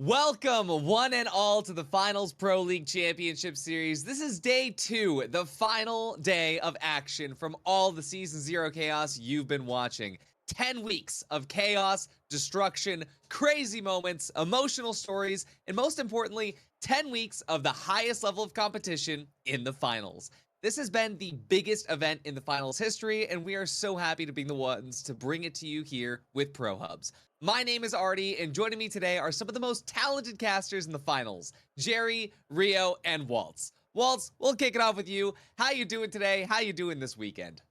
Welcome, one and all, to the Finals Pro League Championship Series. This is day 2, the final day of action from all the Season 0 chaos you've been watching. 10 weeks of chaos, destruction, crazy moments, emotional stories, and most importantly, 10 weeks of the highest level of competition in the finals. This has been the biggest event in the finals history, and we are so happy to be the ones to bring it to you here with Pro Hubs. My name is Artie, and joining me today are some of the most talented casters in the finals, Jerry, Rio, and Waltz. Waltz, we'll kick it off with you. How you doing today? How you doing this weekend?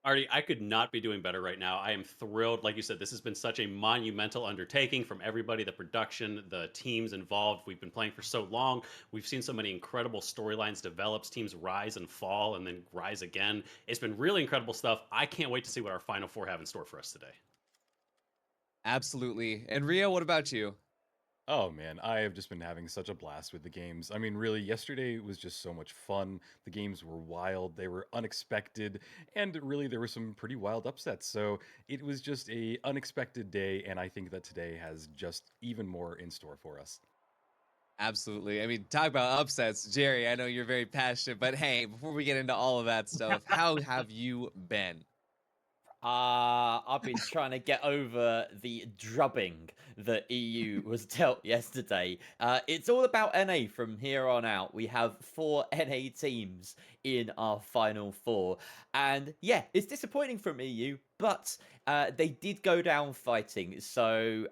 Artie, I could not be doing better right now. I am thrilled. Like you said, this has been such a monumental undertaking from everybody, the production, the teams involved. We've been playing for so long. We've seen so many incredible storylines develop, teams rise and fall and then rise again. It's been really incredible stuff. I can't wait to see what our Final Four have in store for us today. Absolutely. And Rio, what about you? Oh man, I have just been having such a blast with the games. I mean, really, yesterday was just so much fun. The games were wild, they were unexpected, and really there were some pretty wild upsets. So it was just a unexpected day, and I think that today has just even more in store for us. Absolutely. I mean, talk about upsets. Jerry, I know you're very passionate, but hey, before we get into all of that stuff, how have you been? I've been trying to get over the drubbing that EU was dealt yesterday. It's all about NA from here on out. We have 4 NA teams in our final 4. And yeah, it's disappointing from EU, but they did go down fighting. So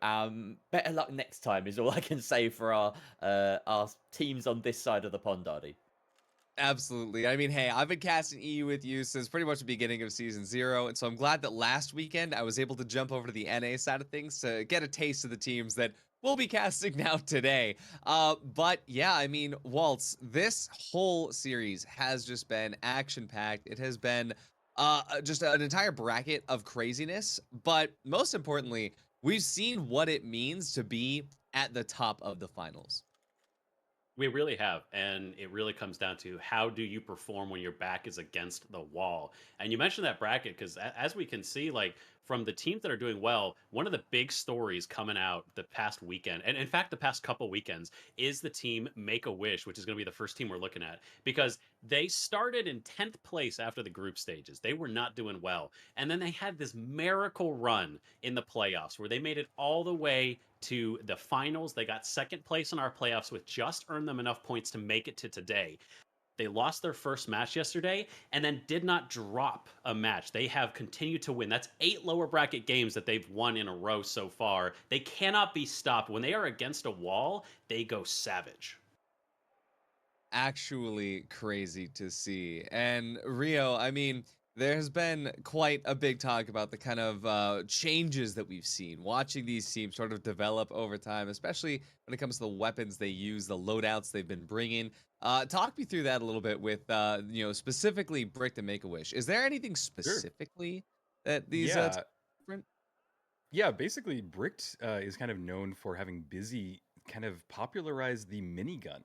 better luck next time is all I can say for our teams on this side of the pond, Ardy. Absolutely. I mean, hey, I've been casting EU with you since pretty much the beginning of Season 0, and so I'm glad that last weekend I was able to jump over to the NA side of things to get a taste of the teams that we'll be casting now today. But yeah, I mean, Waltz, this whole series has just been action-packed. It has been just an entire bracket of craziness, but most importantly, we've seen what it means to be at the top of the finals. We really have. And it really comes down to how do you perform when your back is against the wall? And you mentioned that bracket because, as we can see, like from the teams that are doing well, one of the big stories coming out the past weekend, and in fact, the past couple weekends, is the team Make a Wish, which is going to be the first team we're looking at because they started in 10th place after the group stages. They were not doing well. And then they had this miracle run in the playoffs where they made it all the way to the finals. They got second place in our playoffs, which just earned them enough points to make it to today. They lost their first match yesterday and then did not drop a match. They have continued to win. That's 8 lower bracket games that they've won in a row so far. They cannot be stopped. When they are against a wall, they go savage. Actually crazy to see. And Rio, I mean, there has been quite a big talk about the kind of changes that we've seen, watching these teams sort of develop over time, especially when it comes to the weapons they use, the loadouts they've been bringing. Talk me through that a little bit with, specifically Brick and Make-A-Wish. Is there anything Sure. specifically that these Yeah, different? Yeah, basically, Bricked is kind of known for having busy kind of popularized the minigun.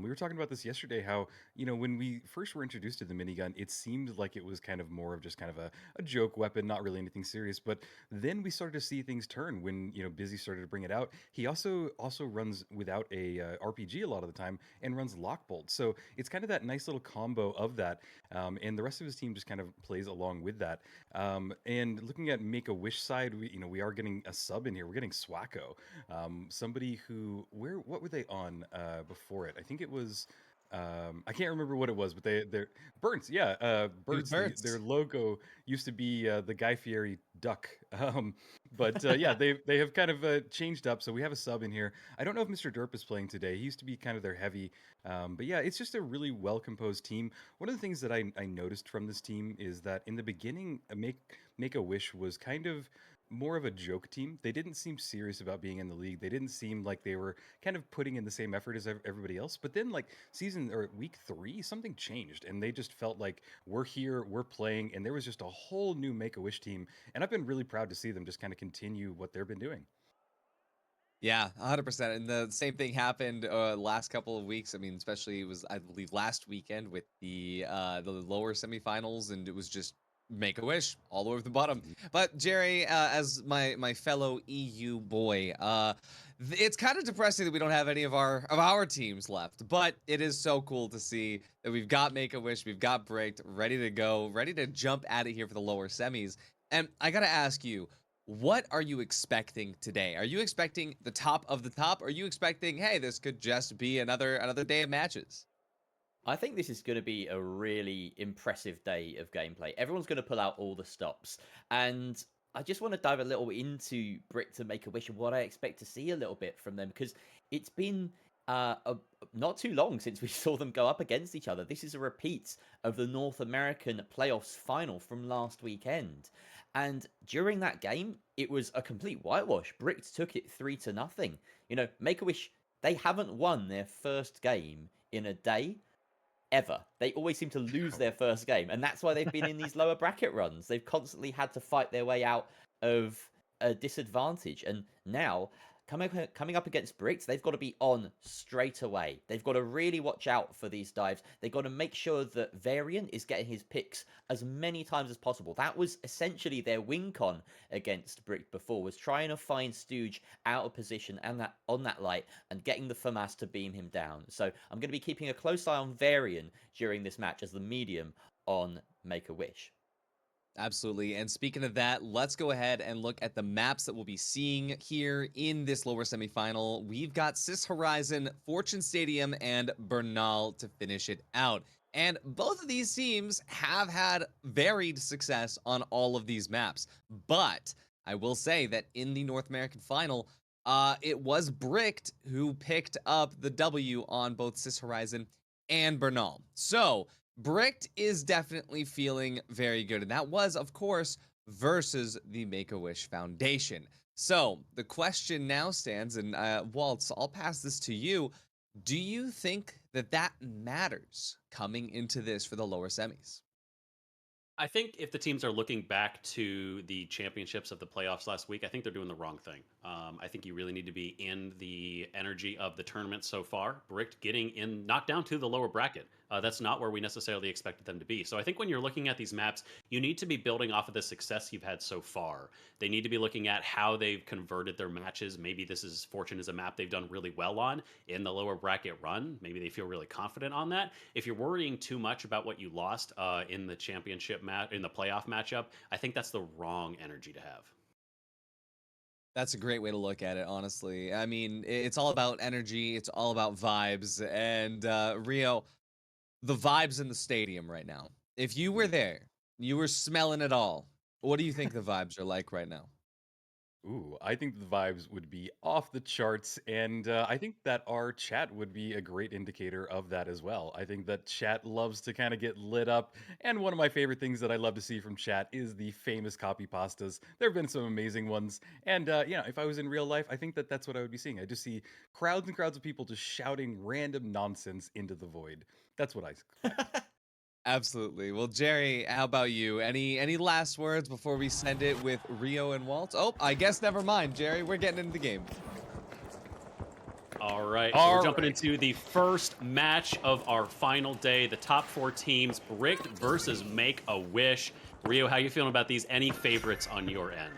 We were talking about this yesterday, how, when we first were introduced to the minigun, it seemed like it was kind of more of just kind of a joke weapon, not really anything serious. But then we started to see things turn when, Busy started to bring it out. He also runs without a RPG a lot of the time and runs Lockbolt. So it's kind of that nice little combo of that. And the rest of his team just kind of plays along with that. And looking at Make a Wish side, we are getting a sub in here. We're getting Swacko, somebody who what were they on before it? I think it was. I can't remember what it was, but they're Burns, yeah, It was Burns. Their Burst. logo used to be the Guy Fieri duck, but yeah, they have kind of changed up. So we have a sub in here. I don't know if Mr. Derp is playing today. He used to be kind of their heavy, but yeah, it's just a really well composed team. One of the things that I noticed from this team is that in the beginning, Make a Wish was kind of more of a joke team. They didn't seem serious about being in the league. They didn't seem like they were kind of putting in the same effort as everybody else. But then, like season or week 3, something changed, and they just felt like we're here, we're playing, and there was just a whole new Make a Wish team. And I've been really proud to see them just kind of continue what they've been doing. Yeah, 100%. And the same thing happened last couple of weeks. I mean, especially it was, I believe, last weekend with the lower semifinals, and it was just make a wish all the way to the bottom. Mhm. But Jerry, as my fellow EU boy, It's kind of depressing that we don't have any of our teams left, but it is so cool to see that we've got Make-A-Wish, we've got Bricked, ready to go, ready to jump out of here for the lower semis. And I gotta ask you, what are you expecting today? Are you expecting the top of the top? Or are you expecting, hey, this could just be another day of matches? I think this is going to be a really impressive day of gameplay. Everyone's going to pull out all the stops. And I just want to dive a little into Brick to Make-A-Wish and what I expect to see a little bit from them, because it's been not too long since we saw them go up against each other. This is a repeat of the North American playoffs final from last weekend. And during that game, it was a complete whitewash. Brick took it 3-0. You know, Make-A-Wish, they haven't won their first game in a day ever. They always seem to lose their first game, and that's why they've been in these lower bracket runs. They've constantly had to fight their way out of a disadvantage, and now coming up against Bricks, they've got to be on straight away. They've got to really watch out for these dives. They've got to make sure that Varian is getting his picks as many times as possible. That was essentially their win con against Brick before, was trying to find Stooge out of position and that on that light and getting the FAMAS to beam him down. So I'm going to be keeping a close eye on Varian during this match as the medium on Make-A-Wish. Absolutely. And speaking of that, let's go ahead and look at the maps that we'll be seeing here in this lower semifinal. We've got Sys Horizon, Fortune Stadium, and Bernal to finish it out. And both of these teams have had varied success on all of these maps. But I will say that in the North American final, it was Bricked who picked up the W on both Sys Horizon and Bernal. So Bricked is definitely feeling very good. And that was, of course, versus the Make-A-Wish Foundation. So the question now stands, and Waltz, I'll pass this to you. Do you think that that matters coming into this for the lower semis? I think if the teams are looking back to the championships of the playoffs last week, I think they're doing the wrong thing. I think you really need to be in the energy of the tournament so far. Bricked getting in, knocked down to the lower bracket. That's not where we necessarily expected them to be. So I think when you're looking at these maps, you need to be building off of the success you've had so far. They need to be looking at how they've converted their matches. Maybe this is Fortune is a map they've done really well on in the lower bracket run. Maybe they feel really confident on that. If you're worrying too much about what you lost in the championship match, in the playoff matchup, I think that's the wrong energy to have. That's a great way to look at it, honestly. I mean, it's all about energy, it's all about vibes. And Rio, the vibes in the stadium right now. If you were there, you were smelling it all. What do you think the vibes are like right now? Ooh, I think the vibes would be off the charts, and I think that our chat would be a great indicator of that as well. I think that chat loves to kind of get lit up, and one of my favorite things that I love to see from chat is the famous copy pastas. There have been some amazing ones, and if I was in real life, I think that that's what I would be seeing. I just see crowds and crowds of people just shouting random nonsense into the void. That's what I expect. Absolutely. Well, Jerry, how about you? Any last words before we send it with Rio and Walt? Oh, I guess never mind, Jerry. We're getting into the game. All right, so we're jumping into the first match of our final day. The top four teams, Bricked versus Make-A-Wish. Rio, how you feeling about these? Any favorites on your end?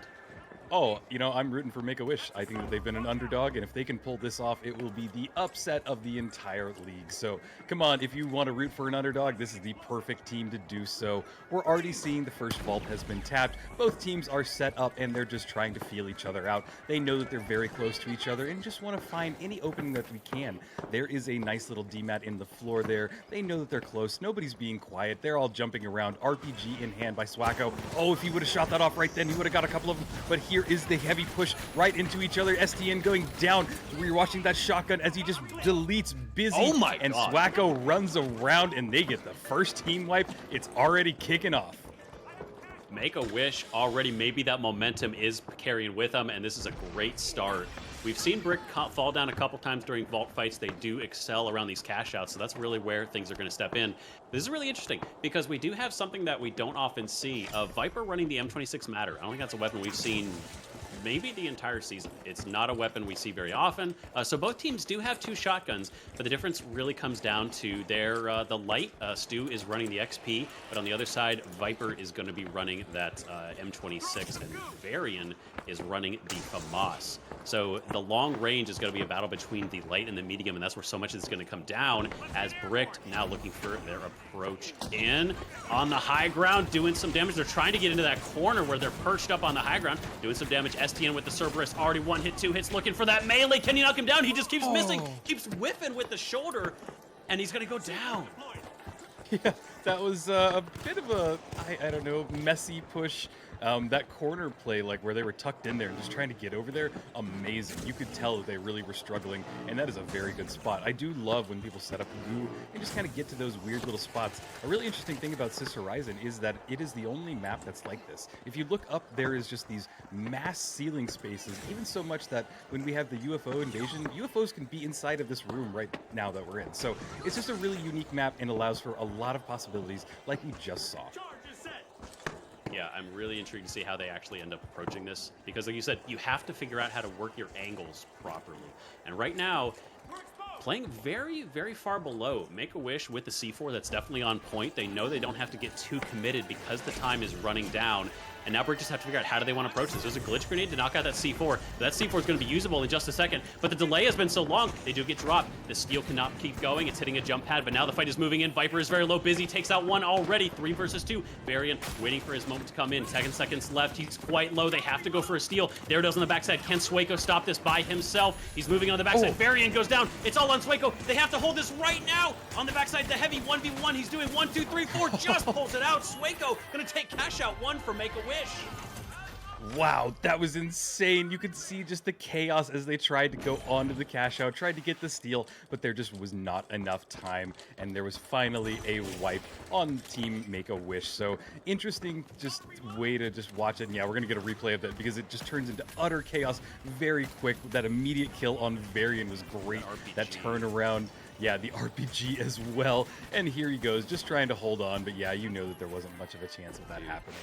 Oh, I'm rooting for Make-A-Wish. I think that they've been an underdog, and if they can pull this off, it will be the upset of the entire league. So, come on, if you want to root for an underdog, this is the perfect team to do so. We're already seeing the first vault has been tapped. Both teams are set up, and they're just trying to feel each other out. They know that they're very close to each other and just want to find any opening that we can. There is a nice little DMAT in the floor there. They know that they're close. Nobody's being quiet. They're all jumping around. RPG in hand by Swacko. Oh, if he would have shot that off right then, he would have got a couple of them. But here is the heavy push right into each other. STN going down. We're watching that shotgun as he just deletes Busy. Oh my and God. Swacko runs around and they get the first team wipe. It's already kicking off. Make-A-Wish already, maybe that momentum is carrying with them, and this is a great start. We've seen Brick fall down a couple times during vault fights. They do excel around these cash outs, so that's really where things are going to step in. This is really interesting because we do have something that we don't often see. Viper running the M26 Matter. I don't think that's a weapon we've seen maybe the entire season. It's not a weapon we see very often. So both teams do have two shotguns, but the difference really comes down to their the light. Stu is running the XP, but on the other side, Viper is going to be running that M26, and Varian is running the FAMAS. So the long range is going to be a battle between the light and the medium, and that's where so much is going to come down, as Bricked now looking for their approach in on the high ground, doing some damage. They're trying to get into that corner where they're perched up on the high ground, doing some damage. STN with the Cerberus, already 1 hit, 2 hits, looking for that melee. Can you knock him down? He just keeps missing, keeps whiffing with the shoulder, and he's going to go down. Yeah, that was a bit of a, I don't know, messy push. That corner play, like where they were tucked in there and just trying to get over there, amazing. You could tell that they really were struggling, and that is a very good spot. I do love when people set up goo and just kind of get to those weird little spots. A really interesting thing about Sys Horizon is that it is the only map that's like this. If you look up, there is just these mass ceiling spaces, even so much that when we have the UFO invasion, UFOs can be inside of this room right now that we're in. So it's just a really unique map and allows for a lot of possibilities like we just saw. Yeah, I'm really intrigued to see how they actually end up approaching this, because like you said, you have to figure out how to work your angles properly. And right now, playing very, very far below. Make-A-Wish with the C4, that's definitely on point. They know they don't have to get too committed because the time is running down. And now Brick just have to figure out how do they want to approach this. There's a glitch grenade to knock out that C4. That C4 is going to be usable in just a second, but the delay has been so long, they do get dropped. The steel cannot keep going. It's hitting a jump pad, but now the fight is moving in. Viper is very low. Busy takes out 1 already. 3 versus 2. Varian waiting for his moment to come in. 10 seconds left. He's quite low. They have to go for a steal. There it is on the backside. Can Swaco stop this by himself? He's moving on the backside. Varian goes down. It's all on Swaco. They have to hold this right now. On the backside, the heavy 1v1. He's doing 1, 2, 3, 4. Just pulls it out. Swaco gonna take cash out 1 for Make-A-Wish. Wow, that was insane. You could see just the chaos as they tried to go onto the cash out, tried to get the steal, but there just was not enough time, and there was finally a wipe on Team Make-A-Wish. So interesting just way to just watch it. And yeah, we're going to get a replay of that because it just turns into utter chaos very quick. That immediate kill on Varian was great. That turnaround. Yeah, the RPG as well. And here he goes, just trying to hold on. But yeah, you know that there wasn't much of a chance of that happening.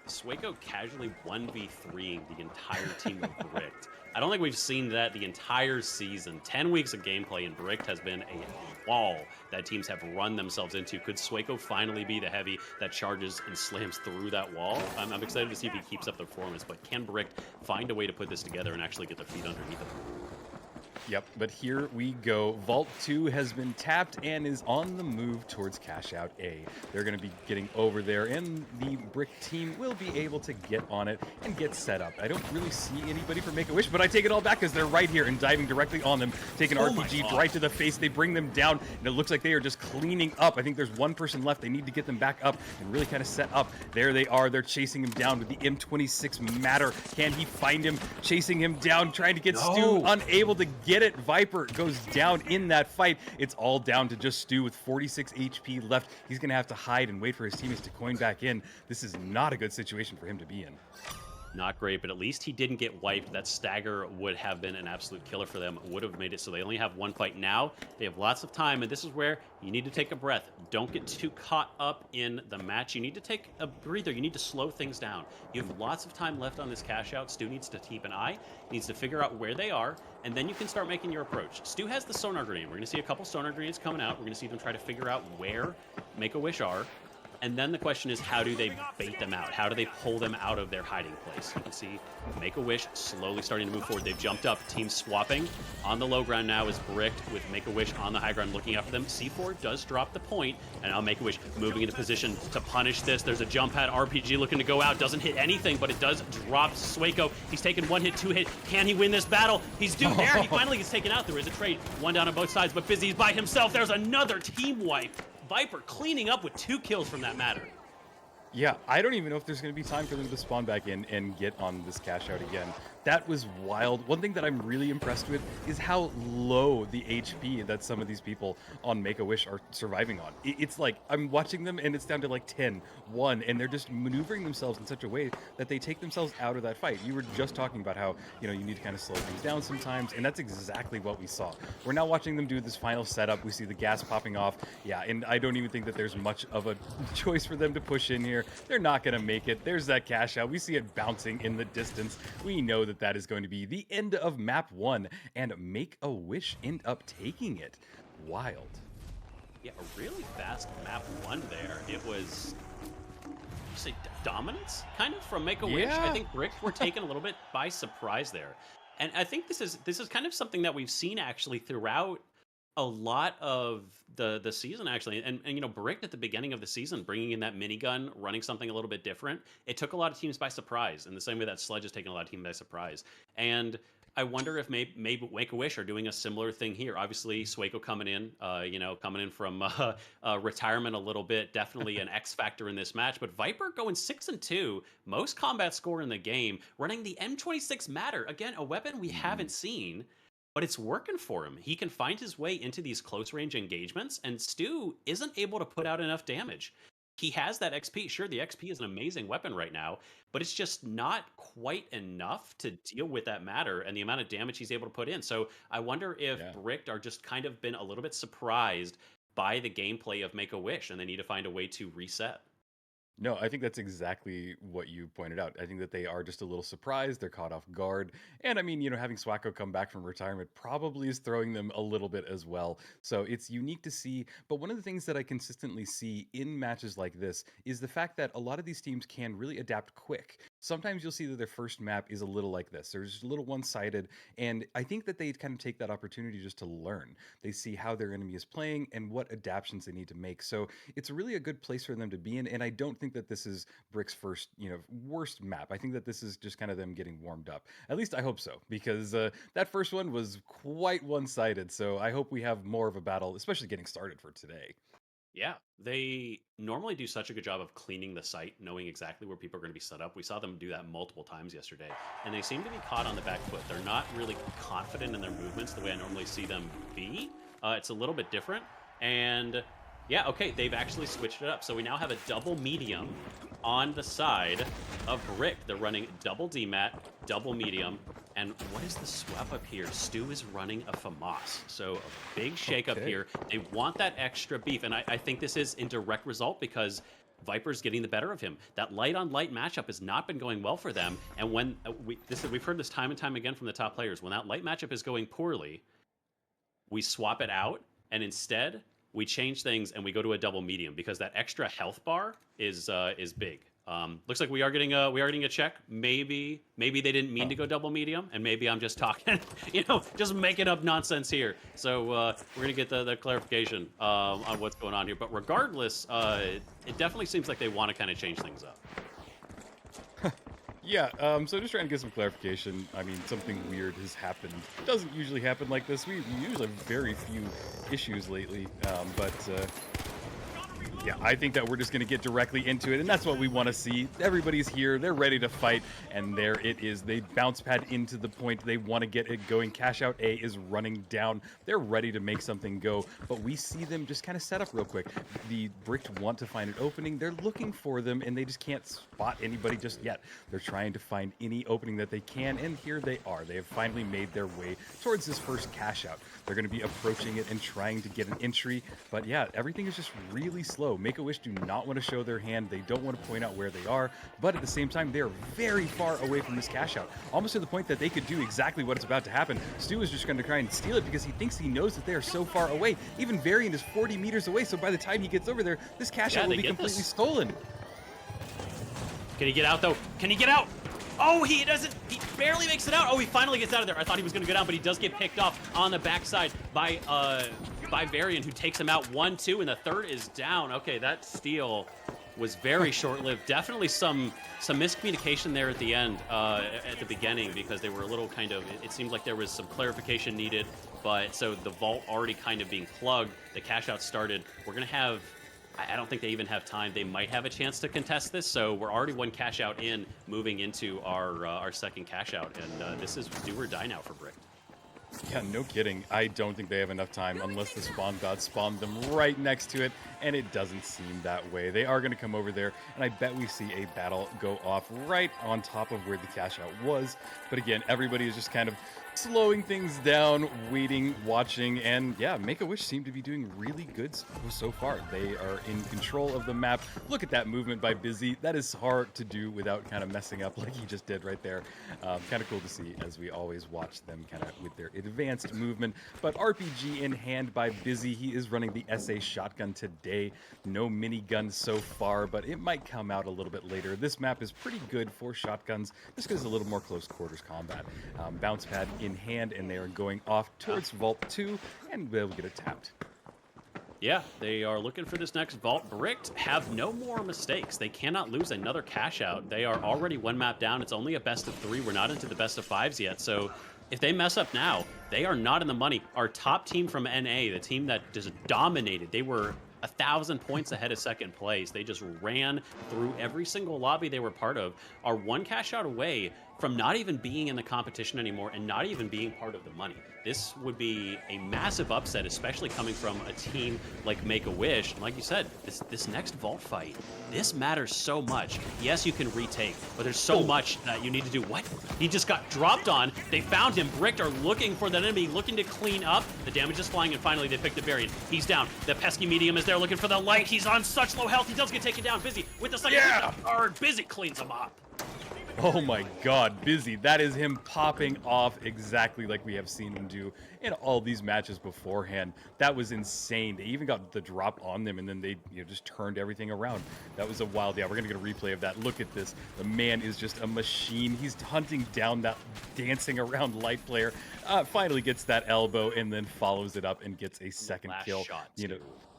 Swaco casually 1v3ing the entire team of Bricked. I don't think we've seen that the entire season. 10 weeks of gameplay, and Bricked has been a wall that teams have run themselves into. Could Swaco finally be the heavy that charges and slams through that wall? I'm excited to see if he keeps up the performance, but can Bricked find a way to put this together and actually get their feet underneath them? Yep, but here we go. Vault 2 has been tapped and is on the move towards Cash Out A. They're going to be getting over there, and the Brick team will be able to get on it and get set up. I don't really see anybody for Make-A-Wish, but I take it all back because they're right here and diving directly on them, taking RPG right to the face. They bring them down, and it looks like they are just cleaning up. I think there's 1 person left. They need to get them back up and really kind of set up. There they are. They're chasing him down with the M26 Matter. Can he find him? Chasing him down, trying to get Stu, unable to get it. Viper goes down in that fight. It's all down to just Stu with 46 HP left. He's going to have to hide and wait for his teammates to coin back in. This is not a good situation for him to be in. Not great, but at least he didn't get wiped. That stagger would have been an absolute killer for them, would have made it so they only have 1 fight now. They have lots of time, and this is where you need to take a breath. Don't get too caught up in the match. You need to take a breather. You need to slow things down. You have lots of time left on this cash out. Stu needs to keep an eye, needs to figure out where they are, and then you can start making your approach. Stu has the sonar grenade. We're going to see a couple sonar grenades coming out. We're going to see them try to figure out where Make-A-Wish are. And then the question is, how do they bait them out? How do they pull them out of their hiding place? You can see Make-A-Wish slowly starting to move forward. They've jumped up, team swapping. On the low ground now is Bricked with Make-A-Wish on the high ground looking after them. C4 does drop the point, and now Make-A-Wish moving into position to punish this. There's a jump pad, RPG looking to go out. Doesn't hit anything, but it does drop Swaco. He's taken 1 hit, 2 hit. Can he win this battle? He's due there. He finally gets taken out. There is a trade. 1 down on both sides, but Busy's by himself. There's another team wipe. Viper cleaning up with 2 kills from that Matter. Yeah, I don't even know if there's going to be time for them to spawn back in and get on this cash out again. That was wild. One thing that I'm really impressed with is how low the HP that some of these people on Make-A-Wish are surviving on. It's like, I'm watching them and it's down to like 10, 1, and they're just maneuvering themselves in such a way that they take themselves out of that fight. You were just talking about how, you know, you need to kind of slow things down sometimes, and that's exactly what we saw. We're now watching them do this final setup. We see the gas popping off. Yeah, and I don't even think that there's much of a choice for them to push in here. They're not going to make it. There's that cash out. We see it bouncing in the distance. We know that that is going to be the end of map 1, and Make-A-Wish end up taking it. Wild. Yeah, a really fast map 1 there. It was, you say, dominance kind of from Make-A-Wish. Yeah. I think Brick were taken a little bit by surprise there. And I think this is kind of something that we've seen actually throughout a lot of the season actually. And Brick at the beginning of the season bringing in that minigun, running something a little bit different, it took a lot of teams by surprise in the same way that Sledge has taken a lot of teams by surprise. And I wonder if maybe Make-A-Wish are doing a similar thing here. Obviously, Swaco coming in, coming in from retirement a little bit, definitely an X factor in this match. But Viper going 6-2, most combat score in the game, running the M26 Matter. Again, a weapon we haven't seen, but it's working for him. He can find his way into these close range engagements, and Stu isn't able to put out enough damage. He has that XP. Sure, the XP is an amazing weapon right now, but it's just not quite enough to deal with that Matter and the amount of damage he's able to put in. So I wonder if Yeah. Bricked are just kind of been a little bit surprised by the gameplay of Make-A-Wish, and they need to find a way to reset. No, I think that's exactly what you pointed out. I think that they are just a little surprised. They're caught off guard. And I mean, having Swacko come back from retirement probably is throwing them a little bit as well. So it's unique to see. But one of the things that I consistently see in matches like this is the fact that a lot of these teams can really adapt quick. Sometimes you'll see that their first map is a little like this. There's a little one-sided. And I think that they kind of take that opportunity just to learn. They see how their enemy is playing and what adaptations they need to make. So it's really a good place for them to be in. And I don't think that this is Brick's first, worst map. I think that this is just kind of them getting warmed up. At least I hope so, because that first one was quite one-sided. So I hope we have more of a battle, especially getting started for today. Yeah, they normally do such a good job of cleaning the site, knowing exactly where people are going to be set up. We saw them do that multiple times yesterday, and they seem to be caught on the back foot. They're not really confident in their movements the way I normally see them be. It's a little bit different, and yeah, okay, they've actually switched it up. So we now have a double medium on the side of Brick. They're running double DMAT, double medium. And what is the swap up here? Stu is running a FAMAS. So a big shakeup Okay. here. They want that extra beef. And I think this is in direct result because Viper's getting the better of him. That light on light matchup has not been going well for them. And when we've heard this time and time again from the top players, when that light matchup is going poorly, we swap it out. And instead, we change things and we go to a double medium because that extra health bar is big. Looks like we are getting a check. Maybe they didn't mean to go double medium, and maybe I'm just talking, just making up nonsense here. So we're gonna get the clarification on what's going on here. But regardless, it definitely seems like they want to kind of change things up. Yeah, so just trying to get some clarification. I mean, something weird has happened. It doesn't usually happen like this. We usually have very few issues lately, but yeah, I think that we're just going to get directly into it, and that's what we want to see. Everybody's here. They're ready to fight, and there it is. They bounce pad into the point. They want to get it going. Cash Out A is running down. They're ready to make something go, but we see them just kind of set up real quick. The Bricked want to find an opening. They're looking for them, and they just can't spot anybody just yet. They're trying to find any opening that they can, and here they are. They have finally made their way towards this first Cash Out. They're going to be approaching it and trying to get an entry, but yeah, everything is just really slow. Make-A-Wish do not want to show their hand. They don't want to point out where they are, but at the same time, they're very far away from this cash out, almost to the point that they could do exactly what is about to happen. Stu is just going to try and steal it because he thinks he knows that they are so far away. Even Varian is 40 meters away, so by the time he gets over there, this cash out will be completely stolen. Can he get out, though? Can he get out? Oh, he doesn't. He barely makes it out. Oh, he finally gets out of there. I thought he was going to go down, but he does get picked off on the backside by Varian, who takes him out 1-2, and the third is down. Okay, that steal was very short-lived. Definitely some miscommunication there at the end, at the beginning, because they were a little kind of. It seemed like there was some clarification needed, but so the vault already kind of being plugged. The cash out started. We're gonna have. I don't think they even have time. They might have a chance to contest this, so we're already one cash out in, moving into our second cash out, and this is do or die now for Brick. Yeah, no kidding. I don't think they have enough time unless the spawn god spawned them right next to it, and it doesn't seem that way. They are going to come over there, and I bet we see a battle go off right on top of where the cash out was. But again, everybody is just kind of slowing things down, waiting, watching, and yeah, Make-A-Wish seem to be doing really good so far. They are in control of the map. Look at that movement by Busy. That is hard to do without kind of messing up like he just did right there. Kind of cool to see as we always watch them kind of with their advanced movement, but RPG in hand by Busy. He is running the SA shotgun today. No minigun so far, but it might come out a little bit later. This map is pretty good for shotguns, just because it's a little more close quarters combat. Bounce pad in hand, and they are going off towards Vault 2, and we'll get it tapped. Yeah, they are looking for this next vault. Bricked have no more mistakes. They cannot lose another cash out. They are already one map down. It's only a best of 3. We're not into the best of 5s yet. So if they mess up now, they are not in the money. Our top team from NA, the team that just dominated, they were 1,000 points ahead of second place. They just ran through every single lobby they were part of, are one cash out away from not even being in the competition anymore and not even being part of the money. This would be a massive upset, especially coming from a team like Make-A-Wish. And like you said, this next vault fight, this matters so much. Yes, you can retake, but there's so much that you need to do. What? He just got dropped on. They found him. Bricked are looking for that enemy, looking to clean up. The damage is flying, and finally they pick the variant. He's down. The pesky medium is there looking for the light. He's on such low health. He does get taken down. Busy with the second card. Busy cleans him up. Oh my god, Busy. That is him popping off exactly like we have seen him do in all these matches beforehand. That was insane. They even got the drop on them, and then they just turned everything around. That was a wild, we're going to get a replay of that. Look at this. The man is just a machine. He's hunting down that dancing around light player. Finally gets that elbow, and then follows it up and gets a second kill. Shot,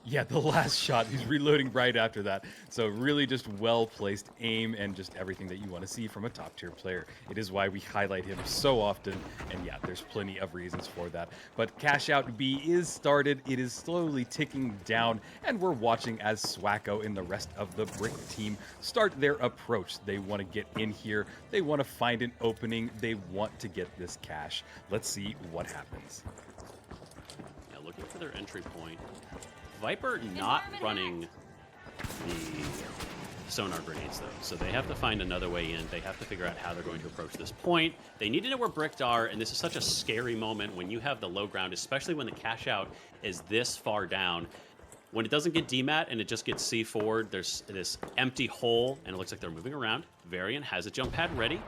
Yeah, the last shot. He's reloading right after that. So really just well-placed aim and just everything that you want to see from a top-tier player. It is why we highlight him so often. And yeah, there's plenty of reasons for that. But Cash Out B is started. It is slowly ticking down. And we're watching as Swacko and the rest of the Brick team start their approach. They want to get in here. They want to find an opening. They want to get this cash. Let's see what happens. Yeah, looking for their entry point. Viper not running the sonar grenades, though, so they have to find another way in. They have to figure out how they're going to approach this point. They need to know where Bricked are, and this is such a scary moment when you have the low ground, especially when the cash out is this far down. When it doesn't get demat and it just gets C forward, there's this empty hole, and it looks like they're moving around. Varian has a jump pad ready.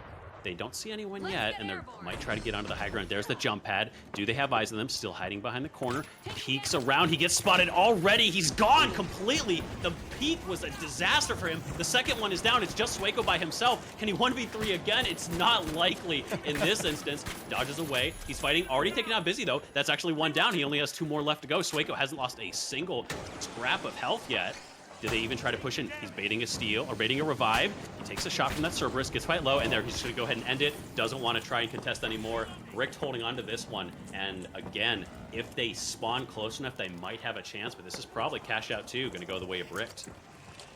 They don't see anyone yet, and they might try to get onto the high ground. There's the jump pad. Do they have eyes on them? Still hiding behind the corner. Peeks around. He gets spotted already. He's gone completely. The peek was a disaster for him. The second one is down. It's just Swako by himself. Can he 1v3 again? It's not likely in this instance. Dodges away. He's fighting. Already taken out Busy, though. That's actually one down. He only has 2 more left to go. Swako hasn't lost a single scrap of health yet. Did they even try to push in? He's baiting a steal, or baiting a revive. He takes a shot from that Cerberus, gets quite low, and there he's just going to go ahead and end it. Doesn't want to try and contest anymore. Bricked holding on to this one. And again, if they spawn close enough, they might have a chance, but this is probably Cash Out 2, going to go the way of Bricked.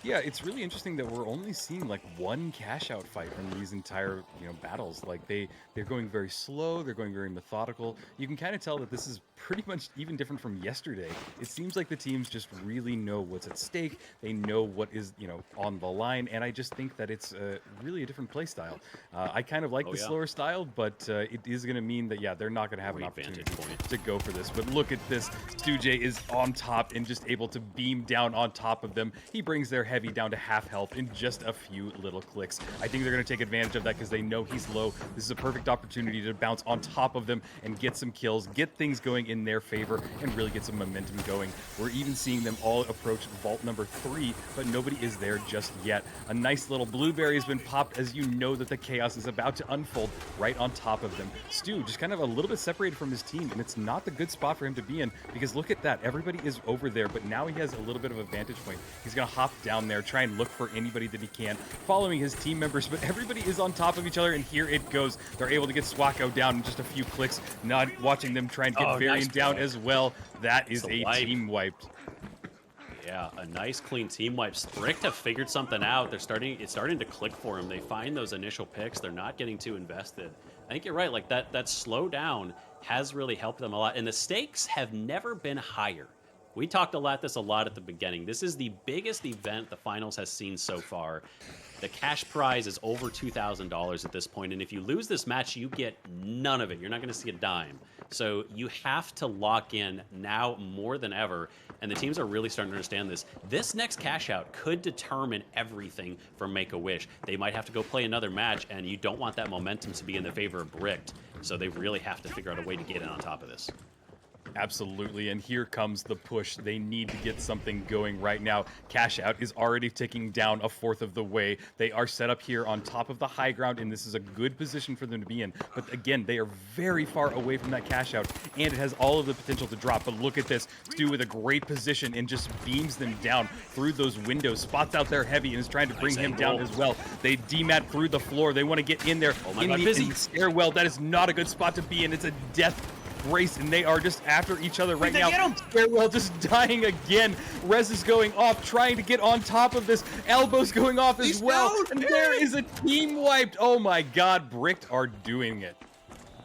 Yeah, it's really interesting that we're only seeing like one cash out fight from these entire, battles. Like they're going very slow, they're going very methodical. You can kind of tell that this is pretty much even different from yesterday. It seems like the teams just really know what's at stake. They know what is, on the line, and I just think that it's really a different play style. I kind of like the slower style, but it is going to mean that they're not going to have an opportunity to go for this. But look at this. Stujay is on top and just able to beam down on top of them. He brings their heavy down to half health in just a few little clicks. I think they're going to take advantage of that because they know he's low. This is a perfect opportunity to bounce on top of them and get some kills, get things going in their favor, and really get some momentum going. We're even seeing them all approach vault number 3, but nobody is there just yet. A nice little blueberry has been popped as you know that the chaos is about to unfold right on top of them. Stu just kind of a little bit separated from his team, and it's not the good spot for him to be in because look at that. Everybody is over there, but now he has a little bit of a vantage point. He's going to hop down there, try and look for anybody that he can, following his team members, but everybody is on top of each other, and here it goes. They're able to get Swacko down in just a few clicks, not watching them try and get Varian down as well. That is a team wiped. Yeah, a nice clean team wipe. Bricked have figured something out. It's starting to click for them. They find those initial picks. They're not getting too invested. I think you're right. Like that slow down has really helped them a lot, and the stakes have never been higher. We talked about this a lot at the beginning. This is the biggest event the finals has seen so far. The cash prize is over $2,000 at this point, and if you lose this match, you get none of it. You're not going to see a dime. So you have to lock in now more than ever, and the teams are really starting to understand this. This next cash out could determine everything for Make-A-Wish. They might have to go play another match, and you don't want that momentum to be in the favor of Bricked. So they really have to figure out a way to get in on top of this. Absolutely, and here comes the push. They need to get something going right now. Cash Out is already ticking down a fourth of the way. They are set up here on top of the high ground, and this is a good position for them to be in. But again, they are very far away from that Cash Out, and it has all of the potential to drop. But look at this. Stu with a great position and just beams them down through those windows. Spots out there heavy and is trying to bring him down as well. They demat through the floor. They want to get in there. Oh my God, busy. In the stairwell. That is not a good spot to be in. It's a death race, and they are just after each other right now. Stairwell just dying again. Rez is going off, trying to get on top of this. Elbows going off as well. And there is a team wiped. Oh my God, Bricked are doing it.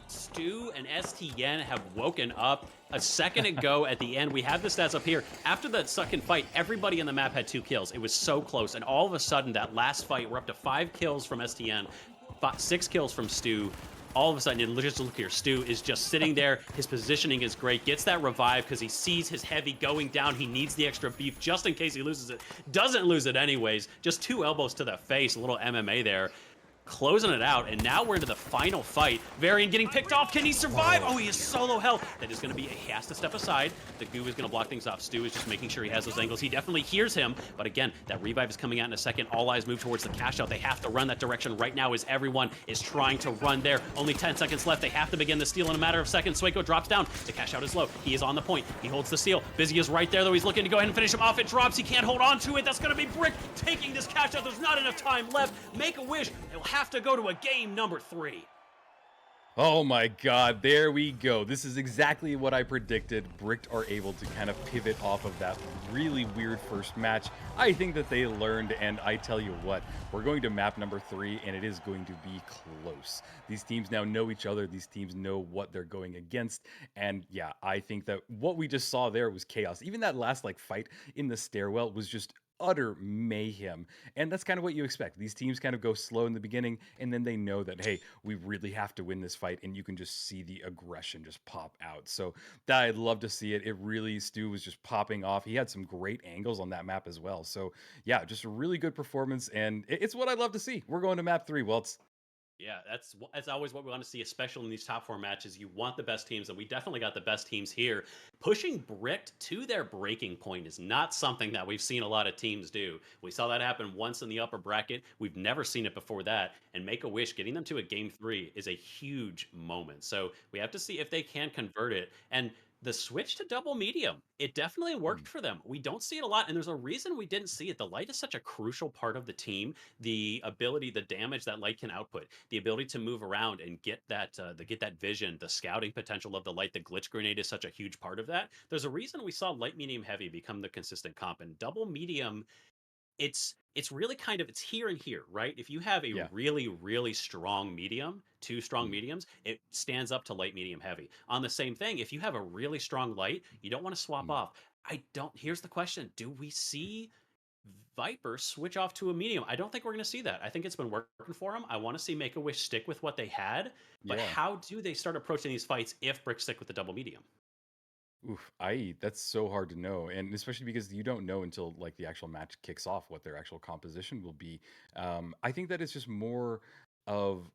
Stu and STN have woken up a second ago at the end. We have the stats up here. After that second fight, everybody in the map had 2 kills. It was so close, and all of a sudden, that last fight, we're up to 5 kills from STN, 6 kills from Stu. All of a sudden, and just look here, Stu is just sitting there. His positioning is great. Gets that revive because he sees his heavy going down. He needs the extra beef just in case he loses it. Doesn't lose it anyways. Just 2 elbows to the face. A little MMA there. Closing it out, and now we're into the final fight. Varian getting picked off. Can he survive? Oh, he is solo health. That is going to be, he has to step aside. The goo is going to block things off. Stu is just making sure he has those angles. He definitely hears him, but again, that revive is coming out in a second. All eyes move towards the cash out. They have to run that direction right now as everyone is trying to run there. Only 10 seconds left. They have to begin the steal in a matter of seconds. Sueco drops down. The cash out is low. He is on the point. He holds the seal. Busy is right there, though. He's looking to go ahead and finish him off. It drops. He can't hold on to it. That's going to be Brick taking this cash out. There's not enough time left. Make a wish. They'll have to go to a game number 3. Oh my God, there we go. This is exactly what I predicted. Bricked are able to kind of pivot off of that really weird first match. I think that they learned, and I tell you what, we're going to map number 3, and it is going to be close. These teams now know each other. These teams know what they're going against, and yeah, I think that what we just saw there was chaos. Even that last fight in the stairwell was just utter mayhem, and that's kind of what you expect. These teams kind of go slow in the beginning, and then they know that, hey, we really have to win this fight, and you can just see the aggression just pop out. So that, I'd love to see it. It really, Stu was just popping off. He had some great angles on that map as well. So yeah, just a really good performance, and it's what I love to see. We're going to map 3, Welts. Yeah, that's always what we want to see, especially in these top 4 matches. You want the best teams, and we definitely got the best teams here. Pushing Bricked to their breaking point is not something that we've seen a lot of teams do. We saw that happen once in the upper bracket. We've never seen it before that. And Make-A-Wish, getting them to a game 3 is a huge moment. So we have to see if they can convert it. And the switch to double medium, it definitely worked for them. We don't see it a lot, and there's a reason we didn't see it. The light is such a crucial part of the team. The ability, the damage that light can output, the ability to move around and get that vision, the scouting potential of the light. The glitch grenade is such a huge part of that. There's a reason we saw light, medium, heavy become the consistent comp, and double medium, it's really kind of, it's here and here, right? If you have a really, really strong medium, 2 strong mediums, it stands up to light, medium, heavy. On the same thing, if you have a really strong light, you don't want to swap off. Here's the question. Do we see Viper switch off to a medium? I don't think we're going to see that. I think it's been working for him. I want to see Make-A-Wish stick with what they had, but how do they start approaching these fights if Brick stick with the double medium? Oof, that's so hard to know, and especially because you don't know until the actual match kicks off what their actual composition will be. I think that it's just more of,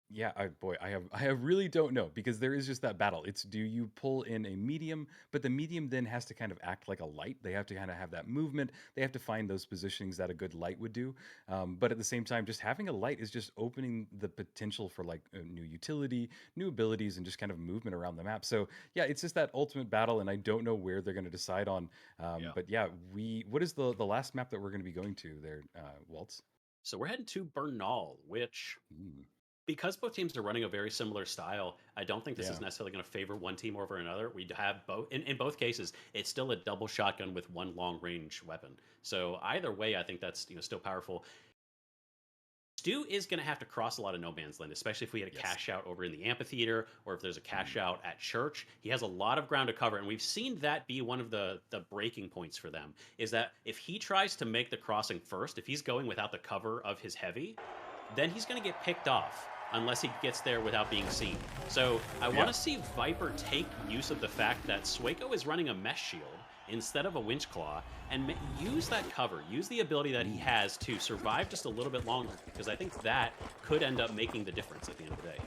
yeah, I really don't know, because there is just that battle. It's, do you pull in a medium, but the medium then has to kind of act like a light. They have to kind of have that movement. They have to find those positionings that a good light would do. But at the same time, just having a light is just opening the potential for a new utility, new abilities, and just kind of movement around the map. So yeah, it's just that ultimate battle, and I don't know where they're going to decide on. But yeah, what is the last map that we're going to be going to there, Waltz? So we're heading to Bernal, which, because both teams are running a very similar style, I don't think this is necessarily going to favor one team over another. We have both, in both cases, it's still a double shotgun with 1 long range weapon. So either way, I think that's still powerful. Stu is going to have to cross a lot of no man's land, especially if we had a cash out over in the amphitheater, or if there's a cash out at church. He has a lot of ground to cover, and we've seen that be one of the breaking points for them, is that if he tries to make the crossing first, if he's going without the cover of his heavy, then he's going to get picked off unless he gets there without being seen. So I want to see Viper take use of the fact that Sueco is running a mesh shield instead of a winch claw, and use that cover, use the ability that he has to survive just a little bit longer, because I think that could end up making the difference at the end of the day.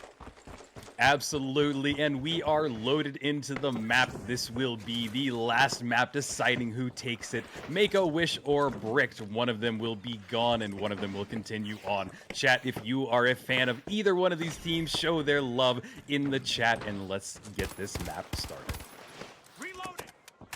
Absolutely, and we are loaded into the map. This will be the last map deciding who takes it. Make-A-Wish or Bricked. One of them will be gone and one of them will continue on. Chat, if you are a fan of either one of these teams, show their love in the chat and let's get this map started.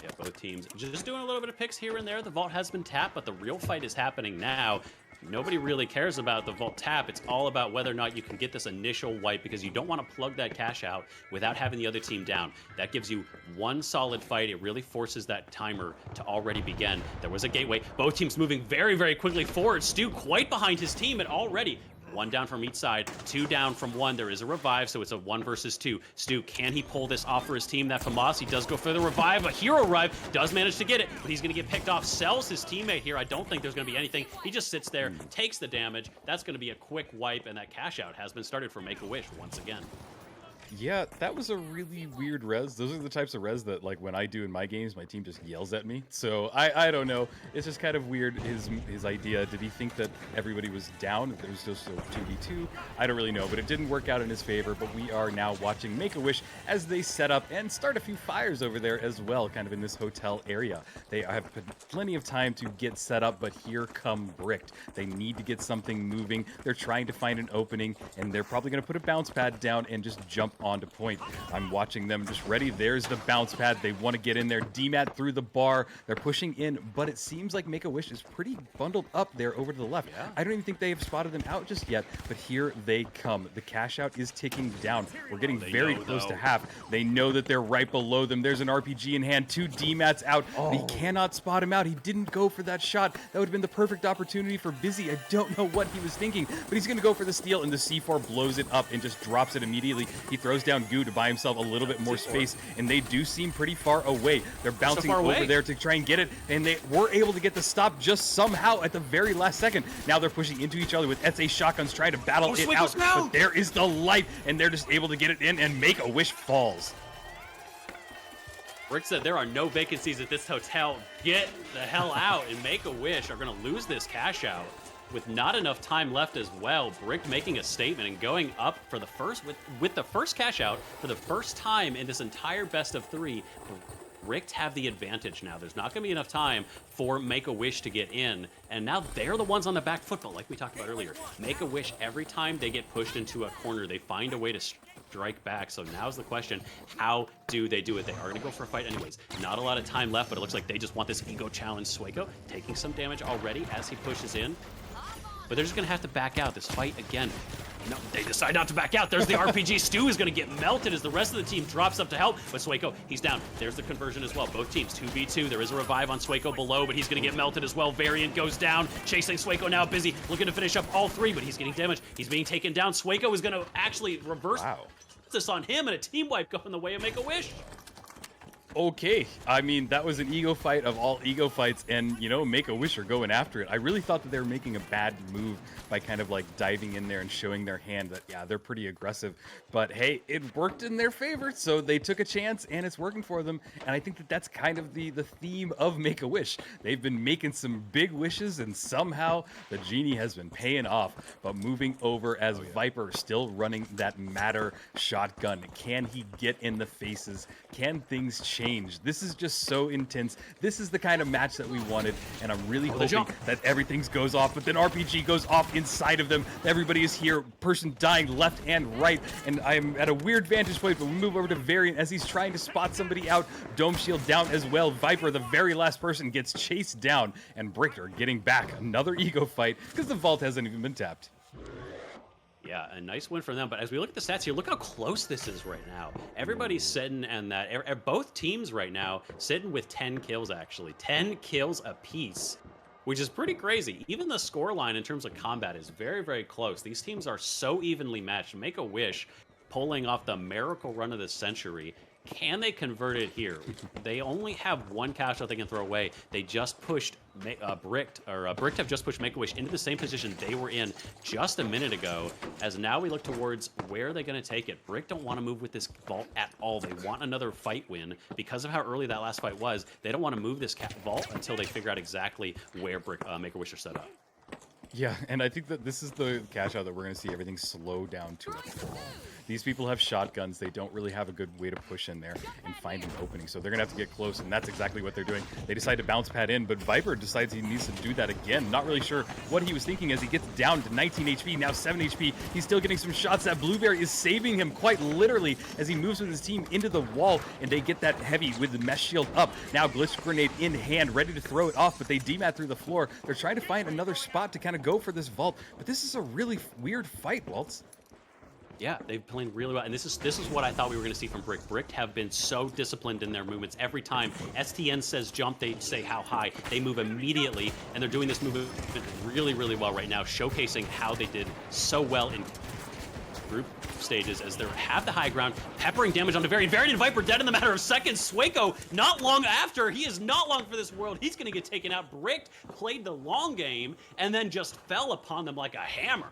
Yeah, both teams just doing a little bit of picks here and there. The vault has been tapped, but the real fight is happening now. Nobody really cares about the vault tap. It's all about whether or not you can get this initial wipe, because you don't want to plug that cash out without having the other team down. That gives you one solid fight. It really forces that timer to already begin. There was a gateway. Both teams moving very, very quickly forward. Stu quite behind his team, and already one down from each side, two down from one. There is a revive, so it's a 1 versus 2. Stu, can he pull this off for his team? That Famas, he does go for the revive. A hero revive, does manage to get it, but he's going to get picked off. Sells his teammate here. I don't think there's going to be anything. He just sits there, takes the damage. That's going to be a quick wipe, and that cash out has been started for Make-A-Wish once again. Yeah, that was a really weird res. Those are the types of res that, like, when I do in my games, my team just yells at me. So I don't know. It's just kind of weird, his idea. Did he think that everybody was down? That it was just a 2v2? I don't really know, but it didn't work out in his favor. But we are now watching Make-A-Wish as they set up and start a few fires over there as well, kind of in this hotel area. They have plenty of time to get set up, but here come Bricked. They need to get something moving. They're trying to find an opening, and they're probably going to put a bounce pad down and just jump onto point. I'm watching them just ready. There's the bounce pad. They want to get in there. DMAT through the bar. They're pushing in, but it seems like Make-A-Wish is pretty bundled up there over to the left. Yeah. I don't even think they have spotted them out just yet, but here they come. The cash out is ticking down. We're getting very close to half. They know that they're right below them. There's an RPG in hand. 2 DMATs out. But he cannot spot him out. He didn't go for that shot. That would have been the perfect opportunity for Busy. I don't know what he was thinking, but he's going to go for the steal, and the C4 blows it up and just drops it immediately. He throws down Goo to buy himself a little bit more space, and they do seem pretty far away. They're bouncing over there to try and get it, and they were able to get the stop just somehow at the very last second. Now they're pushing into each other with SA shotguns trying to battle it out, but there is the light, and they're just able to get it in, and Make-A-Wish falls. Rick said there are no vacancies at this hotel. Get the hell out, and Make-A-Wish are going to lose this cash out with not enough time left as well. Brick making a statement and going up for the first with the first cash out for the first time in this entire best of 3. Brick have the advantage now. There's not going to be enough time for Make-A-Wish to get in, and now they're the ones on the back foot. But like we talked about earlier, Make-A-Wish, every time they get pushed into a corner, they find a way to strike back. So now's the question, how do they do it? They are going to go for a fight anyways. Not a lot of time left, but it looks like they just want this ego challenge. Sueko taking some damage already as he pushes in, but they're just going to have to back out. This fight again. No, they decide not to back out. There's the RPG. Stu is going to get melted as the rest of the team drops up to help. But Sueko, he's down. There's the conversion as well. Both teams, 2v2. There is a revive on Sueko below, but he's going to get melted as well. Variant goes down. Chasing Sueko now. Busy looking to finish up all 3, but he's getting damaged. He's being taken down. Sueko is going to actually reverse this on him, and a team wipe going the way of Make-A-Wish. Okay, I mean, that was an ego fight of all ego fights, and, you know, Make-A-Wish are going after it. I really thought that they were making a bad move by kind of, like, diving in there and showing their hand that, yeah, they're pretty aggressive. But, hey, it worked in their favor, so they took a chance, and it's working for them. And I think that that's kind of the theme of Make-A-Wish. They've been making some big wishes, and somehow the genie has been paying off. But moving over as Viper still running that Matter shotgun. Can he get in the faces? Can things change? This is just so intense. This is the kind of match that we wanted, and I'm really hoping that everything goes off, but then RPG goes off inside of them. Everybody is here, person dying left and right, and I'm at a weird vantage point, but we move over to Variant as he's trying to spot somebody out. Dome shield down as well. Viper, the very last person, gets chased down, and Breaker getting back. Another ego fight, because the vault hasn't even been tapped. Yeah, a nice win for them. But as we look at the stats here, look how close this is right now. Everybody's sitting, and both teams right now sitting with 10 kills, actually. 10 kills apiece, which is pretty crazy. Even the scoreline in terms of combat is very, very close. These teams are so evenly matched. Make-A-Wish pulling off the miracle run of the century. Can they convert it here? They only have one cash out they can throw away. They just pushed Bricked have just pushed Make-A-Wish into the same position they were in just a minute ago. As now we look towards where are they going to take it. Brick don't want to move with this vault at all. They want another fight win because of how early that last fight was. They don't want to move this vault until they figure out exactly where Make-A-Wish are set up. Yeah, and I think that this is the cash out that we're going to see everything slow down to a crawl. These people have shotguns. They don't really have a good way to push in there and find an opening. So they're going to have to get close, and that's exactly what they're doing. They decide to bounce pad in, but Viper decides he needs to do that again. Not really sure what he was thinking as he gets down to 19 HP, now 7 HP. He's still getting some shots. That Blueberry is saving him quite literally as he moves with his team into the wall, and they get that heavy with the mesh shield up. Now Glitch Grenade in hand, ready to throw it off, but they demat through the floor. They're trying to find another spot to kind of go for this vault, but this is a really weird fight, Waltz. Yeah, they've played really well, and this is what I thought we were going to see from Brick. Brick have been so disciplined in their movements. Every time STN says jump, they say how high. They move immediately, and they're doing this movement really, really well right now, showcasing how they did so well in group stages as they have the high ground, peppering damage onto Varian. Varian and Viper dead in the matter of seconds. Sueco, not long after, he is not long for this world. He's going to get taken out. Brick played the long game and then just fell upon them like a hammer.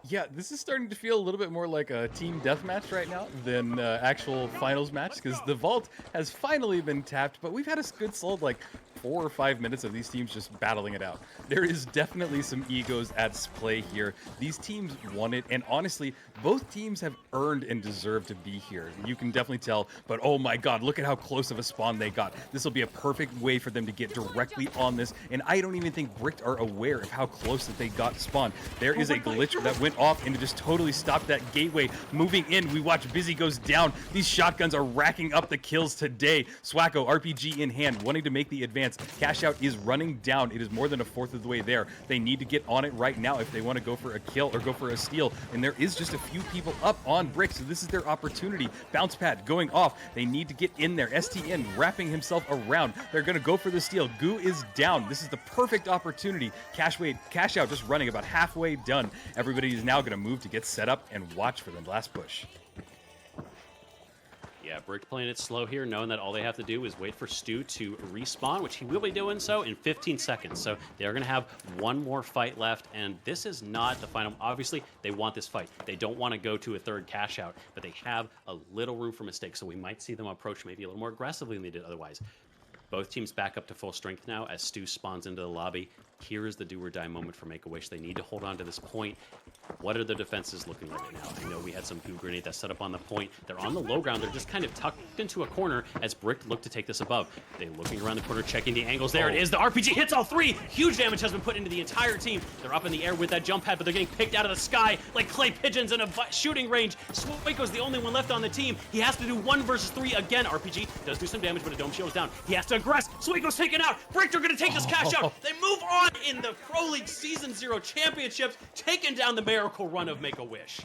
Yeah, this is starting to feel a little bit more like a team deathmatch right now than actual finals match, because the vault has finally been tapped, but we've had a good solid like 4 or 5 minutes of these teams just battling it out. There is definitely some egos at play here. These teams won it, and honestly, both teams have earned and deserve to be here. You can definitely tell, but oh my god, look at how close of a spawn they got. This will be a perfect way for them to get directly on this, and I don't even think Bricked are aware of how close that they got spawn. There is a glitch that went off and it just totally stopped that gateway. Moving in, we watch Busy goes down. These shotguns are racking up the kills today. Swacko, RPG in hand, wanting to make the advance. Cash Out is running down. It is more than a fourth of the way there. They need to get on it right now if they want to go for a kill or go for a steal. And there is just a few people up on Brick, so this is their opportunity. Bounce pad going off. They need to get in there. STN wrapping himself around. They're going to go for the steal. Goo is down. This is the perfect opportunity. Cash Out just running about halfway done. Everybody is now going to move to get set up and watch for the last push. Yeah, Brick playing it slow here, knowing that all they have to do is wait for Stu to respawn, which he will be doing so in 15 seconds. So they're going to have one more fight left, and this is not the final. Obviously, they want this fight. They don't want to go to a third cash out, but they have a little room for mistakes, so we might see them approach maybe a little more aggressively than they did otherwise. Both teams back up to full strength now as Stu spawns into the lobby. Here is the do or die moment for Make-A-Wish. They need to hold on to this point. What are the defenses looking like right now? I know we had some goo grenade that's set up on the point. They're on the low ground. They're just kind of tucked into a corner as Brick look to take this above. They're looking around the corner, checking the angles. There it is. The RPG hits all three. Huge damage has been put into the entire team. They're up in the air with that jump pad, but they're getting picked out of the sky like clay pigeons in a shooting range. Sueco's the only one left on the team. He has to do 1 versus 3 again. RPG does do some damage, but a dome shield's down. He has to aggress. Sueco's taken out. Brick are going to take this cash out. They move on in the Pro League Season 0 Championships, taking down the miracle run of Make-A-Wish.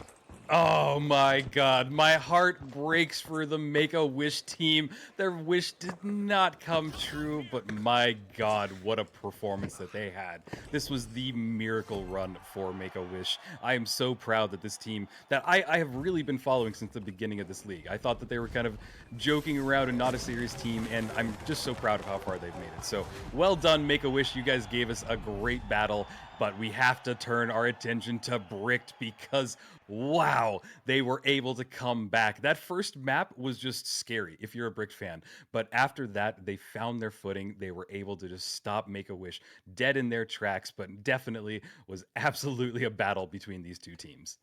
Oh my god, my heart breaks for the Make-A-Wish team. Their wish did not come true, but my god, what a performance that they had. This was the miracle run for Make-A-Wish. I am so proud that this team, that I have really been following since the beginning of this league. I thought that they were kind of joking around and not a serious team, and I'm just so proud of how far they've made it. So, well done, Make-A-Wish. You guys gave us a great battle, but we have to turn our attention to Bricked because, wow, they were able to come back. That first map was just scary if you're a Bricked fan, but after that, they found their footing. They were able to just stop Make-A-Wish dead in their tracks, but definitely was absolutely a battle between these two teams.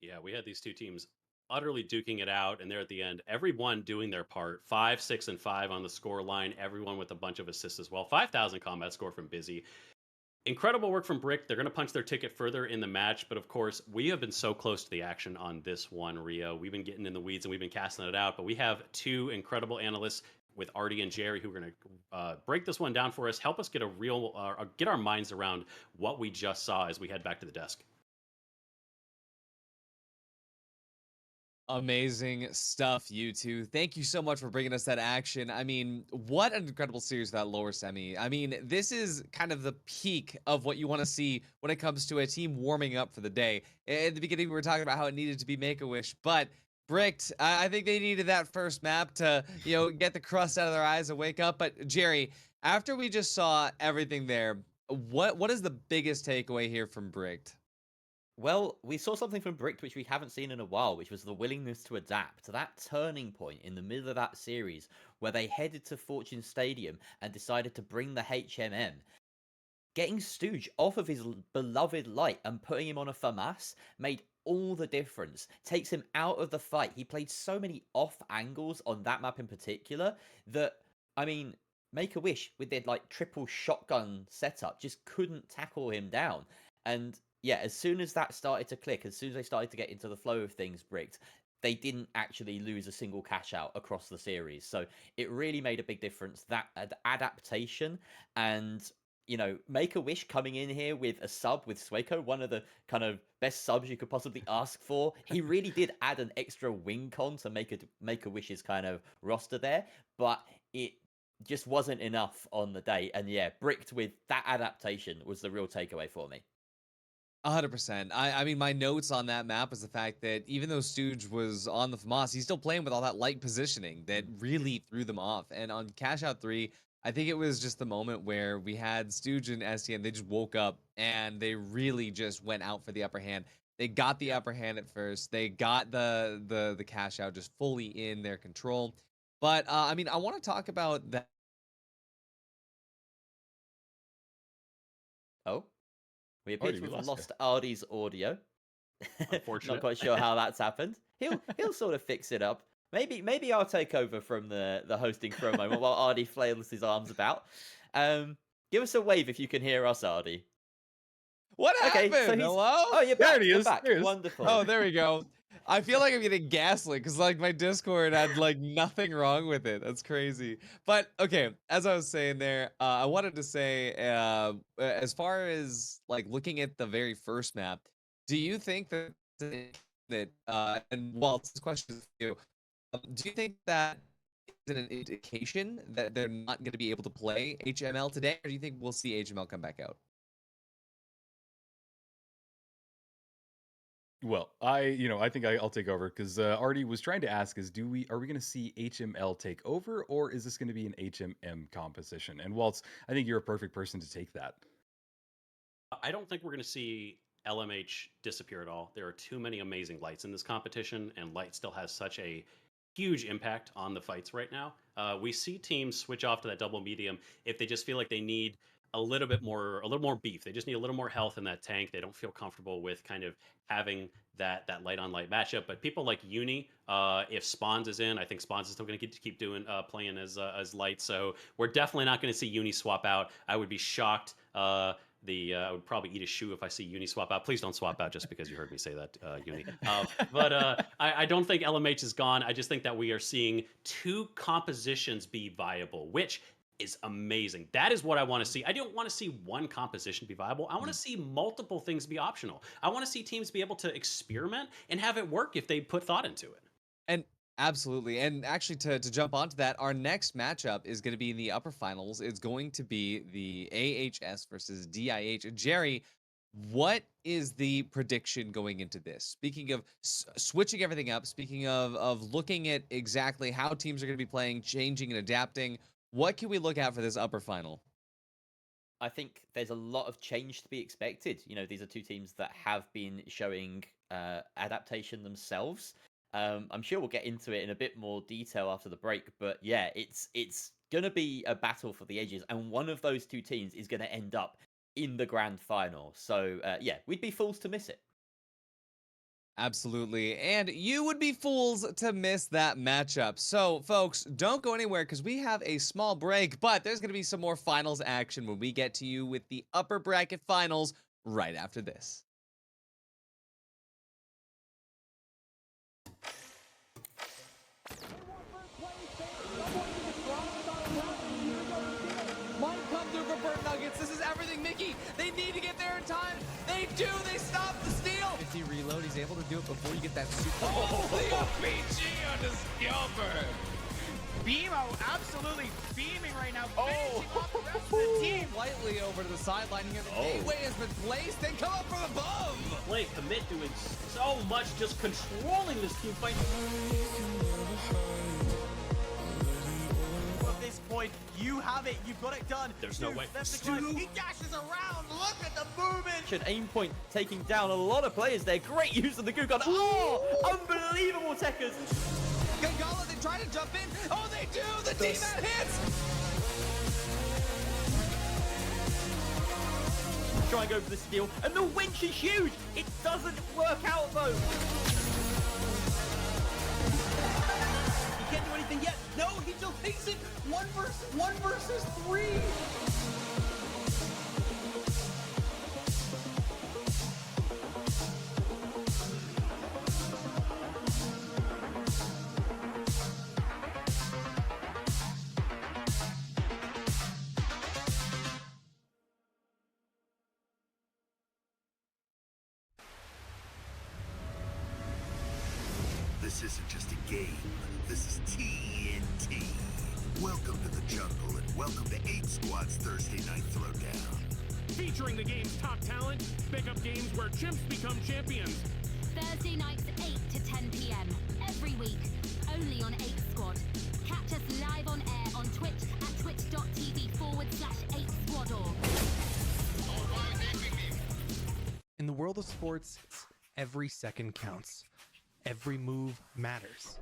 Yeah, we had these two teams utterly duking it out, and they're at the end, everyone doing their part. 5, 6, and 5 on the score line, everyone with a bunch of assists as well. 5,000 combat score from Busy. Incredible work from Brick. They're going to punch their ticket further in the match, but of course, we have been so close to the action on this one, Rio. We've been getting in the weeds and we've been casting it out, but we have two incredible analysts with Artie and Jerry who are going to break this one down for us, help us get get our minds around what we just saw as we head back to the desk. Amazing stuff, you two. Thank you so much for bringing us that action. I mean, what an incredible series that lower semi. I mean, this is kind of the peak of what you want to see when it comes to a team warming up for the day. In the beginning, we were talking about how it needed to be Make-A-Wish, but Bricked, I think they needed that first map to, get the crust out of their eyes and wake up. But Jerry, after we just saw everything there, what is the biggest takeaway here from Bricked? Well, we saw something from Bricked which we haven't seen in a while, which was the willingness to adapt to that turning point in the middle of that series where they headed to Fortune Stadium and decided to bring the HMM. getting Stooge off of his beloved light and putting him on a FAMAS made all the difference. Takes him out of the fight. He played so many off angles on that map in particular that, I mean, Make-A-Wish with their like triple shotgun setup just couldn't tackle him down. And yeah, as soon as that started to click, as soon as they started to get into the flow of things, Bricked, they didn't actually lose a single cash out across the series. So it really made a big difference, that adaptation. And, you know, Make-A-Wish coming in here with a sub with Sueko, one of the kind of best subs you could possibly ask for. He really did add an extra wing con to Make-A-Wish's kind of roster there, but it just wasn't enough on the day. And yeah, Bricked with that adaptation was the real takeaway for me. 100%. I mean, my notes on that map was the fact that even though Stooge was on the FAMAS, he's still playing with all that light positioning that really threw them off. And on Cash Out 3, I think it was just the moment where we had Stooge and STN, they just woke up and they really just went out for the upper hand. They got the upper hand at first. They got the cash out just fully in their control. But I mean, I want to talk about that. Oh, we appear Artie, to we have lost lost Artie's audio. Unfortunate. Not quite sure how that's happened. He'll sort of fix it up. Maybe I'll take over from the hosting for a moment while Artie flails his arms about. Give us a wave if you can hear us, Artie. What Okay, happened? so he's... Hello? Oh, you're There back. he You're is. back. There he is. Wonderful. Oh, there we go. I feel like I'm getting gaslit because like my Discord had like nothing wrong with it. That's crazy. But okay, as I was saying there, I wanted to say, as far as like looking at the very first map, do you think that and Walt, this question is for you, do you think that is an indication that they're not going to be able to play HML today, or do you think we'll see HML come back out? Well, I think I'll take over because Artie was trying to ask is, are we going to see HML take over, or is this going to be an HMM composition? And Waltz, I think you're a perfect person to take that. I don't think we're going to see LMH disappear at all. There are too many amazing lights in this competition, and light still has such a huge impact on the fights right now. We see teams switch off to that double medium if they just feel like they need a little more beef. They just need a little more health in that tank. They don't feel comfortable with kind of having that light on light matchup. But people like Uni, if Spawns is in, I think Spawns is still going to keep doing playing as light. So we're definitely not going to see Uni swap out. I would be shocked. I would probably eat a shoe if I see Uni swap out. Please don't swap out just because you heard me say that, Uni. But I don't think LMH is gone. I just think that we are seeing two compositions be viable, which is amazing. That is what I want to see. I don't want to see one composition be viable. I want to see multiple things be optional. I want to see teams be able to experiment and have it work if they put thought into it. And absolutely. And actually, to jump onto that, our next matchup is going to be in the upper finals. It's going to be the AHS versus DIH. Jerry, what is the prediction going into this? Speaking of switching everything up, speaking of looking at exactly how teams are going to be playing, changing and adapting, what can we look at for this upper final? I think there's a lot of change to be expected. You know, these are two teams that have been showing adaptation themselves. I'm sure we'll get into it in a bit more detail after the break, but yeah, it's gonna be a battle for the ages, and one of those two teams is gonna end up in the grand final. So yeah, we'd be fools to miss it. Absolutely. And you would be fools to miss that matchup. So, folks, don't go anywhere because we have a small break, but there's going to be some more finals action when we get to you with the upper bracket finals right after this. Might come through for Bird Nuggets. This is everything, Mickey. They need to get there in time. They do. They stop the steal. If he reload, he's able to do it before you get that super. Oh, the RPG on the Skilbert. BMO absolutely beaming right now, finishing off the rest of the team. Slightly over to the sideline here. The gateway has been placed. They come up from above. Play commit doing so much, just controlling this team fight. At this point, you have it. You've got it done. There's no way. He dashes around. Look at the movement. Aim point taking down a lot of players there. Great use of the Gugon. Oh, unbelievable techers. Gangala, they try to jump in. Oh, they do. The team that hits. try and go for the steal, and the winch is huge. It doesn't work out though. He can't do anything yet. No, he still takes it. One versus three. This isn't just a game. This is TNT. Welcome to the jungle and welcome to 8 Squad's Thursday Night Throwdown. Featuring the game's top talent, pick up games where chimps become champions. Thursday nights 8 to 10 p.m. every week, only on 8 Squad. Catch us live on air on Twitch at twitch.tv/8squador. In the world of sports, every second counts. Every move matters.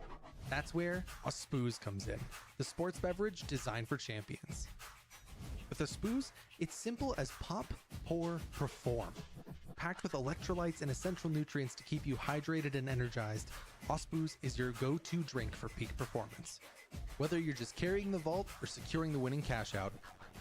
That's where a Spooze comes in, the sports beverage designed for champions. With a Spooze, it's simple as pop, pour, perform. Packed with electrolytes and essential nutrients to keep you hydrated and energized, Spooze is your go-to drink for peak performance. Whether you're just carrying the vault or securing the winning cash out,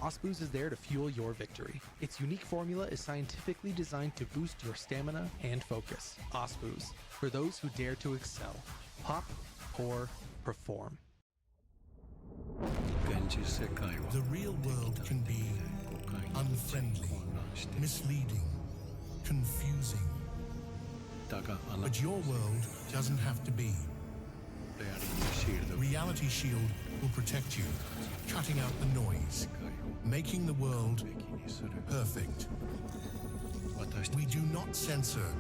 Spooze is there to fuel your victory. Its unique formula is scientifically designed to boost your stamina and focus. Spooze, for those who dare to excel. Pop, pour, perform. The real world can be unfriendly, misleading, confusing. But your world doesn't have to be. Reality Shield will protect you, cutting out the noise, making the world perfect. We do not censor.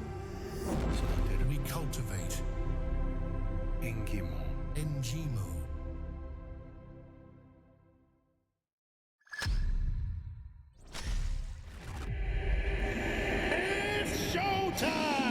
We cultivate. Engimo. It's showtime!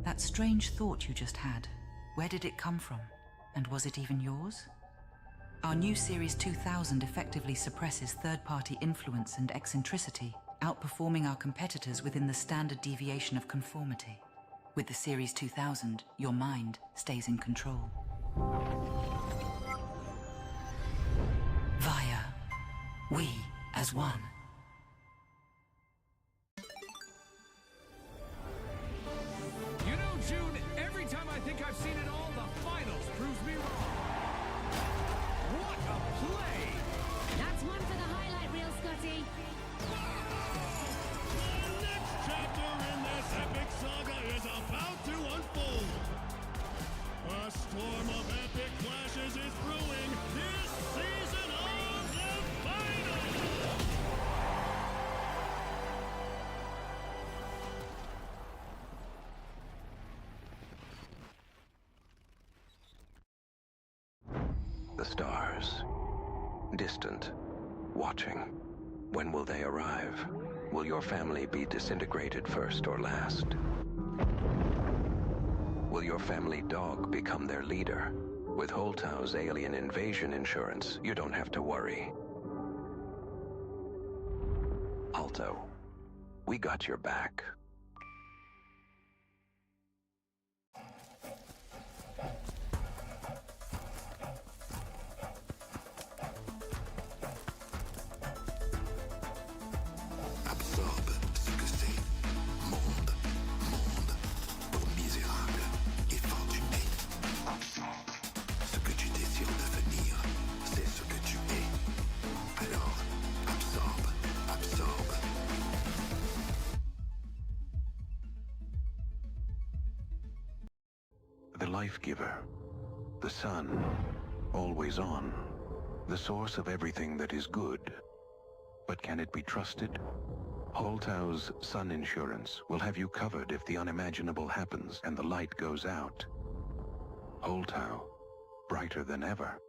That strange thought you just had, where did it come from? And was it even yours? Our new Series 2000 effectively suppresses third-party influence and eccentricity, outperforming our competitors within the standard deviation of conformity. With the Series 2000, your mind stays in control. Via, we as one. You know, June, every time I think I've seen it all, the finals proves me wrong. What a play! That's one for the highlight reel, Scotty. The next chapter in this epic saga is about to unfold. A storm of epic clashes is brewing this season of the finals! The stars, distant, watching. When will they arrive? Will your family be disintegrated first or last? Will your family dog become their leader? With Holtau's alien invasion insurance, you don't have to worry. Alto, we got your back. Absorbe ce que c'est. Monde. Pour misérable et fortuné. Absorbe. Ce que tu désires devenir, c'est ce que tu es. Alors, absorbe. life giver, the sun, always on, the source of everything that is good. But can it be trusted? Holtau's Sun Insurance will have you covered if the unimaginable happens and the light goes out. Holtau, brighter than ever.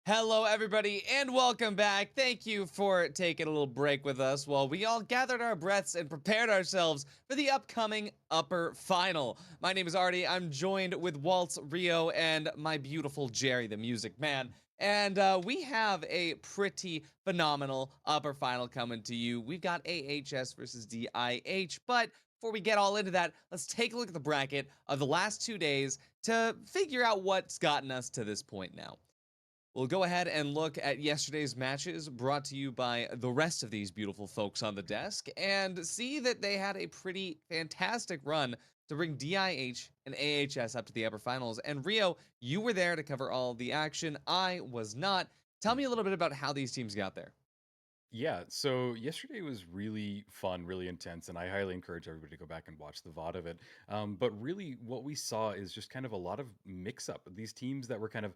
Hello, everybody, and welcome back. Thank you for taking a little break with us while we all gathered our breaths and prepared ourselves for the upcoming upper final. My name is Artie. I'm joined with Waltz, Rio, and my beautiful Jerry, the music man. And we have a pretty phenomenal upper final coming to you. We've got AHS versus DIH, but before we get all into that, let's take a look at the bracket of the last 2 days to figure out what's gotten us to this point now. We'll go ahead and look at yesterday's matches brought to you by the rest of these beautiful folks on the desk and see that they had a pretty fantastic run to bring DIH and AHS up to the upper finals. And Rio, you were there to cover all the action. I was not. Tell me a little bit about how these teams got there. Yeah, so yesterday was really fun, really intense, and I highly encourage everybody to go back and watch the VOD of it. But really, what we saw is just kind of a lot of mix up. These teams that were kind of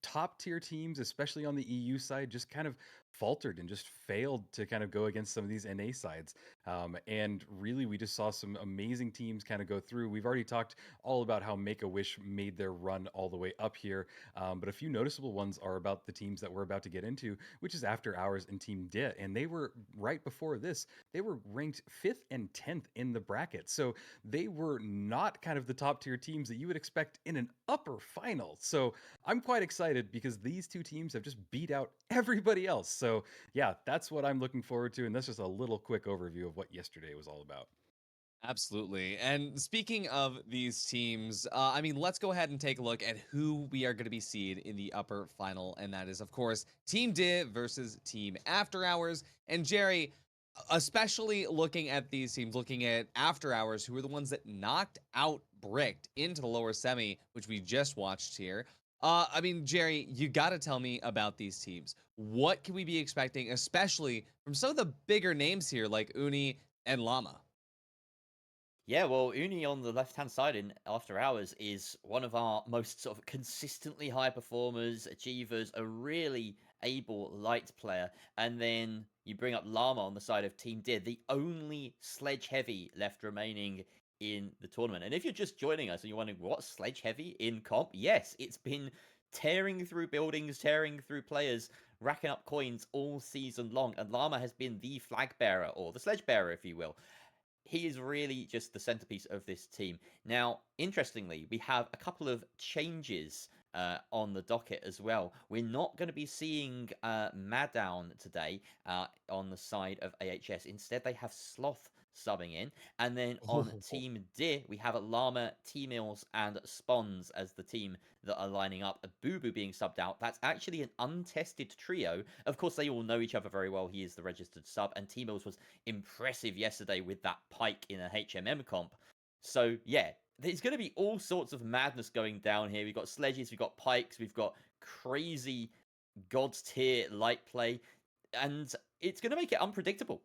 top tier teams, especially on the EU side, just kind of faltered and just failed to kind of go against some of these NA sides. And really, we just saw some amazing teams kind of go through. We've already talked all about how Make-A-Wish made their run all the way up here, but a few noticeable ones are about the teams that we're about to get into, which is After Hours and Team D. And they were right before this, they were ranked 5th and 10th in the bracket. So they were not kind of the top tier teams that you would expect in an upper final. So I'm quite excited because these two teams have just beat out everybody else. So yeah, that's what I'm looking forward to. And that's just a little quick overview of what yesterday was all about. Absolutely. And speaking of these teams, I mean, let's go ahead and take a look at who we are going to be seeing in the upper final. And that is, of course, Team Div versus Team After Hours. And Jerry, especially looking at these teams, looking at After Hours, who are the ones that knocked out Bricked into the lower semi, which we just watched here. I mean, Jerry, you got to tell me about these teams. What can we be expecting, especially from some of the bigger names here, like Uni and Llama? Yeah, well, Uni on the left-hand side in After Hours is one of our most sort of consistently high performers, achievers, a really able light player. And then you bring up Llama on the side of Team Did, the only Sledge Heavy left remaining in the tournament. And if you're just joining us and you're wondering, what, Sledge Heavy in comp? Yes, it's been tearing through buildings, tearing through players, racking up coins all season long. And Llama has been the flag bearer, or the sledge bearer, if you will. He is really just the centerpiece of this team. Now, interestingly, we have a couple of changes on the docket as well. We're not going to be seeing Maddown today on the side of AHS. Instead, they have Sloth subbing in. And then on Team D, we have Llama, T-Mills, and Spons as the team that are lining up. Boo Boo being subbed out. That's actually an untested trio. Of course, they all know each other very well. He is the registered sub, and T-Mills was impressive yesterday with that pike in a HMM comp. So, yeah, there's going to be all sorts of madness going down here. We've got sledges, we've got pikes, we've got crazy God's tier light play, and it's going to make it unpredictable.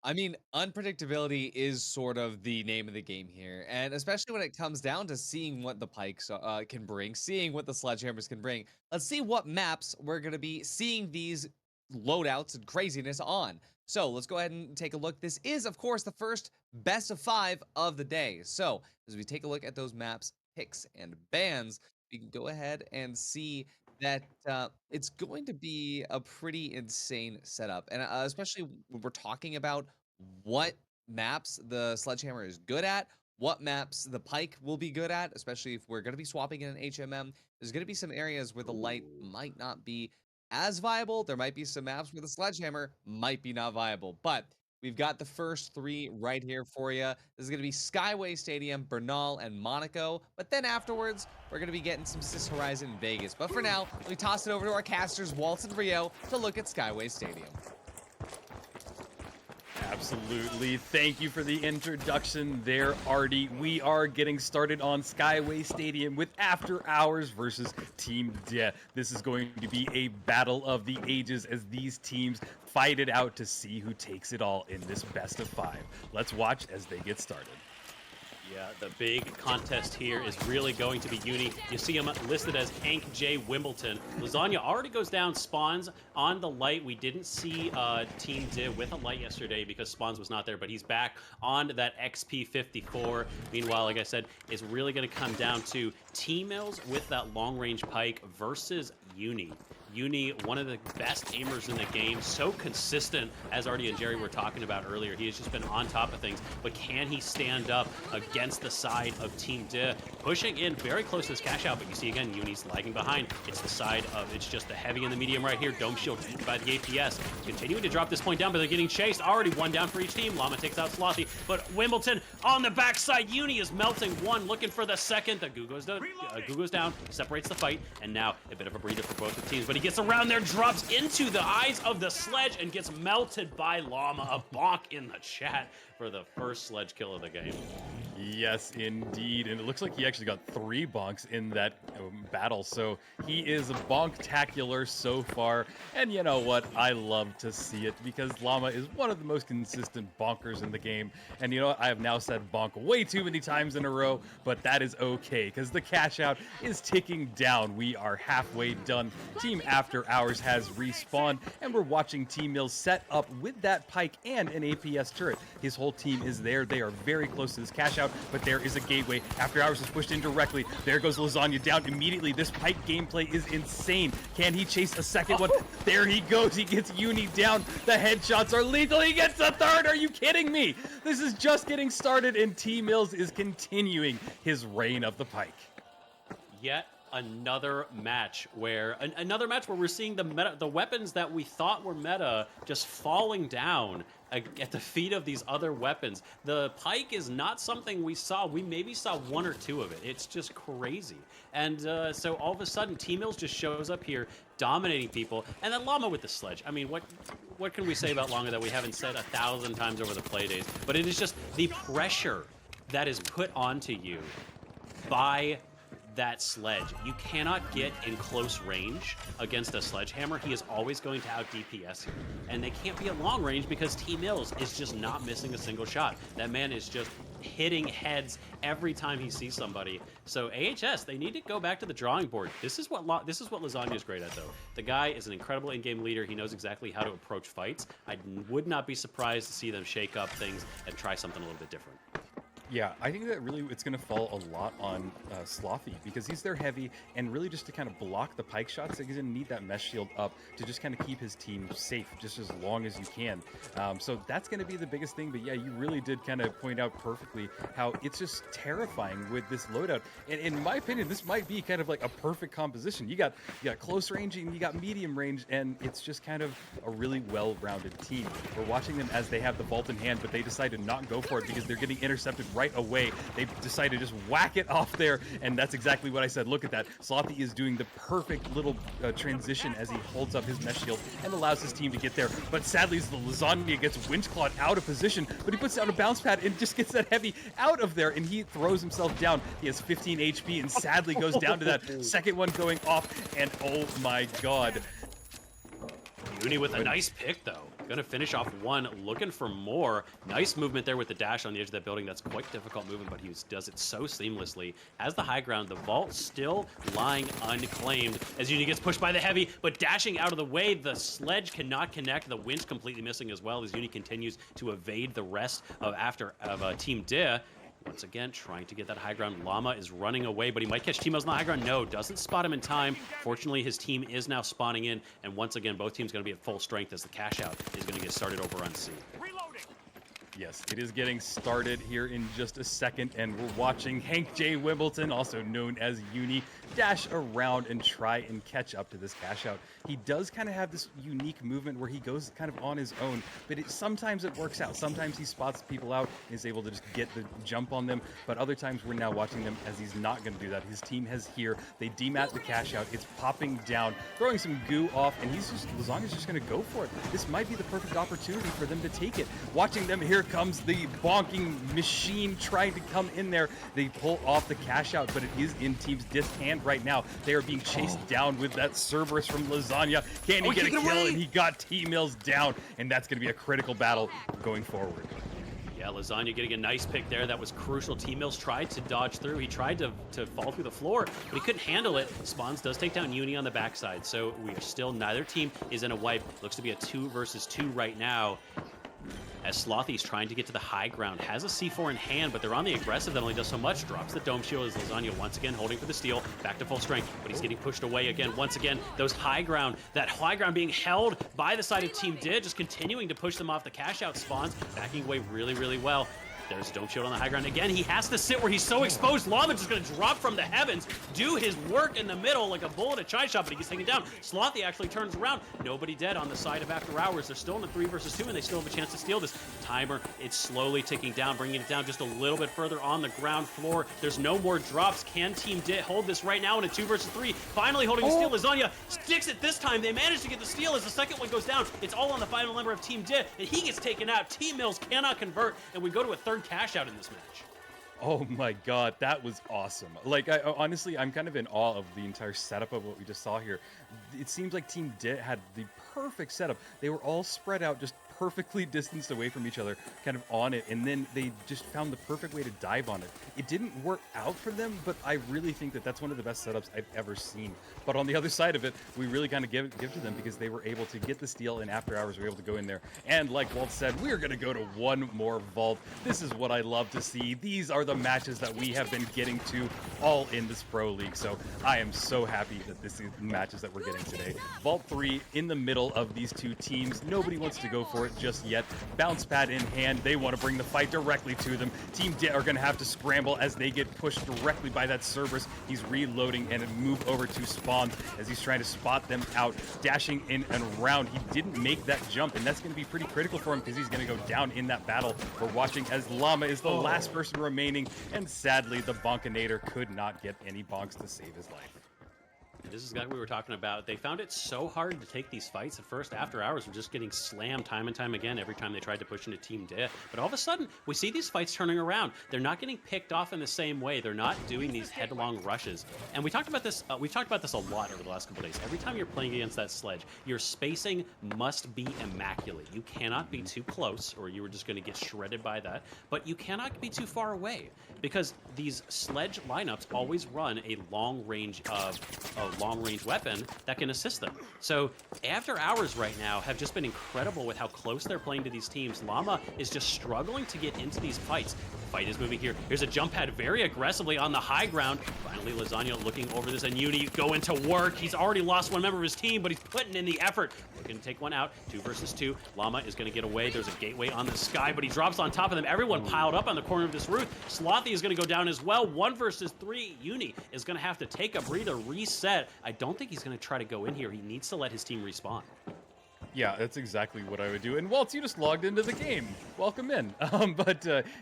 I mean, unpredictability is sort of the name of the game here, and especially when it comes down to seeing what the pikes can bring, seeing what the sledgehammers can bring. Let's see what maps we're going to be seeing these loadouts and craziness on. So let's go ahead and take a look. This is, of course, the first best of 5 of the day. So as we take a look at those maps, picks, and bans, we can go ahead and see that it's going to be a pretty insane setup. And especially when we're talking about what maps the Sledgehammer is good at, what maps the Pike will be good at, especially if we're going to be swapping in an HMM. There's going to be some areas where the Light might not be as viable. There might be some maps where the Sledgehammer might be not viable. But we've got the first 3 right here for you. This is going to be Skyway Stadium, Bernal, and Monaco. But then afterwards, we're going to be getting some Sys Horizon in Vegas. But for now, we toss it over to our casters, Waltz and Rio, to look at Skyway Stadium. Yeah, Absolutely. Thank you for the introduction there, Artie. We are getting started on Skyway Stadium with After Hours versus Team Death. This is going to be a battle of the ages as these teams fight it out to see who takes it all in this best of 5. Let's watch as they get started. Yeah, the big contest here is really going to be Uni. You see him listed as Hank J. Wimbledon. Lasagna already goes down, spawns on the light. We didn't see Team Div with a light yesterday because Spawns was not there, but he's back on that XP54. Meanwhile, like I said, it's really going to come down to T-Mills with that long-range pike versus Uni. Uni, one of the best aimers in the game, so consistent, as Artie and Jerry were talking about earlier. He has just been on top of things, but can he stand up against the side of Team Div? Pushing in very close to this cash out, but you see again, Uni's lagging behind. It's the side of, it's just the heavy and the medium right here. Dome shield by the APS. Continuing to drop this point down, but they're getting chased. Already one down for each team. Llama takes out Slothy, but Wimbledon on the backside. Uni is melting one, looking for the second. The Gugo's down, separates the fight, and now a bit of a breather for both the teams, but he gets around there, drops into the eyes of the sledge, and gets melted by Llama. A bonk in the chat for the first sledge kill of the game. Yes, indeed. And it looks like he actually got 3 bonks in that battle. So he is bonk-tacular so far. And you know what? I love to see it because Llama is one of the most consistent bonkers in the game. And you know what? I have now said bonk way too many times in a row, but that is okay because the cash out is ticking down. We are halfway done. Team After Hours has respawned, and we're watching T-Mills set up with that pike and an APS turret. His whole team is there. They are very close to this cash out, but there is a gateway. After Hours is pushed in directly. There goes Lasagna down immediately. This pike gameplay is insane. Can he chase a second one? There he goes. He gets Uni down. The headshots are lethal. He gets a third. Are you kidding me? This is just getting started, and T-Mills is continuing his reign of the pike. Yet another match where we're seeing the weapons that we thought were meta just falling down at the feet of these other weapons. The pike is not something we saw. We maybe saw 1 or 2 of it. It's just crazy. And so all of a sudden, T-Mills just shows up here, dominating people. And then Llama with the sledge. I mean, what can we say about Llama that we haven't said 1,000 times over the play days? But it is just the pressure that is put onto you by that sledge. You cannot get in close range against a sledgehammer. He is always going to out DPS you. And they can't be at long range because T-Mills is just not missing a single shot. That man is just hitting heads every time he sees somebody. So AHS, they need to go back to the drawing board. This is what Lasagna is great at, though. The guy is an incredible in-game leader. He knows exactly how to approach fights. I would not be surprised to see them shake up things and try something a little bit different. Yeah, I think that really it's going to fall a lot on Slothy because he's their heavy, and really just to kind of block the pike shots, he's going to need that mesh shield up to just kind of keep his team safe just as long as you can. So that's going to be the biggest thing. But yeah, you really did kind of point out perfectly how it's just terrifying with this loadout. And in my opinion, this might be kind of like a perfect composition. You got close range and you got medium range, and it's just kind of a really well-rounded team. We're watching them as they have the vault in hand, but they decide to not go for it because they're getting intercepted right away. They decide to just whack it off there, and that's exactly what I said. Look at that. Slothy is doing the perfect little transition as he holds up his mesh shield and allows his team to get there. But sadly, the Lasagna gets winch-clawed out of position, but he puts down a bounce pad and just gets that heavy out of there, and he throws himself down. He has 15 HP and sadly goes down to that second one going off, and oh my god. Uni with a nice pick, though. Gonna finish off one, looking for more. Nice movement there with the dash on the edge of that building. That's quite difficult movement, but he does it so seamlessly. Has the high ground, the vault still lying unclaimed as Uni gets pushed by the heavy, but dashing out of the way. The sledge cannot connect. The wind's completely missing as well as Uni continues to evade the rest of Team Dea. Once again, trying to get that high ground. Llama is running away, but he might catch T-Mills on the high ground. No, doesn't spot him in time. Fortunately, his team is now spawning in, and once again, both teams going to be at full strength as the cash out is going to get started over on C. Yes, it is getting started here in just a second, and we're watching Hank J. Wimbledon, also known as Uni, dash around and try and catch up to this cash out. He does kind of have this unique movement where he goes kind of on his own, but sometimes it works out. Sometimes he spots people out and is able to just get the jump on them, but other times we're now watching them as he's not going to do that. His team has here. They demat the cash out. It's popping down, throwing some goo off, and Lasagna's just going to go for it. This might be the perfect opportunity for them to take it. Watching them, here comes the bonking machine trying to come in there. They pull off the cash out, but it is in Team's Dis hand right now. They are being chased down with that Cerberus from Lasagna. Can he get a kill? And he got T-Mills down, and that's going to be a critical battle going forward. Yeah, Lasagna getting a nice pick there. That was crucial. T-Mills tried to dodge through. He tried to fall through the floor, but he couldn't handle it. Spawns does take down Uni on the backside, so we are still, neither team is in a wipe. Looks to be a 2 versus 2 right now. As Slothy's trying to get to the high ground, has a C4 in hand, but they're on the aggressive that only does so much. Drops the dome shield as Lasagna once again holding for the steal, back to full strength, but he's getting pushed away again. Once again, that high ground being held by the side of Team Did, just continuing to push them off the cash out spawns, backing away really, really well. There's a dome shield on the high ground. Again, he has to sit where he's so exposed. Llama just going to drop from the heavens, do his work in the middle like a bull at a chai shop, but he gets taken down. Slothy actually turns around. Nobody dead on the side of After Hours. They're still in the 3 versus 2, and they still have a chance to steal this. Timer, it's slowly ticking down, bringing it down just a little bit further on the ground floor. There's no more drops. Can Team Dit hold this right now in a 2 versus 3? Finally holding the steal. Lasagna sticks it this time. They manage to get the steal as the second one goes down. It's all on the final member of Team Dit, and he gets taken out. T-Mills cannot convert, and we go to a third cash out in this match. Oh my god, that was awesome. Like, honestly, I'm kind of in awe of the entire setup of what we just saw here. It seems like Team Dit had the perfect setup. They were all spread out, just perfectly distanced away from each other, kind of on it, and then they just found the perfect way to dive on it. It didn't work out for them, but I really think that that's one of the best setups I've ever seen. But on the other side of it, we really kind of give to them because they were able to get the steal, and After Hours were able to go in there. And like Walt said, we're going to go to one more vault. This is what I love to see. These are the matches that we have been getting to all in this Pro League. So I am so happy that this is the matches that we're getting today. Vault 3 in the middle of these two teams. Nobody wants to go for it just yet. Bounce pad in hand. They want to bring the fight directly to them. Team Dit are going to have to scramble as they get pushed directly by that Cerberus. He's reloading and move over to Spawn as he's trying to spot them out, dashing in and around. He didn't make that jump, and that's going to be pretty critical for him because he's going to go down in that battle. We're watching as Llama is the last person remaining, and sadly, the Bonkinator could not get any bonks to save his life. This is exactly what we were talking about. They found it so hard to take these fights. At first, After Hours were just getting slammed time and time again every time they tried to push into Team Dit. But all of a sudden, we see these fights turning around. They're not getting picked off in the same way. They're not doing these headlong rushes. And we talked about this. We've talked about this a lot over the last couple days. Every time you're playing against that sledge, your spacing must be immaculate. You cannot be too close, or you were just going to get shredded by that. But you cannot be too far away because these sledge lineups always run a long range weapon that can assist them. So After Hours right now have just been incredible with how close they're playing to these teams. Llama is just struggling to get into these fights. Fight is moving here. Here's a jump pad very aggressively on the high ground. Finally, Lasagna looking over this, and Uni going to work. He's already lost one member of his team, but he's putting in the effort. Looking to take one out. 2 versus 2. Llama is going to get away. There's a gateway on the sky, but he drops on top of them. Everyone piled up on the corner of this roof. Slothy is going to go down as well. 1 versus 3. Uni is going to have to take a breather, reset. I don't think he's going to try to go in here. He needs to let his team respawn. Yeah, that's exactly what I would do. And Waltz, you just logged into the game. Welcome in.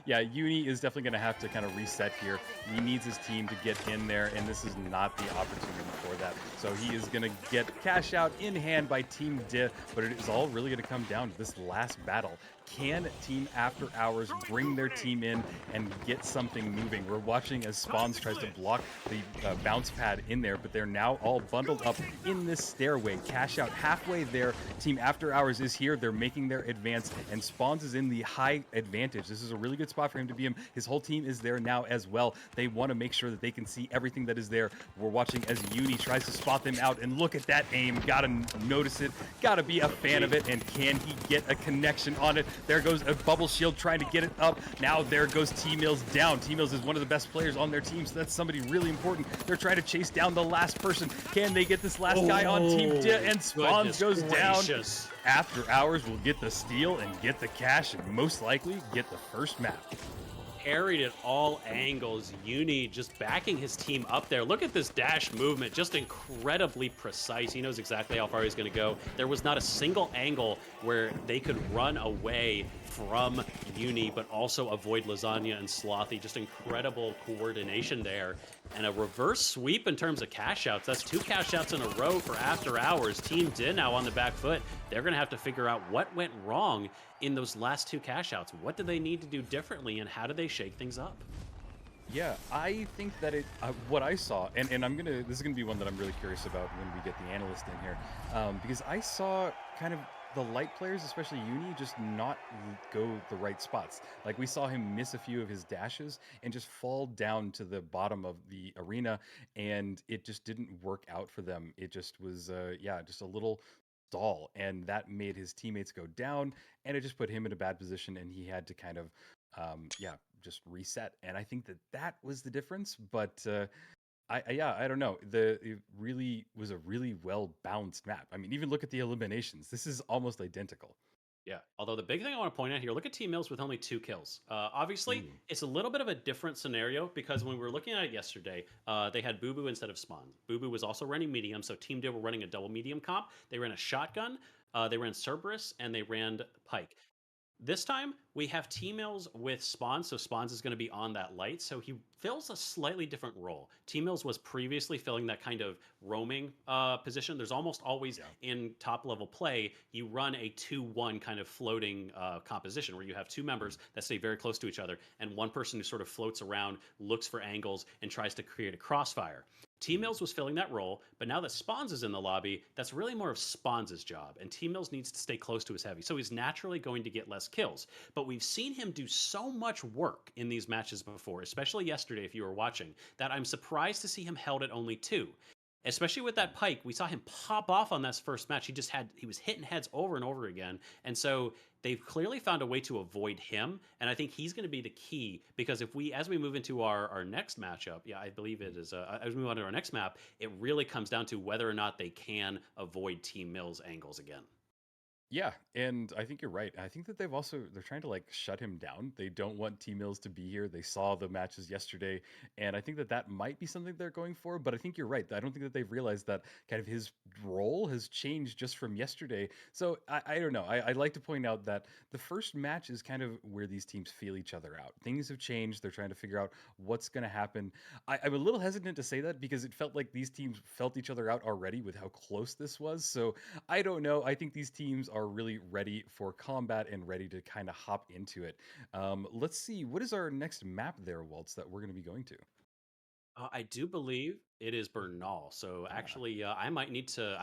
Yeah, Uni is definitely going to have to kind of reset here. He needs his team to get in there, and this is not the opportunity for that. So he is going to get cash out in hand by Team Dit, but it is all really going to come down to this last battle. Can Team After Hours bring their team in and get something moving? We're watching as Spawns tries to block the bounce pad in there, but they're now all bundled up in this stairway. Cash out halfway there. Team After Hours is here. They're making their advance, and Spawns is in the high advantage. This is a really good spot for him to be in. His whole team is there now as well. They want to make sure that they can see everything that is there. We're watching as Uni tries to spot them out, and look at that aim. Gotta notice it. Gotta be a fan of it, and can he get a connection on it? There goes a bubble shield trying to get it up. Now there goes T-Mills down. T-Mills is one of the best players on their team, so that's somebody really important. They're trying to chase down the last person. Can they get this last guy on Team Dit? And Spawns goes down. course, After Hours will get the steal and get the cash and most likely get the first map. Carried at all angles. Uni just backing his team up there. Look at this dash movement, just incredibly precise. He knows exactly how far he's going to go. There was not a single angle where they could run away from Uni, but also avoid Lasagna and Slothy. Just incredible coordination there. And a reverse sweep in terms of cash outs. That's 2 cash outs in a row for After Hours. Team Din now on the back foot. They're going to have to figure out what went wrong in those last 2 cash outs. What do they need to do differently, and how do they shake things up? Yeah, I think that what I saw, and this is gonna be one that I'm really curious about when we get the analyst in here, because I saw kind of the light players, especially Uni, just not go the right spots. Like we saw him miss a few of his dashes and just fall down to the bottom of the arena, and it just didn't work out for them. It just was, just a little stall, and that made his teammates go down, and it just put him in a bad position, and he had to kind of, just reset. And I think that was the difference. But I don't know. It really was a really well balanced map. I mean, even look at the eliminations. This is almost identical. Yeah. Although the big thing I want to point out here, look at Team Mills with only 2 kills. Obviously, it's a little bit of a different scenario because when we were looking at it yesterday, they had Boo Boo instead of Spawn. Boo Boo was also running medium, so Team Div were running a double medium comp. They ran a shotgun, they ran Cerberus, and they ran Pike. This time we have T-Mills with Spawns, so Spawns is going to be on that light, so he fills a slightly different role. T-Mills was previously filling that kind of roaming position. There's almost always in top level play, you run a 2-1 kind of floating composition where you have 2 members that stay very close to each other and one person who sort of floats around, looks for angles, and tries to create a crossfire. T-Mills was filling that role, but now that Spawns is in the lobby, that's really more of Spawns' job, and T-Mills needs to stay close to his heavy, so he's naturally going to get less kills. But we've seen him do so much work in these matches before, especially yesterday if you were watching, that I'm surprised to see him held at only 2. Especially with that Pike, we saw him pop off on this first match. He was hitting heads over and over again. And so they've clearly found a way to avoid him. And I think he's going to be the key because as we move into our next matchup, I believe it is, as we move on to our next map, it really comes down to whether or not they can avoid Team Mills angles again. Yeah, and I think you're right. I think that they're trying to like shut him down. They don't want T Mills to be here. They saw the matches yesterday, and I think that might be something they're going for. But I think you're right. I don't think that they've realized that kind of his role has changed just from yesterday. So I don't know. I'd like to point out that the first match is kind of where these teams feel each other out. Things have changed. They're trying to figure out what's going to happen. I'm a little hesitant to say that because it felt like these teams felt each other out already with how close this was. So I don't know. I think these teams are really ready for combat and ready to kind of hop into it. Let's see, what is our next map there, Waltz, that we're going to be going to? I do believe it is Bernal. So actually, I might need to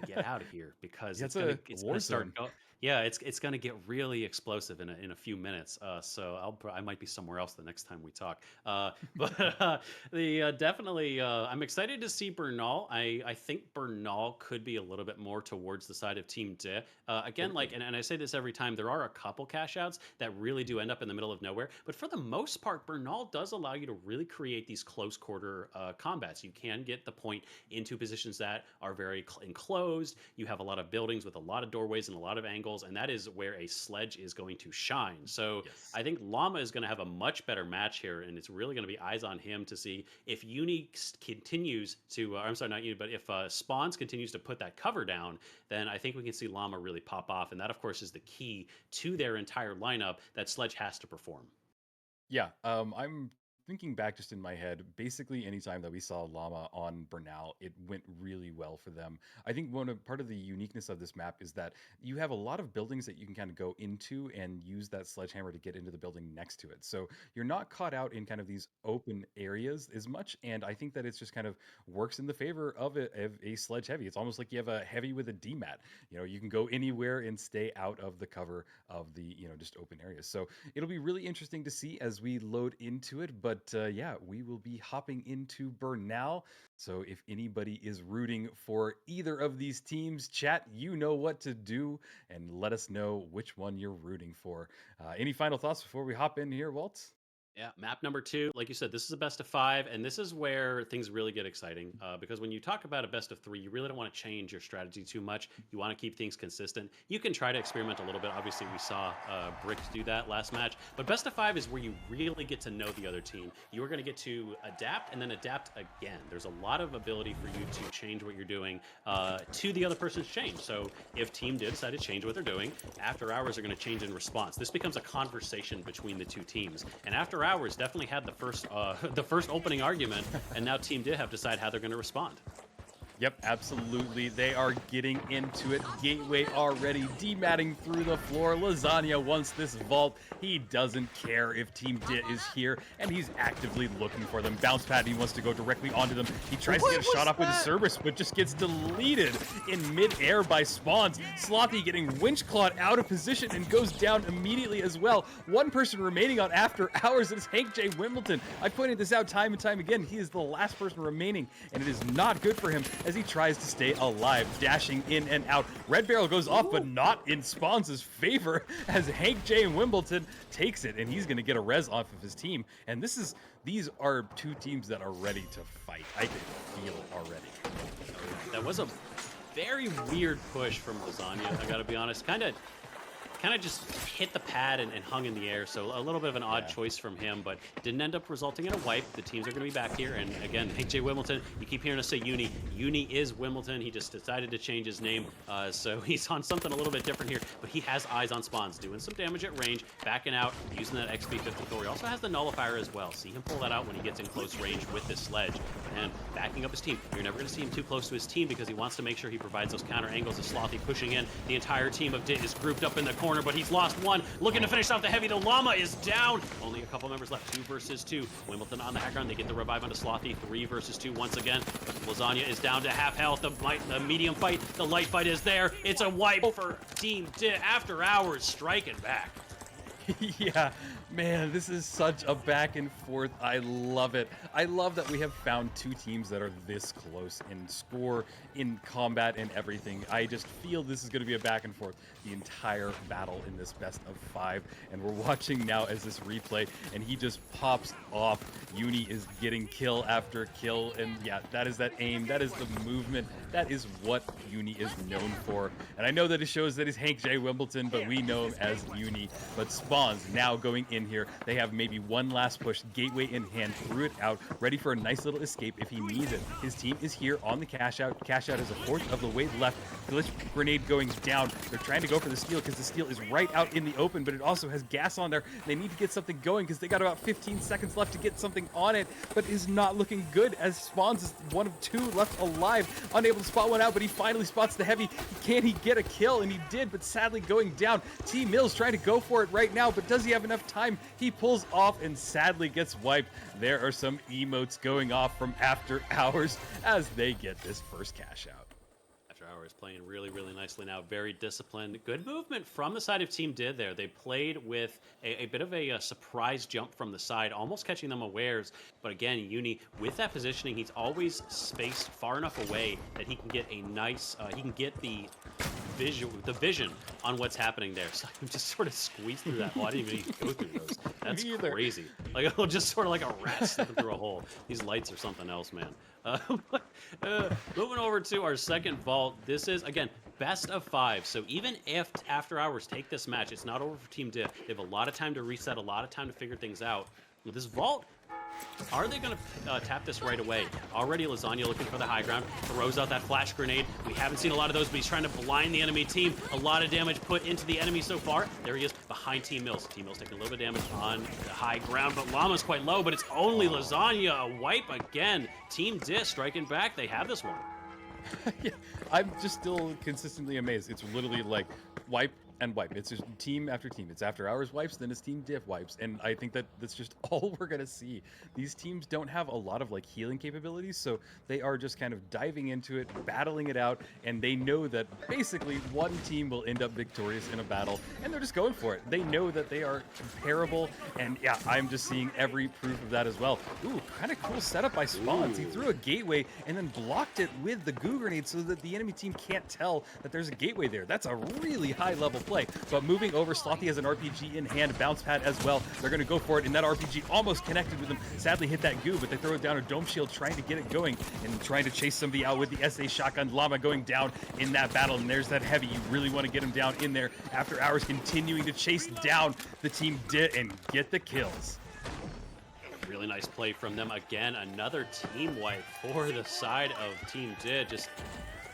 get out of here because Yeah, it's a it's war gonna zone. start. Yeah, it's gonna get really explosive in a few minutes. So I might be somewhere else the next time we talk. But the definitely, I'm excited to see Bernal. I think Bernal could be a little bit more towards the side of Team De. Again, like, and I say this every time, there are a couple cash outs that really do end up in the middle of nowhere. But for the most part, Bernal does allow you to really create these close quarter combats. You can get the point into positions that are very enclosed. You have a lot of buildings with a lot of doorways and a lot of angles, and that is where a sledge is going to shine. So I think Llama is going to have a much better match here, and it's really going to be eyes on him to see if Uni continues to, I'm sorry, not Uni, but if Spawns continues to put that cover down, then I think we can see Llama really pop off, and that, of course, is the key to their entire lineup that Sledge has to perform. Yeah, I'm thinking back just in my head, basically anytime that we saw Llama on Bernal, it went really well for them. I think part of the uniqueness of this map is that you have a lot of buildings that you can kind of go into and use that sledgehammer to get into the building next to it. So you're not caught out in kind of these open areas as much, and I think that it's just kind of works in the favor of a sledge heavy. It's almost like you have a heavy with a DMAT. You know, you can go anywhere and stay out of the cover of the, just open areas. So it'll be really interesting to see as we load into it, but we will be hopping into Bernal. So if anybody is rooting for either of these teams, chat, you know what to do, and let us know which one you're rooting for. Any final thoughts before we hop in here, Walt? Yeah, map number 2, like you said, this is a best of 5, and this is where things really get exciting. Because when you talk about a best of 3, you really don't want to change your strategy too much. You want to keep things consistent. You can try to experiment a little bit. Obviously, we saw Bricks do that last match. But best of 5 is where you really get to know the other team. You are going to get to adapt and then adapt again. There's a lot of ability for you to change what you're doing to the other person's change. So if Team did decide to change what they're doing, after hours are going to change in response. This becomes a conversation between the two teams. And after hours definitely had the first opening argument, and now Team Did have to decide how they're going to respond. Yep, absolutely. They are getting into it. Gateway already dematting through the floor. Lasagna wants this vault. He doesn't care if Team Dit is here, and he's actively looking for them. Bounce pad, he wants to go directly onto them. He tries to get a shot off with his Cerberus, but just gets deleted in mid-air by Spawns. Slothy getting winch clawed out of position and goes down immediately as well. One person remaining on After Hours is Hank J. Wimbledon. I pointed this out time and time again. He is the last person remaining, and it is not good for him as he tries to stay alive, dashing in and out. Red Barrel goes off, but not in Spawns' favor, as Hank J. Wimbledon takes it, and he's going to get a res off of his team. And these are two teams that are ready to fight. I can feel it already. That was a very weird push from Lasagna, I gotta be honest. Kind of just hit the pad and hung in the air, so a little bit of an odd choice from him, but didn't end up resulting in a wipe. The teams are going to be back here, and again, AJ Wimbledon, you keep hearing us say Uni. Uni is Wimbledon. He just decided to change his name, so he's on something a little bit different here, but he has eyes on Spawns, doing some damage at range, backing out, using that XP54. He also has the Nullifier as well. See him pull that out when he gets in close range with this sledge, and backing up his team. You're never going to see him too close to his team because he wants to make sure he provides those counter angles of Slothy pushing in. The entire team of Dit is grouped up in the corner, but he's lost one. Looking to finish off the heavy. The Llama is down. Only a couple members left. 2 versus 2. Wimbledon on the high ground. They get the revive onto Slothy. 3 versus 2 once again. Lasagna is down to half health. The medium fight. The light fight is there. It's a wipe for Team Dit. After Hours striking back. Yeah, man, this is such a back and forth. I love it. I love that we have found two teams that are this close in score, in combat, and everything. I just feel this is going to be a back and forth the entire battle in this best of 5. And we're watching now as this replay, and he just pops off. Uni is getting kill after kill, and yeah, that is that aim. That is the movement. That is what Uni is known for. And I know that it shows that he's Hank J. Wimbledon, but we know him as Uni. But Spawns now going in here. They have maybe one last push. Gateway in hand, threw it out, ready for a nice little escape if he needs it. His team is here on the cash out. Cash out is a fourth of the way left. Glitch grenade going down. They're trying to go for the steal because the steal is right out in the open, but it also has gas on there. They need to get something going because they got about 15 seconds left to get something on it, but is not looking good as Spawns is one of 2 left alive. Unable to spot one out, but he finally spots the heavy. Can he get a kill? And he did, but sadly going down. T Mills trying to go for it right now, but does he have enough time? He pulls off and sadly gets wiped. There are some emotes going off from After Hours as they get this first cash out. After Hours playing really, really nicely now. Very disciplined. Good movement from the side of Team Did there. They played with a bit of a surprise jump from the side, almost catching them unawares. But again, Uni, with that positioning, he's always spaced far enough away that he can get a nice, he can get the vision on what's happening there. So I just sort of squeezed through that. Oh, I didn't even go through those. That's crazy. Like, just sort of like a rat slipping through a hole. These lights are something else, man. Moving over to our second vault. This is, again, best of 5. So even if After Hours take this match, it's not over for Team Div. They have a lot of time to reset, a lot of time to figure things out. With this vault, are they going to tap this right away? Already Lasagna looking for the high ground, throws out that flash grenade. We haven't seen a lot of those, but he's trying to blind the enemy team. A lot of damage put into the enemy so far. There he is behind Team Mills. Team Mills taking a little bit of damage on the high ground, but Llama's quite low, but it's only Lasagna. A wipe again. Team Dis striking back. They have this one. Yeah, I'm just still consistently amazed. It's literally like wipe and wipe. It's just team after team. It's After Hours wipes, then it's Team Diff wipes. And I think that that's just all we're going to see. These teams don't have a lot of like healing capabilities, so they are just kind of diving into it, battling it out, and they know that basically one team will end up victorious in a battle, and they're just going for it. They know that they are comparable, and yeah, I'm just seeing every proof of that as well. Ooh, kind of cool setup by Spawns. He threw a gateway and then blocked it with the goo grenade so that the enemy team can't tell that there's a gateway there. That's a really high level play. But moving over, Slothy has an RPG in hand, bounce pad as well. They're going to go for it, and that RPG almost connected with him. Sadly hit that goo, but they throw it down a dome shield, trying to get it going and trying to chase somebody out with the SA shotgun. Llama going down in that battle, and there's that heavy. You really want to get him down in there. After Hours continuing to chase down the Team DIT and get the kills. Really nice play from them. Again, another team wipe for the side of Team DIT. Just,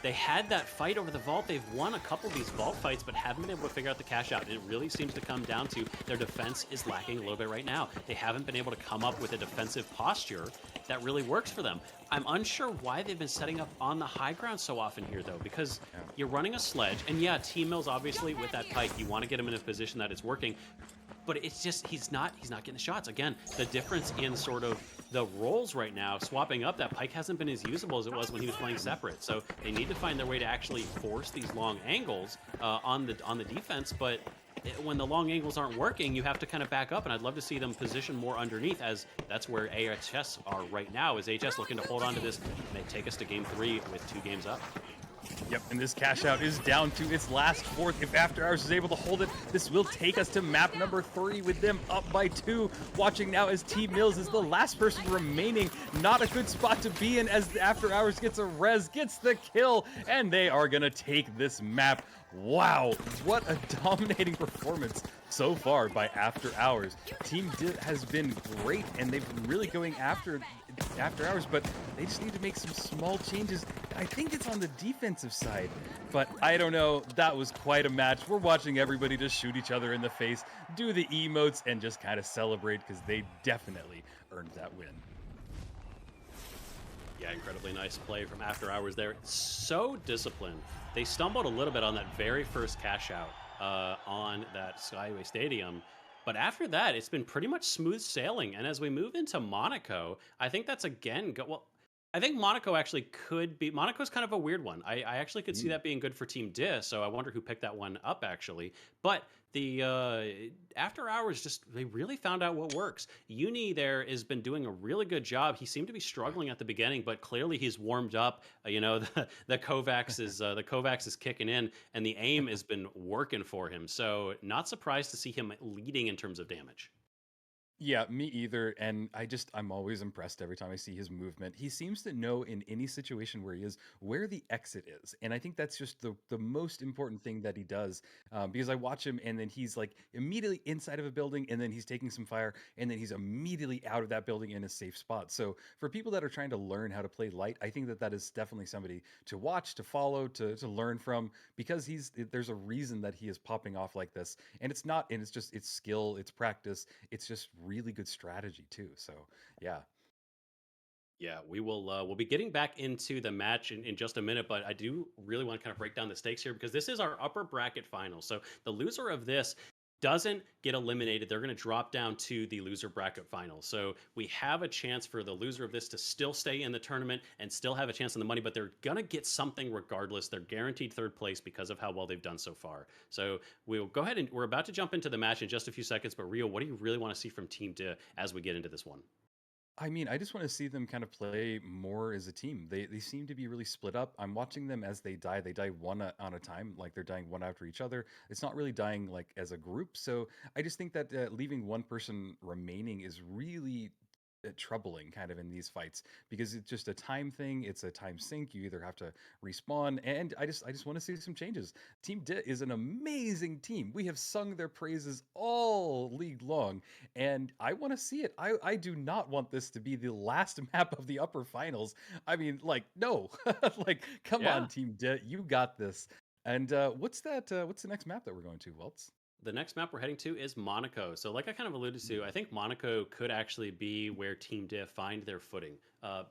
they had that fight over the vault. They've won a couple of these vault fights, but haven't been able to figure out the cash out. It really seems to come down to their defense is lacking a little bit right now. They haven't been able to come up with a defensive posture that really works for them. I'm unsure why they've been setting up on the high ground so often here, though, because you're running a sledge, and yeah, Team Mills obviously with that pike, you want to get him in a position that it's working, but it's just he's not getting the shots. Again, the difference in sort of the roles right now, swapping up, that pike hasn't been as usable as it was when he was playing separate. So they need to find their way to actually force these long angles on the defense, but when the long angles aren't working, you have to kind of back up, and I'd love to see them position more underneath, as that's where AHS are right now. Is AHS looking to hold on to this, may take us to game 3 with 2 games up. Yep, and this cash out is down to its last fourth. If After Hours is able to hold it, this will take us to map number 3 with them up by 2. Watching now as Team Mills is the last person remaining. Not a good spot to be in, as After Hours gets a res, gets the kill, and they are going to take this map. Wow, what a dominating performance so far by After Hours. Team DIT has been great, and they've been really going after Hours, but they just need to make some small changes. I think it's on the defensive side, but I don't know. That was quite a match. We're watching everybody just shoot each other in the face, do the emotes, and just kind of celebrate, because they definitely earned that win. Yeah, incredibly nice play from After Hours there. So disciplined. They stumbled a little bit on that very first cash out on that Skyway Stadium. But after that, it's been pretty much smooth sailing. And as we move into Monaco, I think that's again, well, I think Monaco actually could be, Monaco's kind of a weird one. I actually could see that being good for Team DIS, so I wonder who picked that one up actually. But the After Hours, just, they really found out what works. Uni there has been doing a really good job. He seemed to be struggling at the beginning, but clearly he's warmed up. The Kovacs is kicking in, and the aim has been working for him. So not surprised to see him leading in terms of damage. Yeah, me either. And I'm always impressed every time I see his movement. He seems to know in any situation where he is where the exit is. And I think that's just the most important thing that he does, because I watch him and then he's like immediately inside of a building, and then he's taking some fire, and then he's immediately out of that building in a safe spot. So for people that are trying to learn how to play light, I think that is definitely somebody to watch, to follow, to learn from, because there's a reason that he is popping off like this. And it's skill, it's practice, it's just really good strategy too. So yeah. Yeah, we'll be getting back into the match in just a minute, but I do really want to kind of break down the stakes here, because this is our upper bracket final. So the loser of this doesn't get eliminated. They're going to drop down to the loser bracket final. So we have a chance for the loser of this to still stay in the tournament and still have a chance on the money, but they're going to get something regardless. They're guaranteed 3rd place because of how well they've done so far. So we'll go ahead, and we're about to jump into the match in just a few seconds, but Rio, what do you really want to see from Team DIT as we get into this one? I mean, I just want to see them kind of play more as a team. They seem to be really split up. I'm watching them as they die. They die one on a time, like they're dying one after each other. It's not really dying like as a group. So I just think that leaving one person remaining is really troubling kind of in these fights, because it's just a time thing. It's a time sink. You either have to respawn, and I just want to see some changes. Team DIT is an amazing team. We have sung their praises all league long, and I want to see it. I do not want this to be the last map of the upper finals. I mean, like, no. Like, come on, Team DIT, you got this. And what's the next map that we're going to, Waltz? The next map we're heading to is Monaco. So like I kind of alluded to, I think Monaco could actually be where Team DIF find their footing,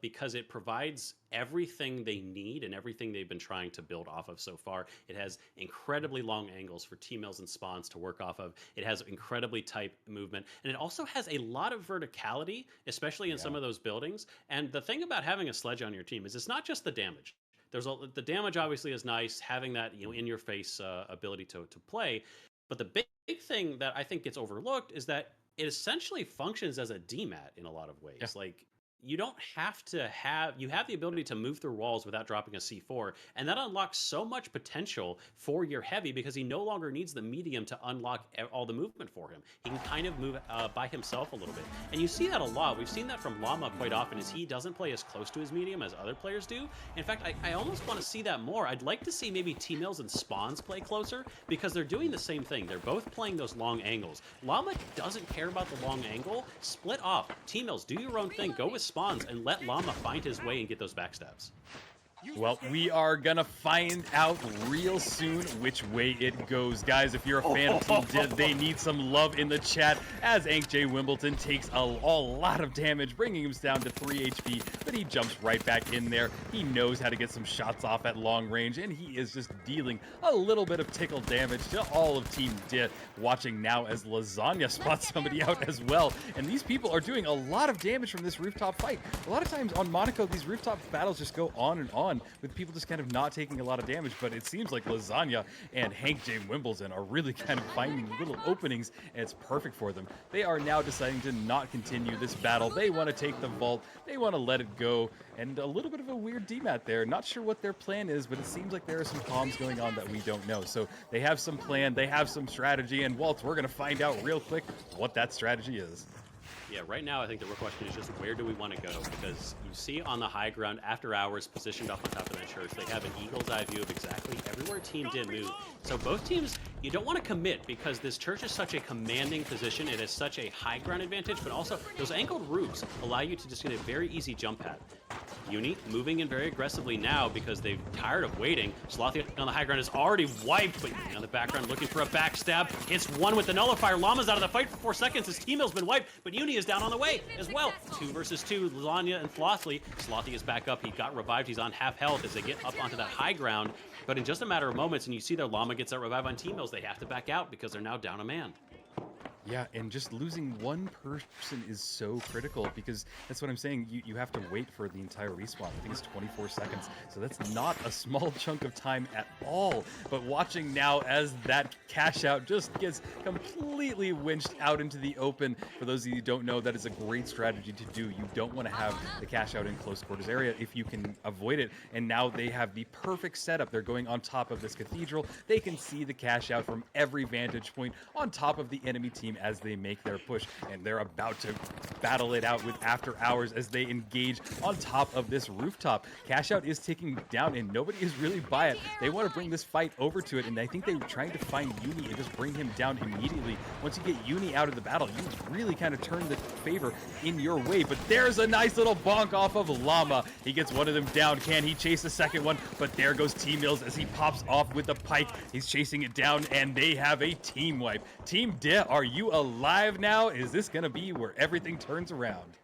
because it provides everything they need and everything they've been trying to build off of so far. It has incredibly long angles for T-mills and spawns to work off of. It has incredibly tight movement, and it also has a lot of verticality, especially in some of those buildings. And the thing about having a sledge on your team is it's not just the damage. The damage obviously is nice, having that in your face ability to play. But the big thing that I think gets overlooked is that it essentially functions as a DMAT in a lot of ways. Yeah. Like, you don't have to you have the ability to move through walls without dropping a C4, and that unlocks so much potential for your heavy because he no longer needs the medium to unlock all the movement for him. He can kind of move by himself a little bit, and you see that a lot. We've seen that from Llama quite often, is he doesn't play as close to his medium as other players do. In fact, I almost want to see that more. I'd like to see maybe T-Mills and Spawns play closer because they're doing the same thing. They're both playing those long angles. Llama doesn't care about the long angle. Split off. T-Mills, do your own thing. Go with Spawns and let Llama find his way and get those backstabs. Well, we are gonna find out real soon which way it goes. Guys, if you're a fan of Team Dead, they need some love in the chat as J. Wimbledon takes a lot of damage, bringing him down to 3 HP, but he jumps right back in there. He knows how to get some shots off at long range, and he is just dealing a little bit of tickle damage to all of Team Dead. Watching now as Lasagna spots somebody out as well, and these people are doing a lot of damage from this rooftop fight. A lot of times on Monaco, these rooftop battles just go on and on, with people just kind of not taking a lot of damage, but it seems like Lasagna and J. Wimbledon are really kind of finding little openings, and it's perfect for them. They are now deciding to not continue this battle. They want to take the vault, they want to let it go, and a little bit of a weird demat there. Not sure what their plan is, but it seems like there are some comms going on that we don't know. So they have some plan, they have some strategy, and Walt, we're going to find out real quick what that strategy is. Yeah, right now I think the real question is just where do we want to go? Because you see on the high ground, After Hours positioned up on top of that church, they have an eagle's eye view of exactly everywhere Team did move. So both teams, you don't want to commit because this church is such a commanding position. It has such a high ground advantage, but also those angled roofs allow you to just get a very easy jump pad. Uni moving in very aggressively now because they're tired of waiting. Slothy on the high ground is already wiped, but on the background looking for a backstab. Hits one with the nullifier. Llama's out of the fight for 4 seconds. His T-Mill's been wiped, but Uni is down on the way as well. 2 versus 2, Lasagna and Slothy. Slothy is back up. He got revived. He's on half health as they get up onto that high ground. But in just a matter of moments, and you see their Llama gets that revive on T-Mills, they have to back out because they're now down a man. Yeah, and just losing one person is so critical because that's what I'm saying. You have to wait for the entire respawn. I think it's 24 seconds. So that's not a small chunk of time at all. But watching now as that cash out just gets completely winched out into the open. For those of you who don't know, that is a great strategy to do. You don't want to have the cash out in close quarters area if you can avoid it. And now they have the perfect setup. They're going on top of this cathedral. They can see the cash out from every vantage point on top of the enemy team as they make their push, and they're about to battle it out with After Hours as they engage on top of this rooftop. Cash out is ticking down and nobody is really by it. They want to bring this fight over to it, and I think they're trying to find Uni and just bring him down immediately. Once you get Uni out of the battle, you really kind of turn the favor in your way, but there's a nice little bonk off of Llama. He gets one of them down. Can he chase the second one? But there goes T-Mills as he pops off with the pike. He's chasing it down, and they have a team wipe. Team De, are you alive now? Is this gonna be where everything turns around?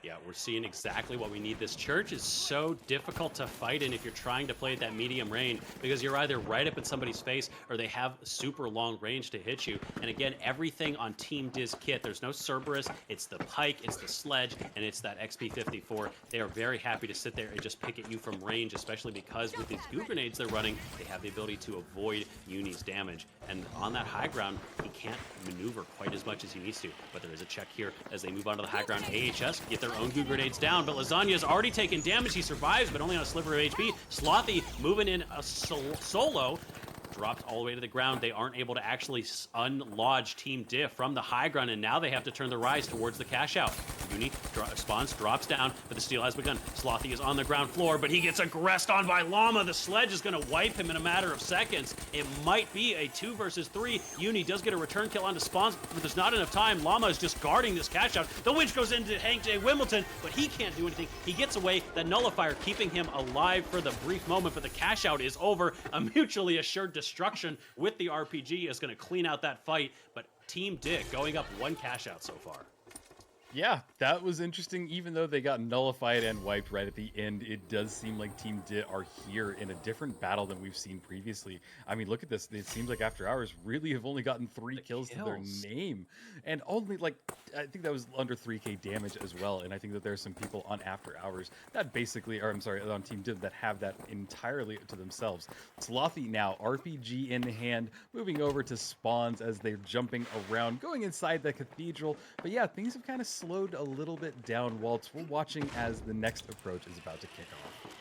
Yeah, we're seeing exactly what we need. This church is so difficult to fight in if you're trying to play at that medium range because you're either right up in somebody's face or they have super long range to hit you. And again, everything on Team Diz kit, there's no Cerberus, it's the pike, it's the sledge, and it's that XP54. They are very happy to sit there and just pick at you from range, especially because with these goo grenades they're running, they have the ability to avoid Uni's damage. And on that high ground, he can't maneuver quite as much as he needs to. But there is a check here as they move onto the high ground. AHS get their own goo grenades down, but Lasagna has already taken damage. He survives, but only on a sliver of HP. Slothy moving in a solo. Dropped all the way to the ground. They aren't able to actually unlodge Team Diff from the high ground, and now they have to turn the rise towards the cash out. Uni spawns, drops down, but the steal has begun. Slothy is on the ground floor, but he gets aggressed on by Llama. The sledge is going to wipe him in a matter of seconds. It might be a 2 versus 3. Uni does get a return kill onto spawns, but there's not enough time. Llama is just guarding this cash out. The winch goes into J. Wimbledon, but he can't do anything. He gets away. That nullifier keeping him alive for the brief moment, but the cash out is over. A mutually assured destruction with the RPG is going to clean out that fight, but Team Dick going up 1 cash out so far. Yeah, that was interesting. Even though they got nullified and wiped right at the end, it does seem like Team Dit are here in a different battle than we've seen previously. I mean, look at this. It seems like After Hours really have only gotten 3 kills to their name. And only, like, I think that was under 3k damage as well. And I think that there's some people on After Hours that basically, or I'm sorry, on Team Dit that have that entirely to themselves. Slothy now, RPG in hand, moving over to spawns as they're jumping around, going inside the cathedral. But yeah, things have kind of slowed a little bit down, Waltz. We're watching as the next approach is about to kick off.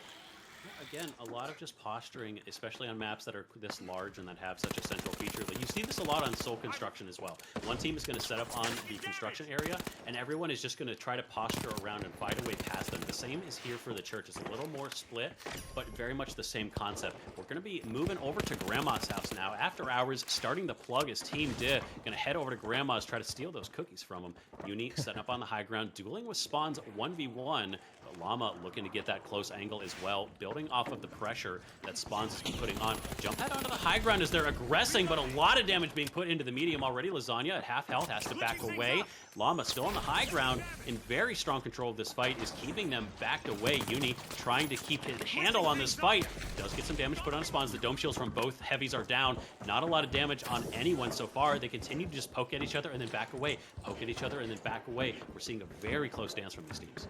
Again, a lot of just posturing, especially on maps that are this large and that have such a central feature. Like you see this a lot on Soul Construction as well. One team is going to set up on the construction area, and everyone is just going to try to posture around and fight a way past them. The same is here for the church. It's a little more split, but very much the same concept. We're going to be moving over to Grandma's house now. After hours, starting the plug as Team Di going to head over to Grandma's, try to steal those cookies from him. Uni setting up on the high ground, dueling with Spawns 1v1. Llama looking to get that close angle as well, building off of the pressure that Spawns has been putting on. Jump head onto the high ground as they're aggressing, but a lot of damage being put into the medium already. Lasagna at half health has to back away. Llama still on the high ground, in very strong control of this fight, is keeping them backed away. Uni trying to keep his handle on this fight. Does get some damage put on Spawns. The dome shields from both heavies are down. Not a lot of damage on anyone so far. They continue to just poke at each other and then back away. Poke at each other and then back away. We're seeing a very close dance from these teams.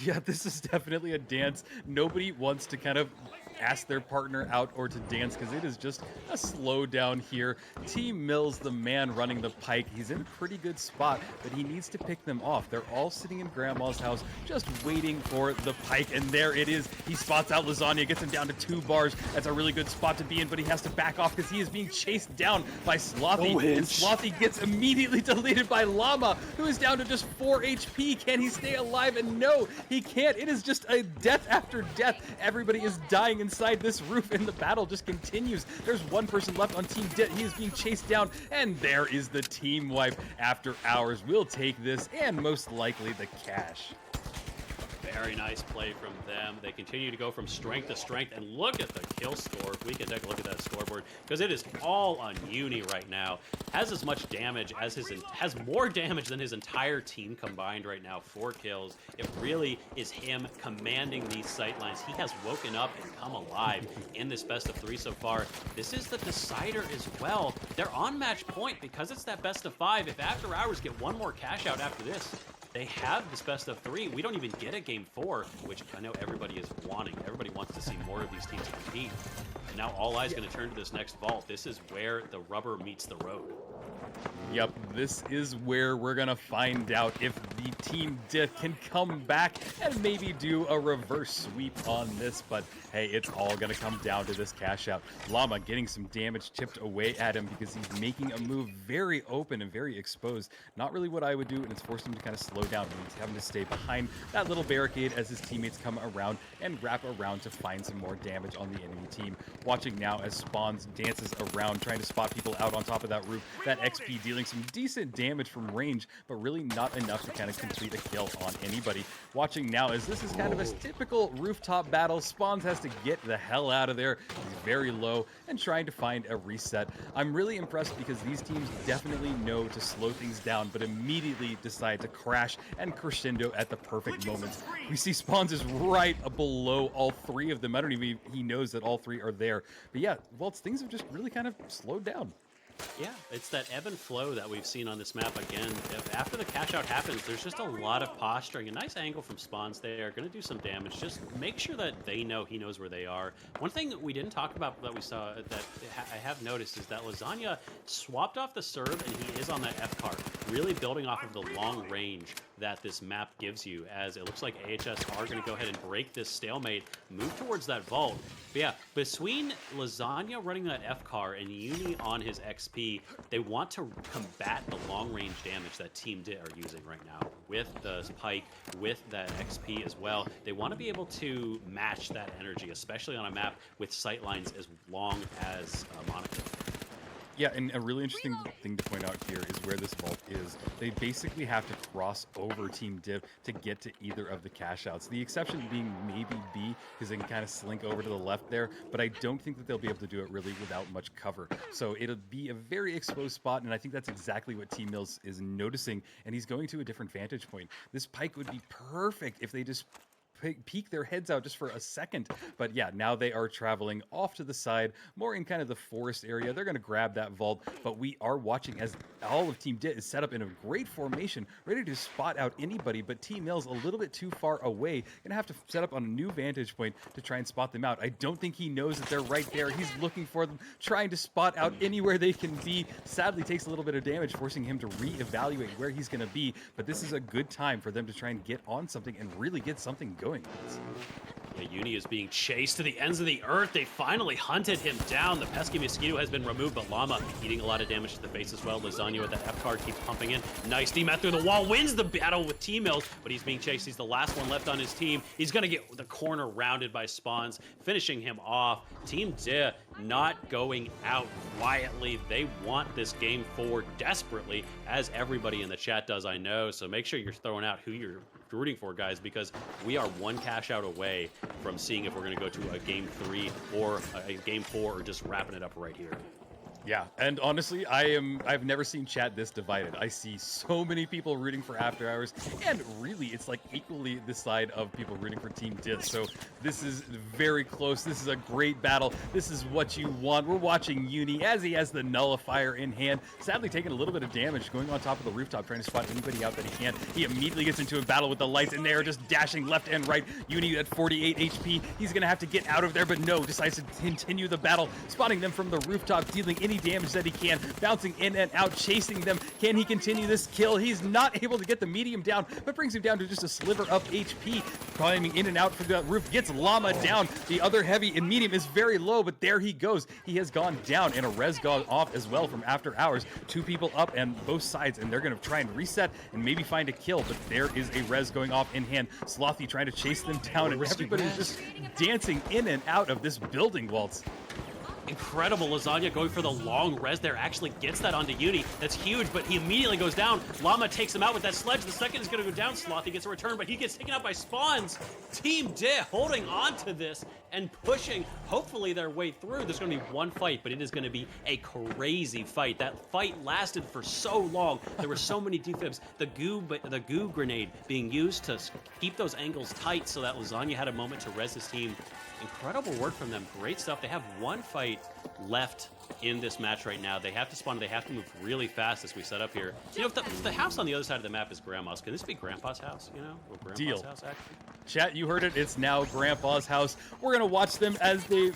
Yeah, this is definitely a dance. Nobody wants to kind of ask their partner out or to dance because it is just a slow down here. Team Mills, the man running the pike, he's in a pretty good spot, but he needs to pick them off. They're all sitting in Grandma's house just waiting for the pike, and there it is. He spots out Lasagna, gets him down to 2 bars. That's a really good spot to be in, but he has to back off because he is being chased down by Slothy, and Slothy gets immediately deleted by Llama, who is down to just 4 HP. Can he stay alive? And no, he can't. It is just a death after death. Everybody is dying inside this roof, and the battle just continues. There's one person left on Team Dit. He is being chased down, and there is the team wipe. After hours, we'll take this and most likely the cash. Very nice play from them. They continue to go from strength to strength, and look at the kill score. If we can take a look at that scoreboard, because it is all on Uni right now. Has as much damage as has more damage than his entire team combined right now. 4 kills. It really is him commanding these sight lines. He has woken up and come alive in this best of 3 so far. This is the decider as well. They're on match point because it's that best of 5. If After Hours get one more cash out after this, they have this best of 3. We don't even get a game 4, which I know everybody is wanting. Everybody wants to see more of these teams compete. And now all eyes going to turn to this next vault. This is where the rubber meets the road. Yep, this is where we're gonna find out if the Team Diff can come back and maybe do a reverse sweep on this, but hey, it's all gonna come down to this cash out. Llama getting some damage chipped away at him because he's making a move very open and very exposed. Not really what I would do, and it's forced him to kind of slow down. He's having to stay behind that little barricade as his teammates come around and wrap around to find some more damage on the enemy team. Watching now as Spawns dances around, trying to spot people out on top of that roof. That XP dealing some decent damage from range, but really not enough to kind of complete a kill on anybody. Watching now as this is kind of a typical rooftop battle. Spawns has to get the hell out of there. He's very low and trying to find a reset. I'm really impressed because these teams definitely know to slow things down, but immediately decide to crash and crescendo at the perfect moments. We see Spawns is right below all 3 of them. I don't even, he knows that all 3 are there. But yeah, Waltz, things have just really kind of slowed down. Yeah, it's that ebb and flow that we've seen on this map again. After the cash out happens, there's just a lot of posturing. A nice angle from Spawns there, going to do some damage. Just make sure that they know he knows where they are. One thing that we didn't talk about that we saw that I have noticed is that Lasagna swapped off the serve, and he is on that F card, really building off of the long range that this map gives you, as it looks like AHS are going to go ahead and break this stalemate, move towards that vault. But yeah, between Lasagna running that F car and Uni on his XP, they want to combat the long-range damage that Team Dit are using right now. With the Pike, with that XP as well, they want to be able to match that energy, especially on a map with sightlines as long as Monaco. Yeah, and a really interesting thing to point out here is where this vault is. They basically have to cross over Team Div to get to either of the cash outs. The exception being maybe B, because they can kind of slink over to the left there, but I don't think that they'll be able to do it really without much cover. So it'll be a very exposed spot, and I think that's exactly what Team Mills is noticing, and he's going to a different vantage point. This pike would be perfect if they just peek their heads out just for a second. But yeah, now they are traveling off to the side, more in kind of the forest area. They're going to grab that vault, but we are watching as all of Team Dit is set up in a great formation, ready to spot out anybody, but Team Mills a little bit too far away. Going to have to set up on a new vantage point to try and spot them out. I don't think he knows that they're right there. He's looking for them, trying to spot out anywhere they can be. Sadly, takes a little bit of damage, forcing him to reevaluate where he's going to be, but this is a good time for them to try and get on something and really get something going. Yeah, Uni is being chased to the ends of the earth. They finally hunted him down. The pesky mosquito has been removed, but Llama eating a lot of damage to the face as well. Lasagna with that F card keeps pumping in. Nice DMAT through the wall, wins the battle with T-Mills, but he's being chased. He's the last one left on his team. He's gonna get the corner rounded by Spawns, finishing him off. Team De not going out quietly. They want this game 4 desperately, as everybody in the chat does, I know. So make sure you're throwing out who you're rooting for, guys, because we are one cash out away from seeing if we're going to go to a game 3 or a game 4 or just wrapping it up right here. Yeah, and honestly, I've never seen chat this divided. I see so many people rooting for After Hours, and really, it's like equally the side of people rooting for Team Dis. So this is very close. This is a great battle. This is what you want. We're watching Uni as he has the nullifier in hand, sadly taking a little bit of damage, going on top of the rooftop, trying to spot anybody out that he can. He immediately gets into a battle with the lights, and they are just dashing left and right. Uni at 48 HP. He's going to have to get out of there, but no, decides to continue the battle, spotting them from the rooftop, dealing any damage that he can, bouncing in and out, chasing them. Can he continue this kill? He's not able to get the medium down, but brings him down to just a sliver of HP. Climbing in and out from the roof, gets Llama down. The other heavy and medium is very low, but there he goes. He has gone down, and a res gone off as well from After Hours. 2 people up and both sides, and they're going to try and reset and maybe find a kill, but there is a res going off in hand. Slothy trying to chase them down, and everybody's just dancing in and out of this building, Waltz. Incredible. Lasagna going for the long res there, actually gets that onto Uni. That's huge, but he immediately goes down. Llama takes him out with that sledge. The second is going to go down. Slothy gets a return, but he gets taken out by Spawns. Team De holding on to this and pushing, hopefully, their way through. There's going to be one fight, but it is going to be a crazy fight. That fight lasted for so long. There were so many defibs. The goo grenade being used to keep those angles tight so that Lasagna had a moment to res his team. Incredible work from them. Great stuff. They have one fight left in this match right now. They have to spawn. They have to move really fast as we set up here. You know, if the house on the other side of the map is Grandma's, can this be Grandpa's house? You know, or Grandpa's Deal. house actually. Chat, you heard it. It's now Grandpa's house. We're gonna watch them as they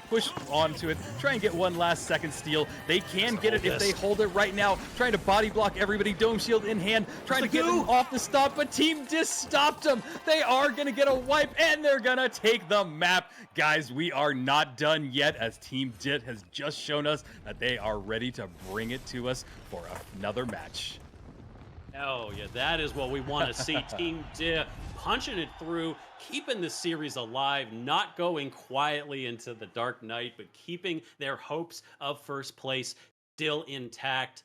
push onto it, try and get one last second steal. They can get it if they hold it right now. Trying to body block everybody, dome shield in hand, trying to get them off the stop, but Team Dis stopped them. They are gonna get a wipe, and they're gonna take the map. Guys, we are not done yet, as Team Dit has just shown us that they are ready to bring it to us for another match. Oh, yeah, that is what we want to see. Team Dit punching it through, keeping the series alive, not going quietly into the dark night, but keeping their hopes of first place still intact.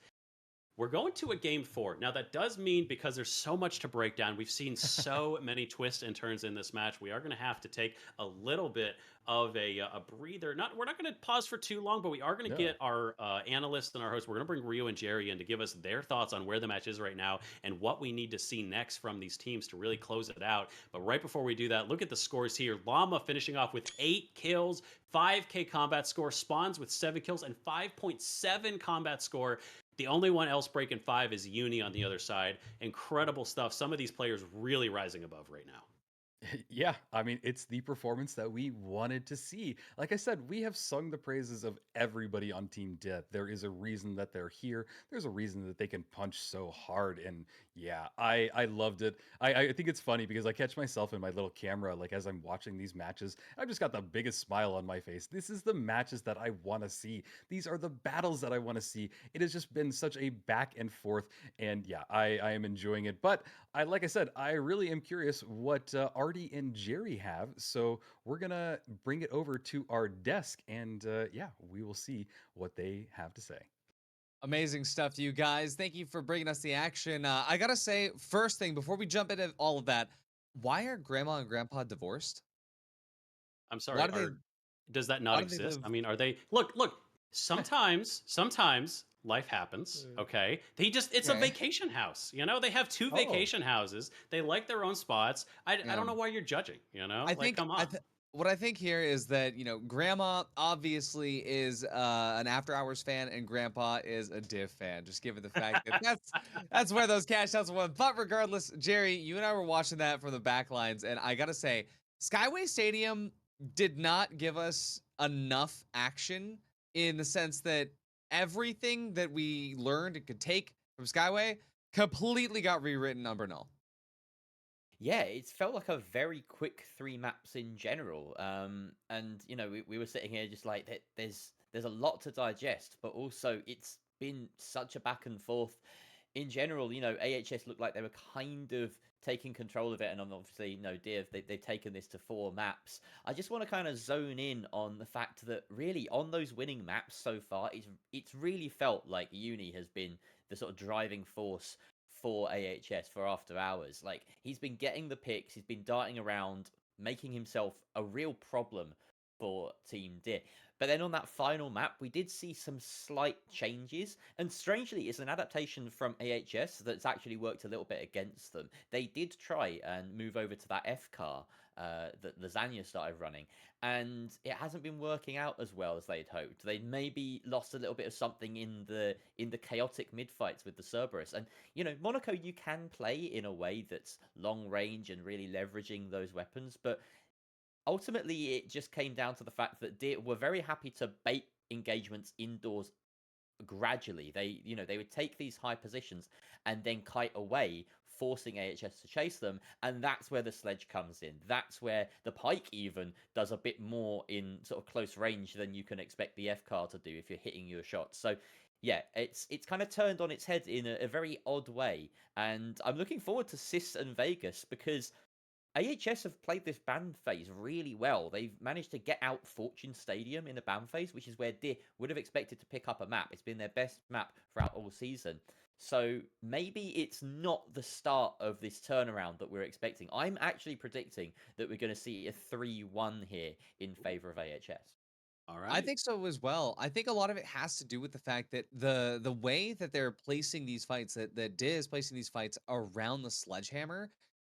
We're going to a game 4. Now, that does mean, because there's so much to break down, we've seen so many twists and turns in this match, we are going to have to take a little bit of a breather. We're not going to pause for too long, but we are going to get our analysts and our hosts. We're going to bring Rio and Jerry in to give us their thoughts on where the match is right now and what we need to see next from these teams to really close it out. But right before we do that, look at the scores here. Llama finishing off with 8 kills, 5K combat score, Spawns with 7 kills, and 5.7 combat score. The only one else breaking 5 is Uni on the other side. Incredible stuff. Some of these players really rising above right now. Yeah, I mean, it's the performance that we wanted to see. Like I said, we have sung the praises of everybody on Team Death. There is a reason that they're here. There's a reason that they can punch so hard. And yeah, I loved it. I think it's funny because I catch myself in my little camera, like as I'm watching these matches, I've just got the biggest smile on my face. This is the matches that I want to see. These are the battles that I want to see. It has just been such a back and forth. And yeah, I am enjoying it. But like I said, I really am curious what Artie and Jerry have. So we're going to bring it over to our desk and yeah, we will see what they have to say. Amazing stuff, you guys. Thank you for bringing us the action. I gotta say, first thing, before we jump into all of that, why are Grandma and Grandpa divorced? I'm sorry. Does that not exist? I mean, are they... Look, sometimes life happens, okay? It's a Okay. vacation house, you know? They have 2 Oh. vacation houses. They like their own spots. I Yeah. don't know why you're judging, you know? I Like, think come on. what I think here is that, Grandma obviously is an After Hours fan and Grandpa is a Div fan, just given the fact that that's where those cash outs were. But regardless, Jerry, you and I were watching that from the back lines, and I gotta say, Skyway Stadium did not give us enough action in the sense that everything that we learned and could take from Skyway completely got rewritten on Bernal. Yeah, it's felt like a very quick 3 maps in general. And we were sitting here just like there's a lot to digest, but also it's been such a back and forth. In general, AHS looked like they were kind of taking control of it, and obviously, Div, they've taken this to 4 maps. I just want to kind of zone in on the fact that really on those winning maps so far, it's really felt like Uni has been the sort of driving force for AHS for After Hours. Like, he's been getting the picks, he's been darting around, making himself a real problem for Team Dit. But then on that final map, we did see some slight changes, and strangely, it's an adaptation from AHS that's actually worked a little bit against them. They did try and move over to that F car that Lasagna started running, and it hasn't been working out as well as they'd hoped. They maybe lost a little bit of something in the chaotic mid fights with the Cerberus. And Monaco, you can play in a way that's long range and really leveraging those weapons, but ultimately it just came down to the fact that Dit were very happy to bait engagements indoors gradually. They would take these high positions and then kite away, forcing AHS to chase them, and that's where the sledge comes in. That's where the pike even does a bit more in sort of close range than you can expect the F car to do if you're hitting your shots. So yeah, it's kind of turned on its head in a very odd way, and I'm looking forward to Sys and Vegas because AHS have played this ban phase really well. They've managed to get out Fortune Stadium in the ban phase, which is where Dir would have expected to pick up a map. It's been their best map throughout all season. So maybe it's not the start of this turnaround that we're expecting. I'm actually predicting that we're going to see a 3-1 here in favor of AHS. All right. I think so as well. I think a lot of it has to do with the fact that the way that they're placing these fights, that Diz is placing these fights around the sledgehammer,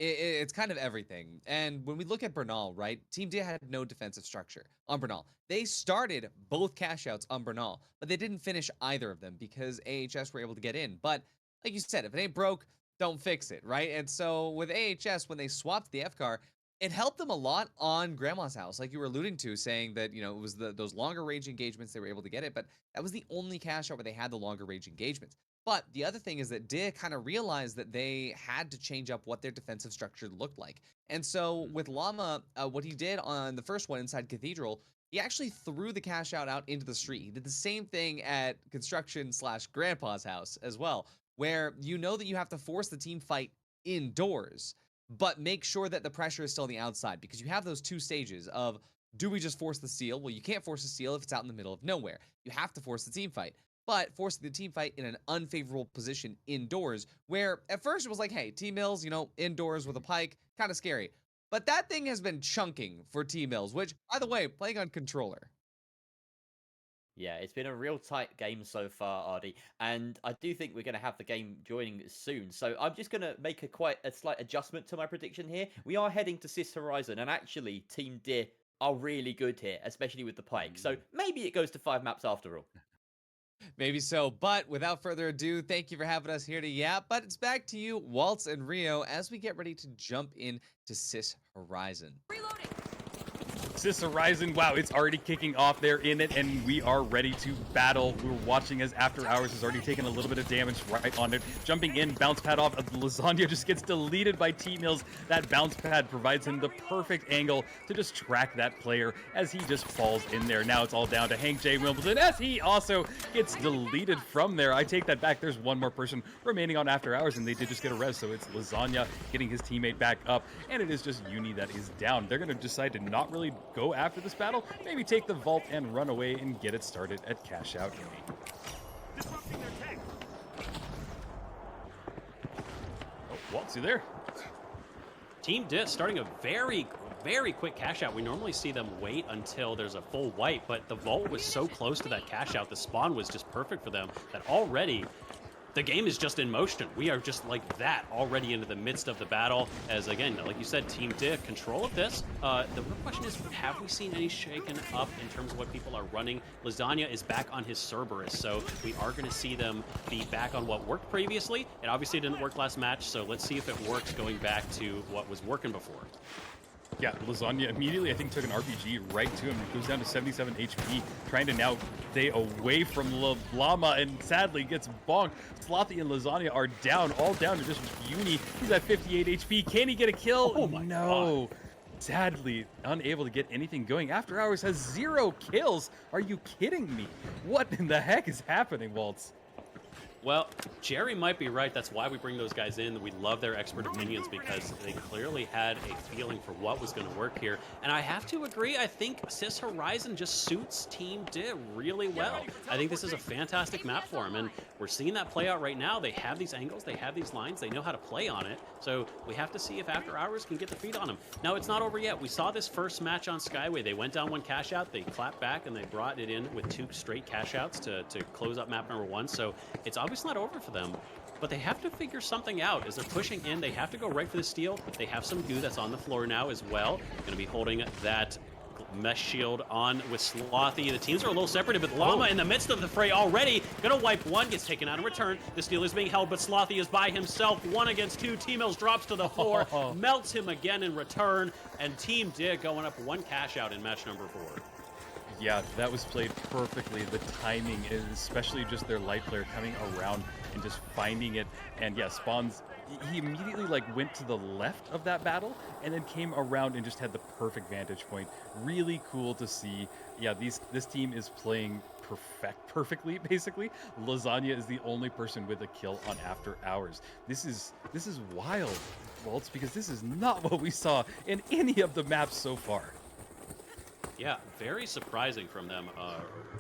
it's kind of everything. And when we look at Bernal, right, Team D had no defensive structure on Bernal. They started both cash outs on Bernal, but they didn't finish either of them because AHS were able to get in. But like you said, if it ain't broke, don't fix it, right? And so with AHS, when they swapped the F car, it helped them a lot on Grandma's house, like you were alluding to, saying that, it was those longer range engagements they were able to get it, but that was the only cash out where they had the longer range engagements. But the other thing is that Dia kind of realized that they had to change up what their defensive structure looked like. And so with Llama, what he did on the first one inside Cathedral, he actually threw the cash out into the street. He did the same thing at Construction/Grandpa's house as well, where you know that you have to force the team fight indoors, but make sure that the pressure is still on the outside, because you have those 2 stages of, do we just force the steal? Well, you can't force the steal if it's out in the middle of nowhere. You have to force the team fight. But forcing the team fight in an unfavorable position indoors, where at first it was like, hey, T-Mills, indoors with a pike, kind of scary. But that thing has been chunking for T-Mills, which, by the way, playing on controller. Yeah, it's been a real tight game so far, Ardy, and I do think we're going to have the game joining soon. So I'm just going to make quite a slight adjustment to my prediction here. We are heading to Sys Horizon, and actually, Team Dir are really good here, especially with the pike. So maybe it goes to 5 maps after all. Maybe so, but without further ado, thank you for having us here to Yap. But it's back to you, Waltz and Rio, as we get ready to jump in to Sys Horizon. Reloading. Sys Horizon, wow, it's already kicking off there in it, and we are ready to battle. We're watching as After Hours has already taken a little bit of damage right on it. Jumping in, bounce pad off, Lasagna just gets deleted by T-Mills. That bounce pad provides him the perfect angle to just track that player as he just falls in there. Now it's all down to Hank J. Wimbledon as he also gets deleted from there. I take that back. There's one more person remaining on After Hours, and they did just get a res, so it's Lasagna getting his teammate back up, and it is just Uni that is down. They're going to decide to not really go after this battle, maybe take the vault and run away and get it started at cash out. Disrupting their tech. Oh, Waltz, you there? Team Dit starting a very, very quick cash out. We normally see them wait until there's a full wipe, but the vault was so close to that cash out. The spawn was just perfect for them that already the game is just in motion. We are just like that already into the midst of the battle. As again, like you said, Team Dick, control of this. The real question is, have we seen any shaken up in terms of what people are running? Lasagna is back on his Cerberus, so we are going to see them be back on what worked previously. It obviously didn't work last match, so let's see if it works going back to what was working before. Yeah, Lasagna immediately, I think, took an RPG right to him. It goes down to 77 HP, trying to now stay away from Llama, and sadly gets bonked. Slothy and Lasagna are down, all down to just Uni. He's at 58 HP. Can he get a kill? Oh my no. God. Sadly, unable to get anything going. After Hours has 0 kills. Are you kidding me? What in the heck is happening, Waltz? Well, Jerry might be right. That's why we bring those guys in. We love their expert opinions because they clearly had a feeling for what was going to work here. And I have to agree, I think Sys Horizon just suits Team Div really well. I think this is a fantastic map for them, and we're seeing that play out right now. They have these angles, they have these lines, they know how to play on it. So we have to see if After Hours can get the feet on them. Now, it's not over yet. We saw this first match on Skyway. They went down 1 cash out, they clapped back, and they brought it in with 2 straight cash outs to close up map number 1. So it's obviously not over for them, but they have to figure something out. As they're pushing in, they have to go right for the steal. They have some goo that's on the floor now as well. Going to be holding that mesh shield on with Slothy. The teams are a little separated, but Llama in the midst of the fray already. Gonna wipe 1, gets taken out in return. The steal is being held, but Slothy is by himself. 1 against 2. T-Mills drops to the floor, melts him again in return, and Team Dig going up 1 cash out in match number 4. Yeah, that was played perfectly. The timing, especially just their light player coming around and just finding it. And yeah, Spawns, he immediately like went to the left of that battle and then came around and just had the perfect vantage point. Really cool to see. Yeah, this team is playing perfectly, basically. Lasagna is the only person with a kill on After Hours. This is wild, Waltz, because this is not what we saw in any of the maps so far. Yeah, very surprising from them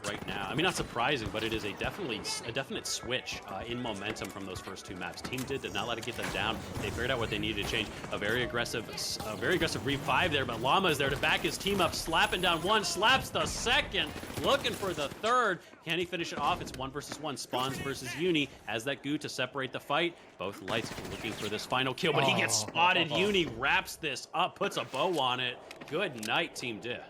right now. I mean, not surprising, but it is a definite switch in momentum from those first 2 maps. Team did not let it get them down. They figured out what they needed to change. A very aggressive revive there, but Llama is there to back his team up, slapping down 1, slaps the 2nd, looking for the 3rd. Can he finish it off? It's 1 versus 1. Spawns versus Uni has that goo to separate the fight. Both lights looking for this final kill, but he gets spotted. Uni wraps this up, puts a bow on it. Good night, Team Div.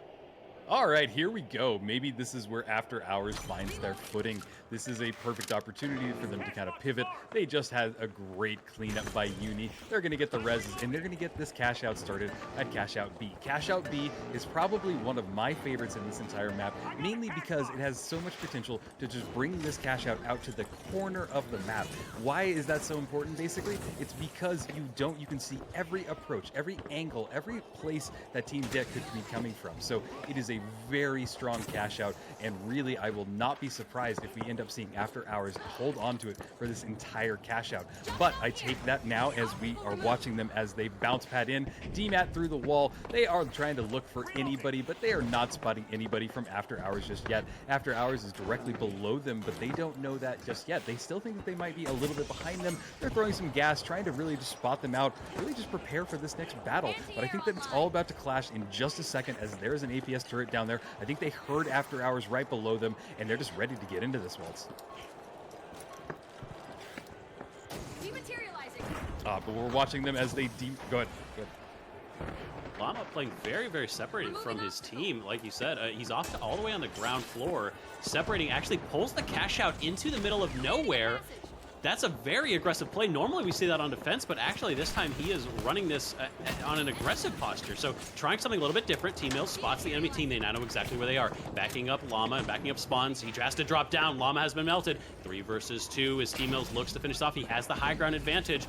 All right, here we go. Maybe this is where After Hours finds their footing. This is a perfect opportunity for them to kind of pivot. They just had a great cleanup by Uni. They're going to get the reses, and they're going to get this cash out started at cash out B. Cash out B is probably one of my favorites in this entire map, mainly because it has so much potential to just bring this cash out to the corner of the map. Why is that so important, basically? It's because you can see every approach, every angle, every place that Team Deck could be coming from. So it is a very strong cash out, and really I will not be surprised if we end up seeing After Hours hold on to it for this entire cash out. But I take that now as we are watching them as they bounce pad in, DMAT through the wall. They are trying to look for anybody, but they are not spotting anybody from After Hours just yet. After Hours is directly below them, but they don't know that just yet. They still think that they might be a little bit behind them. They're throwing some gas, trying to really just spot them out, really just prepare for this next battle. But I think that it's all about to clash in just a second as there's an APS turret down there. I think they heard After Hours right below them, and they're just ready to get into this, Waltz. But we're watching them as they go ahead. Llama playing very, very separated from his team. Like you said, he's off all the way on the ground floor. Separating, actually pulls the cash out into the middle of nowhere. That's a very aggressive play. Normally we see that on defense, but actually this time he is running this on an aggressive posture. So trying something a little bit different. T-Mills spots the enemy team. They now know exactly where they are. Backing up Llama and backing up Spawns. He has to drop down. Llama has been melted. 3 versus 2 as T-Mills looks to finish off. He has the high ground advantage.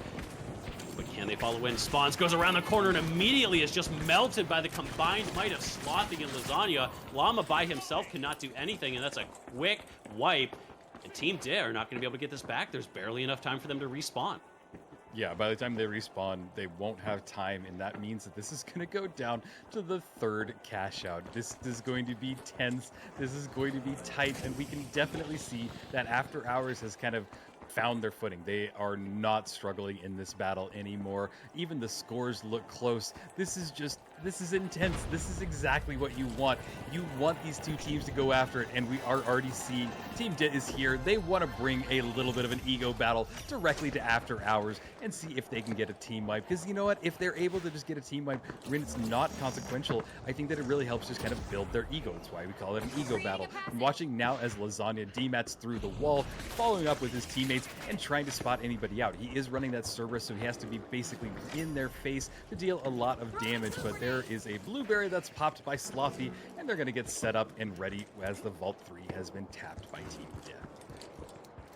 But can they follow in? Spawns goes around the corner and immediately is just melted by the combined might of Slothy and Lasagna. Llama by himself cannot do anything, and that's a quick wipe. And Team Dare are not going to be able to get this back. There's barely enough time for them to respawn. Yeah, by the time they respawn, they won't have time, and that means that this is going to go down to the 3rd cash out. This is going to be tense. This is going to be tight, and we can definitely see that After Hours has kind of found their footing. They are not struggling in this battle anymore. Even the scores look close. This is just This is intense. This is exactly what you want. You want these two teams to go after it, and we are already seeing Team DIT is here. They want to bring a little bit of an ego battle directly to After Hours and see if they can get a team wipe. Because you know what? If they're able to just get a team wipe when it's not consequential, I think that it really helps just kind of build their ego. That's why we call it an ego battle. I'm watching now as Lasagna demats through the wall, following up with his teammates and trying to spot anybody out. He is running that Cerberus, so he has to be basically in their face to deal a lot of damage, but there is a blueberry that's popped by Slothy, and they're going to get set up and ready as the Vault 3 has been tapped by Team DIT.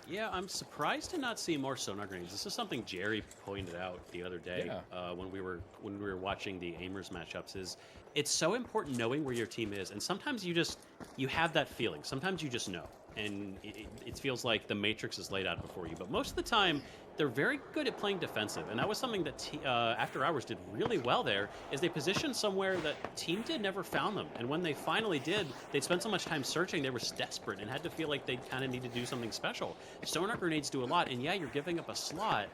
Yeah, I'm surprised to not see more sonar grenades. This is something Jerry pointed out the other day when we were watching the Aimers matchups. Is it's so important knowing where your team is, and sometimes you have that feeling. Sometimes you just know, and it feels like the matrix is laid out before you. But most of the time, they're very good at playing defensive, and that was something that After Hours did really well there, is they positioned somewhere that Team DIT never found them. And when they finally did, they'd spent so much time searching, they were desperate and had to feel like they kind of need to do something special. Sonar grenades do a lot, and yeah, you're giving up a slot,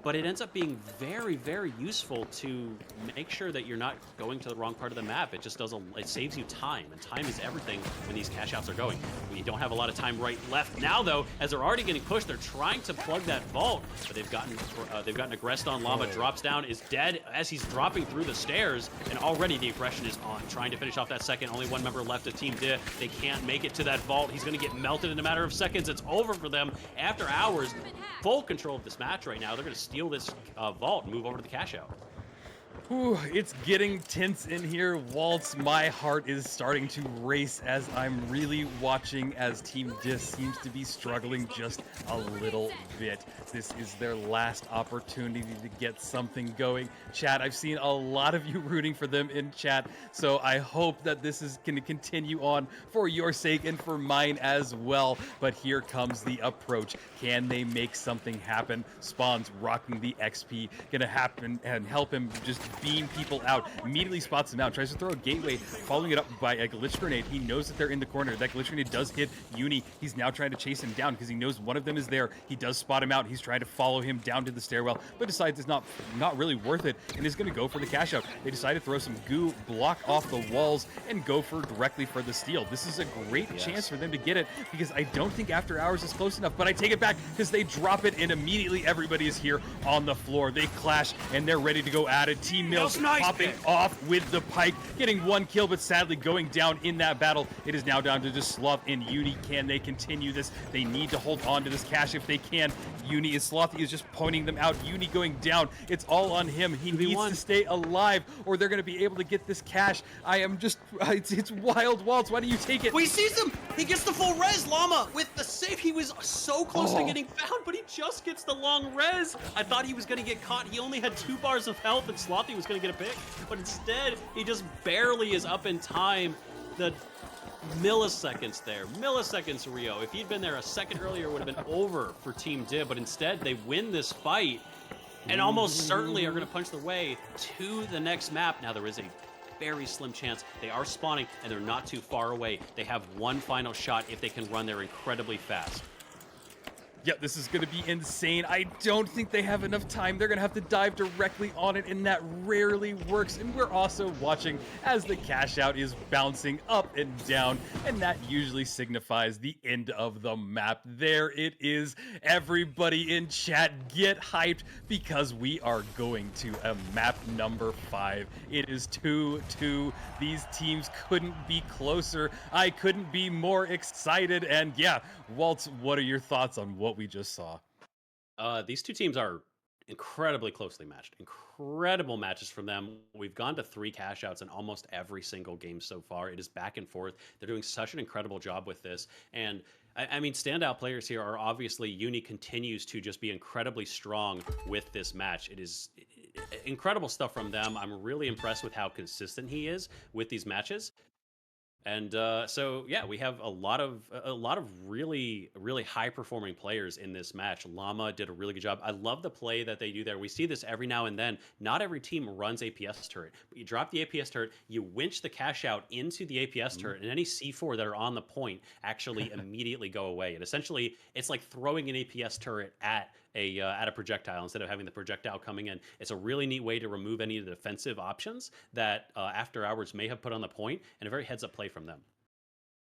but it ends up being very, very useful to make sure that you're not going to the wrong part of the map. It just it saves you time, and time is everything when these cash outs are going. We don't have a lot of time left now, though, as they're already getting pushed. They're trying to plug that vault, but they've gotten aggressed on. Llama drops down, is dead as he's dropping through the stairs, and already the aggression is on, trying to finish off that second. Only one member left of Team DIT. They can't make it to that vault. He's going to get melted in a matter of seconds. It's over for them. After Hours, full control of this match right now. They're going to steal this vault and move over to the cash out. Whew, it's getting tense in here, Waltz. My heart is starting to race as I'm really watching as Team DIT seems to be struggling just a little bit. This is their last opportunity to get something going. Chat, I've seen a lot of you rooting for them in chat, so I hope that this is going to continue on for your sake and for mine as well. But here comes the approach. Can they make something happen? Spawn's rocking the XP, gonna happen and help him just beam people out. Immediately spots them out, tries to throw a gateway, following it up by a glitch grenade. He knows that they're in the corner. That glitch grenade does hit Uni. He's now trying to chase him down because he knows one of them is there. He does spot him out. He's trying to follow him down to the stairwell, but decides it's not really worth it and is going to go for the cash out. They decide to throw some goo, block off the walls, and go directly for the steal. This is a great chance for them to get it because I don't think After Hours is close enough, but I take it back because they drop it and immediately everybody is here on the floor. They clash and they're ready to go at it. Team Mills popping off with the pike, getting one kill, but sadly going down in that battle. It is now down to just Sloth and Uni. Can they continue this? They need to hold on to this cash if they can. Slothy is just pointing them out. Uni going down. It's all on him. He needs to stay alive or they're going to be able to get this cash. I am just, it's wild, Waltz. Why do you take it? We sees him. He gets the full res. Llama with the save. He was so close to getting found, but he just gets the long res. I thought he was going to get caught. He only had 2 bars of health and Slothy was going to get a pick, but instead he just barely is up in time. The milliseconds there. Milliseconds, Rio. If he'd been there a second earlier, it would have been over for Team DIT, but instead they win this fight and almost certainly are going to punch their way to the next map. Now there is a very slim chance. They are spawning and they're not too far away. They have one final shot if they can run there incredibly fast. Yeah, this is going to be insane. I don't think they have enough time. They're going to have to dive directly on it, and that rarely works. And we're also watching as the cash out is bouncing up and down, and that usually signifies the end of the map. There it is. Everybody in chat, get hyped because we are going to a map number 5. It is 2-2. These teams couldn't be closer. I couldn't be more excited. And yeah, Waltz, what are your thoughts on what we just saw? These two teams are incredibly closely matched. Incredible matches from them. We've gone to 3 cash outs in almost every single game so far. It is back and forth. They're doing such an incredible job with this. And I mean, standout players here are obviously Uni continues to just be incredibly strong with this match. It is incredible stuff from them. I'm really impressed with how consistent he is with these matches. And so yeah, we have a lot of really high performing players in this match. Llama did a really good job. I love the play that they do there. We see this every now and then. Not every team runs APS turret, but you drop the APS turret, you winch the cash out into the APS turret, and any C4 that are on the point actually immediately go away. And essentially, it's like throwing an APS turret at at a projectile instead of having the projectile coming in. It's a really neat way to remove any of the defensive options that After Hours may have put on the point, and a very heads-up play from them.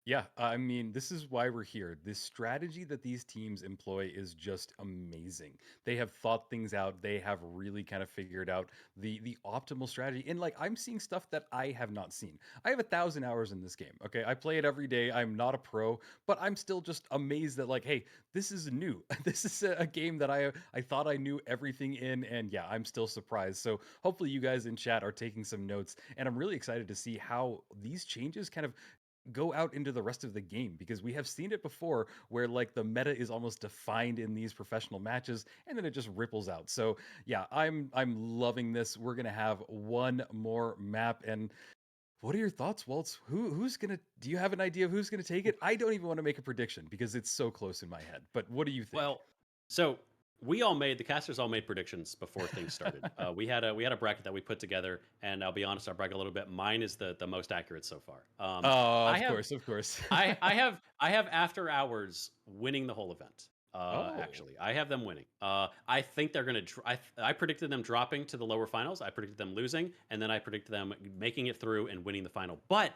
Yeah, I mean, this is why we're here. This strategy that these teams employ is just amazing. They have thought things out. They have really kind of figured out the optimal strategy. And like, I'm seeing stuff that I have not seen. I have 1,000 hours in this game. Okay, I play it every day. I'm not a pro, but I'm still just amazed that like, hey, this is new. This is a game that I thought I knew everything in, and yeah, I'm still surprised. So hopefully you guys in chat are taking some notes, and I'm really excited to see how these changes kind of go out into the rest of the game, because we have seen it before where like the meta is almost defined in these professional matches and then it just ripples out. So yeah, I'm loving this. We're gonna have one more map, and what are your thoughts, Waltz? Who's gonna, do you have an idea of who's gonna take it? I don't even want to make a prediction because it's so close in my head, but what do you think? Well, so the casters all made predictions before things started. We had a bracket that we put together, and I'll be honest, I'll brag a little bit. Mine is the most accurate so far. Oh, I of have course, of course. I have After Hours winning the whole event. Oh. Actually, I have them winning. I think they're gonna. I predicted them dropping to the lower finals. I predicted them losing, and then I predicted them making it through and winning the final. But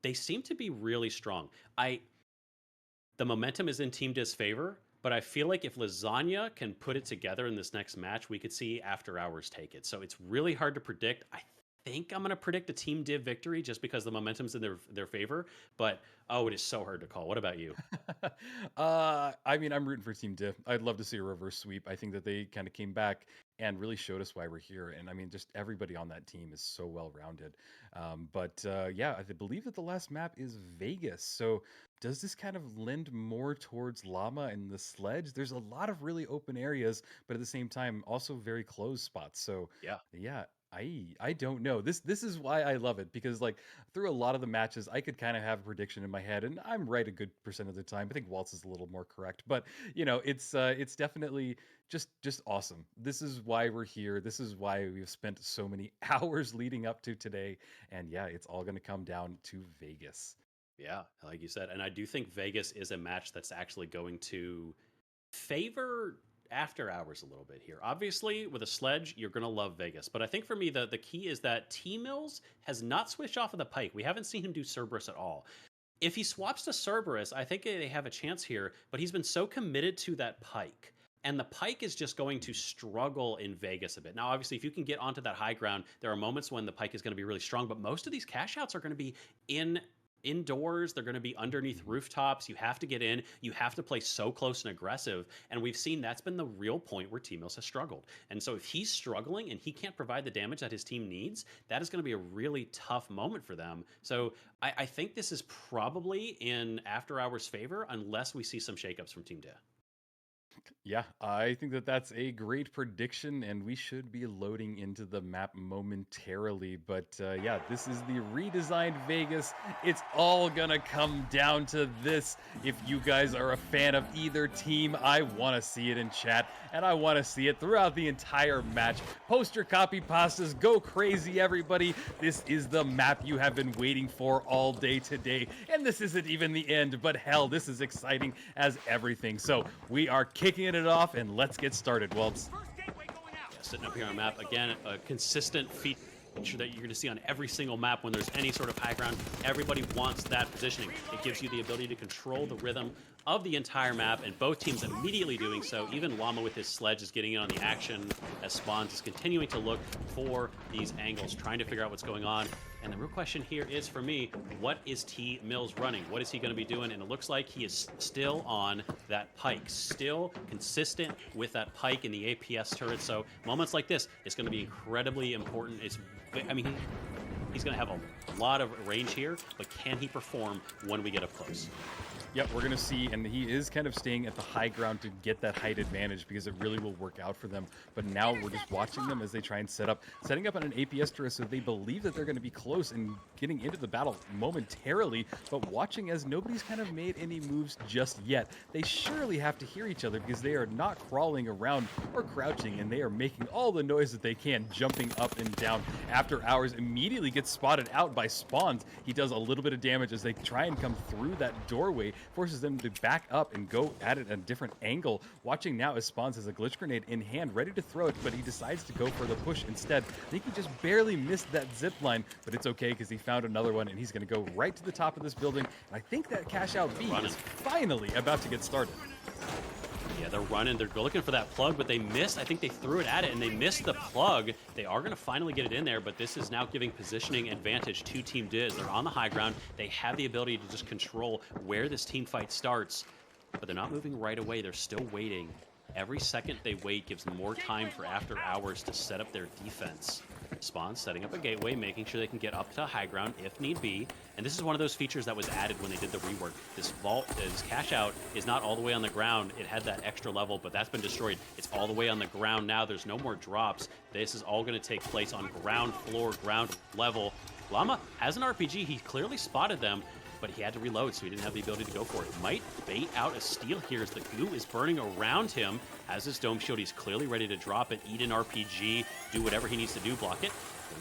they seem to be really strong. The momentum is in Team Diz favor, but I feel like if Lasagna can put it together in this next match, we could see After Hours take it. So it's really hard to predict. I think I'm going to predict a Team Div victory just because the momentum's in their favor. But, it is so hard to call. What about you? I mean, I'm rooting for Team Diff. I'd love to see a reverse sweep. I think that they kind of came back and really showed us why we're here. And I mean, just everybody on that team is so well rounded. Yeah, I believe that the last map is Vegas. So does this kind of lend more towards Llama and the sledge? There's a lot of really open areas, but at the same time, also very closed spots. So yeah, I don't know. This is why I love it, because like through a lot of the matches, I could kind of have a prediction in my head, and I'm right a good percent of the time. I think Waltz is a little more correct, but you know, it's definitely just awesome. This is why we're here. This is why we've spent so many hours leading up to today, and yeah, it's all going to come down to Vegas. Yeah, like you said, and I do think Vegas is a match that's actually going to favor After Hours a little bit here. Obviously, with a sledge, you're going to love Vegas. But I think for me, the key is that T-Mills has not switched off of the Pike. We haven't seen him do Cerberus at all. If he swaps to Cerberus, I think they have a chance here, but he's been so committed to that Pike. And the Pike is just going to struggle in Vegas a bit. Now, obviously, if you can get onto that high ground, there are moments when the Pike is going to be really strong, but most of these cash outs are going to be indoors. They're going to be underneath rooftops. You have to get in. You have to play so close and aggressive. And we've seen that's been the real point where T-Mills has struggled. And so if he's struggling and he can't provide the damage that his team needs, that is going to be a really tough moment for them. So I think this is probably in After Hours' favor unless we see some shakeups from Team Death. Yeah, I think that that's a great prediction, and we should be loading into the map momentarily. But yeah, this is the redesigned Vegas. It's all gonna come down to this. If you guys are a fan of either team, I want to see it in chat, and I want to see it throughout the entire match. Post your copy pastas, go crazy, everybody. This is the map you have been waiting for all day today, and this isn't even the end, but hell, this is exciting as everything. So we are kicking it off, and let's get started, Waltz. Sitting up here on the map, again, a consistent feature that you're going to see on every single map when there's any sort of high ground. Everybody wants that positioning. It gives you the ability to control the rhythm of the entire map, and both teams immediately doing so. Even Llama with his sledge is getting in on the action as Spawns is continuing to look for these angles, trying to figure out what's going on. And the real question here is, for me, what is T-Mills running? What is he going to be doing? And it looks like he is still on that Pike, still consistent with that Pike in the APS turret. So moments like this, it's going to be incredibly important. I mean, he's going to have a lot of range here, but can he perform when we get up close? Yep, we're going to see, and he is kind of staying at the high ground to get that height advantage because it really will work out for them. But now we're just watching them as they try and setting up on an APS turret, so they believe that they're going to be close and getting into the battle momentarily, but watching as nobody's kind of made any moves just yet. They surely have to hear each other because they are not crawling around or crouching, and they are making all the noise that they can, jumping up and down. After Hours immediately gets spotted out by Spawns. He does a little bit of damage as they try and come through that doorway, forces them to back up and go at it at a different angle. Watching now as Spawns has a glitch grenade in hand, ready to throw it, but he decides to go for the push instead. I think he just barely missed that zip line, but it's okay because he found another one, and he's going to go right to the top of this building. And I think that cash out B is finally about to get started. Yeah, they're running. They're looking for that plug, but they missed. I think they threw it at it, and they missed the plug. They are going to finally get it in there, but this is now giving positioning advantage to Team Diz. They're on the high ground. They have the ability to just control where this team fight starts, but they're not moving right away. They're still waiting. Every second they wait gives more time for After Hours to set up their defense. Spawn setting up a gateway, making sure they can get up to high ground if need be. And this is one of those features that was added when they did the rework. This vault, this cash out, is not all the way on the ground. It had that extra level, but that's been destroyed. It's all the way on the ground now. There's no more drops. This is all going to take place on ground floor, ground level. Llama has an RPG. He clearly spotted them, but he had to reload, so he didn't have the ability to go for it. Might bait out a steal here as the goo is burning around him. Has his dome shield, he's clearly ready to drop it, eat an RPG, do whatever he needs to do, block it.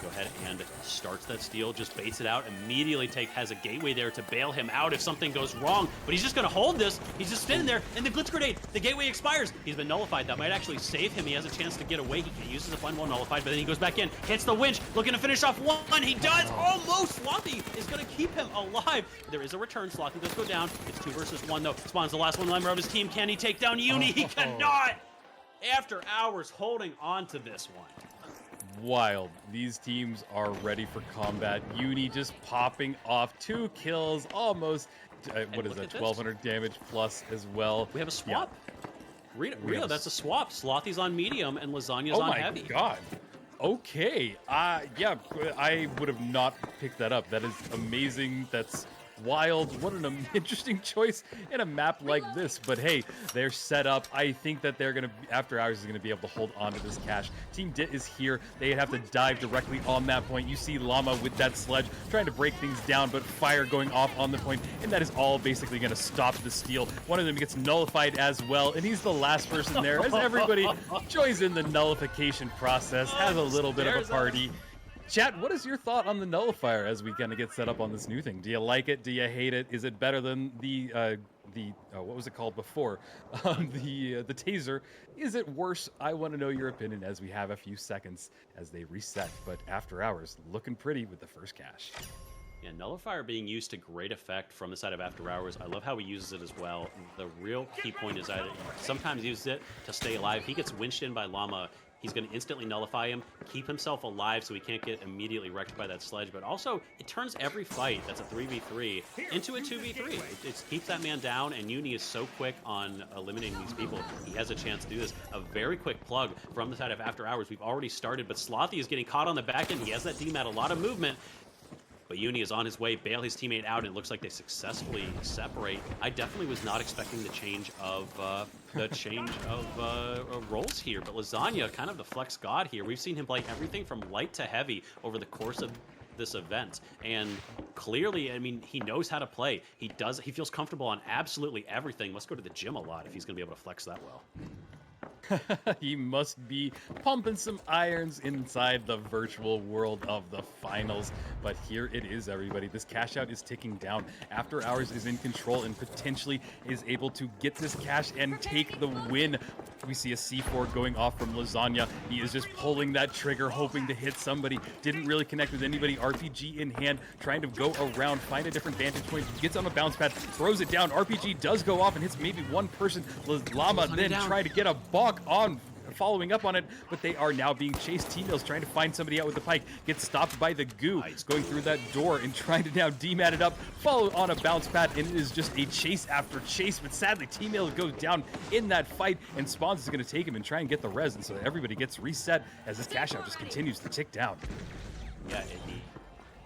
Go ahead and starts that steal, just baits it out, immediately has a gateway there to bail him out if something goes wrong, but he's just gonna hold this. He's just standing there, and the glitch grenade, the gateway expires. He's been nullified. That might actually save him. He has a chance to get away. He uses a fun one nullified, but then he goes back in, hits the winch, looking to finish off one. He does, almost. Slothy is gonna keep him alive. There is a return. Slothy does go down. It's 2 versus 1 though. Spawn's the last one member of his team. Can he take down Uni? He cannot. After Hours holding on to this one. Wild. These teams are ready for combat. Uni just popping off 2 kills, almost, what is that, 1200 damage plus as well. We have a swap. Yeah. Rita, that's a swap. Slothy's on medium and Lasagna's on heavy. Oh my god. Okay. Yeah, I would have not picked that up. That is amazing. That's wild. What an interesting choice in a map like this. But hey, they're set up. I think that they're gonna, After Hours is gonna be able to hold on to this cash. Team Dit is here. They have to dive directly on that point. You see Llama with that sledge trying to break things down, but fire going off on the point, and that is all basically gonna stop the steal. One of them gets nullified as well, and he's the last person there as everybody joins in the nullification process, has a little bit of a party. Chat, what is your thought on the nullifier as we kind of get set up on this new thing? Do you like it? Do you hate it? Is it better than the what was it called before? The taser. Is it worse? I want to know your opinion as we have a few seconds as they reset. But After Hours looking pretty with the first cash. Yeah, Nullifier being used to great effect from the side of After Hours. I love how he uses it as well. The real key point is either he sometimes uses it to stay alive. He gets winched in by Llama. He's going to instantly nullify him, keep himself alive so he can't get immediately wrecked by that sledge. But also, it turns every fight that's a 3v3 into a 2v3. It keeps that man down, and Uni is so quick on eliminating these people. He has a chance to do this. A very quick plug from the side of After Hours. We've already started, but Slothy is getting caught on the back end. He has that DMAT, a lot of movement. But Uni is on his way, bail his teammate out, and it looks like they successfully separate. I definitely was not expecting the change of roles here, but Lasagna, kind of the flex god here. We've seen him play everything from light to heavy over the course of this event, and clearly, I mean, he knows how to play. He feels comfortable on absolutely everything. Must go to the gym a lot if he's going to be able to flex that well. He must be pumping some irons inside the virtual world of the finals. But here it is, everybody. This cash out is ticking down. After Hours is in control and potentially is able to get this cash and take the win. We see a C4 going off from Lasagna. He is just pulling that trigger, hoping to hit somebody. Didn't really connect with anybody. RPG in hand, trying to go around, find a different vantage point. Gets on a bounce pad, throws it down. RPG does go off and hits maybe one person. Llama then try to get a balk on following up on it, but they are now being chased. T-Mills trying to find somebody out with the pike, gets stopped by the goo, going through that door and trying to now demat it up, follow on a bounce pad, and it is just a chase after chase, but sadly T-Mills goes down in that fight, and Spawns is going to take him and try and get the res, and so everybody gets reset as this cash out just continues to tick down. Yeah, he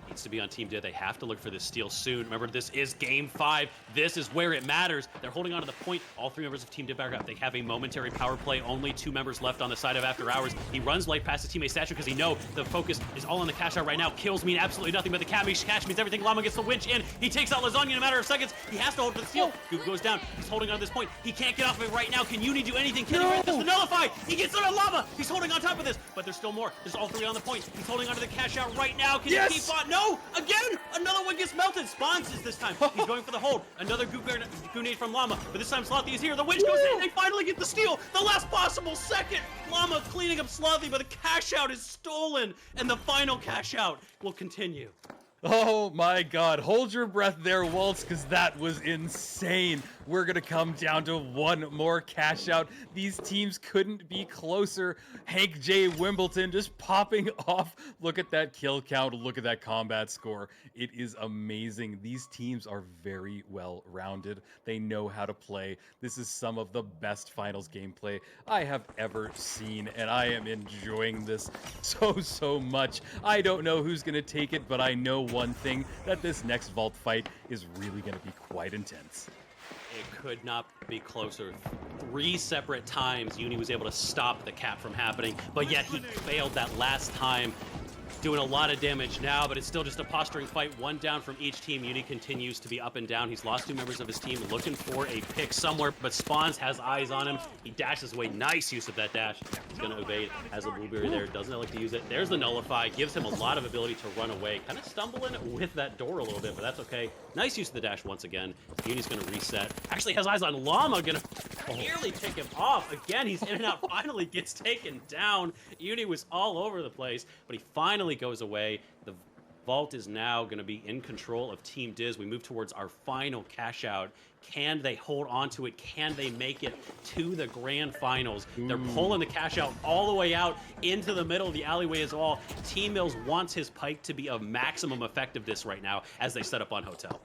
needs to be on Team Dead. They have to look for this steal soon. Remember, this is Game 5. This is where it matters. They're holding on to the point. All 3 members of Team Dead back up. They have a momentary power play. Only 2 members left on the side of After Hours. He runs light past his teammate Statue because he knows the focus is all on the cash out right now. Kills mean absolutely nothing, but the cash means everything. Llama gets the winch in. He takes out Lasagna in a matter of seconds. He has to hold for the steal. Goop goes down. He's holding on to this point. He can't get off of it right now. Can Uni do anything? Can he grant this to nullify? He gets on Llama. He's holding on top of this, but there's still more. There's all 3 on the point. He's holding on to the cash out right now. Can he keep on? No! No! Again! Another one gets melted. Spawns is this time. He's going for the hold. Another grenade from Llama. But this time Slothy is here. The winch goes in. They finally get the steal. The last possible second. Llama cleaning up Slothy, but the cash out is stolen. And the final cash out will continue. Oh my god, hold your breath there, Waltz, because that was insane. We're gonna come down to one more cash out. These teams couldn't be closer. Hank J. Wimbledon just popping off. Look at that kill count, look at that combat score. It is amazing. These teams are very well rounded. They know how to play. This is some of the best finals gameplay I have ever seen, and I am enjoying this so much. I don't know who's gonna take it, but I know one thing, that this next vault fight is really going to be quite intense. It could not be closer. 3 separate times Uni was able to stop the cap from happening, but yet he failed that last time. Doing a lot of damage now, but it's still just a posturing fight. 1 down from each team. Uni continues to be up and down. He's lost 2 members of his team, looking for a pick somewhere, but Spawns has eyes on him. He dashes away. Nice use of that dash. He's going to evade. Has a blueberry there. Doesn't like to use it. There's the nullify. Gives him a lot of ability to run away. Kind of stumbling with that door a little bit, but that's okay. Nice use of the dash once again. Uni's going to reset. Actually has eyes on Llama. Going to nearly take him off. Again, he's in and out. Finally gets taken down. Uni was all over the place, but he finally goes away. The vault is now going to be in control of Team Diz. We move towards our final cash out. Can they hold on to it? Can they make it to the grand finals? They're pulling the cash out all the way out into the middle of the alleyway as well. Team Mills wants his pike to be of maximum effectiveness right now as they set up on Hotel.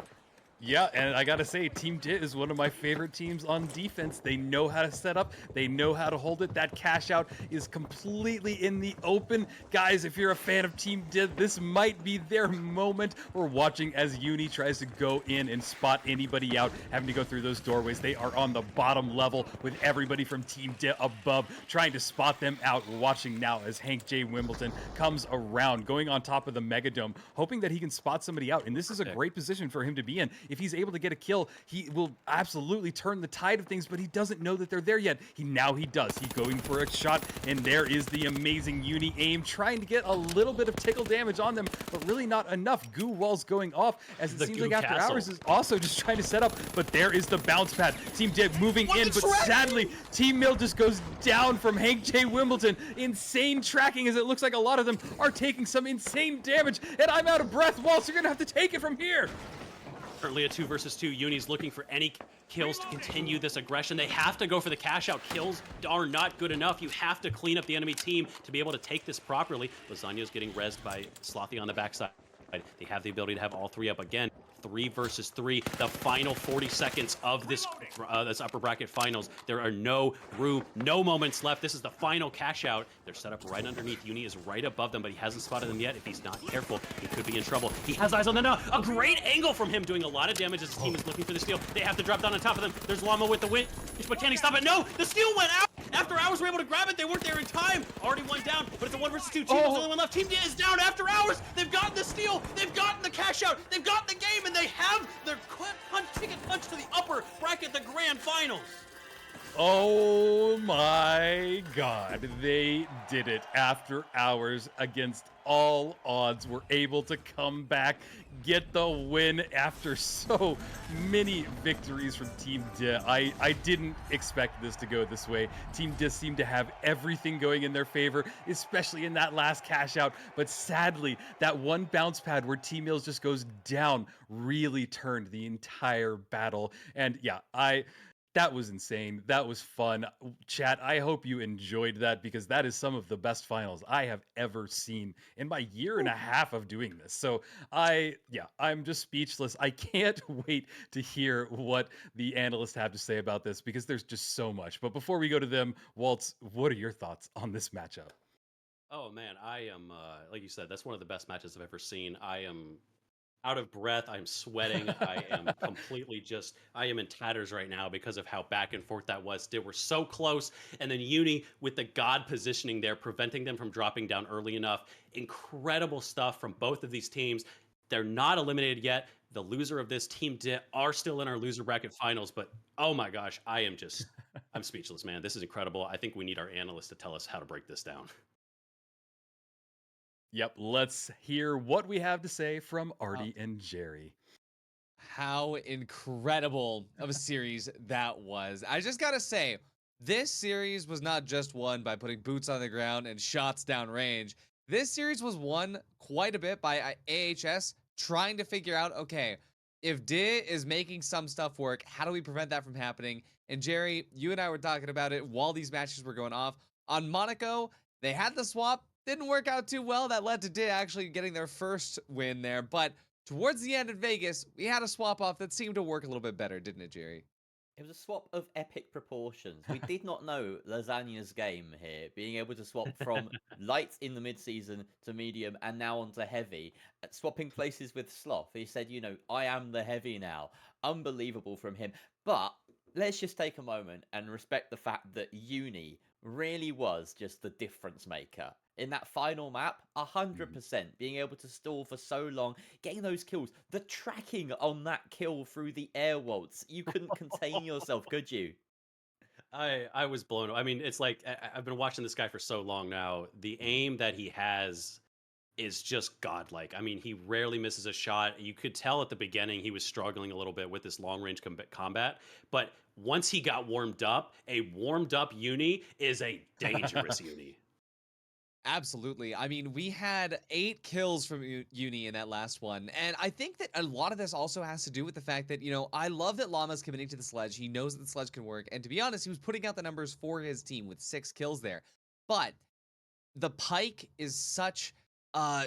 Yeah, and I gotta say, Team Dit is one of my favorite teams on defense. They know how to set up, they know how to hold it. That cash out is completely in the open. Guys, if you're a fan of Team Dit, this might be their moment. We're watching as Uni tries to go in and spot anybody out, having to go through those doorways. They are on the bottom level with everybody from Team Dit above, trying to spot them out. We're watching now as Hank J. Wimbledon comes around, going on top of the Megadome, hoping that he can spot somebody out. And this is a great position for him to be in. If he's able to get a kill, he will absolutely turn the tide of things, but he doesn't know that they're there yet. Now he does. He's going for a shot, and there is the amazing Uni aim, trying to get a little bit of tickle damage on them, but really not enough. Goo walls going off, as it seems like After Hours is also just trying to set up, but there is the bounce pad. Team Dick moving in, but sadly, Team Mill just goes down from Hank J. Wimbledon. Insane tracking, as it looks like a lot of them are taking some insane damage, and I'm out of breath. Waltz, you're gonna have to take it from here. Currently a 2 versus 2. Uni's looking for any kills to continue this aggression. They have to go for the cash out. Kills are not good enough. You have to clean up the enemy team to be able to take this properly. Lasagna's getting rezzed by Slothy on the backside. They have the ability to have all 3 up again. 3 versus 3, the final 40 seconds of this upper bracket finals. There are no moments left. This is the final cash out. They're set up right underneath. Uni is right above them, but he hasn't spotted them yet. If he's not careful, he could be in trouble. He has eyes on them now. A great angle from him, doing a lot of damage as his team is looking for the steal. They have to drop down on top of them. There's Llama with the win, but can he stop it? No, the steal went out. After Hours were able to grab it. They weren't there in time. Already 1 down, but it's a 1 versus 2. Team is the only one left. Team D is down After Hours. They've gotten the steal. They've gotten the cash out. They've gotten the game, and they have their ticket punch to the upper bracket, the grand finals. Oh my god, they did it. After Hours, against all odds, were able to come back, get the win after so many victories from Team Dis. I didn't expect this to go this way. Team Dis seemed to have everything going in their favor, especially in that last cash out, but sadly, that one bounce pad where Team Mills just goes down really turned the entire battle. And yeah, that was insane. That was fun. Chat, I hope you enjoyed that, because that is some of the best finals I have ever seen in my 1.5 years of doing this. So I'm just speechless. I can't wait to hear what the analysts have to say about this, because there's just so much. But before we go to them, Waltz, what are your thoughts on this matchup? Oh man, I am, like you said, that's one of the best matches I've ever seen. I am out of breath. I'm sweating. I am completely I am in tatters right now because of how back and forth that was. They were so close. And then Uni with the God positioning there, preventing them from dropping down early enough. Incredible stuff from both of these teams. They're not eliminated yet. The loser of this Team Dit are still in our loser bracket finals. But oh my gosh, I'm speechless, man. This is incredible. I think we need our analysts to tell us how to break this down. Yep, let's hear what we have to say from Artie and Jerry. How incredible of a series that was. I just gotta say, this series was not just won by putting boots on the ground and shots down range. This series was won quite a bit by AHS trying to figure out, okay, if Di is making some stuff work, how do we prevent that from happening? And Jerry, you and I were talking about it while these matches were going off. On Monaco, they had the swap, didn't work out too well. That led to Di actually getting their first win there, but towards the end in Vegas, we had a swap off that seemed to work a little bit better, didn't it, Jerry? It was a swap of epic proportions. We did not know Lasagna's game here, being able to swap from light in the mid-season to medium and now onto heavy, swapping places with Sloth. He said, I am the heavy now. Unbelievable from him. But let's just take a moment and respect the fact that Uni really was just the difference maker. In that final map, 100%, being able to stall for so long, getting those kills, the tracking on that kill through the air waltz, you couldn't contain yourself, could you? I was blown away. I mean, it's like I've been watching this guy for so long now. The aim that he has is just godlike. I mean, he rarely misses a shot. You could tell at the beginning he was struggling a little bit with this long range combat, but once he got warmed up, a warmed up Uni is a dangerous Uni. Absolutely. I mean, we had 8 kills from Uni in that last one. And I think that a lot of this also has to do with the fact that, I love that Llama's committing to the sledge. He knows that the sledge can work. And to be honest, he was putting out the numbers for his team with 6 kills there. But the pike is such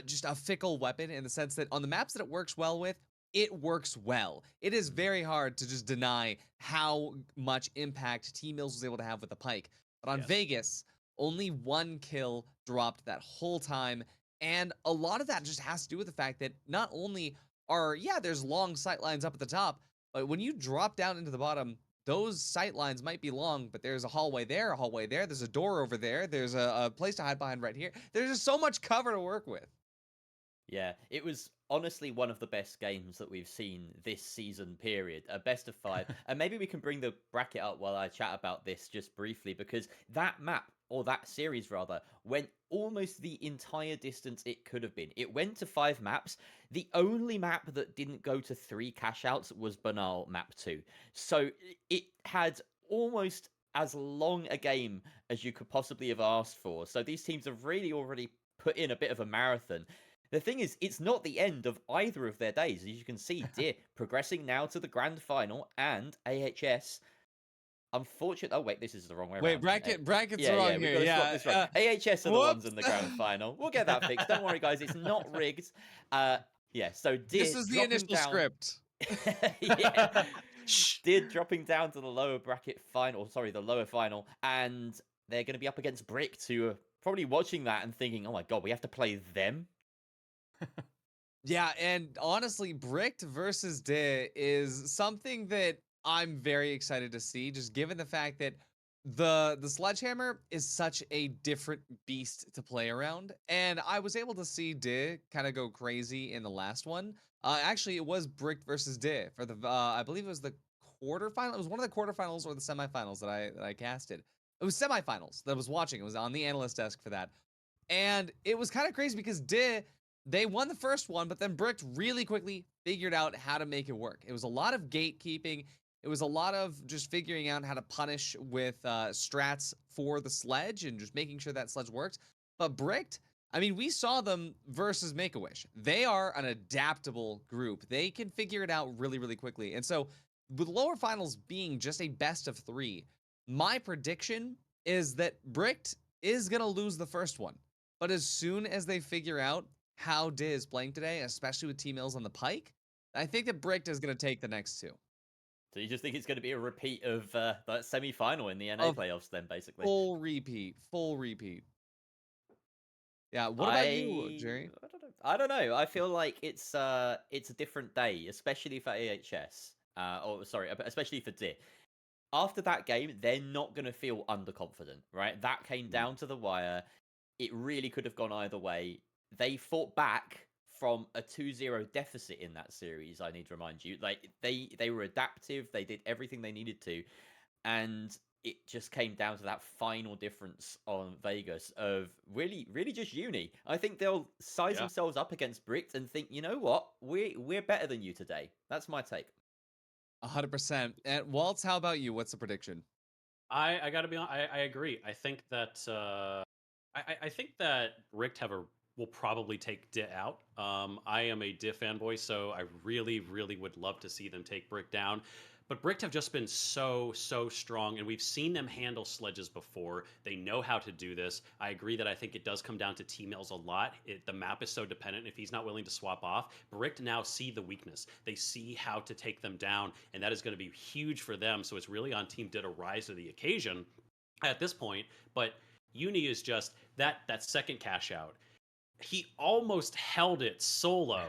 just a fickle weapon in the sense that on the maps that it works well with, it works well. It is very hard to just deny how much impact T-Mills was able to have with the pike. But on Yes. Vegas, only 1 kill dropped that whole time. And a lot of that just has to do with the fact that not only there's long sight lines up at the top, but when you drop down into the bottom, those sight lines might be long, but there's a hallway there, there's a door over there, there's a place to hide behind right here. There's just so much cover to work with. Yeah, it was honestly one of the best games that we've seen this season period, a best of 5. And maybe we can bring the bracket up while I chat about this just briefly, because that map, or that series rather, went almost the entire distance it could have been. It went to 5 maps. The only map that didn't go to 3 cash outs was Bernal map 2. So it had almost as long a game as you could possibly have asked for. So these teams have really already put in a bit of a marathon. The thing is, it's not the end of either of their days. As you can see, Deer progressing now to the grand final, and AHS. Unfortunately, oh wait, this is the wrong way Wait, around. brackets yeah, wrong yeah, here. we've got to swap this right. AHS are the ones in the grand Whoops. final. We'll get that fixed. Don't worry, guys. It's not rigged. Yeah. So Deer This is the dropping initial down. script. Yeah. Deer dropping down to the lower bracket final. Sorry, the lower final, and they're going to be up against Bricked, who are probably watching that and thinking, "Oh my god, we have to play them." Yeah, and honestly, Bricked versus Di is something that I'm very excited to see, just given the fact that the Sledgehammer is such a different beast to play around. And I was able to see Di kind of go crazy in the last one. Actually, it was Bricked versus Di for the I believe it was the quarterfinal. It was one of the quarterfinals or the semifinals that I casted. It was semifinals that I was watching. It was on the analyst desk for that. And it was kind of crazy because they won the first one, but then Bricked really quickly figured out how to make it work. It was a lot of gatekeeping. It was a lot of just figuring out how to punish with strats for the sledge and just making sure that sledge works. But Bricked, I mean, we saw them versus Make-A-Wish. They are an adaptable group. They can figure it out really, really quickly. And so with lower finals being just a best of 3, my prediction is that Bricked is going to lose the first one. But as soon as they figure out how Di is playing today, especially with T-Mills on the pike, I think that Bricked is going to take the next 2. So you just think it's going to be a repeat of that semi-final in the NA playoffs, then, basically? Full repeat. Yeah, what about you, Jerry? I don't know. I feel like it's a different day, especially for AHS. Especially for Di. After that game, they're not going to feel underconfident, right? That came down to the wire. It really could have gone either way. They fought back from a 2-0 deficit in that series, I need to remind you. Like, they were adaptive. They did everything they needed to. And it just came down to that final difference on Vegas of really just Uni. I think they'll size Yeah. themselves up against Bricked and think, you know what, we're better than you today. That's my take. 100%. And Waltz, how about you? What's the prediction? I gotta be honest. I agree. I think that I think that Richt will probably take Dit out. I am a Dit fanboy, so I really would love to see them take Brick down. But Brick have just been so strong, and we've seen them handle sledges before. They know how to do this. I agree that I think it does come down to T-Mails a lot. The map is so dependent. If he's not willing to swap off, Brick now see the weakness. They see how to take them down, and that is going to be huge for them. So it's really on Team Dit to rise to the occasion at this point. But Uni is just that second cash out. He almost held it solo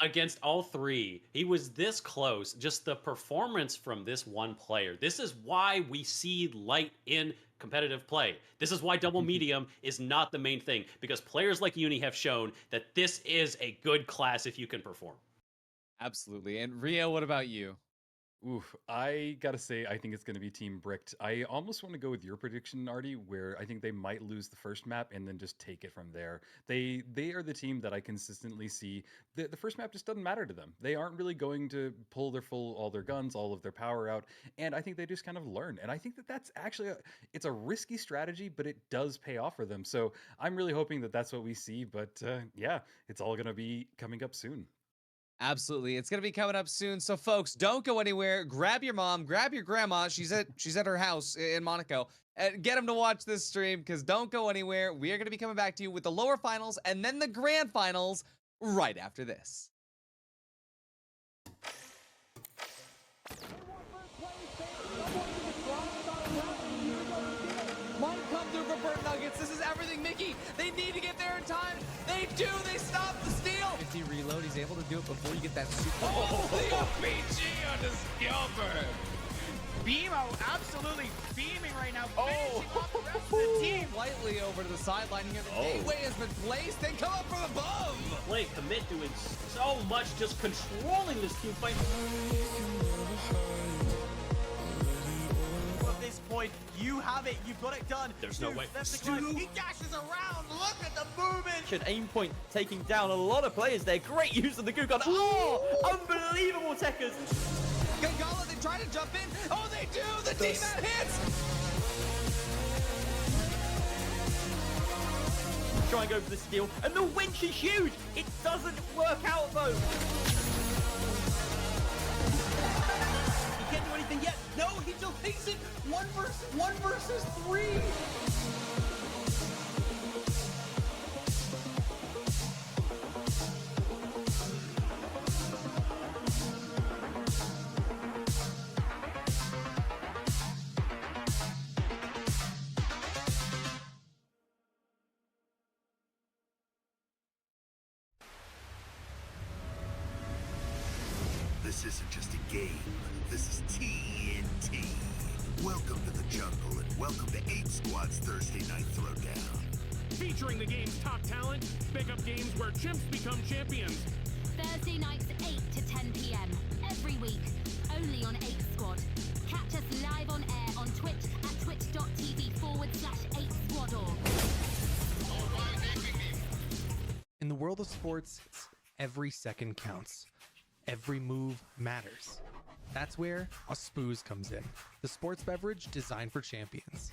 against all three. He was this close. Just the performance from this one player. This is why we see light in competitive play. This is why double medium is not the main thing, because players like Uni have shown that this is a good class if you can perform. Absolutely. And Rio, what about you? Oof, I gotta say, I think it's gonna be Team Bricked. I almost want to go with your prediction, Artie, where I think they might lose the first map and then just take it from there. They are the team that I consistently see. The first map just doesn't matter to them. They aren't really going to pull all their guns, all of their power out, and I think they just kind of learn. And I think that that's actually it's a risky strategy, but it does pay off for them. So I'm really hoping that that's what we see. But yeah, it's all gonna be coming up soon. Absolutely. It's going to be coming up soon. So folks, don't go anywhere. Grab your mom, grab your grandma. She's at her house in Monaco. And get them to watch this stream, because don't go anywhere. We are going to be coming back to you with the lower finals and then the grand finals right after this. Might come through for Bird Nuggets. This is everything, Mickey. They need to get there in time. They do. They stop the steal. If he reload, he's able to do it before you get that super. Oh, the RPG on his Gilbert. BMO absolutely beaming right now, finishing off the rest of the team. Slightly over to the sideline here. The gateway has been placed. They come up from above. Play commit doing so much, just controlling this team fight. At this point, you have it. You've got it done. There's no way. He dashes around. Look at the movement. Aim point taking down a lot of players there. Great use of the Goo Gun. Oh, unbelievable techers. Gangala, they try to jump in. Oh, they do. The team that hits. Try and go for the steal, and the winch is huge. It doesn't work out though. He can't do anything yet. No, he still takes it. One versus three. This isn't just a game. This is TNT. Welcome to the jungle and welcome to 8 Squad's Thursday Night Throwdown. Featuring the game's top talent, pick up games where chimps become champions. Thursday nights 8 to 10 p.m. every week, only on 8 Squad. Catch us live on air on Twitch at twitch.tv/8squadorg. In the world of sports, every second counts. Every move matters. That's where a Spooz comes in, the sports beverage designed for champions.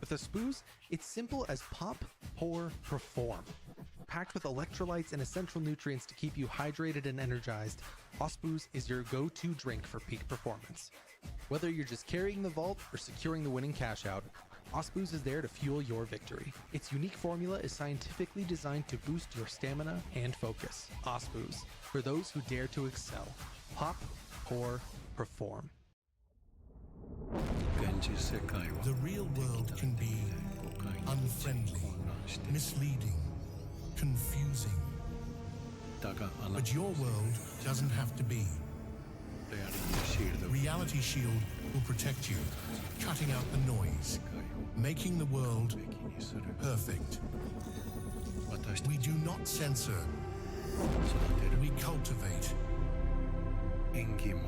With a Spooz, it's simple as pop, pour, perform. Packed with electrolytes and essential nutrients to keep you hydrated and energized, Spooz is your go-to drink for peak performance. Whether you're just carrying the vault or securing the winning cash out, Spooz is there to fuel your victory. Its unique formula is scientifically designed to boost your stamina and focus. Spooz, for those who dare to excel. Pop, pour, perform. The real world can be unfriendly, misleading, confusing. But your world doesn't have to be. Reality Shield will protect you, cutting out the noise, making the world perfect. We do not censor. We cultivate. Engimo.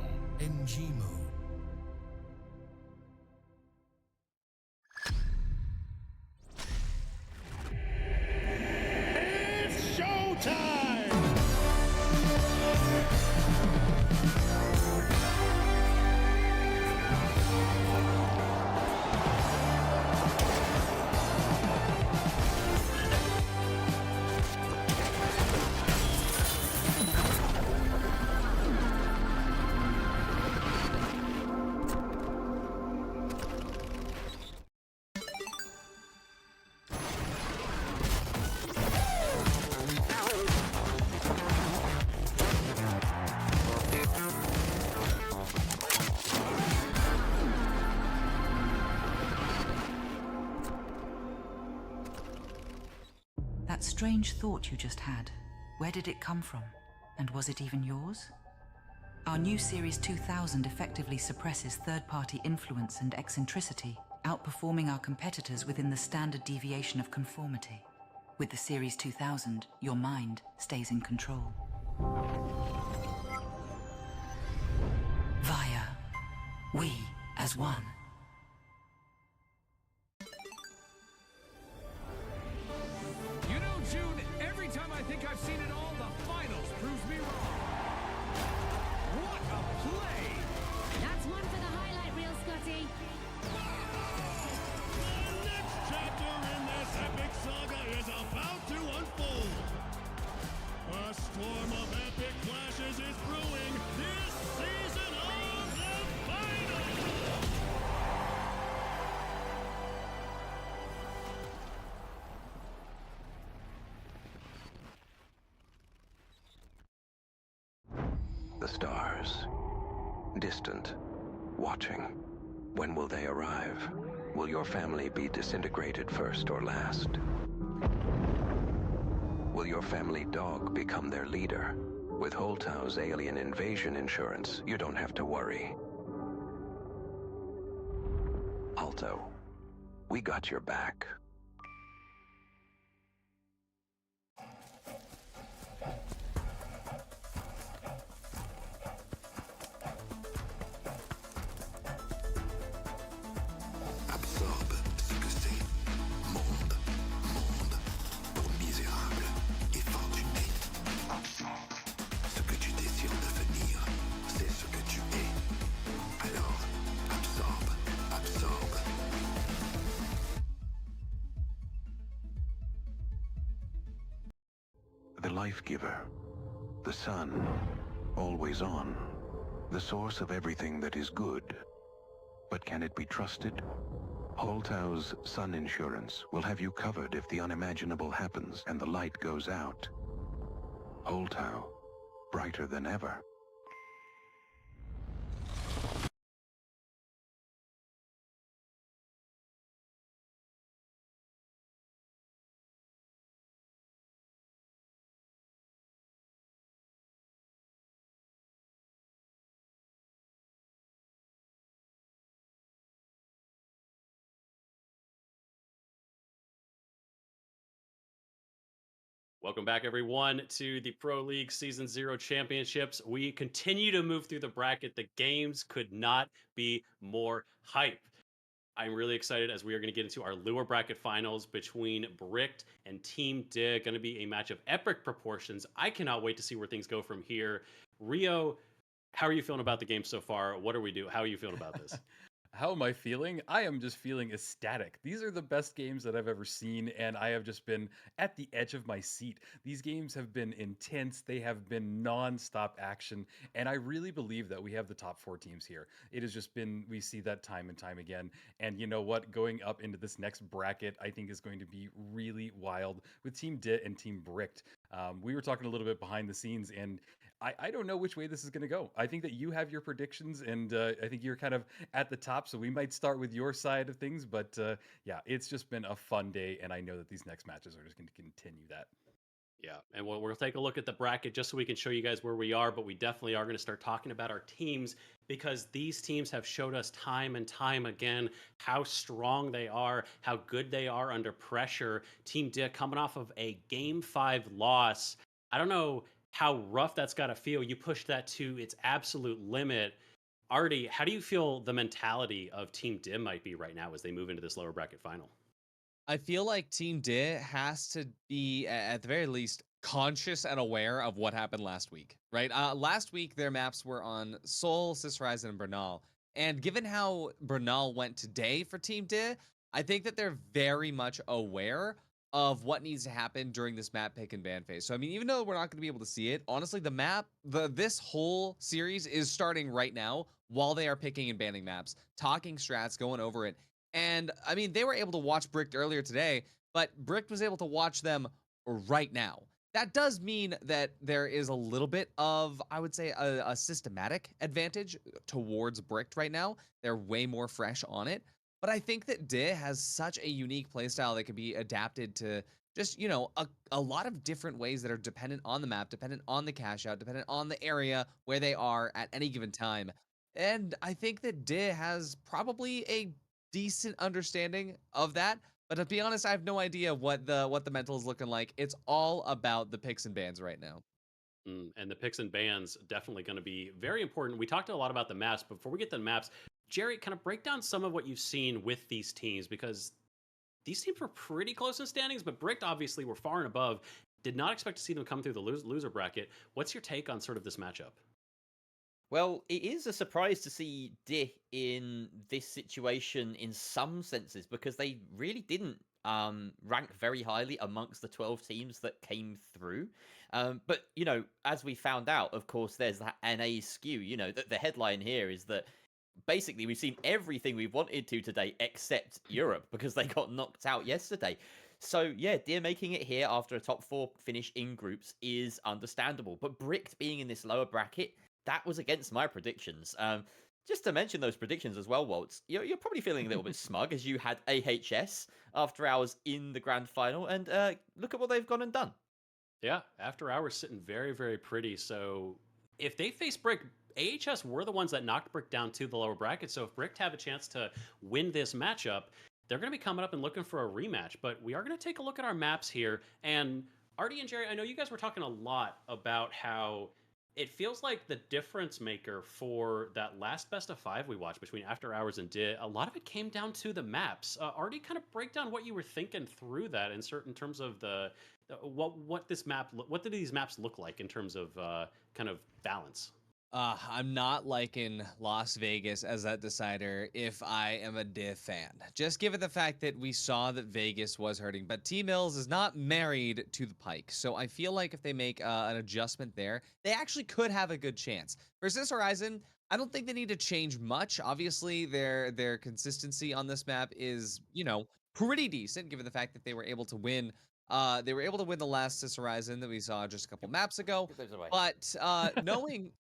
That strange thought you just had, where did it come from? And was it even yours? Our new Series 2000 effectively suppresses third-party influence and eccentricity, outperforming our competitors within the standard deviation of conformity. With the Series 2000, your mind stays in control. Via, we as one. You know, June, every time I think I've seen it all, the finals proves me wrong. What a play! That's one for the highlight reel, Scotty. The next chapter in this epic saga is about to unfold. A storm of epic flashes is brewing this season of the finals. The stars. Distant. Watching. When will they arrive? Will your family be disintegrated first or last? Will your family dog become their leader? With Holtau's alien invasion insurance, you don't have to worry. Alto, we got your back. Absorbe ce que c'est. Monde, monde, pour misérable et fortuné. Absorbe ce que tu désires devenir, c'est ce que tu es. Alors, absorbe, absorbe. The life giver. The sun. Always on. The source of everything that is good. But can it be trusted? Holtau's sun insurance will have you covered if the unimaginable happens and the light goes out. Holtau. Brighter than ever. Welcome back, everyone, to the Pro League Season 0 Championships. We continue to move through the bracket. The games could not be more hype. I'm really excited as we are going to get into our lower bracket finals between Bricked and Team Dig. Going to be a match of epic proportions. I cannot wait to see where things go from here. Rio, how are you feeling about the game so far? What are we doing? How are you feeling about this? How am I feeling? I am just feeling ecstatic. These are the best games that I've ever seen, and I have just been at the edge of my seat. These games have been intense, they have been non-stop action, and I really believe that we have the top 4 teams here. It has just been, we see that time and time again, and you know what? Going up into this next bracket, I think is going to be really wild with Team Dit and Team Bricked. We were talking a little bit behind the scenes, and I don't know which way this is going to go. I think that you have your predictions, and I think you're kind of at the top, so we might start with your side of things. But yeah, it's just been a fun day, and I know that these next matches are just going to continue that. Yeah, and we'll take a look at the bracket just so we can show you guys where we are, but we definitely are going to start talking about our teams because these teams have showed us time and time again how strong they are, how good they are under pressure. Team Dick coming off of a Game 5 loss. I don't know how rough that's got to feel. You pushed that to its absolute limit. Artie, how do you feel the mentality of Team Dim might be right now as they move into this lower bracket final? I feel like Team Dit has to be, at the very least, conscious and aware of what happened last week, right? Last week, their maps were on Seoul, Sys Horizon, and Bernal. And given how Bernal went today for Team Dit, I think that they're very much aware of what needs to happen during this map pick and ban phase. So, I mean, even though we're not going to be able to see it, honestly, this whole series is starting right now while they are picking and banning maps, talking strats, going over it. And I mean, they were able to watch Bricked earlier today, but Bricked was able to watch them right now. That does mean that there is a little bit of, I would say, a systematic advantage towards Bricked right now. They're way more fresh on it. But I think that Dit has such a unique playstyle that can be adapted to just, a lot of different ways that are dependent on the map, dependent on the cash out, dependent on the area where they are at any given time. And I think that Dih has probably a decent understanding of that. But to be honest, I have no idea what the mental is looking like. It's all about the picks and bans right now. And the picks and bans definitely going to be very important. We talked a lot about the maps, but before we get to the maps, Jerry, kind of break down some of what you've seen with these teams, because these teams were pretty close in standings, but Bricked obviously were far and above. Did not expect to see them come through the loser bracket. What's your take on sort of this matchup? Well, it is a surprise to see Dih in this situation in some senses, because they really didn't rank very highly amongst the 12 teams that came through. But, as we found out, of course, there's that NA skew. The headline here is that basically we've seen everything we've wanted to today except Europe, because they got knocked out yesterday. So yeah, Deer making it here after a top 4 finish in groups is understandable. But Bricked being in this lower bracket, that was against my predictions. Just to mention those predictions as well, Waltz, you're probably feeling a little bit smug as you had AHS after hours in the grand final, and look at what they've gone and done. Yeah, after hours sitting very, very pretty. So if they face Brick, AHS were the ones that knocked Brick down to the lower bracket. So if Brick have a chance to win this matchup, they're going to be coming up and looking for a rematch. But we are going to take a look at our maps here. And Artie and Jerry, I know you guys were talking a lot about how it feels like the difference maker for that last best of 5 we watched between After Hours and Did, a lot of it came down to the maps. Artie, kind of break down what you were thinking through that in terms of what did these maps look like in terms of kind of balance? I'm not liking Las Vegas as that decider if I am a Div fan. Just given the fact that we saw that Vegas was hurting, but T-Mills is not married to the Pike. So I feel like if they make an adjustment there, they actually could have a good chance. For Sys Horizon, I don't think they need to change much. Obviously, their consistency on this map is, pretty decent, given the fact that they were able to win. They were able to win the last Sys Horizon that we saw just a couple maps ago. But knowing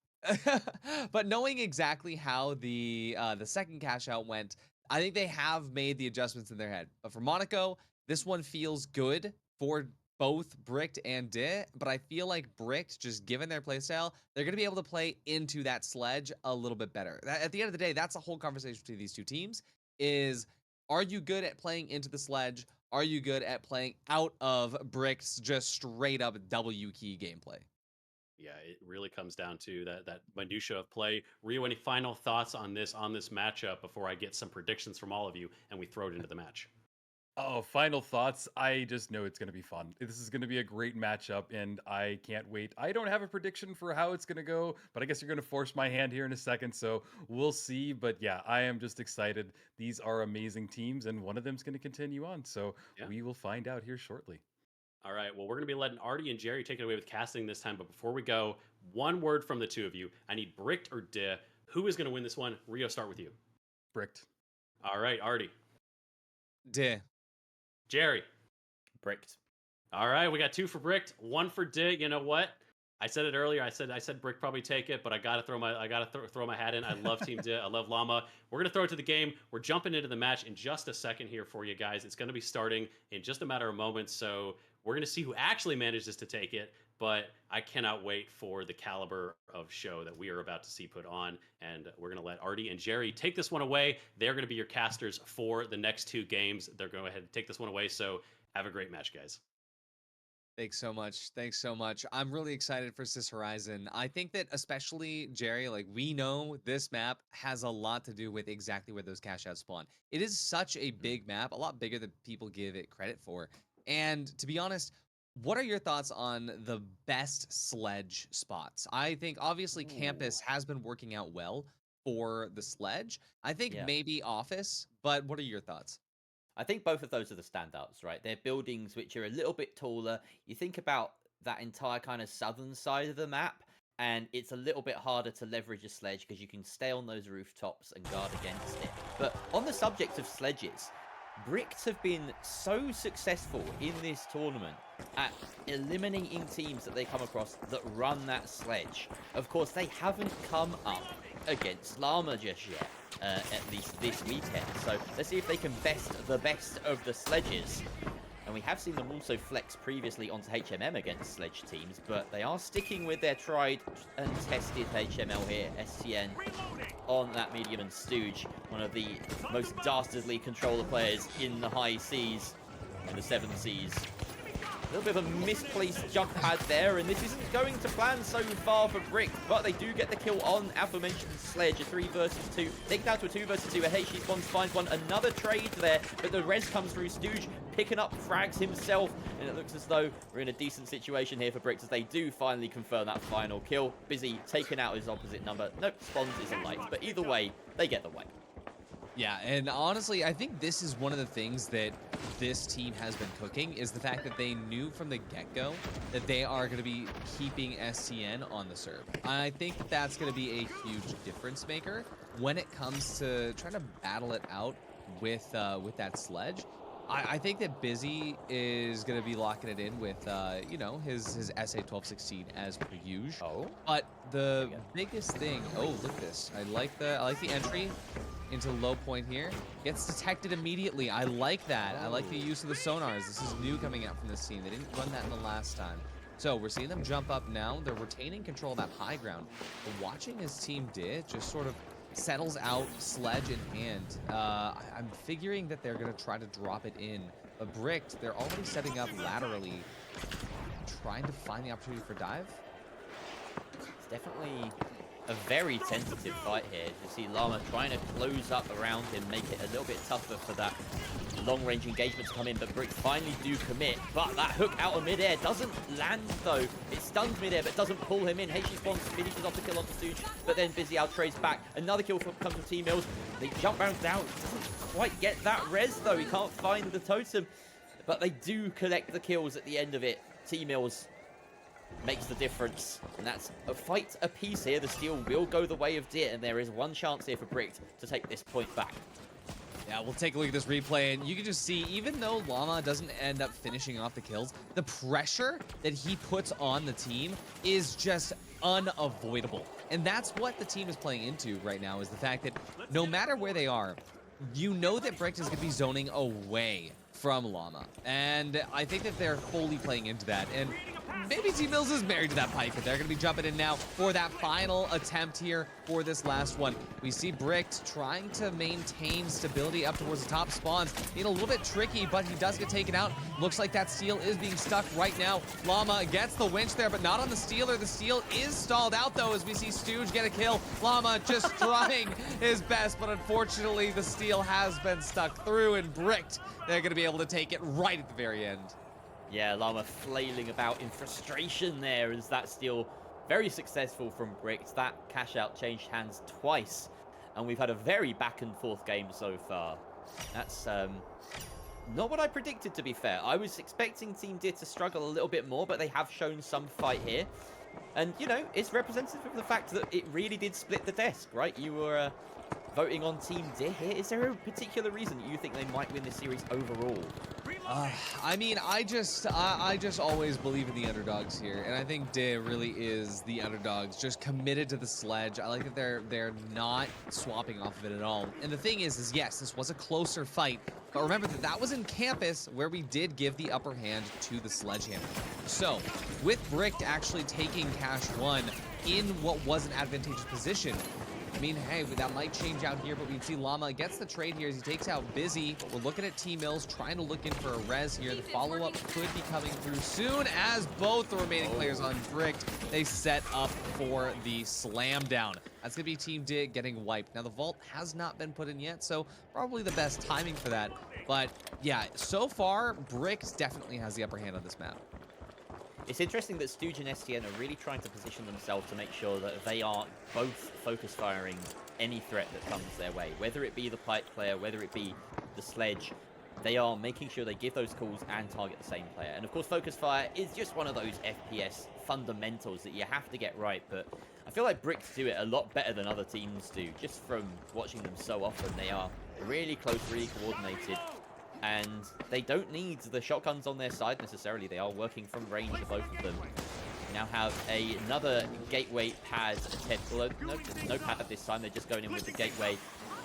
but knowing exactly how the second cash out went, I think they have made the adjustments in their head. But for Monaco, this one feels good for both Bricked and Dit, but I feel like Bricked, just given their playstyle, they're going to be able to play into that sledge a little bit better. At the end of the day, that's a whole conversation between these two teams is, are you good at playing into the sledge? Are you good at playing out of Brick's just straight up W key gameplay? Yeah, it really comes down to that minutia of play. Rio, any final thoughts on this matchup before I get some predictions from all of you and we throw it into the match? Oh, final thoughts. I just know it's going to be fun. This is going to be a great matchup, and I can't wait. I don't have a prediction for how it's going to go, but I guess you're going to force my hand here in a second, so we'll see. But yeah, I am just excited. These are amazing teams, and one of them is going to continue on, so we will find out here shortly. All right, well, we're going to be letting Artie and Jerry take it away with casting this time, but before we go, one word from the two of you. I need Bricked or Dih. Who is going to win this one? Rio, start with you. Bricked. All right, Artie. Dih. Jerry. Bricked. All right, we got 2 for Bricked, 1 for Dih. You know what? I said it earlier. I said Brick probably take it, but I gotta throw my hat in. I love Team Dih. I love Llama. We're gonna throw it to the game. We're jumping into the match in just a second here for you guys. It's gonna be starting in just a matter of moments. So we're gonna see who actually manages to take it. But I cannot wait for the caliber of show that we are about to see put on. And we're going to let Artie and Jerry take this one away. They're going to be your casters for the next 2 games. They're going to go ahead and take this one away. So have a great match, guys. Thanks so much. Thanks so much. I'm really excited for Sys Horizon. I think that especially, Jerry, like we know this map has a lot to do with exactly where those cash outs spawn. It is such a big map, a lot bigger than people give it credit for. And to be honest, what are your thoughts on the best sledge spots? I think obviously Campus has been working out well for the sledge. I think maybe Office, but what are your thoughts? I think both of those are the standouts, right? They're buildings which are a little bit taller. You think about that entire kind of southern side of the map, and it's a little bit harder to leverage a sledge because you can stay on those rooftops and guard against it. But on the subject of sledges, Bricked have been so successful in this tournament at eliminating teams that they come across that run that sledge. Of course, they haven't come up against Llama just yet, at least this weekend. So let's see if they can best the best of the sledges. And we have seen them also flex previously onto HMM against Sledge teams, but they are sticking with their tried and tested HML here, STN, on that medium, and Stooge, one of the most dastardly controller players in the high seas, in the 7 seas. A little bit of a misplaced jump pad there, and this isn't going to plan so far for Brick, but they do get the kill on aforementioned Sledge, a 3 versus 2. They get down to a 2 versus 2, and HG Spawns finds one. Another trade there, but the res comes through. Stooge picking up frags himself, and it looks as though we're in a decent situation here for Bricks as they do finally confirm that final kill. Busy taking out his opposite number. Nope, Spawns is a light, but either way, they get the wipe. Yeah, and honestly, I think this is one of the things that this team has been cooking, is the fact that they knew from the get-go that they are going to be keeping STN on the serve. I think that that's going to be a huge difference maker when it comes to trying to battle it out with that Sledge. I think that Busy is going to be locking it in with, you know, his SA-1216 as per usual. Oh. But the biggest thing, oh, look at this. I like the entry into low point here. Gets detected immediately. I like that. I like the use of the sonars. This is new coming out from this team. They didn't run that in the last time. So we're seeing them jump up now. They're retaining control of that high ground. But watching his team did just sort of settles out Sledge in hand. I'm figuring that they're going to try to drop it in. But Bricked, they're already setting up laterally, trying to find the opportunity for dive. It's definitely a very tentative fight here. You see Llama trying to close up around him, make it a little bit tougher for that long-range engagement to come in, but Bricks finally do commit. But that hook out of mid-air doesn't land, though. It stuns mid-air, but doesn't pull him in. HG Spawns finishes off the kill onto Stooge, but then Busy out trades back. Another kill comes from T-Mills. They jump round down. Doesn't quite get that res, though. He can't find the totem, but they do collect the kills at the end of it. T-Mills makes the difference, and that's a fight apiece here. The steal will go the way of Deer, and there is one chance here for Brick to take this point back. Yeah, we'll take a look at this replay, and you can just see, even though Llama doesn't end up finishing off the kills, the pressure that he puts on the team is just unavoidable. And that's what the team is playing into right now, is the fact that no matter where they are, you know that Brick is going to be zoning away from Llama. And I think that they're fully playing into that. And maybe T-Mills is married to that Pike, but they're going to be jumping in now for that final attempt here for this last one. We see Bricked trying to maintain stability up towards the top spawns. Being a little bit tricky, but he does get taken out. Looks like that steal is being stuck right now. Llama gets the winch there, but not on the stealer. The steal is stalled out, though, as we see Stooge get a kill. Llama just trying his best, but unfortunately, the steal has been stuck through, and Bricked, they're going to be able to take it right at the very end. Yeah, Llama flailing about in frustration there as that steal very successful from Bricks. That cash out changed hands twice, and we've had a very back and forth game so far. That's not what I predicted, to be fair. I was expecting Team Deer to struggle a little bit more, but they have shown some fight here. And, you know, it's representative of the fact that it really did split the desk, right? You were voting on Team Deer here. Is there a particular reason that you think they might win this series overall? I mean, I just always believe in the underdogs here, and I think Deer really is the underdogs, just committed to the Sledge. I like that they're not swapping off of it at all. And the thing is yes, this was a closer fight, but remember that was in Campus, where we did give the upper hand to the Sledgehammer. So, with Brick actually taking Cash 1 in what was an advantageous position, I mean, hey, that might change out here, but we can see Llama gets the trade here as he takes out Busy. But we're looking at T-Mills trying to look in for a res here. The follow-up could be coming through soon as both the remaining players on Bricked, they set up for the slam down. That's going to be Team Dig getting wiped. Now, the vault has not been put in yet, so probably the best timing for that. But, yeah, so far, Bricked definitely has the upper hand on this map. It's interesting that Stooge and STN are really trying to position themselves to make sure that they are both focus firing any threat that comes their way. Whether it be the Pike player, whether it be the Sledge, they are making sure they give those calls and target the same player. And of course, focus fire is just one of those FPS fundamentals that you have to get right. But I feel like Bricks do it a lot better than other teams do. Just from watching them so often, they are really close, really coordinated. And they don't need the shotguns on their side necessarily. They are working from range of both of them. We now have another gateway pad attempt. Although no pad this time. They're just going in with the gateway.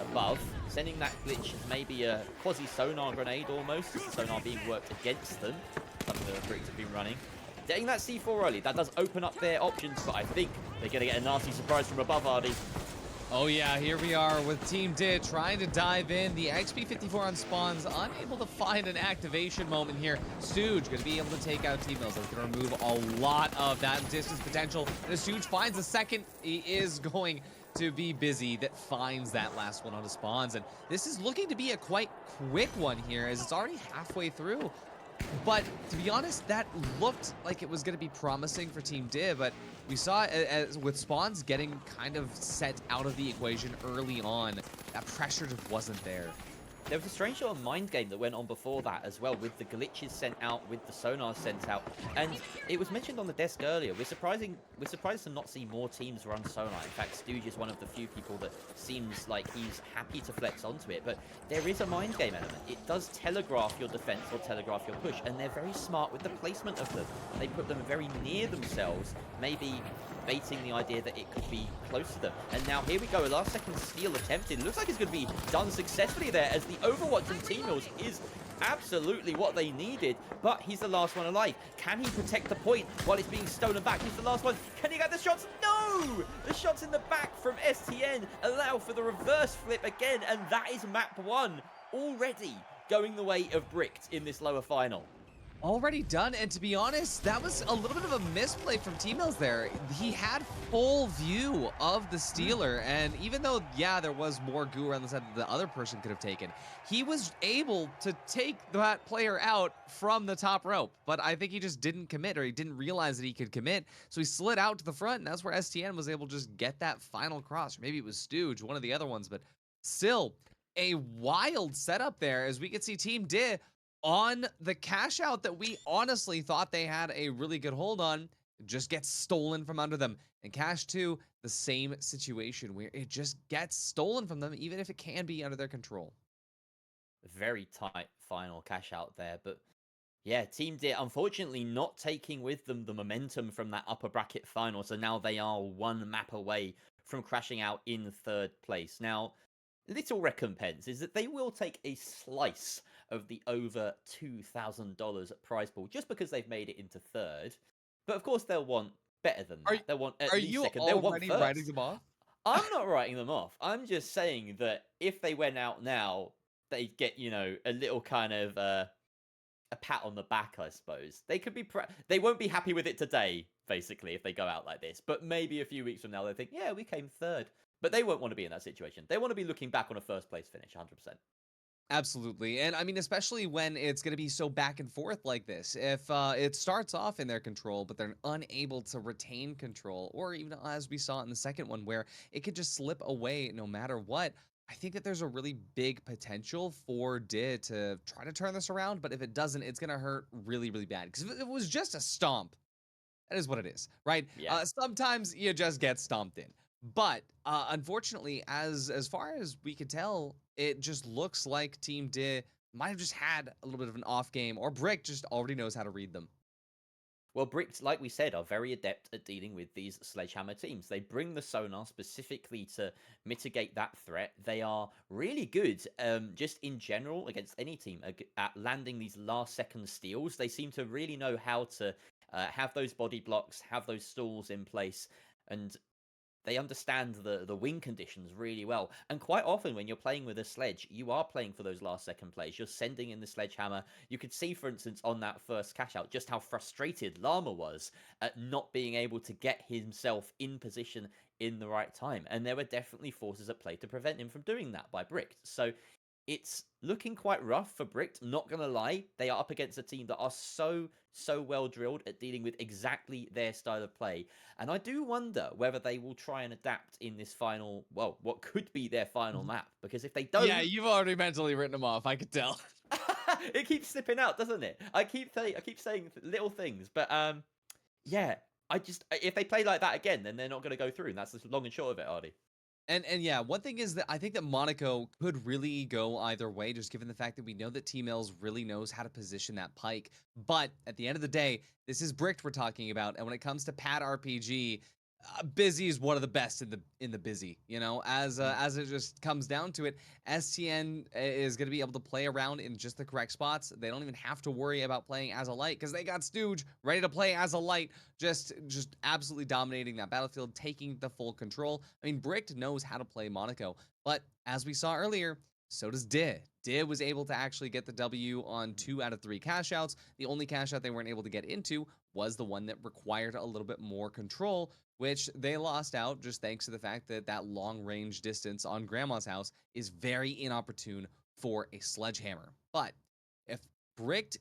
above, sending that glitch as maybe a quasi-sonar grenade almost, as the sonar being worked against them, something that the Bricks have been running. Getting that C4 early, that does open up their options, but I think they're going to get a nasty surprise from above, Ardy. Oh yeah, here we are with Team Did trying to dive in. The XP54 on spawns, unable to find an activation moment here. Stooge going to be able to take out T-Mills. That's going to remove a lot of that distance potential. And as Stooge finds a second, he is going to be busy that finds that last one on the spawns. And this is looking to be a quite quick one here, as it's already halfway through. But to be honest, that looked like it was going to be promising for Team Div, but we saw as with spawns getting kind of set out of the equation early on. That pressure just wasn't there. There was a strange little mind game that went on before that as well, with the glitches sent out, with the sonars sent out. And it was mentioned on the desk earlier, we're surprised to not see more teams run sonar. In fact, Stooge is one of the few people that seems like he's happy to flex onto it. But there is a mind game element. It does telegraph your defense or telegraph your push, and they're very smart with the placement of them. They put them very near themselves, maybe baiting the idea that it could be close to them. And now here we go, a last second steal attempted. Looks like it's going to be done successfully there, as the overwatch from T-Mills is absolutely what they needed, but he's the last one alive. Can he protect the point while it's being stolen back? He's the last one. Can he get the shots? No! The shots in the back from STN allow for the reverse flip again, and that is map 1 already going the way of Bricked in this lower final. Already done, and to be honest, that was a little bit of a misplay from T-Mills there. He had full view of the Stealer, and even though, yeah, there was more goo around the side that the other person could have taken, he was able to take that player out from the top rope. But I think he just didn't commit, or he didn't realize that he could commit, so he slid out to the front, and that's where STN was able to just get that final cross. Or maybe it was Stooge, one of the other ones, but still, a wild setup there, as we could see Team Di on the cash out that we honestly thought they had a really good hold on, just gets stolen from under them. And Cash 2, the same situation where it just gets stolen from them, even if it can be under their control. Very tight final cash out there, but yeah, Team Dit unfortunately not taking with them the momentum from that upper bracket final, so now they are one map away from crashing out in 3rd place. Now, little recompense is that they will take a slice of the over $2,000 prize pool just because they've made it into 3rd. But of course, they'll want better than that. They'll want at least 2nd. They'll want 1st. Writing them off? I'm not writing them off. I'm just saying that if they went out now, they'd get, you know, a little kind of a pat on the back, I suppose. They could be they won't be happy with it today, basically, if they go out like this. But maybe a few weeks from now, they'll think, yeah, we came 3rd. But they won't want to be in that situation. They want to be looking back on a 1st place finish, 100%. Absolutely. And I mean, especially when it's going to be so back and forth like this. If it starts off in their control, but they're unable to retain control, or even as we saw in the second one, where it could just slip away no matter what, I think that there's a really big potential for Did to try to turn this around. But if it doesn't, it's going to hurt really, really bad. Because if it was just a stomp, that is what it is, right? Yeah. Sometimes you just get stomped in. But unfortunately, as far as we could tell, it just looks like Team Di might have just had a little bit of an off game, or Brick just already knows how to read them. Well, Bricks, like we said, are very adept at dealing with these sledgehammer teams. They bring the sonar specifically to mitigate that threat. They are really good, just in general, against any team, at landing these last-second steals. They seem to really know how to have those body blocks, have those stalls in place, and they understand the wing conditions really well. And quite often when you're playing with a sledge, you are playing for those last second plays. You're sending in the sledgehammer. You could see, for instance, on that first cash out, just how frustrated Llama was at not being able to get himself in position in the right time. And there were definitely forces at play to prevent him from doing that by Bricked. So it's looking quite rough for Bricked, not going to lie. They are up against a team that are so well drilled at dealing with exactly their style of play. And I do wonder whether they will try and adapt in this final, well, what could be their final map. Because if they don't... Yeah, you've already mentally written them off, I could tell. It keeps slipping out, doesn't it? I keep saying little things, but yeah, if they play like that again, then they're not going to go through. And that's the long and short of it, Ardy. And yeah, one thing is that I think that Monaco could really go either way, just given the fact that we know that T-Mills really knows how to position that pike. But at the end of the day, this is Bricked we're talking about. And when it comes to Pad RPG, Busy is one of the best in the busy, you know, as it just comes down to it. STN is going to be able to play around in just the correct spots. They don't even have to worry about playing as a light because they got Stooge ready to play as a light, just absolutely dominating that battlefield, taking the full control. I mean, Bricked knows how to play Monaco, but as we saw earlier, so does Did. Did was able to actually get the W on 2 out of 3 cash outs. The only cash out they weren't able to get into was the one that required a little bit more control, which they lost out just thanks to the fact that that long range distance on Grandma's house is very inopportune for a sledgehammer. But if Bricked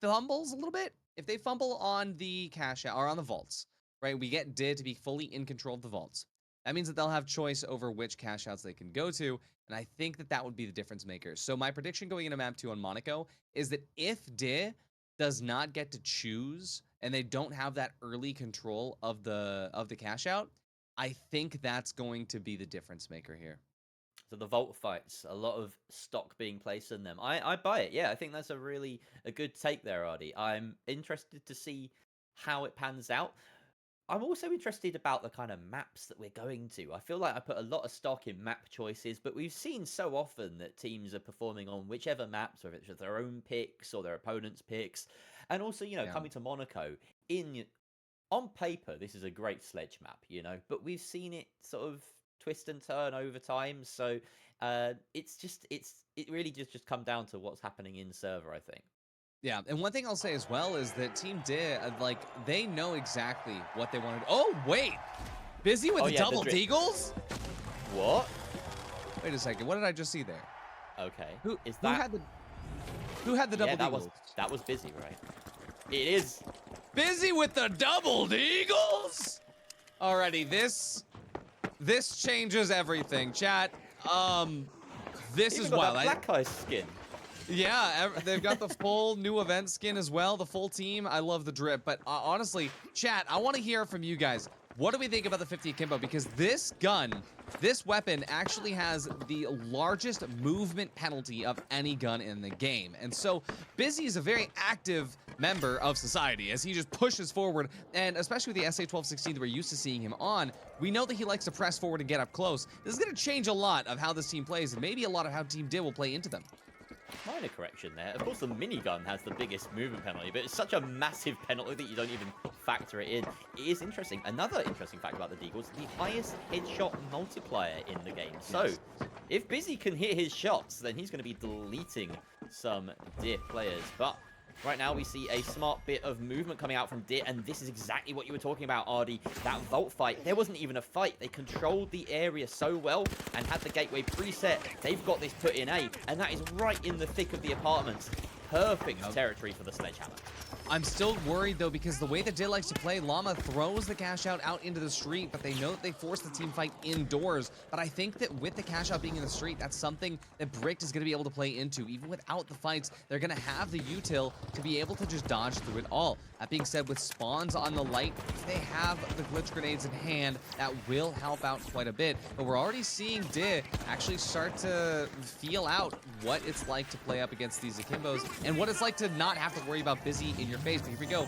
fumbles a little bit, if they fumble on the cash out or on the vaults, right, we get Did to be fully in control of the vaults. That means that they'll have choice over which cash outs they can go to, and I think that that would be the difference maker. So my prediction going into map 2 on Monaco is that if Did does not get to choose and they don't have that early control of the cash out, I think that's going to be the difference maker here. So the vault fights, a lot of stock being placed in them. I buy it. Yeah, I think that's a good take there, Ardy. I'm interested to see how it pans out. I'm also interested about the kind of maps that we're going to. I feel like I put a lot of stock in map choices, but we've seen so often that teams are performing on whichever maps, whether it's their own picks or their opponent's picks. And also, you know, coming to Monaco, on paper, this is a great sledge map, you know, but we've seen it sort of twist and turn over time. So it really just come down to what's happening in server, I think. Yeah, and one thing I'll say as well is that Team Did, they know exactly what they want to do. Oh, wait! Busy with the double deagles? What? Wait a second, what did I just see there? Okay. Who had the double deagles? That was Busy, right? It is. Busy with the double deagles? Alrighty, this changes everything, chat. This Even is got wild. That Black Eye skin. Yeah, they've got the full new event skin as well, the full team. I love the drip, but honestly, chat, I want to hear from you guys. What do we think about the 50 akimbo? Because this gun, this weapon actually has the largest movement penalty of any gun in the game. And so Busy is a very active member of society as he just pushes forward, and especially with the SA-1216 that we're used to seeing him on, we know that he likes to press forward and get up close. This is going to change a lot of how this team plays, and maybe a lot of how Team Did will play into them. Minor correction there. Of course, the minigun has the biggest movement penalty, but it's such a massive penalty that you don't even factor it in. It is interesting. Another interesting fact about the Deagles, the highest headshot multiplier in the game. So, if Busy can hit his shots, then he's going to be deleting some Did players. But right now, we see a smart bit of movement coming out from Did, and this is exactly what you were talking about, Ardy. That vault fight, there wasn't even a fight. They controlled the area so well and had the gateway preset. They've got this put in A, and that is right in the thick of the apartments. Perfect territory for the sledgehammer. I'm still worried, though, because the way that Did likes to play, Llama throws the cash out into the street, but they know that they force the team fight indoors. But I think that with the cash out being in the street, that's something that Bricked is going to be able to play into. Even without the fights, they're going to have the util to be able to just dodge through it all. That being said, with spawns on the light, if they have the glitch grenades in hand, that will help out quite a bit. But we're already seeing Did actually start to feel out what it's like to play up against these Akimbos and what it's like to not have to worry about Busy in your face. But here we go.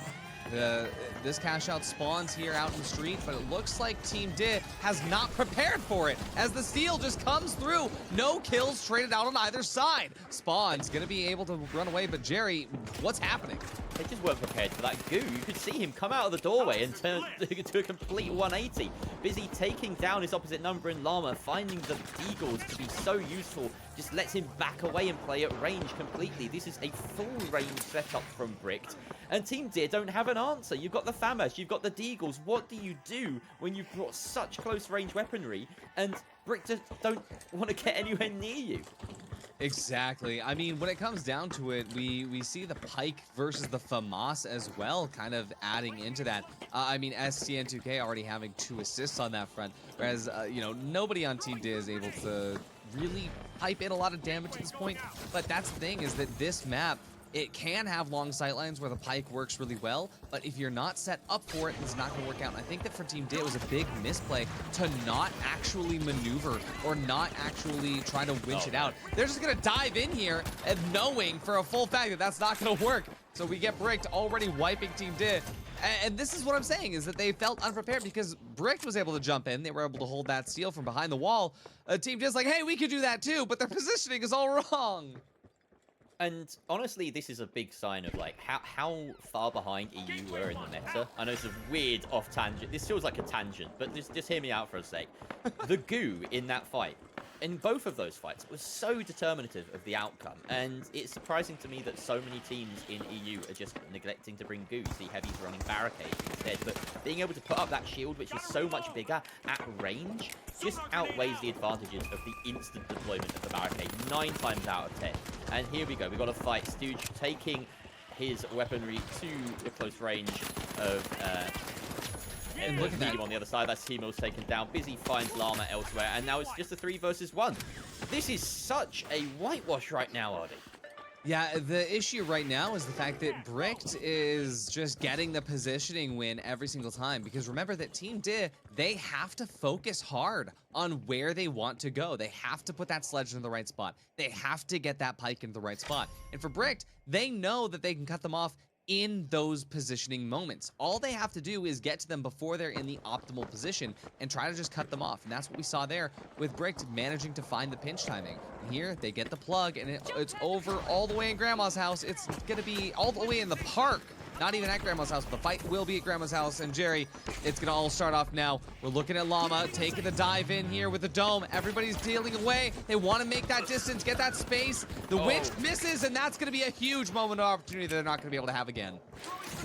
This cash out spawns here out in the street, but it looks like Team Did has not prepared for it as the steal just comes through. No kills traded out on either side. Spawn's gonna be able to run away, but Jerry, what's happening? They just weren't prepared for that goo. You could see him come out of the doorway and turn to a complete 180. Busy taking down his opposite number in Llama, finding the Deagles to be so useful. Just lets him back away and play at range completely. This is a full range setup from Bricked. And Team Did don't have an answer. You've got the FAMAS, you've got the Deagles. What do you do when you've brought such close range weaponry and Bricked just don't want to get anywhere near you? Exactly. I mean, when it comes down to it, we see the Pike versus the FAMAS as well, kind of adding into that. I mean, STN2K already having 2 assists on that front, whereas, you know, nobody on Team Did is able to really pipe in a lot of damage at this point. But that's the thing, is that this map, it can have long sightlines where the Pike works really well, but if you're not set up for it, it's not going to work out. And I think that for Team Did, it was a big misplay to not actually maneuver or not actually try to winch it out. They're just going to dive in here and knowing for a full fact that that's not going to work. So we get Bricked already wiping Team Did. And this is what I'm saying, is that they felt unprepared because Bricked was able to jump in. They were able to hold that steal from behind the wall. A team just like, hey, we could do that too, but their positioning is all wrong. And honestly, this is a big sign of like how far behind EU were in the meta. I know it's a weird off tangent. This feels like a tangent, but just hear me out for a sec. The goo in that fight, in both of those fights, was so determinative of the outcome. And it's surprising to me that so many teams in EU are just neglecting to bring goo. You see Heavy's running barricades instead, but being able to put up that shield, which is so much bigger at range, just outweighs the advantages of the instant deployment of the barricade 9 times out of 10. And here we go, we got a fight. Stooge taking his weaponry to the close range of And look at medium that. on the other side. That's Temo's taken down. Busy finds Llama elsewhere, and now it's just a 3 versus 1. This is such a whitewash right now, Artie. Yeah, the issue right now is the fact that Bricked is just getting the positioning win every single time. Because remember that Team Di, they have to focus hard on where they want to go. They have to put that sledge in the right spot. They have to get that pike in the right spot. And for Bricked, they know that they can cut them off in those positioning moments. All they have to do is get to them before they're in the optimal position and try to just cut them off. And that's what we saw there with Bricked managing to find the pinch timing. And here, they get the plug, and it's over all the way in Grandma's house. It's gonna be all the way in the park. Not even at Grandma's house, but the fight will be at Grandma's house. And Jerry, it's gonna all start off now. We're looking at Llama taking the dive in here with the dome. Everybody's dealing away. They want to make that distance, get that space. The winch misses, and that's gonna be a huge moment of opportunity that they're not gonna be able to have again.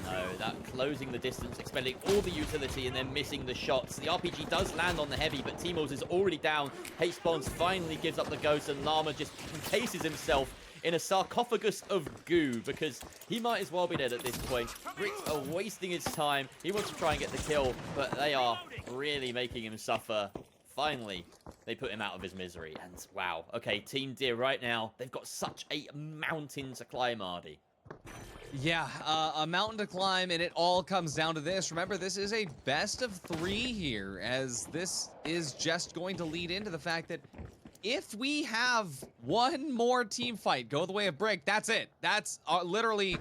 No, that closing the distance, expending all the utility, and then missing the shots. The RPG does land on the Heavy, but Timos is already down. H-Spawns finally gives up the ghost, and Llama just encases himself in a sarcophagus of goo, because he might as well be dead at this point. Bricks are wasting his time. He wants to try and get the kill, but they are really making him suffer. Finally, they put him out of his misery, and wow. Okay, Team Deer right now, they've got such a mountain to climb, Artie. Yeah, a mountain to climb, and it all comes down to this. Remember, this is a best of 3 here, as this is just going to lead into the fact that if we have one more team fight go the way of Brick, that's it. That's literally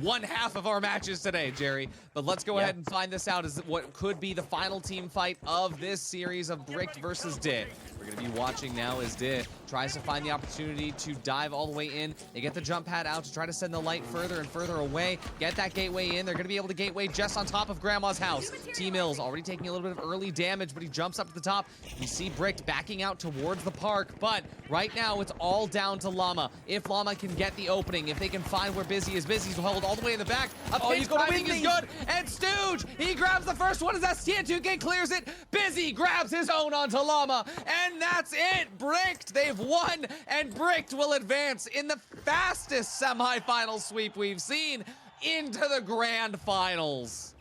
one half of our matches today, Jerry. But let's go ahead and find this out as what could be the final team fight of this series of Bricked versus Di. We're going to be watching now as Di tries to find the opportunity to dive all the way in. They get the jump pad out to try to send the light further and further away. Get that gateway in. They're going to be able to gateway just on top of Grandma's house. T-Mills already taking a little bit of early damage, but he jumps up to the top. We see Bricked backing out towards the park, but right now it's all down to Llama. If Llama can get the opening, if they can find where Busy is, Busy's held all the way in the back. Pinch timing is good, and Stooge, he grabs the first one as that TN2K clears it. Busy grabs his own onto Llama, and that's it. Bricked, they've won, and Bricked will advance in the fastest semifinal sweep we've seen into the grand finals.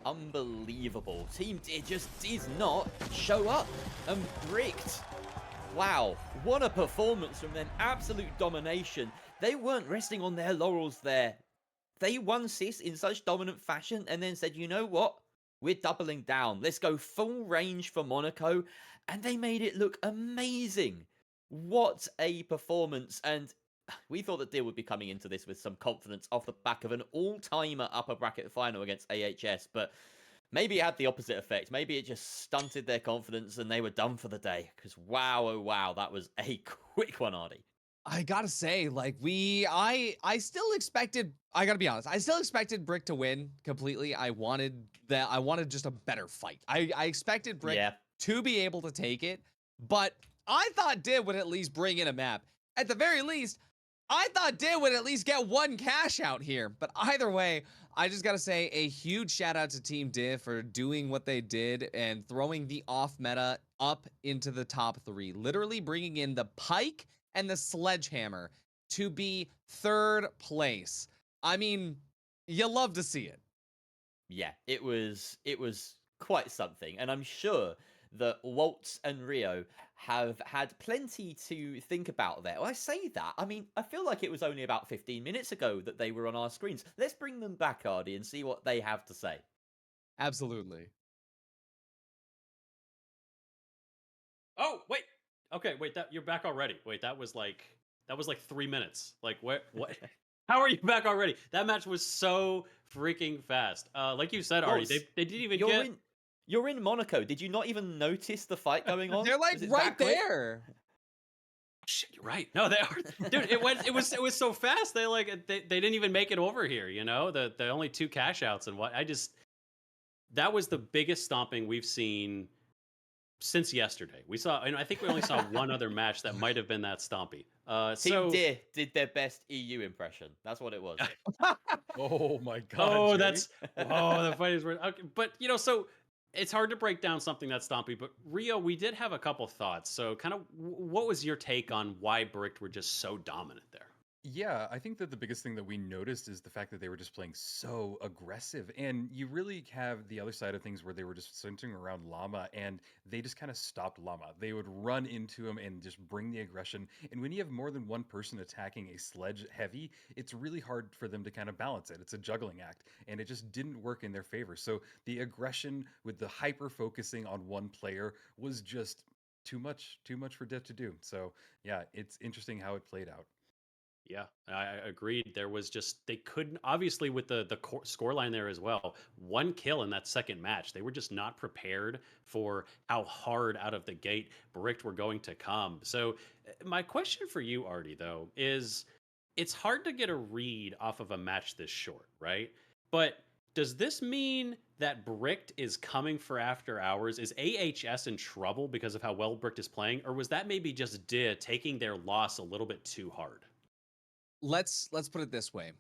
Unbelievable. Team Deer just did not show up, and Bricked, wow, what a performance from them. Absolute domination. They weren't resting on their laurels there. They won Sys in such dominant fashion and then said, you know what? We're doubling down. Let's go full range for Monaco. And they made it look amazing. What a performance. And we thought that Deal would be coming into this with some confidence off the back of an all-timer upper bracket final against AHS. But maybe it had the opposite effect. Maybe it just stunted their confidence and they were done for the day. Because wow, oh wow, that was a quick one, Artie. I gotta say, like, I still expected, I gotta be honest, I still expected Brick to win completely. I wanted just a better fight. I expected Brick to be able to take it, but I thought Di would at least bring in a map. At the very least, I thought Di would at least get one cash out here. But either way, I just gotta say a huge shout out to Team Di for doing what they did and throwing the off meta up into the top 3, literally bringing in the pike and the sledgehammer to be 3rd place. I mean, you love to see it. Yeah, it was quite something. And I'm sure that Waltz and Rio have had plenty to think about there. Well, I say that, I mean, I feel like it was only about 15 minutes ago that they were on our screens. Let's bring them back, Artie, and see what they have to say. Absolutely. Oh, wait. Okay, wait, that you're back already. Wait, that was like 3 minutes. Like what How are you back already? That match was so freaking fast. Like you said, Artie, Waltz, they didn't even you're get. in you're in Monaco. Did you not even notice the fight going on? They're like Was it right that quick? there. Shit, you're right. No, they are, dude. It was so fast. They didn't even make it over here. You know, the only 2 cash outs and what I just that was the biggest stomping we've seen since yesterday. We saw, and I think we only saw one other match that might have been that stompy. Team So Deer did their best EU impression. That's what it was. Oh my God, oh, Jerry. the fight is weird. Okay, but so it's hard to break down something that's stompy. But Rio, we did have a couple thoughts. So kind of, what was your take on why Bricked were just so dominant there? Yeah, I think that the biggest thing that we noticed is the fact that they were just playing so aggressive. And you really have the other side of things where they were just centering around Llama and they just kind of stopped Llama. They would run into him and just bring the aggression. And when you have more than one person attacking a sledge heavy, it's really hard for them to kind of balance it. It's a juggling act. And it just didn't work in their favor. So the aggression with the hyper focusing on one player was just too much for Dev to do. So yeah, it's interesting how it played out. Yeah, I agreed. There was just they couldn't obviously with the score line there as well. 1 kill in that second match. They were just not prepared for how hard out of the gate Bricked were going to come. So my question for you, Artie, though, is it's hard to get a read off of a match this short, right? But does this mean that Bricked is coming for after hours? Is AHS in trouble because of how well Bricked is playing, or was that maybe just DIA taking their loss a little bit too hard? Let's put it this way.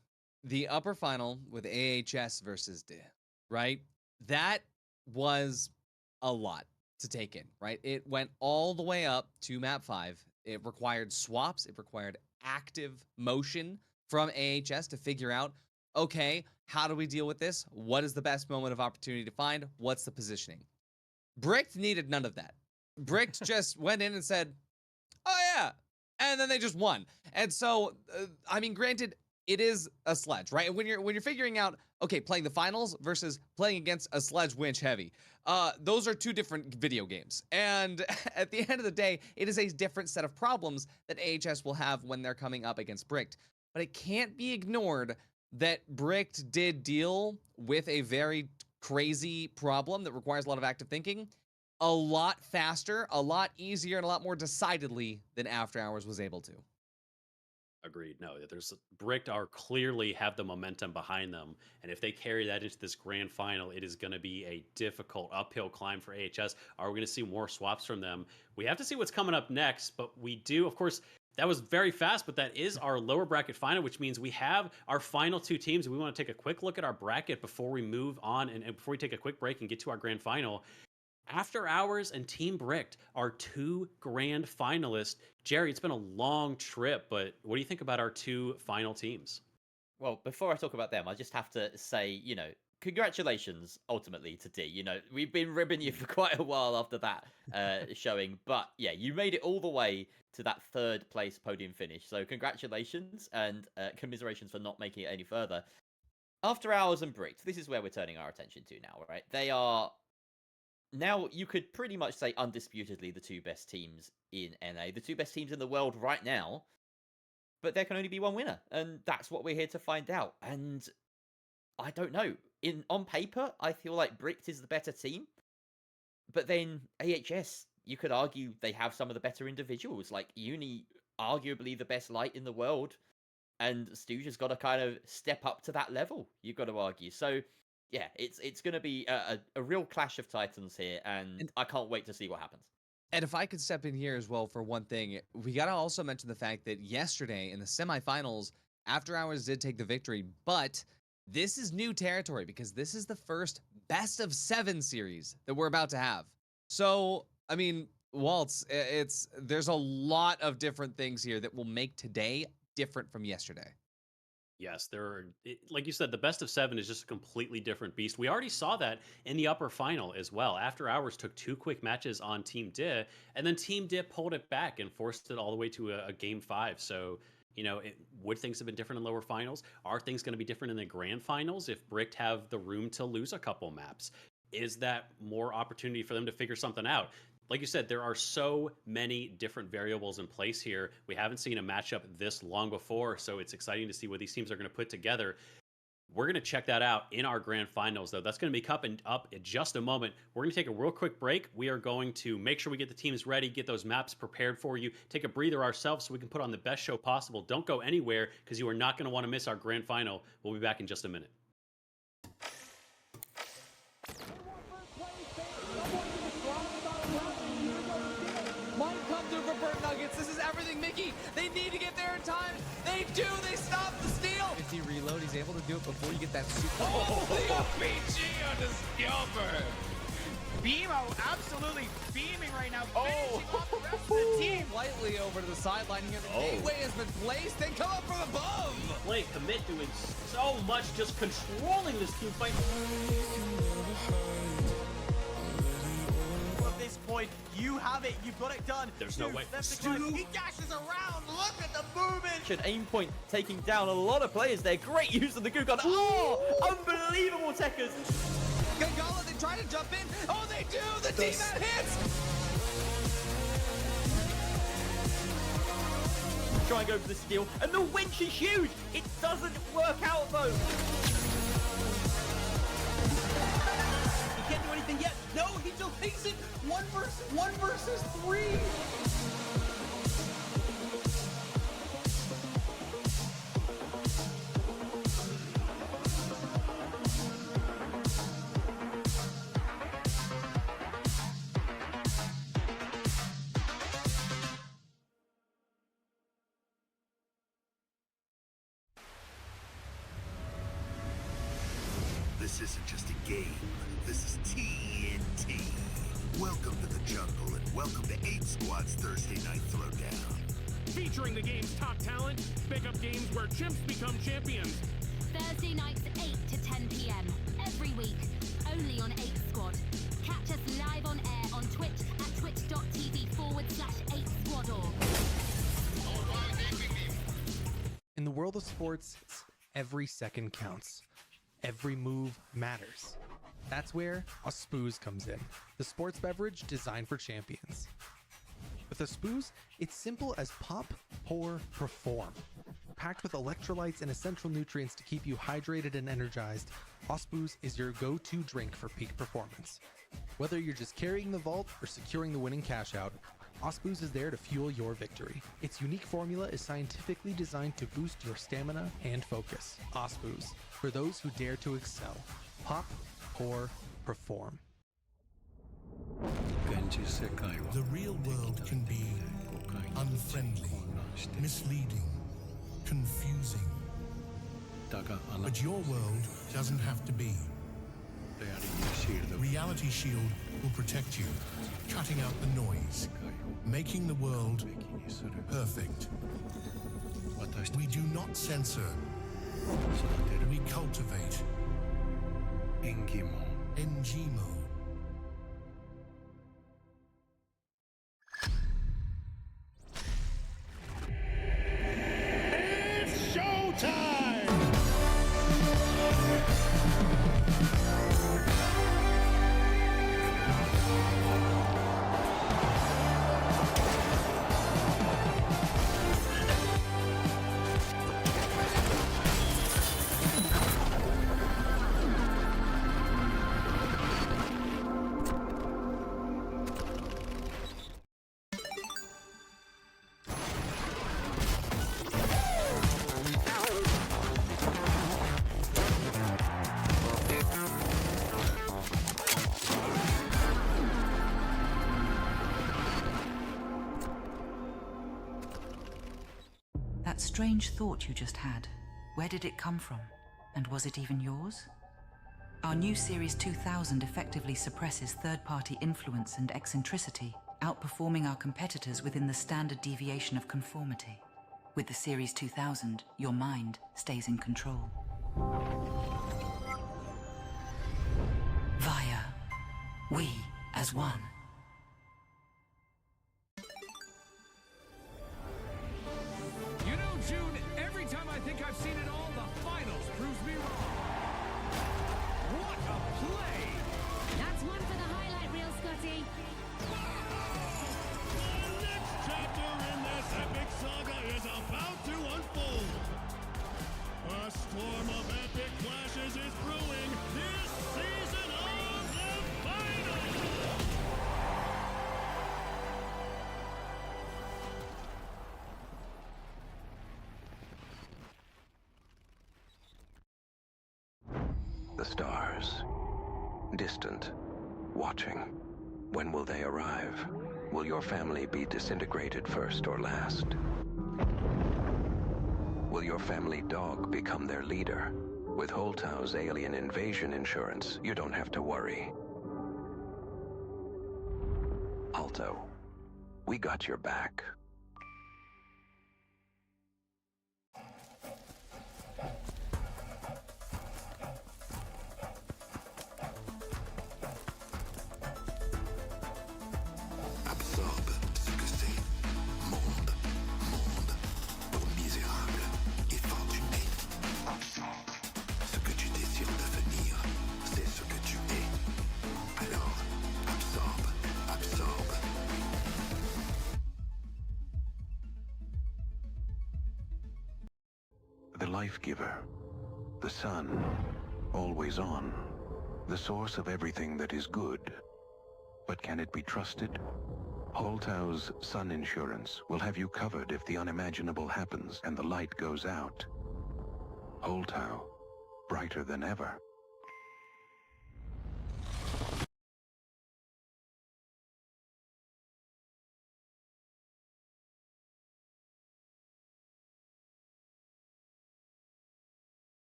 The upper final with AHS versus DIA, right? That was a lot to take in, right? It went all the way up to map 5. It required swaps, it required active motion from AHS to figure out, okay, how do we deal with this? What is the best moment of opportunity to find? What's the positioning? Bricked needed none of that. Bricked just went in and said, oh yeah, and then they just won. And so, I mean, granted, it is a sledge, right? And when you're figuring out, okay, playing the finals versus playing against a sledge winch heavy, those are 2 different video games. And at the end of the day, it is a different set of problems that AHS will have when they're coming up against Bricked. But it can't be ignored that Bricked did deal with a very crazy problem that requires a lot of active thinking a lot faster, a lot easier, and a lot more decidedly than After Hours was able to. Agreed. No, there's Bricked are clearly have the momentum behind them, and if they carry that into this grand final, it is going to be a difficult uphill climb for AHS. Are we going to see more swaps from them? We have to see what's coming up next, but we do, of course. That was very fast, but that is our lower bracket final, which means we have our final 2 teams. We want to take a quick look at our bracket before we move on and before we take a quick break and get to our grand final. After Hours and Team Bricked are 2 grand finalists. Jerry, it's been a long trip, but what do you think about our 2 final teams? Well, before I talk about them, I just have to say, congratulations ultimately to D. We've been ribbing you for quite a while after that showing, but yeah, you made it all the way to that 3rd place podium finish. So congratulations and commiserations for not making it any further. After Hours and Bricked, this is where we're turning our attention to now, right? They are now, you could pretty much say undisputedly the 2 best teams in NA, the 2 best teams in the world right now, but there can only be one winner, and that's what we're here to find out. And I don't know. On paper, I feel like Bricked is the better team, but then AHS, you could argue they have some of the better individuals, like Uni, arguably the best light in the world, and Stooge has got to kind of step up to that level, you've got to argue. So yeah, it's going to be a real clash of titans here, and I can't wait to see what happens. And if I could step in here as well for one thing, we got to also mention the fact that yesterday in the semifinals, After Hours did take the victory, but this is new territory because this is the first best of 7 series that we're about to have. So, I mean, Waltz, there's a lot of different things here that will make today different from yesterday. Yes, like you said, the best of 7 is just a completely different beast. We already saw that in the upper final as well. After Hours took 2 quick matches on Team DIA, and then Team DIA pulled it back and forced it all the way to a game 5. So, would things have been different in lower finals? Are things going to be different in the grand finals if Bricked have the room to lose a couple maps? Is that more opportunity for them to figure something out? Like you said, there are so many different variables in place here. We haven't seen a matchup this long before, so it's exciting to see what these teams are going to put together. We're going to check that out in our grand finals, though. That's going to be coming up in just a moment. We're going to take a real quick break. We are going to make sure we get the teams ready, get those maps prepared for you, take a breather ourselves so we can put on the best show possible. Don't go anywhere because you are not going to want to miss our grand final. We'll be back in just a minute. Might come through for Bird Nuggets. This is everything, Mickey. They need to get there in time. They do. They stop the steal. If he reload, he's able to do it before you get that super. Oh, the RPG on the Skilbert. BMO absolutely beaming right now, finishing off the rest of the team. Slightly over to the sideline here. The gateway has been placed. They come up from above. Play commit doing so much, just controlling this team fight. At this point, you have it. You've got it done. There's no way. He dashes around. Look at the movement. Aim point taking down a lot of players there. Great use of the Goo Gun. Oh, unbelievable techers. Gangala, they try to jump in. Oh, they do. The team that hits. Try and go for the steal, and the winch is huge. It doesn't work out though. He can't do anything yet. No, he still takes it. One versus three. This isn't just a game. This is TNT. Welcome to the jungle and welcome to 8 Squad's Thursday Night Throwdown. Featuring the game's top talent, pick up games where chimps become champions. Thursday nights 8 to 10 p.m. every week, only on 8 Squad. Catch us live on air on Twitch at twitch.tv/8squadorg. In the world of sports, every second counts. Every move matters. That's where a Spooze comes in, the sports beverage designed for champions. With a Spooze, it's simple as pop, pour, perform. Packed with electrolytes and essential nutrients to keep you hydrated and energized, Spooze is your go-to drink for peak performance. Whether you're just carrying the vault or securing the winning cash out, Spooze is there to fuel your victory. Its unique formula is scientifically designed to boost your stamina and focus. Spooze, for those who dare to excel. Pop, pour, perform. The real world can be unfriendly, misleading, confusing. But your world doesn't have to be. Reality Shield will protect you, cutting out the noise, making the world perfect. We do not censor. We cultivate. Engimo. It's showtime! That strange thought you just had, where did it come from? And was it even yours? Our new Series 2000 effectively suppresses third-party influence and eccentricity, outperforming our competitors within the standard deviation of conformity. With the Series 2000, your mind stays in control. Via, we as one. You know, June, every time I think I've seen it all, the finals proves me wrong. What a play! That's one for the highlight reel, Scotty. storm of epic clashes is brewing this season of the finals! The stars. Distant. Watching. When will they arrive? Will your family be disintegrated first or last? Will your family dog become their leader? With Holtau's alien invasion insurance, you don't have to worry. Alto, we got your back. Absorbe ce que c'est. Monde, monde, pour misérable et fortuné. Absorbe ce que tu désires devenir, c'est ce que tu es. Alors, absorbe, absorbe. The life giver. The sun. Always on. The source of everything that is good. But can it be trusted? Holtau's Sun Insurance will have you covered if the unimaginable happens and the light goes out. Holtau, brighter than ever.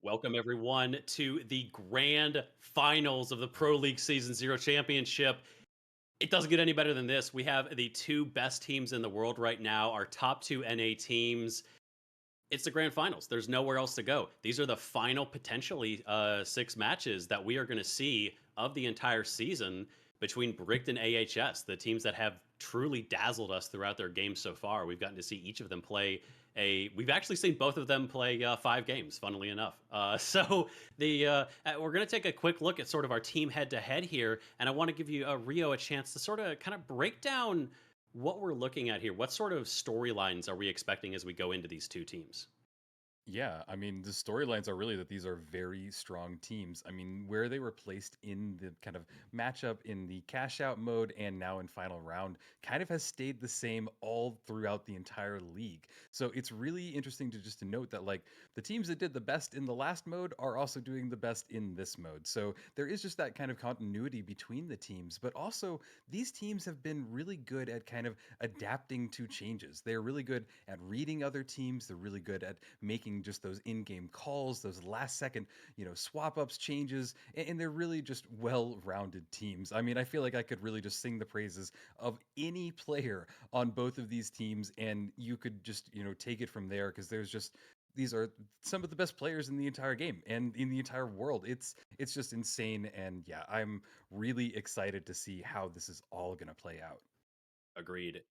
Welcome, everyone, to the grand finals of the Pro League Season 0 Championship. It doesn't get any better than this. We have the two best teams in the world right now, our top two NA teams. It's the grand finals. There's nowhere else to go. These are the final, potentially 6 matches that we are going to see of the entire season between Bricked and AHS, the teams that have truly dazzled us throughout their games so far. We've gotten to see each of them play we've actually seen both of them play 5 games, funnily enough. So we're going to take a quick look at sort of our team head-to-head here, and I want to give you, Rio, a chance to sort of kind of break down what we're looking at here. What sort of storylines are we expecting as we go into these two teams? Yeah, I mean, the storylines are really that these are very strong teams. I mean, where they were placed in the kind of matchup in the cash out mode and now in final round kind of has stayed the same all throughout the entire league. So it's really interesting to note that like the teams that did the best in the last mode are also doing the best in this mode. So there is just that kind of continuity between the teams, but also these teams have been really good at kind of adapting to changes. They're really good at reading other teams. They're really good at making just those in-game calls, those last second, swap ups, changes, and they're really just well-rounded teams. I mean, I feel like I could really just sing the praises of any player on both of these teams, and you could just, take it from there because these are some of the best players in the entire game and in the entire world. It's just insane, and yeah, I'm really excited to see how this is all going to play out. Agreed.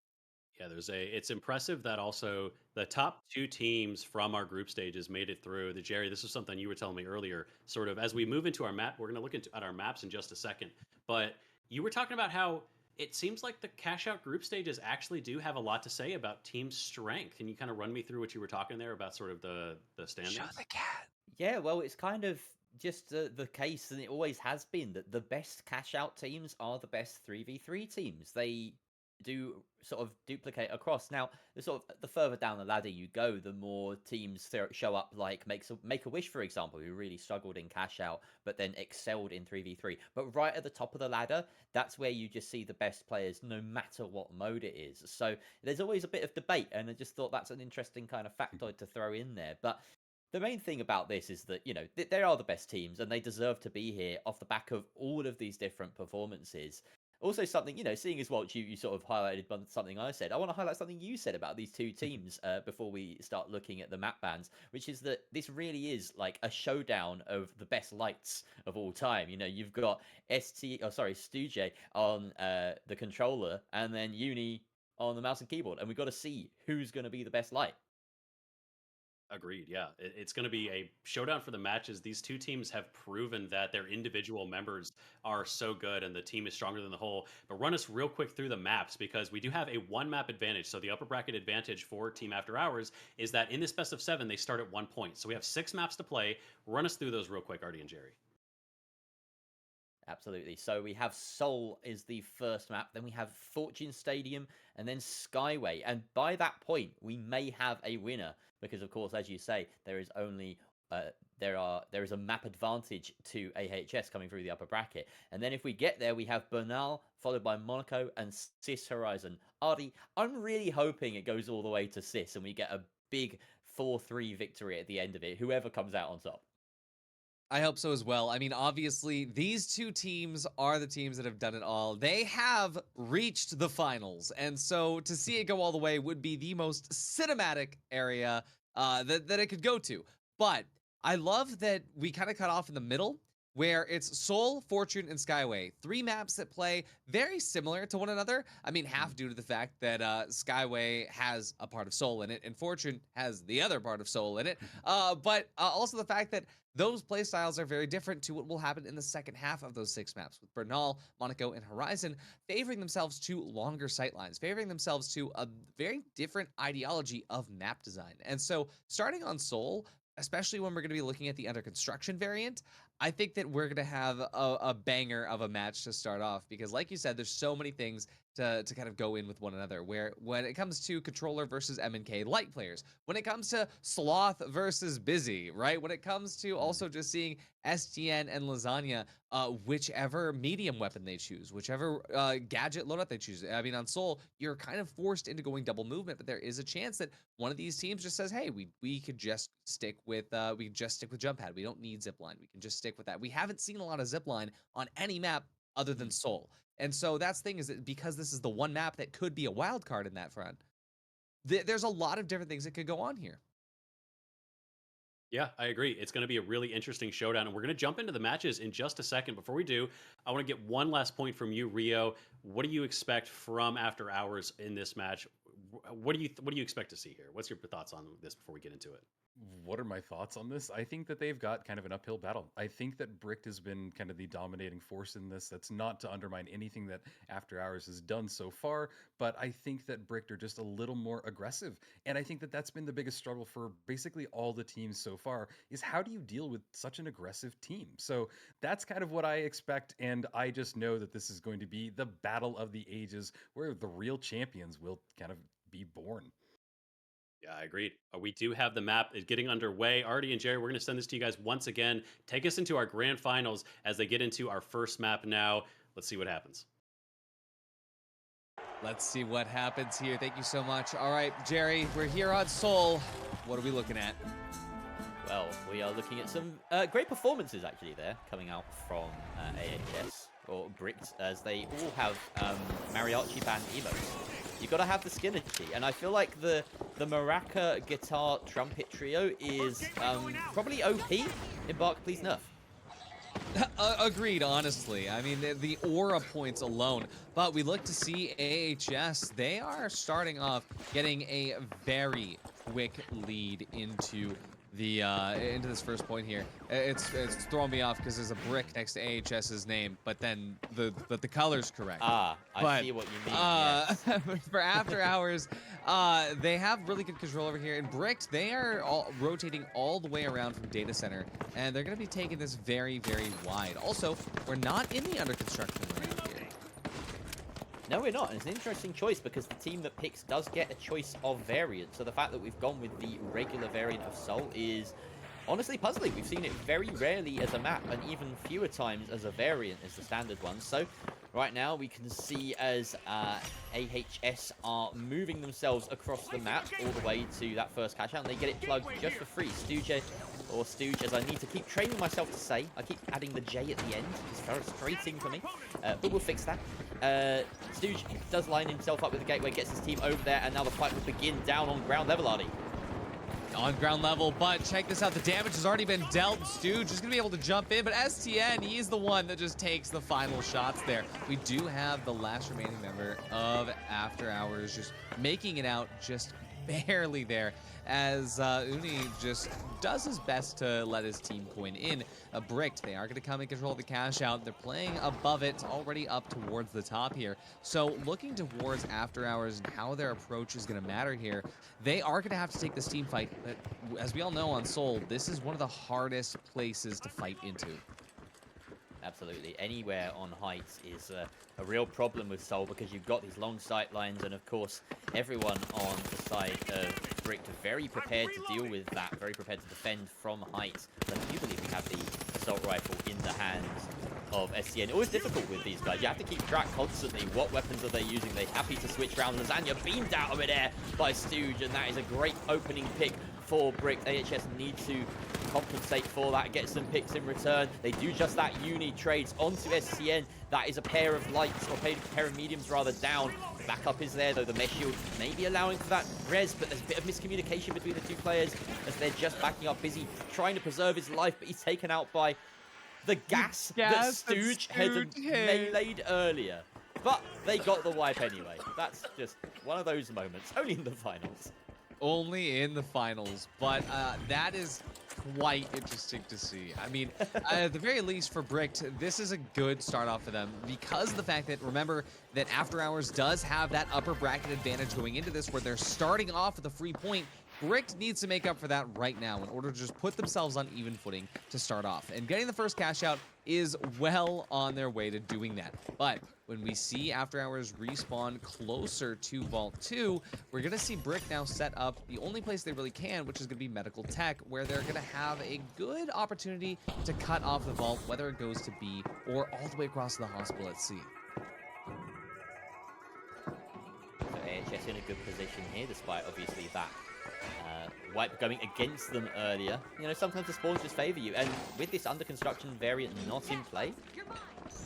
Yeah, it's impressive that also the top 2 teams from our group stages made it through. Jerry, this is something you were telling me earlier, sort of as we move into our map, we're going to look at our maps in just a second. But you were talking about how it seems like the cash out group stages actually do have a lot to say about team strength. Can you kind of run me through what you were talking there about sort of the standings? Show the cat. Yeah, well, it's kind of just the case, and it always has been, that the best cash out teams are the best 3v3 teams. They do sort of duplicate across. Now, the further down the ladder you go, the more teams show up, like Make-A-Wish, for example, who really struggled in cash out, but then excelled in 3v3. But right at the top of the ladder, that's where you just see the best players, no matter what mode it is. So there's always a bit of debate, and I just thought that's an interesting kind of factoid to throw in there. But the main thing about this is that, they are the best teams, and they deserve to be here off the back of all of these different performances. Also, something, seeing as well, you sort of highlighted something I said. I want to highlight something you said about these two teams before we start looking at the map bans, which is that this really is like a showdown of the best lights of all time. You've got Stuje on the controller, and then Uni on the mouse and keyboard, and we've got to see who's going to be the best light. Agreed. Yeah, it's going to be a showdown for the matches. These two teams have proven that their individual members are so good, and the team is stronger than the whole. But run us real quick through the maps because we do have a one map advantage. So the upper bracket advantage for Team After Hours is that in this best of 7, they start at 1 point. So we have 6 maps to play. Run us through those real quick, Artie and Jerry. Absolutely. So we have Seoul is the first map, then we have Fortune Stadium, and then Skyway. And by that point, we may have a winner because, of course, as you say, there is only there is a map advantage to AHS coming through the upper bracket. And then if we get there, we have Bernal followed by Monaco and Sys Horizon. Artie, I'm really hoping it goes all the way to Sys and we get a big 4-3 victory at the end of it, whoever comes out on top. I hope so as well. I mean, obviously, these two teams are the teams that have done it all. They have reached the finals, and so to see it go all the way would be the most cinematic area that it could go to. But I love that we kind of cut off in the middle, where it's Seoul, Fortune, and Skyway. 3 maps that play very similar to one another. I mean, half due to the fact that Skyway has a part of Seoul in it, and Fortune has the other part of Seoul in it. But also the fact that those playstyles are very different to what will happen in the second half of those 6 maps, with Bernal, Monaco, and Horizon favoring themselves to longer sightlines, favoring themselves to a very different ideology of map design. And so starting on Seoul, especially when we're going to be looking at the under construction variant, I think that we're going to have a banger of a match to start off because, like you said, there's so many things to kind of go in with one another. Where when it comes to controller versus M&K light players, when it comes to sloth versus busy, right? When it comes to also just seeing STN and Lasagna, whichever medium weapon they choose, whichever gadget loadout they choose. I mean, on Soul, you're kind of forced into going double movement, but there is a chance that one of these teams just says, "Hey, we could just stick with jump pad. We don't need zipline. We can just stick with that." We haven't seen a lot of zipline on any map other than Soul. And so that's the thing is that because this is the one map that could be a wild card in that front, there's a lot of different things that could go on here. Yeah, I agree. It's going to be a really interesting showdown, and we're going to jump into the matches in just a second. Before we do, I want to get one last point from you, Rio. What do you expect from After Hours in this match? What do you expect to see here? What's your thoughts on this before we get into it? What are my thoughts on this? I think that they've got kind of an uphill battle. I think that Bricked has been kind of the dominating force in this. That's not to undermine anything that After Hours has done so far, but I think that Bricked are just a little more aggressive. And I think that that's been the biggest struggle for basically all the teams so far is how do you deal with such an aggressive team? So that's kind of what I expect. And I just know that this is going to be the battle of the ages where the real champions will kind of be born. Yeah, I agreed. We do have the map getting underway. Artie and Jerry, we're going to send this to you guys once again. Take us into our grand finals as they get into our first map now. Let's see what happens. Let's see what happens here. Thank you so much. All right, Jerry, we're here on Seoul. What are we looking at? Well, we are looking at some great performances actually there coming out from AHS or Bricked, as they all have mariachi band emotes. You've got to have the Skinergy, and I feel like the maraca guitar trumpet trio is probably OP. Embark, please nerf. Agreed, honestly. I mean, the aura points alone. But we look to see AHS. They are starting off getting a very quick lead into this first point here. It's throwing me off because there's a brick next to AHS's name, but then the color's correct. I see what you mean. Yes. For After Hours, they have really good control over here. In Bricked, they are rotating all the way around from Data Center, and they're going to be taking this very, very wide. Also, we're not in the under construction around here. No, we're not. And it's an interesting choice because the team that picks does get a choice of variant. So the fact that we've gone with the regular variant of Soul is honestly puzzling. We've seen it very rarely as a map and even fewer times as a variant as the standard one. So right now we can see as AHS are moving themselves across the map all the way to that first catch out, and they get it plugged just for free. Stooge, as I need to keep training myself to say. I keep adding the J at the end. It's frustrating for me, but we'll fix that. Stooge does line himself up with the gateway, gets his team over there, and now the fight will begin down on ground level, Artie. On ground level, but check this out. The damage has already been dealt. Stooge is going to be able to jump in, but STN, he's the one that just takes the final shots there. We do have the last remaining member of After Hours just making it out just barely there as Uni just does his best to let his team coin in. Bricked, they are going to come and control the cash out. They're playing above it, already up towards the top here. So looking towards After Hours and how their approach is going to matter here, they are going to have to take this team fight. But as we all know on Seoul, this is one of the hardest places to fight into. Absolutely. Anywhere on heights is a real problem with Seoul because you've got these long sight lines, and of course, everyone on the side of Bricked are very prepared to deal with that, very prepared to defend from heights. But I do believe we have the assault rifle in the hands of SCN. Always difficult with these guys. You have to keep track constantly. What weapons are they using? They're happy to switch around. Lasagna beamed out of midair by Stooge, and that is a great opening pick for Bricked. AHS need to compensate for that, get some picks in return. They do just that. Uni trades onto SCN. That is a pair of lights, or a pair of mediums rather, down. Backup is there, though. The mesh shield may be allowing for that res, but there's a bit of miscommunication between the two players as they're just backing up. Busy trying to preserve his life, but he's taken out by the gas that Stooge had meleeed earlier. But they got the wipe anyway. That's just one of those moments. Only in the finals. Only in the finals, but that is quite interesting to see. I mean, at the very least for Bricked, this is a good start off for them because of the fact that, remember, that After Hours does have that upper bracket advantage going into this where they're starting off with a free point. Bricked needs to make up for that right now in order to just put themselves on even footing to start off. And getting the first cash out is well on their way to doing that. But when we see After Hours respawn closer to Vault 2, we're going to see Brick now set up the only place they really can, which is going to be Medical Tech, where they're going to have a good opportunity to cut off the Vault, whether it goes to B or all the way across to the hospital at C. So AHS in a good position here, despite obviously that wipe going against them earlier. You know, sometimes the spawns just favor you, and with this under construction variant not in play,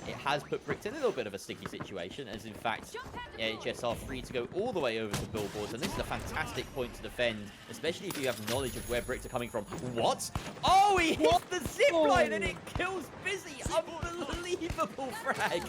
it has put Bricked in a little bit of a sticky situation, as in fact AHS are free to go all the way over to Billboards, and this is a fantastic point to defend, especially if you have knowledge of where Bricked are coming from. What? Oh, he hits the zip line and it kills Busy. Unbelievable frag.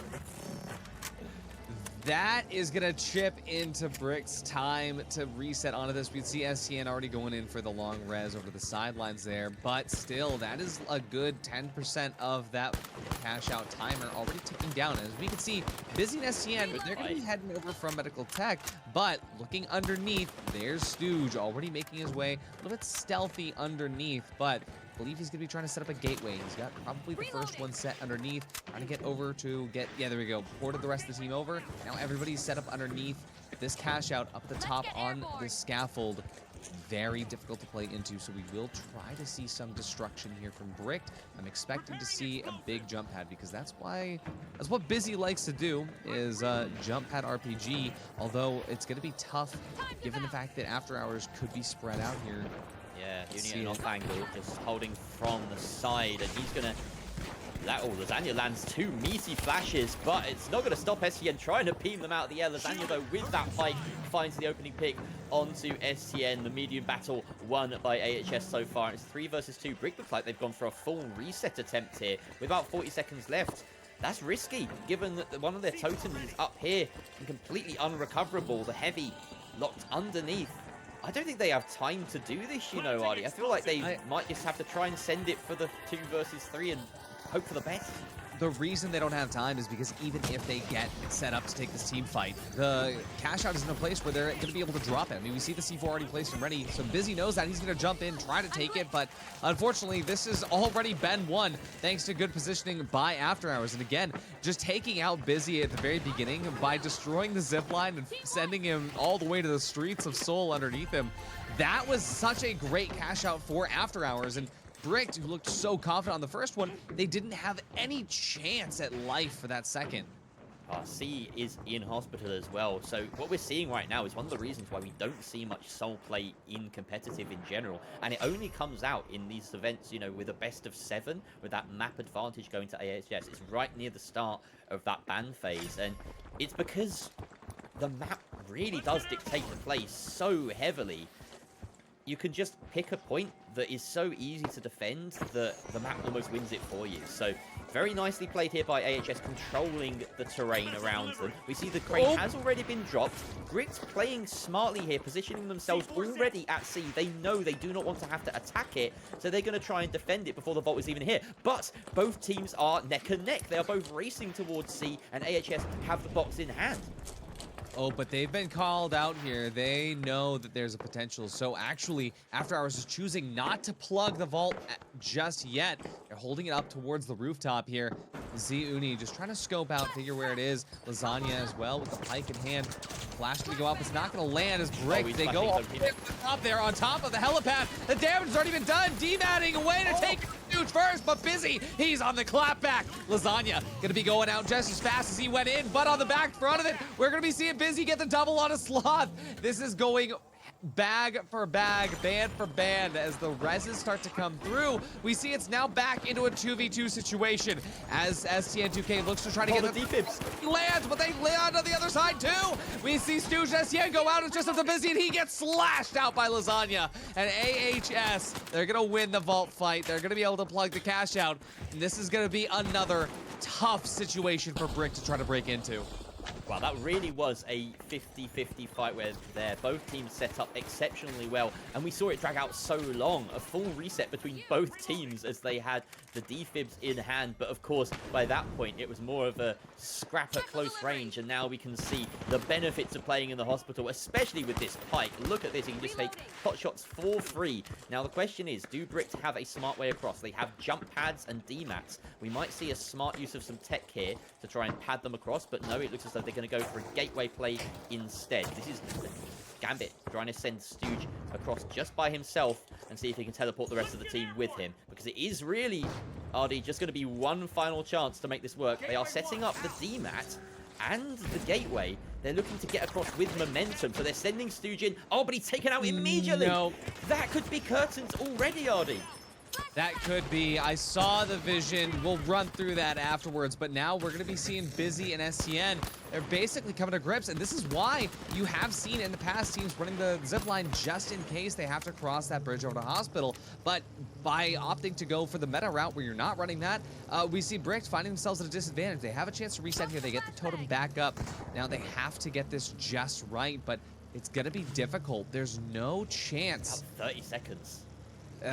That is going to chip into Brick's time to reset onto this. We'd see SCN already going in for the long res over the sidelines there, but still, that is a good 10% of that cash out timer already ticking down. As we can see, Busy and SCN, they're going to be heading over from Medical Tech, but looking underneath, there's Stooge already making his way, a little bit stealthy underneath, but I believe he's going to be trying to set up a gateway. He's got probably the first one set underneath, trying to get over to get, yeah, there we go, ported the rest of the team over. Now everybody's set up underneath this cash out up the top on the scaffold. Very difficult to play into, so we will try to see some destruction here from Bricked. I'm expecting to see a big jump pad because that's what Busy likes to do, is jump pad RPG, although it's going to be tough given the fact that After Hours could be spread out here. Yeah, Union off angle, just holding from the side, and he's gonna. Lasagna lands two meaty flashes, but it's not gonna stop SCN trying to beam them out of the air. Lasagna, though, with that fight, finds the opening pick onto SCN. The medium battle won by AHS so far. It's 3 versus 2. Brick looks like they've gone for a full reset attempt here with about 40 seconds left. That's risky, given that one of their totems is up here and completely unrecoverable. The heavy locked underneath. I don't think they have time to do this, you know, Artie. I feel like they might just have to try and send it for the 2 versus 3 and hope for the best. The reason they don't have time is because even if they get set up to take this team fight, the cash out is in a place where they're going to be able to drop it. I mean, we see the C4 already placed and ready, so Busy knows that he's going to jump in, try to take it, but unfortunately, this has already been won thanks to good positioning by After Hours. And again, just taking out Busy at the very beginning by destroying the zipline and sending him all the way to the streets of Seoul underneath him. That was such a great cash out for After Hours, and Bricked, who looked so confident on the first one, they didn't have any chance at life for that second. C is in hospital as well, so what we're seeing right now is one of the reasons why we don't see much Seoul play in competitive in general, and it only comes out in these events, you know, with a best of 7, with that map advantage going to AHS. It's right near the start of that ban phase, and it's because the map really does dictate the play so heavily. you can just pick a point that is so easy to defend that the map almost wins it for you. So very nicely played here by AHS, controlling the terrain around them. We see the crane has already been dropped. Brick's playing smartly here, positioning themselves already at C. They know they do not want to have to attack it, so they're going to try and defend it before the vault is even here. But both teams are neck and neck. They are both racing towards C, and AHS have the box in hand. Oh, but they've been called out here. They know that there's a potential. So actually, After Hours is choosing not to plug the vault just yet. They're holding it up towards the rooftop here. Z Uni just trying to scope out, figure where it is. Lasagna as well with the pike in hand. Flash to go up. It's not going to land as Brick. They go up there on top of the helipad. The damage has already been done. D-matting away to take Huge first, but Busy, he's on the clapback. Lasagna gonna be going out just as fast as he went in, but on the back front of it, we're gonna be seeing Busy get the double on a Sloth. This is going bag for bag, band for band. As the reses start to come through, we see it's now back into a 2v2 situation as STN2K looks to try to get the defibs. Lands, but they land on the other side too. We see Stooge STN go out, it's just up to Busy, and he gets slashed out by Lasagna. And AHS, they're gonna win the vault fight. They're gonna be able to plug the cash out. And this is gonna be another tough situation for Brick to try to break into. Wow, that really was a 50-50 fight where both teams set up exceptionally well, and we saw it drag out so long. A full reset between both teams as they had the defibs in hand, but of course, by that point, it was more of a scrap at close range, and now we can see the benefits of playing in the hospital, especially with this pike. Look at this, he can just take pot shots for free. Now, the question is, do Brick have a smart way across? They have jump pads and D-mats. We might see a smart use of some tech here to try and pad them across, but no, it looks as though they're going to go for a gateway play instead. This is Gambit trying to send Stooge across just by himself and see if he can teleport the rest of the team with him, because it is really, RD, just going to be one final chance to make this work. They are setting up the D-mat and the gateway. They're looking to get across with momentum, so they're sending Stooge in. Oh, but he's taken out immediately. No. That could be curtains already, RD. That could be. I saw the vision. We'll run through that afterwards, but now we're going to be seeing Busy and STN. They're basically coming to grips, and this is why you have seen in the past teams running the zip line just in case they have to cross that bridge over to Hospital. But by opting to go for the meta route where you're not running that, we see Brick finding themselves at a disadvantage. They have a chance to reset here. They get the totem back up. Now they have to get this just right, but it's going to be difficult. There's no chance. About 30 seconds.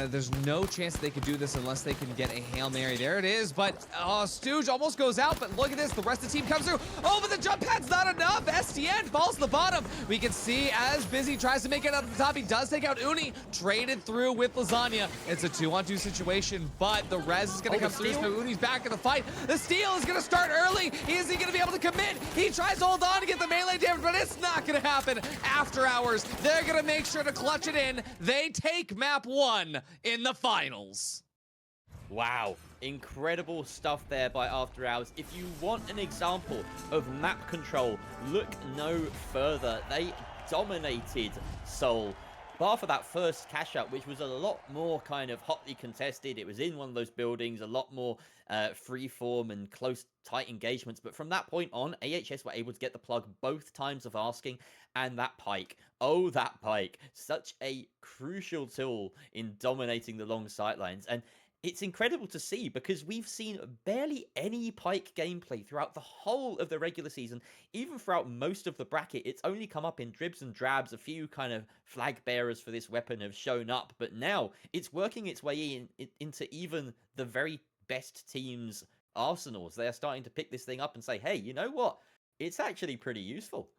There's no chance they could do this unless they can get a Hail Mary. There it is, but Stooge almost goes out, but look at this. The rest of the team comes through. Oh, but the jump pad's not enough. STN falls to the bottom. We can see as Busy tries to make it up the top. He does take out Uni, traded through with Lasagna. It's a 2-on-2 situation, but the res is going to come through, so Uni's back in the fight. The steal is going to start early. Is he going to be able to commit? He tries to hold on to get the melee damage, but it's not going to happen. After Hours, they're going to make sure to clutch it in. They take map 1 in the finals. Wow, incredible stuff there by After Hours. If you want an example of map control, look no further. They dominated Seoul. Bar for that first cash out, which was a lot more kind of hotly contested. It was in one of those buildings, a lot more free form and close, tight engagements. But from that point on, AHS were able to get the plug both times of asking. And that pike, oh, that pike, such a crucial tool in dominating the long sightlines. And it's incredible to see because we've seen barely any pike gameplay throughout the whole of the regular season. Even throughout most of the bracket, it's only come up in dribs and drabs. A few kind of flag bearers for this weapon have shown up, but now it's working its way into even the very best teams' arsenals. They are starting to pick this thing up and say, hey, you know what? It's actually pretty useful.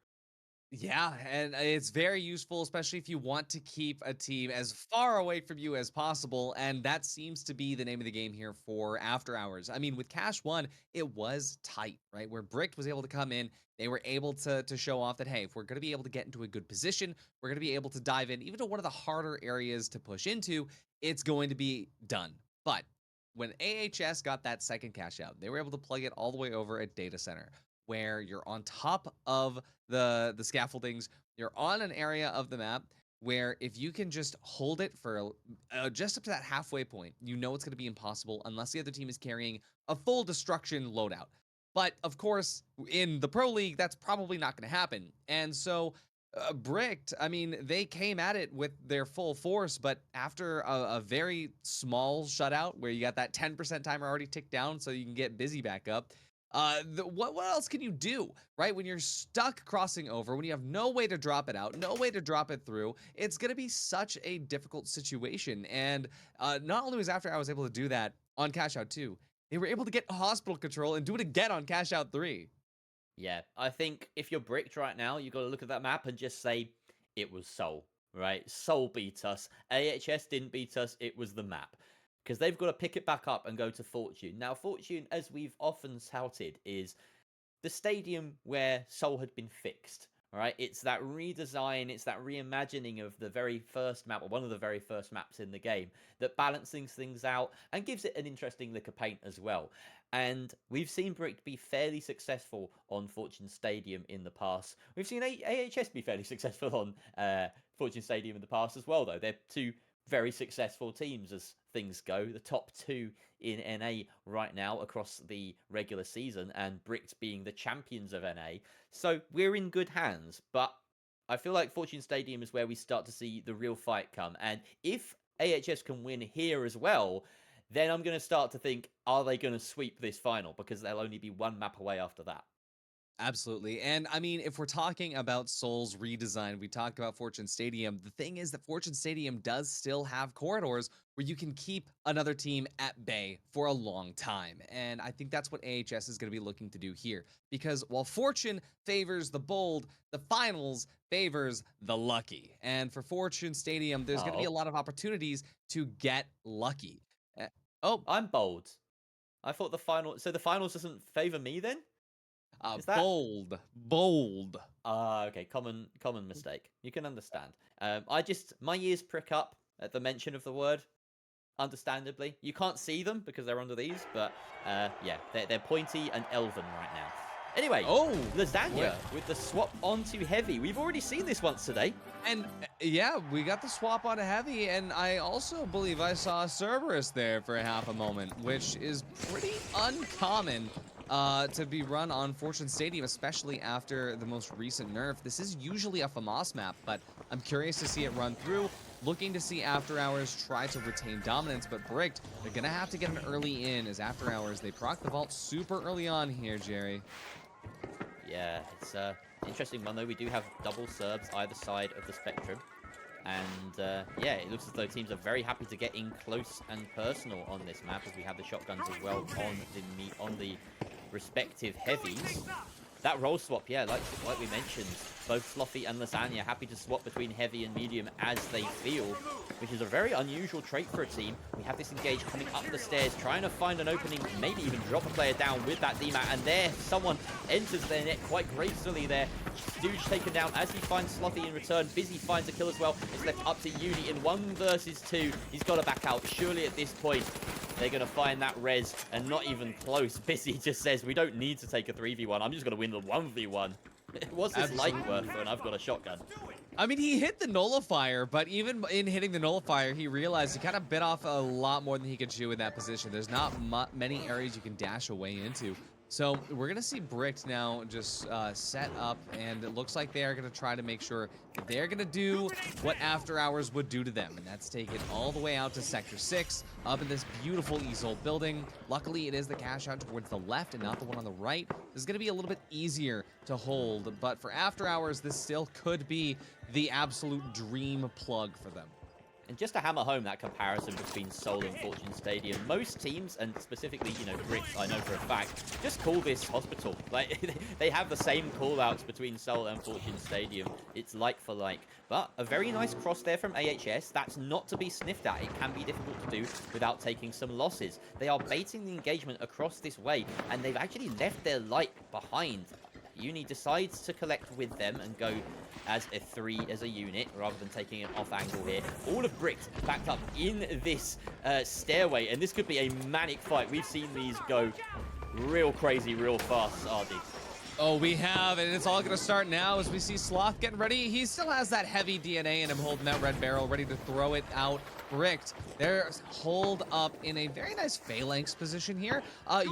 Yeah, and it's very useful, especially if you want to keep a team as far away from you as possible, and that seems to be the name of the game here for After Hours. I mean, with Cash 1, it was tight, right? Where Brick was able to come in, they were able to show off that, hey, if we're going to be able to get into a good position, we're going to be able to dive in, even to one of the harder areas to push into, it's going to be done. But when AHS got that second cash out, they were able to plug it all the way over at Data Center, where you're on top of the scaffoldings, you're on an area of the map where if you can just hold it for just up to that halfway point, you know it's going to be impossible unless the other team is carrying a full destruction loadout. But of course, in the Pro League, that's probably not going to happen. And so Bricked, I mean, they came at it with their full force, but after a very small shutout where you got that 10% timer already ticked down so you can get busy back up, what else can you do, right? When you're stuck crossing over, when you have no way to drop it out, no way to drop it through, it's going to be such a difficult situation. And not only was After Hours able to do that on Cash Out 2, they were able to get hospital control and do it again on Cash Out 3. Yeah, I think if you're bricked right now, you got to look at that map and just say, it was Seoul, right? Seoul beat us. AHS didn't beat us, it was the map. Because they've got to pick it back up and go to Fortune. Now, Fortune, as we've often touted, is the stadium where Seoul had been fixed. Right, it's that redesign, it's that reimagining of the very first map, or one of the very first maps in the game, that balances things out and gives it an interesting lick of paint as well. And we've seen Brick be fairly successful on Fortune Stadium in the past. We've seen AHS be fairly successful on Fortune Stadium in the past as well, though. They're two very successful teams as things go. The top two in NA right now across the regular season, and Bricked being the champions of NA. So we're in good hands, but I feel like Fortune Stadium is where we start to see the real fight come. And if AHS can win here as well, then I'm going to start to think, are they going to sweep this final? Because they'll only be one map away after that. Absolutely. And I mean, if we're talking about Seoul's redesign, we talked about Fortune Stadium. The thing is that Fortune Stadium does still have corridors where you can keep another team at bay for a long time. And I think that's what AHS is going to be looking to do here. Because while Fortune favors the bold, the finals favors the lucky. And for Fortune Stadium, there's going to be a lot of opportunities to get lucky. I'm bold. I thought the finals doesn't favor me then? Bold. Okay, common mistake. You can understand. My ears prick up at the mention of the word. Understandably, you can't see them because they're under these, but yeah, they're pointy and elven right now. Anyway, Lasagna with the swap onto Heavy. We've already seen this once today. And yeah, we got the swap onto Heavy, and I also believe I saw Cerberus there for half a moment, which is pretty uncommon to be run on Fortune Stadium, especially after the most recent nerf. This is usually a FAMAS map, but I'm curious to see it run through. Looking to see After Hours try to retain dominance, but Bricked, they're going to have to get an early in as After Hours. They proc the vault super early on here, Jerry. Yeah, it's an interesting one, though. We do have double Serbs either side of the spectrum. And yeah, it looks as though teams are very happy to get in close and personal on this map, as we have the shotguns as well on the respective heavies. That roll swap, yeah, like we mentioned, both Sloppy and Lasagna happy to swap between heavy and medium as they feel, which is a very unusual trait for a team. We have this engage coming up the stairs, trying to find an opening, maybe even drop a player down with that DMAT, and there, someone enters their net quite gracefully there. Stooge taken down as he finds Sloppy in return. Busy finds a kill as well. It's left up to Uni in 1 versus 2. He's got to back out. Surely at this point, they're going to find that res, and not even close. Busy just says, we don't need to take a 3v1. I'm just going to win the 1v1. What's this light worth when I've got a shotgun? I mean, he hit the nullifier, but even in hitting the nullifier, he realized he kind of bit off a lot more than he could chew in that position. There's not many areas you can dash away into. So we're going to see Bricked now just set up, and it looks like they are going to try to make sure they're going to do what After Hours would do to them, and that's take it all the way out to Sector 6, up in this beautiful ESOL building. Luckily, it is the cash out towards the left and not the one on the right. This is going to be a little bit easier to hold, but for After Hours, this still could be the absolute dream plug for them. And just to hammer home that comparison between Seoul and Fortune Stadium, most teams, and specifically, you know, Bricks, I know for a fact, just call this hospital. Like, they have the same call-outs between Seoul and Fortune Stadium. It's like for like. But a very nice cross there from AHS. That's not to be sniffed at. It can be difficult to do without taking some losses. They are baiting the engagement across this way, and they've actually left their light behind. Uni decides to collect with them and go as a 3 as a unit rather than taking an off angle here. All of Bricked backed up in this stairway, and this could be a manic fight. We've seen these go real crazy real fast, RD. Oh, we have, and it's all going to start now as we see Sloth getting ready. He still has that heavy DNA in him, holding that red barrel, ready to throw it out Bricked, they're holed up in a very nice phalanx position here.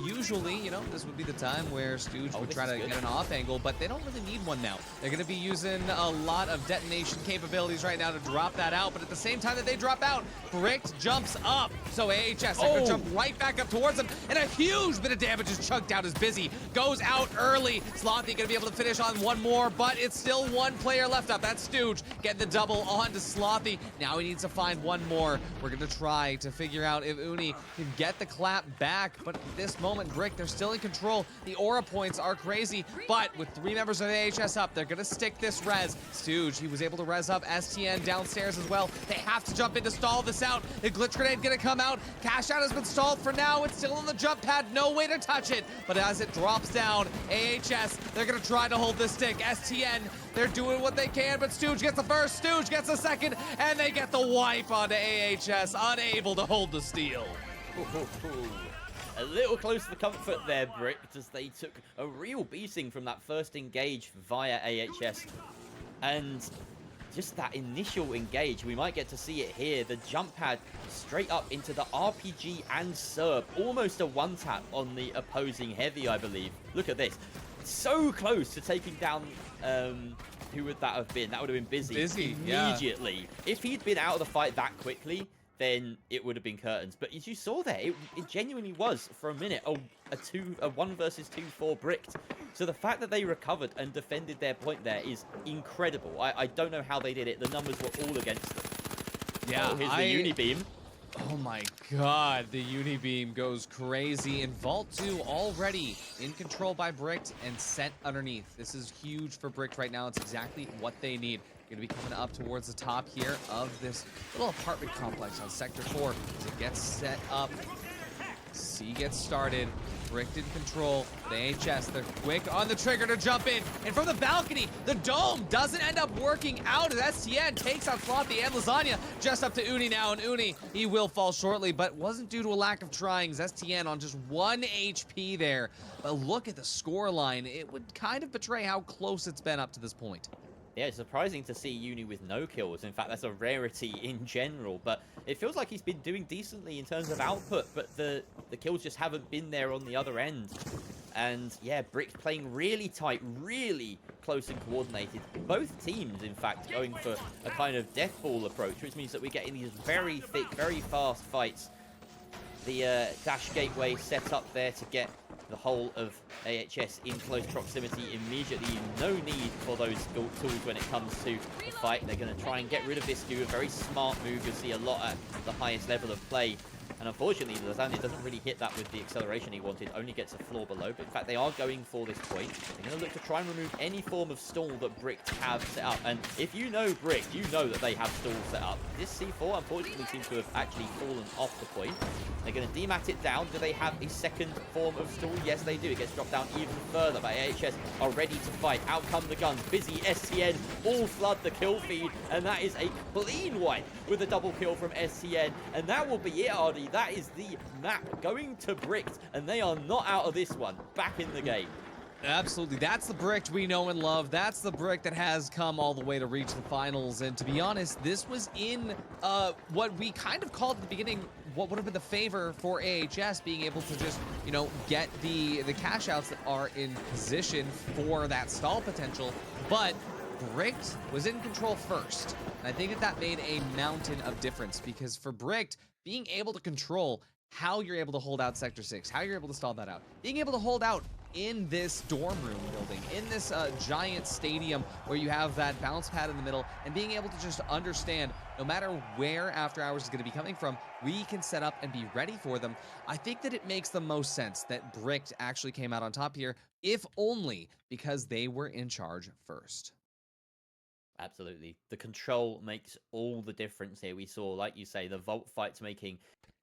Usually, you know, this would be the time where Stooge would try to get an off angle, but they don't really need one now. They're going to be using a lot of detonation capabilities right now to drop that out, but at the same time that they drop out, Bricked jumps up. So AHS, they're going to jump right back up towards them, and a huge bit of damage is chunked out as Busy goes out early. Slothy going to be able to finish on one more, but it's still one player left up. That's Stooge getting the double onto Slothy. Now he needs to find one more. We're going to try to figure out if Uni can get the clap back, but at this moment, Brick, they're still in control. The aura points are crazy, but with 3 members of AHS up, they're going to stick this res. Stooge, he was able to res up STN downstairs as well. They have to jump in to stall this out. The glitch grenade going to come out. Cash out has been stalled for now. It's still on the jump pad. No way to touch it, but as it drops down, AHS, they're going to try to hold this stick. STN, they're doing what they can, but Stooge gets the first, Stooge gets the second, and they get the wipe onto AHS, unable to hold the steal. A little close to the comfort there, Brick, as they took a real beating from that first engage via AHS. And just that initial engage, we might get to see it here. The jump pad straight up into the RPG and Serb. Almost a one-tap on the opposing heavy, I believe. Look at this. So close to taking down... who would that have been? That would have been Busy immediately. Yeah. If he'd been out of the fight that quickly, then it would have been curtains. But as you saw there, it genuinely was, for a minute, a 1 versus 2 for Bricked. So the fact that they recovered and defended their point there is incredible. I don't know how they did it. The numbers were all against them. Yeah, here's the Unibeam. Oh my god, the Unibeam goes crazy, and Vault 2 already in control by Bricked and set underneath. This is huge for Bricked right now. It's exactly what they need. Going to be coming up towards the top here of this little apartment complex on Sector 4 as it gets set up. C gets started. Bricked in control. The AHS, they're quick on the trigger to jump in. And from the balcony, the dome doesn't end up working out as STN takes out Slothy and Lasagna just up to Uni now. And Uni, he will fall shortly, but wasn't due to a lack of trying. STN on just 1 HP there. But look at the score line. It would kind of betray how close it's been up to this point. Yeah, it's surprising to see Uni with no kills. In fact, that's a rarity in general, but it feels like he's been doing decently in terms of output, but the kills just haven't been there on the other end. And yeah, Brick playing really tight, really close and coordinated. Both teams, in fact, going for a kind of death ball approach, which means that we're getting these very thick, very fast fights. The dash gateway set up there to get the whole of AHS in close proximity immediately. No need for those tools when it comes to the fight. They're going to try and get rid of this dude. A very smart move. You'll see a lot at the highest level of play. And unfortunately, Lasagna doesn't really hit that with the acceleration he wanted, only gets a floor below. But in fact, they are going for this point. They're going to look to try and remove any form of stall that Brick have set up. And if you know Brick, you know that they have stalls set up. This C4, unfortunately, seems to have actually fallen off the point. They're going to demat it down. Do they have a second form of stall? Yes, they do. It gets dropped down even further, but AHS are ready to fight. Out come the guns. Busy, STN, all flood the kill feed, and that is a clean wipe with a double kill from STN. And that will be it, Ardy. That is the map going to Bricked, and they are not out of this one. Back in the game. Absolutely. That's the Brick we know and love. That's the Brick that has come all the way to reach the finals. And to be honest, this was in what we kind of called at the beginning what would have been the favor for AHS, being able to just, you know, get the cash outs that are in position for that stall potential. But Bricked was in control first. And I think that made a mountain of difference, because for Bricked, being able to control how you're able to hold out Sector 6, how you're able to stall that out, being able to hold out in this dorm room building, in this giant stadium where you have that bounce pad in the middle, and being able to just understand no matter where After Hours is going to be coming from, we can set up and be ready for them. I think that it makes the most sense that Bricked actually came out on top here, if only because they were in charge first. Absolutely. The control makes all the difference here. We saw, like you say, the Vault fights making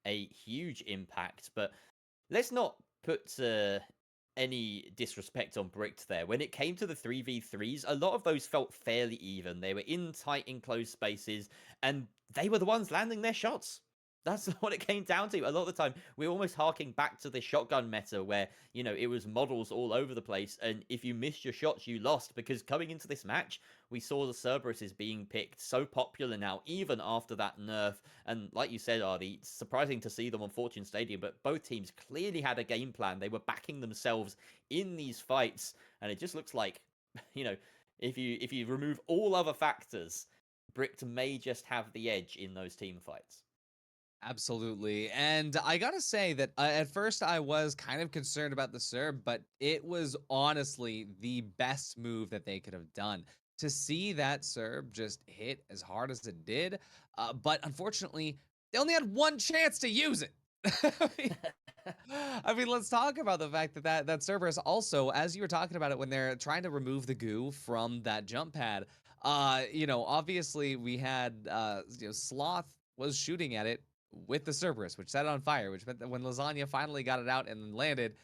a huge impact, but let's not put any disrespect on Bricked there. When it came to the 3v3s, a lot of those felt fairly even. They were in tight, enclosed spaces, and they were the ones landing their shots. That's what it came down to. A lot of the time, we're almost harking back to the shotgun meta where, you know, it was models all over the place. And if you missed your shots, you lost. Because coming into this match, we saw the Cerberuses being picked so popular now, even after that nerf. And like you said, Artie, it's surprising to see them on Fortune Stadium. But both teams clearly had a game plan. They were backing themselves in these fights. And it just looks like, you know, if you remove all other factors, Bricked may just have the edge in those team fights. Absolutely. And I gotta say that at first I was kind of concerned about the Serb, but it was honestly the best move that they could have done. To see that Serb just hit as hard as it did, but unfortunately, they only had one chance to use it. I mean, let's talk about the fact that Cerberus also, as you were talking about it, when they're trying to remove the goo from that jump pad, you know, obviously we had, you know, Sloth was shooting at it with the Cerberus, which set it on fire, which meant that when Lasagna finally got it out and landed,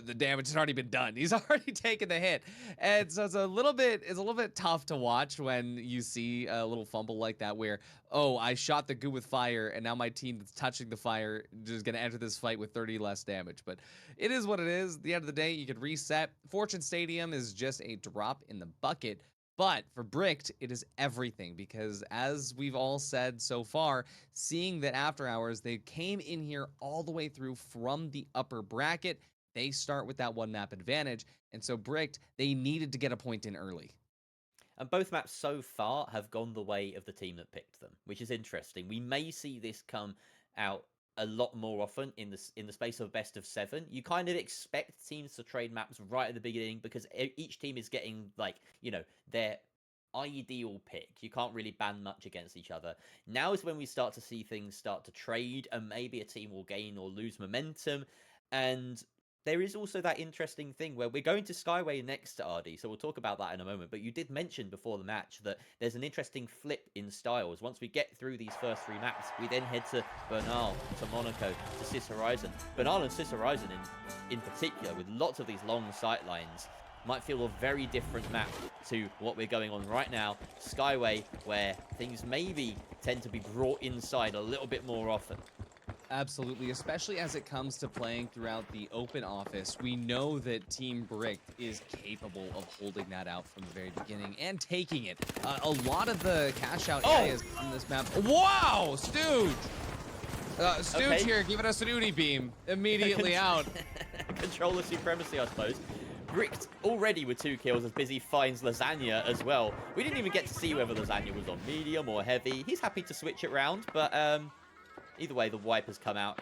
the damage had already been done. He's already taken the hit, and so it's a little bit tough to watch when you see a little fumble like that, where I shot the goo with fire, and now my team that's touching the fire is gonna enter this fight with 30 less damage. But it is what it is. At the end of the day, you can reset. Fortune Stadium is just a drop in the bucket. But for Bricked, it is everything, because as we've all said so far, seeing that After Hours, they came in here all the way through from the upper bracket. They start with that one map advantage. And so Bricked, they needed to get a point in early. And both maps so far have gone the way of the team that picked them, which is interesting. We may see this come out a lot more often in the space of best of 7. You kind of expect teams to trade maps right at the beginning because each team is getting, like, you know, their ideal pick. You can't really ban much against each other. Now is when we start to see things start to trade, and maybe a team will gain or lose momentum. And there is also that interesting thing where we're going to Skyway next to RD, so we'll talk about that in a moment. But you did mention before the match that there's an interesting flip in styles. Once we get through these first 3 maps, we then head to Bernal, to Monaco, to Sys Horizon. Bernal and Sys Horizon in particular, with lots of these long sight lines, might feel a very different map to what we're going on right now. Skyway, where things maybe tend to be brought inside a little bit more often. Absolutely, especially as it comes to playing throughout the open office. We know that Team Bricked is capable of holding that out from the very beginning and taking it. A lot of the cash out areas on this map. Wow, Stooge! Stooge Okay. here, giving us an Uni beam immediately out. Controller supremacy, I suppose. Bricked already with 2 kills as Busy finds Lasagna as well. We didn't even get to see whether Lasagna was on medium or heavy. He's happy to switch it round, but either way, the wipe has come out.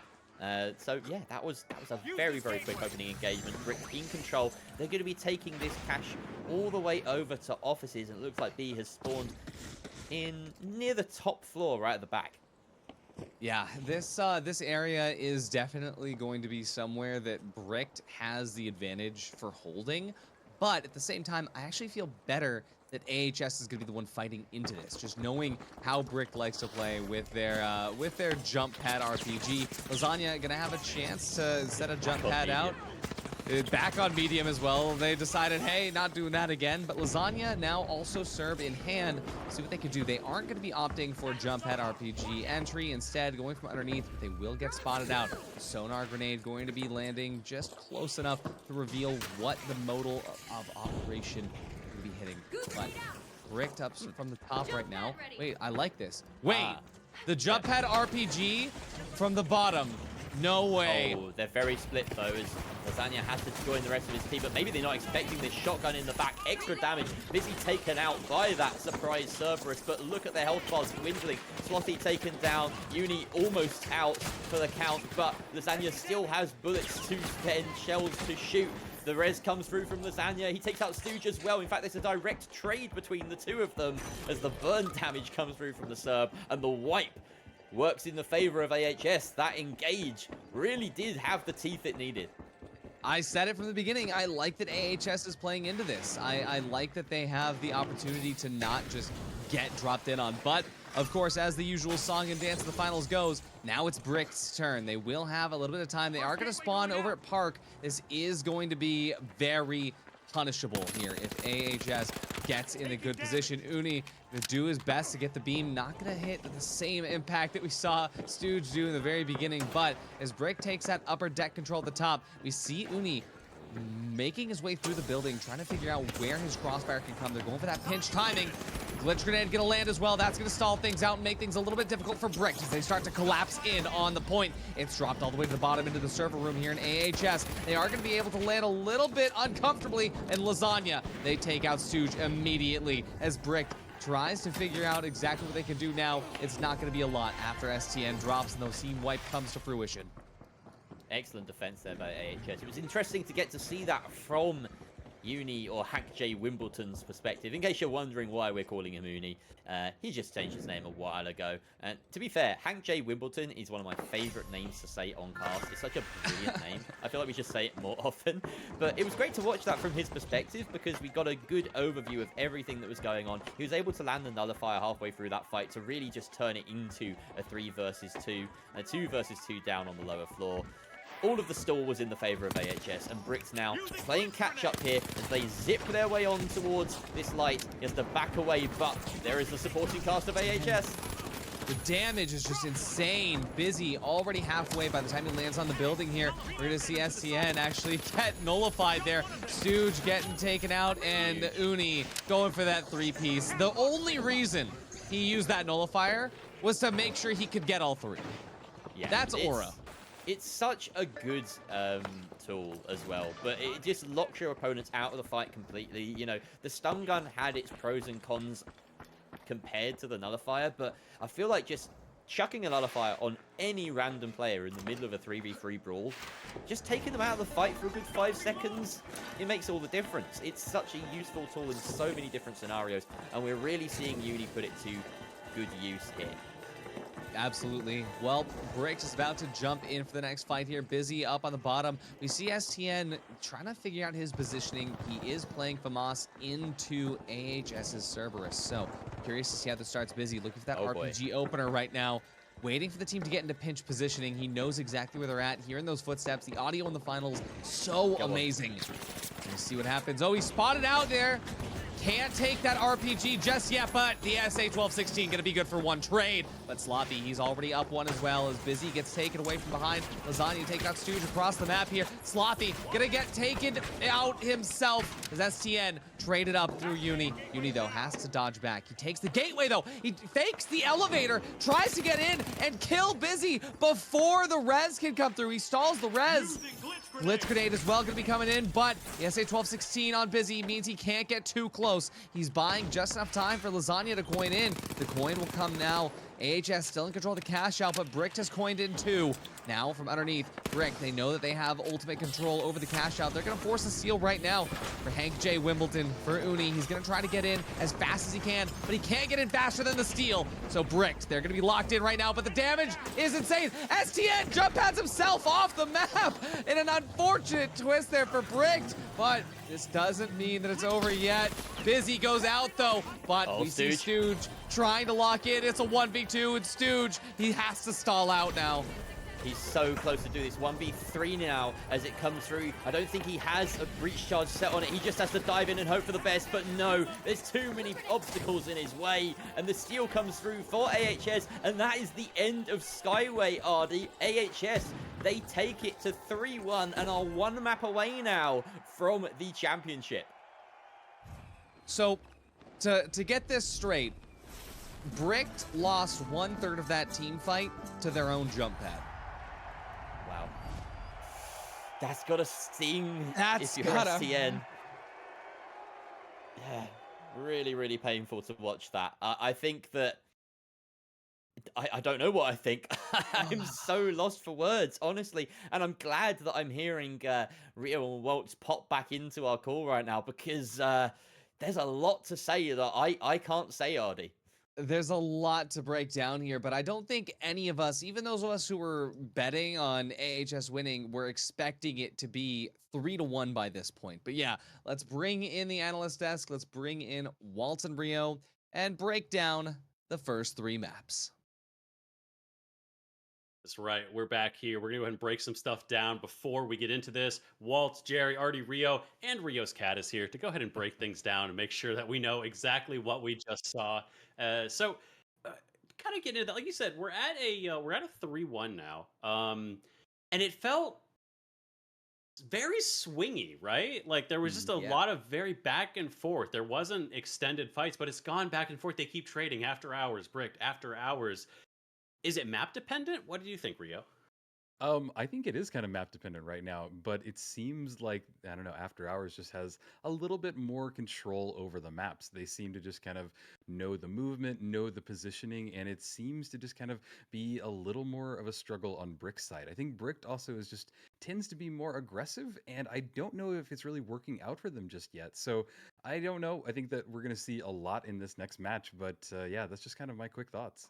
So yeah, that was a very, very quick opening engagement. Brick in control. They're going to be taking this cash all the way over to offices, and it looks like B has spawned in near the top floor, right at the back. Yeah, this area is definitely going to be somewhere that Bricked has the advantage for holding, but at the same time, I actually feel better that AHS is going to be the one fighting into this. Just knowing how Bricked likes to play with their jump pad RPG. Lasagna going to have a chance to set a jump pad out. Back on medium as well. They decided, hey, not doing that again. But Lasagna now also serve in hand. See what they can do. They aren't going to be opting for jump pad RPG entry. Instead, going from underneath, but they will get spotted out. Sonar grenade going to be landing just close enough to reveal what the modal of operation will be hitting. But Bricked up from the top right now. Wait, I like this. Wait, the jump pad RPG from the bottom. No way. Oh, they're very split though, as Lasagna has to join the rest of his team, but maybe they're not expecting this shotgun in the back. Extra damage, Busy taken out by that surprise Cerberus, but look at their health bars dwindling. Slothy taken down, Uni almost out for the count, but Lasagna still has bullets to spend, shells to shoot. The res comes through from Lasagna. He takes out Stooge as well. In fact, there's a direct trade between the two of them as the burn damage comes through from the Serb, and the wipe works in the favor of AHS. That engage really did have the teeth it needed. I said it from the beginning. I like that AHS is playing into this. I like that they have the opportunity to not just get dropped in on. But, of course, as the usual song and dance of the finals goes, now it's Bricked's turn. They will have a little bit of time. They are going to spawn over at Park. This is going to be very, punishable here if AHS gets in a good position. Uni gonna do his best to get the beam, not gonna hit the same impact that we saw Stooge do in the very beginning, but as Brick takes that upper deck control at the top, we see Uni making his way through the building, trying to figure out where his crossfire can come. They're going for that pinch timing. Glitch grenade gonna land as well. That's gonna stall things out and make things a little bit difficult for Brick as they start to collapse in on the point. It's dropped all the way to the bottom into the server room here in AHS. They are gonna be able to land a little bit uncomfortably, and Lasagna, they take out Stooge immediately as Brick tries to figure out exactly what they can do now. It's not gonna be a lot after STN drops and the Seam Wipe comes to fruition. Excellent defense there by AHS. It was interesting to get to see that from Uni or Hank J. Wimbledon's perspective. In case you're wondering why we're calling him Uni, he just changed his name a while ago. And to be fair, Hank J. Wimbledon is one of my favorite names to say on cast. It's such a brilliant name. I feel like we should say it more often. But it was great to watch that from his perspective because we got a good overview of everything that was going on. He was able to land the nullifier halfway through that fight to really just turn it into a 3 versus 2, a 2 versus 2 down on the lower floor. All of the stall was in the favor of AHS, and Brick's now playing catch-up here as they zip their way on towards this light. He has to back away, but there is the supporting cast of AHS. The damage is just insane. Busy already halfway by the time he lands on the building here. We're going to see STN actually get nullified there. Stooge getting taken out, and Uni going for that 3-piece. The only reason he used that nullifier was to make sure he could get all 3. Yeah, that's aura. It's such a good tool as well, but it just locks your opponents out of the fight completely. You know, the stun gun had its pros and cons compared to the nullifier, but I feel like just chucking a nullifier on any random player in the middle of a 3v3 brawl, just taking them out of the fight for a good 5 seconds, it makes all the difference. It's such a useful tool in so many different scenarios, and we're really seeing Uni put it to good use here. Absolutely. Well, Brick's is about to jump in for the next fight here. Busy up on the bottom. We see STN trying to figure out his positioning. He is playing FAMAS into AHS's Cerberus. So, curious to see how this starts. Busy looking for that RPG opener right now. Waiting for the team to get into pinch positioning. He knows exactly where they're at. Hearing those footsteps. The audio in the finals, so amazing. Let's see what happens. Oh, he's spotted out there. Can't take that RPG just yet, but the SA-1216 gonna be good for 1 trade. But Sloppy, he's already up 1 as well, as Busy gets taken away from behind. Lasagna take out Stooge across the map here. Sloppy gonna get taken out himself as STN traded up through Uni. Uni, though, has to dodge back. He takes the gateway, though. He fakes the elevator, tries to get in and kill Busy before the res can come through. He stalls the res. Glitch grenade as well gonna be coming in, but the SA-1216 on Busy means he can't get too close. He's buying just enough time for Lasagna to coin in. The coin will come now. AHS still in control of the cash out, but Brick has coined in too. Now from underneath, Brick, they know that they have ultimate control over the cash out. They're gonna force a steal right now for Hank J. Wimbledon. For Uni, he's gonna try to get in as fast as he can, but he can't get in faster than the steal. So Brick, they're gonna be locked in right now, but the damage is insane. STN jump pads himself off the map in an unfortunate twist there for Brick, but this doesn't mean that it's over yet. Busy goes out though, but we see Stooge trying to lock in. It's a 1v2 and Stooge, he has to stall out now. He's so close to do this 1v3 now as it comes through. I don't think he has a breach charge set on it. He just has to dive in and hope for the best, but no, there's too many obstacles in his way, and the steal comes through for AHS, and that is the end of Skyway, Ardy. AHS, they take it to 3-1 and are 1 map away now from the championship. So, to get this straight, Brick lost 1/3 of that team fight to their own jump pad. Wow. That's gotta sting That's if you're gotta... STN. Yeah, really, really painful to watch that. I think that... I don't know what I think. I'm so lost for words, honestly. And I'm glad that I'm hearing Rio and Waltz pop back into our call right now because there's a lot to say that I can't say, Ardy. There's a lot to break down here, but I don't think any of us, even those of us who were betting on AHS winning, were expecting it to be 3-1 by this point. But yeah, let's bring in the analyst desk. Let's bring in Waltz and Rio and break down the first 3 maps. That's right. We're back here. We're going to go ahead and break some stuff down before we get into this. Walt, Jerry, Artie, Rio, and Rio's cat is here to go ahead and break things down and make sure that we know exactly what we just saw. So, uh, kind of getting into that, like you said, we're at a 3-1 now, and it felt very swingy, right? Like there was just a Yeah. lot of very back and forth. There wasn't extended fights, but it's gone back and forth. They keep trading after hours, bricked after hours. Is it map dependent? What do you think, Rio? I think it is kind of map dependent right now, but it seems like, I don't know, After Hours just has a little bit more control over the maps. They seem to just kind of know the movement, know the positioning, and it seems to just kind of be a little more of a struggle on Brick's side. I think Brick also is just tends to be more aggressive, and I don't know if it's really working out for them just yet. So I don't know. I think that we're going to see a lot in this next match, but yeah, that's just kind of my quick thoughts.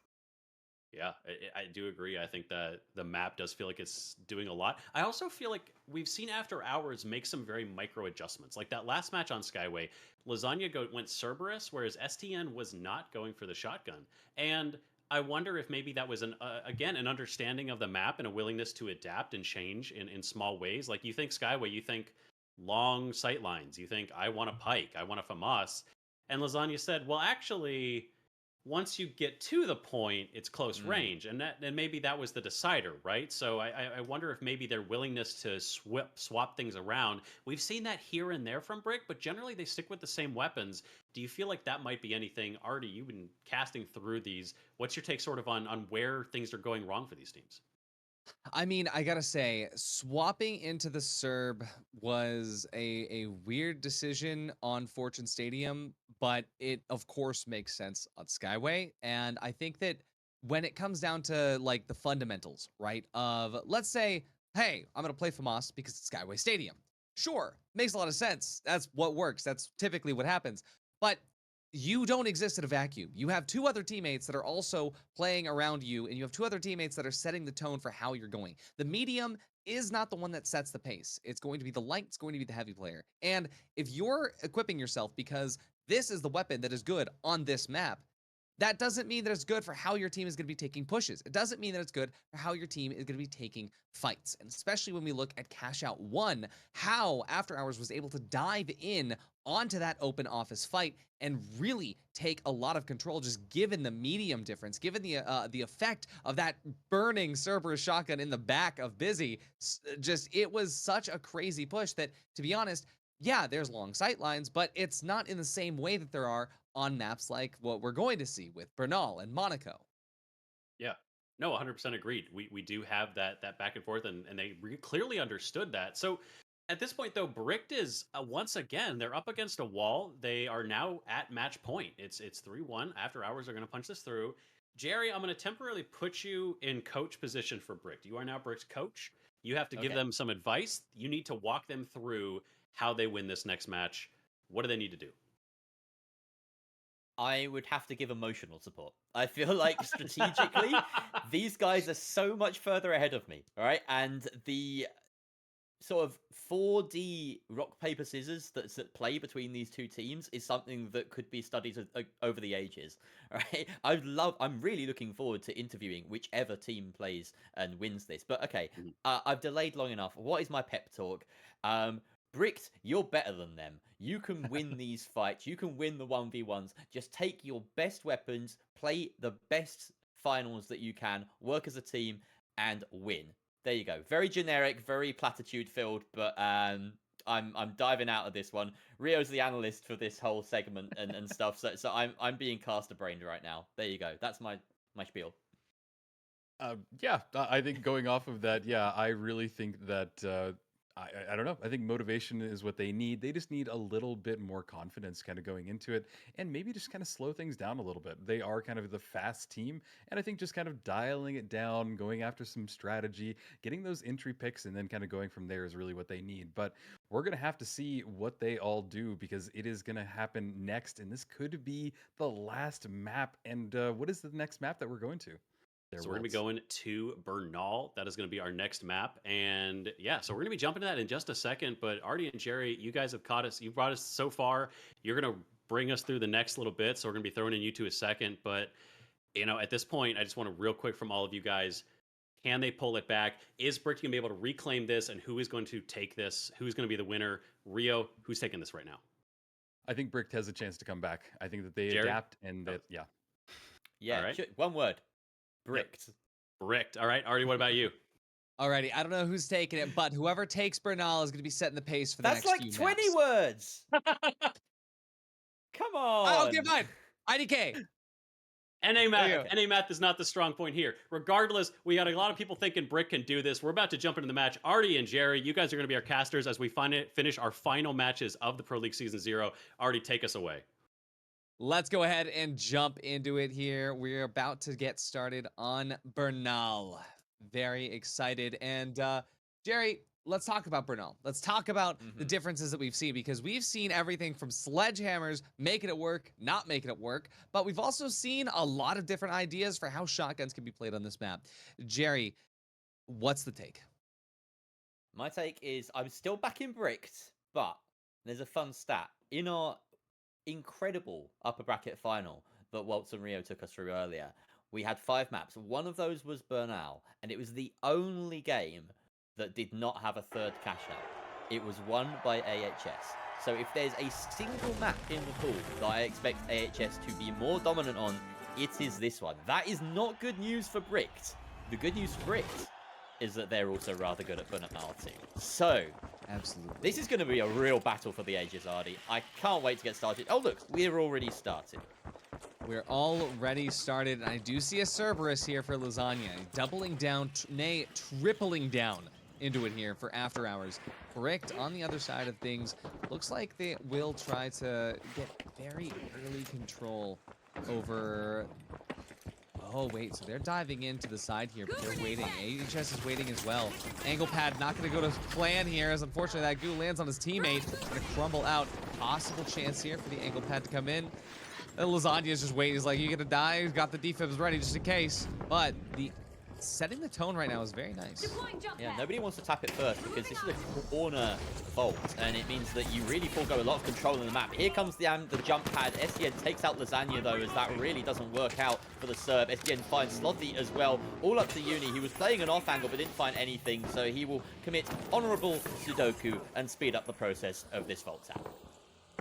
Yeah, I do agree. I think that the map does feel like it's doing a lot. I also feel like we've seen After Hours make some very micro adjustments. Like that last match on Skyway, went Cerberus, whereas STN was not going for the shotgun. And I wonder if maybe that was again an understanding of the map and a willingness to adapt and change in small ways. Like you think Skyway, you think long sight lines, you think I want a Pike, I want a FAMAS, and Lasagna said, well, actually once you get to the point, it's close Mm. range, and maybe that was the decider, right? So I wonder if maybe their willingness to swap things around. We've seen that here and there from Brick, but generally they stick with the same weapons. Do you feel like that might be anything, Artie? You've been casting through these. What's your take, sort of, on where things are going wrong for these teams? I mean, I gotta say, swapping into the Serb was a weird decision on Fortune Stadium, but it of course makes sense on Skyway. And I think that when it comes down to like the fundamentals, right? Of let's say, hey, I'm gonna play FAMAS because it's Skyway Stadium. Sure, makes a lot of sense. That's what works. That's typically what happens. But you don't exist in a vacuum. You have two other teammates that are also playing around you, and you have two other teammates that are setting the tone for how you're going. The medium is not the one that sets the pace. It's going to be the light, it's going to be the heavy player. And if you're equipping yourself because this is the weapon that is good on this map, that doesn't mean that it's good for how your team is going to be taking pushes. It doesn't mean that it's good for how your team is going to be taking fights. And especially when we look at Cash Out 1, how After Hours was able to dive in onto that open office fight and really take a lot of control, just given the medium difference, given the effect of that burning Cerberus shotgun in the back of Busy. Just it was such a crazy push that, to be honest, yeah, there's long sight lines, but it's not in the same way that there are on maps like what we're going to see with Bernal and Monaco. Yeah. No, 100% agreed. We do have that back and forth, and they clearly understood that. So at this point, though, Bricked is once again they're up against a wall. They are now at match point. It's 3-1. After Hours are going to punch this through. Jerry, I'm going to temporarily put you in coach position for Bricked. You are now Brick's coach. You have to give Okay. them some advice. You need to walk them through how they win this next match. What do they need to do? I would have to give emotional support. I feel like strategically, these guys are so much further ahead of me. All right. And the sort of 4D rock, paper, scissors that's at play between these two teams is something that could be studied over the ages. Right. I'm really looking forward to interviewing whichever team plays and wins this. But okay, Mhm. I've delayed long enough. What is my pep talk? Bricked, you're better than them. You can win these fights. You can win the 1v1s. Just take your best weapons, play the best finals that you can, work as a team, and win. There you go. Very generic, very platitude filled, but I'm diving out of this one. Rio's the analyst for this whole segment and stuff, so I'm being caster brained right now. There you go. That's my spiel. Yeah, I think going off of that, yeah, I really think that I don't know. I think motivation is what they need. They just need a little bit more confidence kind of going into it and maybe just kind of slow things down a little bit. They are kind of the fast team, and I think just kind of dialing it down, going after some strategy, getting those entry picks, and then kind of going from there is really what they need. But we're going to have to see what they all do because it is going to happen next, and this could be the last map. And what is the next map that we're going to? There, So we're going to be Waltz. going to Bernal. That is going to be our next map. And yeah, so we're going to be jumping to that in just a second. But Artie and Jerry, you guys have caught us. You've brought us so far. You're going to bring us through the next little bit. So we're going to be throwing in you two a second. But, at this point, I just want to real quick from all of you guys, Can they pull it back? Is Brick going to be able to reclaim this? And who is going to take this? Who's going to be the winner? Rio, who's taking this right now? I think Brick has a chance to come back. I think that they Jared? adapt and that, yeah. Yeah, All right. one word. Bricked. Bricked. All right. Artie, what about you? Alrighty, I don't know who's taking it, but whoever takes Bernal is going to be setting the pace for the That's next like few 20 maps. words. Come on. I'll give mine. IDK. NA math is not the strong point here. Regardless, we got a lot of people thinking Brick can do this. We're about to jump into the match. Artie and Jerry, you guys are going to be our casters as we finish our final matches of the Pro League Season 0. Artie, take us away. Let's go ahead and jump into it here. We're about to get started on Bernal. Very excited. And Jerry, let's talk about Bernal. Let's talk about the differences that we've seen, because we've seen everything from sledgehammers making it work, not making it work, but we've also seen a lot of different ideas for how shotguns can be played on this map. Jerry, what's the take? My take is I'm still back in Bricked, but there's a fun stat. In our incredible upper bracket final that Waltz and Rio took us through earlier, we had 5 maps. One of those was Bernal, and it was the only game that did not have a third cash out. It was won by AHS. So if there's a single map in the pool that I expect AHS to be more dominant on, it is this one. That is not good news for Bricked. The good news for Bricked is that they're also rather good at Bernal too. So, absolutely, this is going to be a real battle for the ages, Artie. I can't wait to get started. Oh look, we're already started. We're already started, and I do see a Cerberus here for Lasagna, doubling down, nay, tripling down into it here for After Hours. Bricked on the other side of things, looks like they will try to get very early control over... Oh, wait, so they're diving into the side here, but they're waiting. AHS is waiting as well. Angle pad not going to go to plan here, as unfortunately that goo lands on his teammate. Going to crumble out. Possible chance here for the angle pad to come in. Lasagna is just waiting. He's like, you gonna die? He's got the defibs ready just in case. But the setting the tone right now is very nice. Yeah, nobody wants to tap it first because this is a corner vault, and it means that you really forego a lot of control in the map. Here comes the jump pad. SDN takes out Lasagna though, as that really doesn't work out for the Serb. SDN finds Slothy as well, all up to Uni. He was playing an off angle but didn't find anything, so he will commit honorable Sudoku and speed up the process of this vault tap.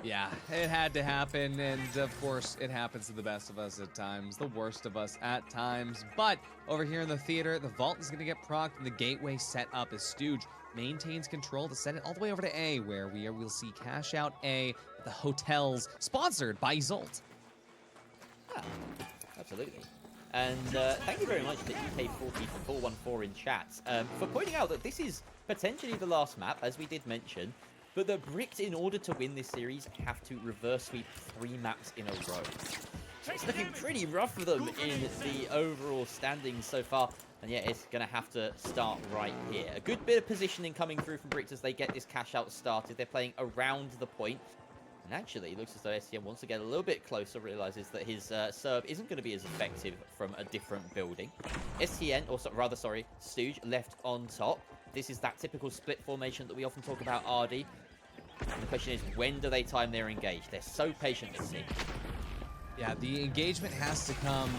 Yeah, it had to happen, and of course, it happens to the best of us at times, the worst of us at times. But over here in the theater, the vault is going to get procced, and the gateway set up as Stooge maintains control to send it all the way over to A, where we'll see Cash Out A, the hotels, sponsored by Zolt. Yeah, absolutely. And thank you very much to EK40 from 414 in chat for pointing out that this is potentially the last map, as we did mention. But the Bricked, in order to win this series, have to reverse sweep 3 maps in a row. So it's looking pretty rough for them in the overall standings so far. And yeah, it's going to have to start right here. A good bit of positioning coming through from Bricked as they get this cash out started. They're playing around the point. And actually, it looks as though STN wants to get a little bit closer, realizes that his serve isn't going to be as effective from a different building. STN, or rather, sorry, Stooge left on top. This is that typical split formation that we often talk about, RD. And the question is, when do they time their engage? They're so patient, it seems. Yeah, the engagement has to come,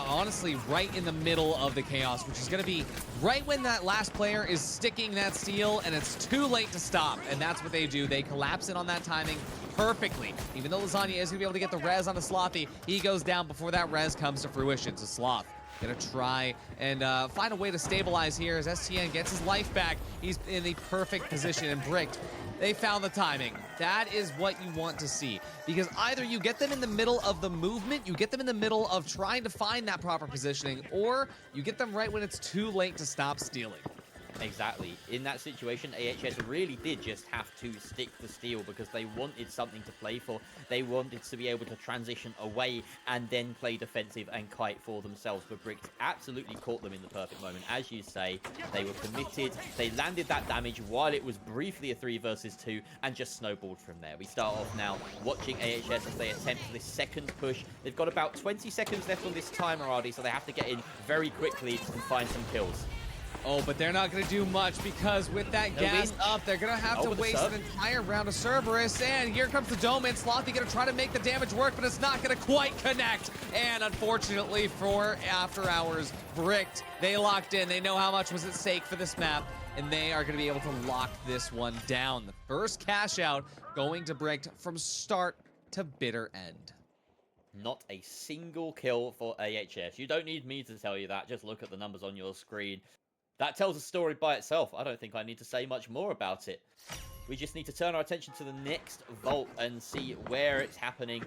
honestly, right in the middle of the chaos, which is going to be right when that last player is sticking that steal, and it's too late to stop. And that's what they do. They collapse in on that timing perfectly. Even though Lasagna is going to be able to get the res on the Slothy, he goes down before that res comes to fruition. So Sloth gonna try and find a way to stabilize here as STN gets his life back. He's in the perfect position, and Bricked, they found the timing. That is what you want to see, because either you get them in the middle of the movement, you get them in the middle of trying to find that proper positioning, or you get them right when it's too late to stop stealing. Exactly. In that situation, AHS really did just have to stick the steal because they wanted something to play for. They wanted to be able to transition away and then play defensive and kite for themselves. But Bricked absolutely caught them in the perfect moment. As you say, they were committed. They landed that damage while it was briefly a 3 versus 2 and just snowballed from there. We start off now watching AHS as they attempt this second push. They've got about 20 seconds left on this timer, Ardy, so they have to get in very quickly and find some kills. Oh, but they're not going to do much because with that gas winch. up, they're going to have to with the waste sub. an entire round of Cerberus. And here comes the Dome, and Slothy going to try to make the damage work, but it's not going to quite connect. And unfortunately for After Hours, Bricked, they locked in. They know how much was at stake for this map, and they are going to be able to lock this one down. The first cash out going to Bricked from start to bitter end. Not a single kill for AHS. You don't need me to tell you that. Just look at the numbers on your screen. That tells a story by itself. I don't think I need to say much more about it. We just need to turn our attention to the next vault and see where it's happening.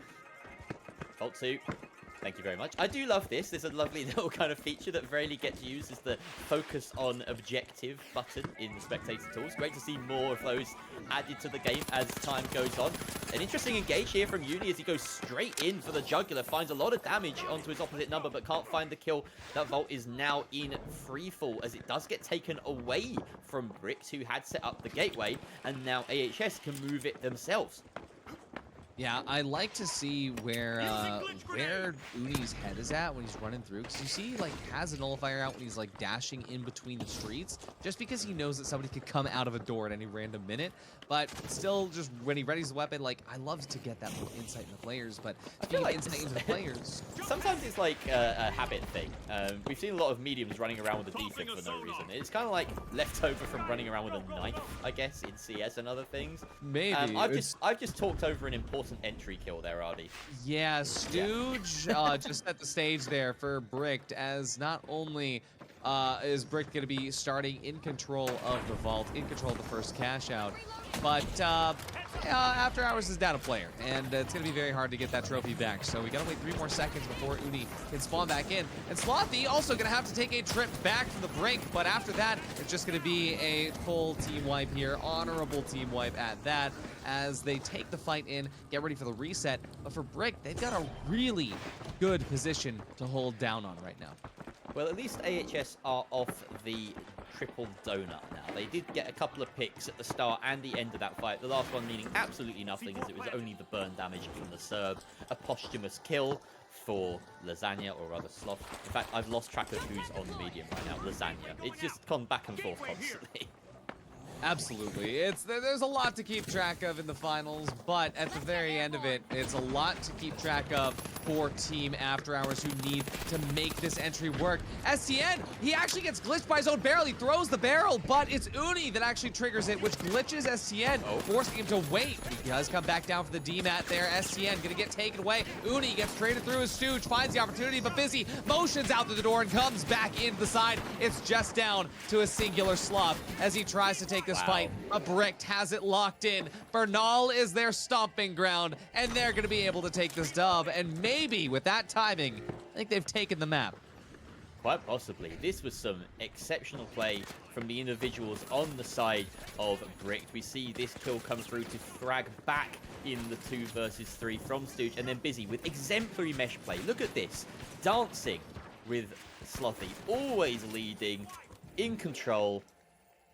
Vault 2. Thank you very much. I do love this. There's a lovely little kind of feature that rarely gets used, is the focus on objective button in the spectator tools. Great to see more of those added to the game as time goes on. An interesting engage here from Uni as he goes straight in for the jugular, finds a lot of damage onto his opposite number, but can't find the kill. That vault is now in free fall as it does get taken away from Bricks, who had set up the gateway, and now AHS can move it themselves. Yeah, I like to see where Uni's head is at when he's running through, because you see he like has a nullifier out when he's like dashing in between the streets, just because he knows that somebody could come out of a door at any random minute. But still, just when he readies the weapon, like, I love to get that little insight into the players. But speaking of insight into the players, sometimes it's like a habit thing. We've seen a lot of mediums running around with a defib for no reason. It's kind of like leftover from running around with a knife, I guess, in CS and other things. Maybe I've just talked over an important entry kill there, Artie. Yeah, Stooge just set the stage there for Bricked, as not only is Brick going to be starting in control of the vault, in control of the first cash out, but After Hours is down a player, and it's going to be very hard to get that trophy back. So we got to wait 3 more seconds before Uni can spawn back in. And Slothy also going to have to take a trip back from the brink, but after that, it's just going to be a full team wipe here, honorable team wipe at that, as they take the fight in, get ready for the reset. But for Brick, they've got a really good position to hold down on right now. Well, at least AHS are off the triple donut now. They did get a couple of picks at the start and the end of that fight. The last one meaning absolutely nothing, as it was only the burn damage from the Serb. A posthumous kill for Lasagna, or rather Sloth. In fact, I've lost track of who's on the medium right now. Lasagna. It's just gone back and forth constantly. Absolutely. There's a lot to keep track of in the finals, but at the very end of it, it's a lot to keep track of for Team After Hours, who need to make this entry work. STN, he actually gets glitched by his own barrel. He throws the barrel, but it's Uni that actually triggers it, which glitches STN, forcing him to wait. He does come back down for the DMAT there. STN gonna get taken away. Uni gets traded through his Stooge, finds the opportunity, but Busy motions out through the door and comes back into the side. It's just down to a singular Sloth as he tries to take this fight. A Bricked has it locked in. Bernal is their stomping ground, and they're going to be able to take this dub. And maybe with that timing, I think they've taken the map. Quite possibly. This was some exceptional play from the individuals on the side of Bricked. We see this kill come through to frag back in the 2 versus 3 from Stooge, and then Busy with exemplary mesh play. Look at this. Dancing with Slothy, always leading, in control,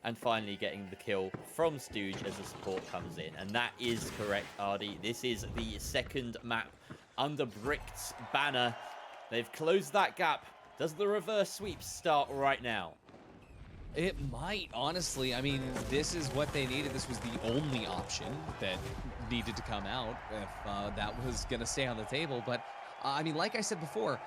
and finally getting the kill from Stooge as the support comes in. And that is correct, Artie. This is the second map under Bricked's banner. They've closed that gap. Does the reverse sweep start right now? It might, honestly. I mean, this is what they needed. This was the only option that needed to come out if that was going to stay on the table. But, I mean, like I said before,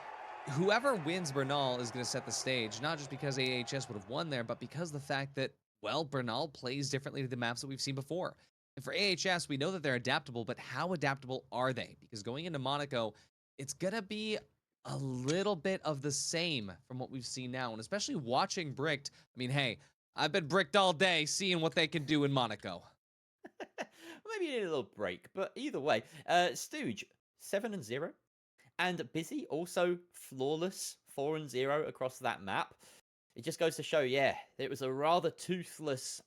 whoever wins Bernal is going to set the stage, not just because AHS would have won there, but because the fact that, well, Bernal plays differently to the maps that we've seen before. And for AHS, we know that they're adaptable, but how adaptable are they? Because going into Monaco, it's going to be a little bit of the same from what we've seen now. And especially watching Bricked, I mean, hey, I've been Bricked all day seeing what they can do in Monaco. Maybe you need a little break, but either way, Stooge, 7-0. And Busy, also flawless, 4-0 across that map. It just goes to show, yeah, it was a rather toothless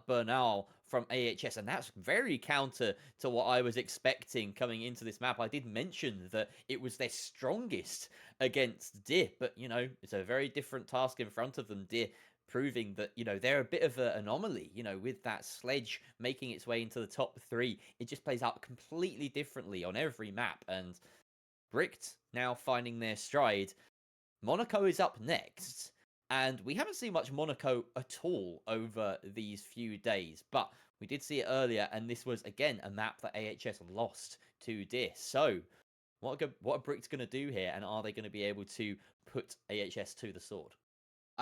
Bernal from AHS, and that's very counter to what I was expecting coming into this map. I did mention that it was their strongest against Dir, but, you know, it's a very different task in front of them. Dir proving that, you know, they're a bit of an anomaly, you know, with that sledge making its way into the top 3. It just plays out completely differently on every map, and Bricked now finding their stride. Monaco is up next, And we haven't seen much Monaco at all over these few days, but we did see it earlier, and this was, again, a map that AHS lost to Dis. So, what are Brick's going to do here, and are they going to be able to put AHS to the sword?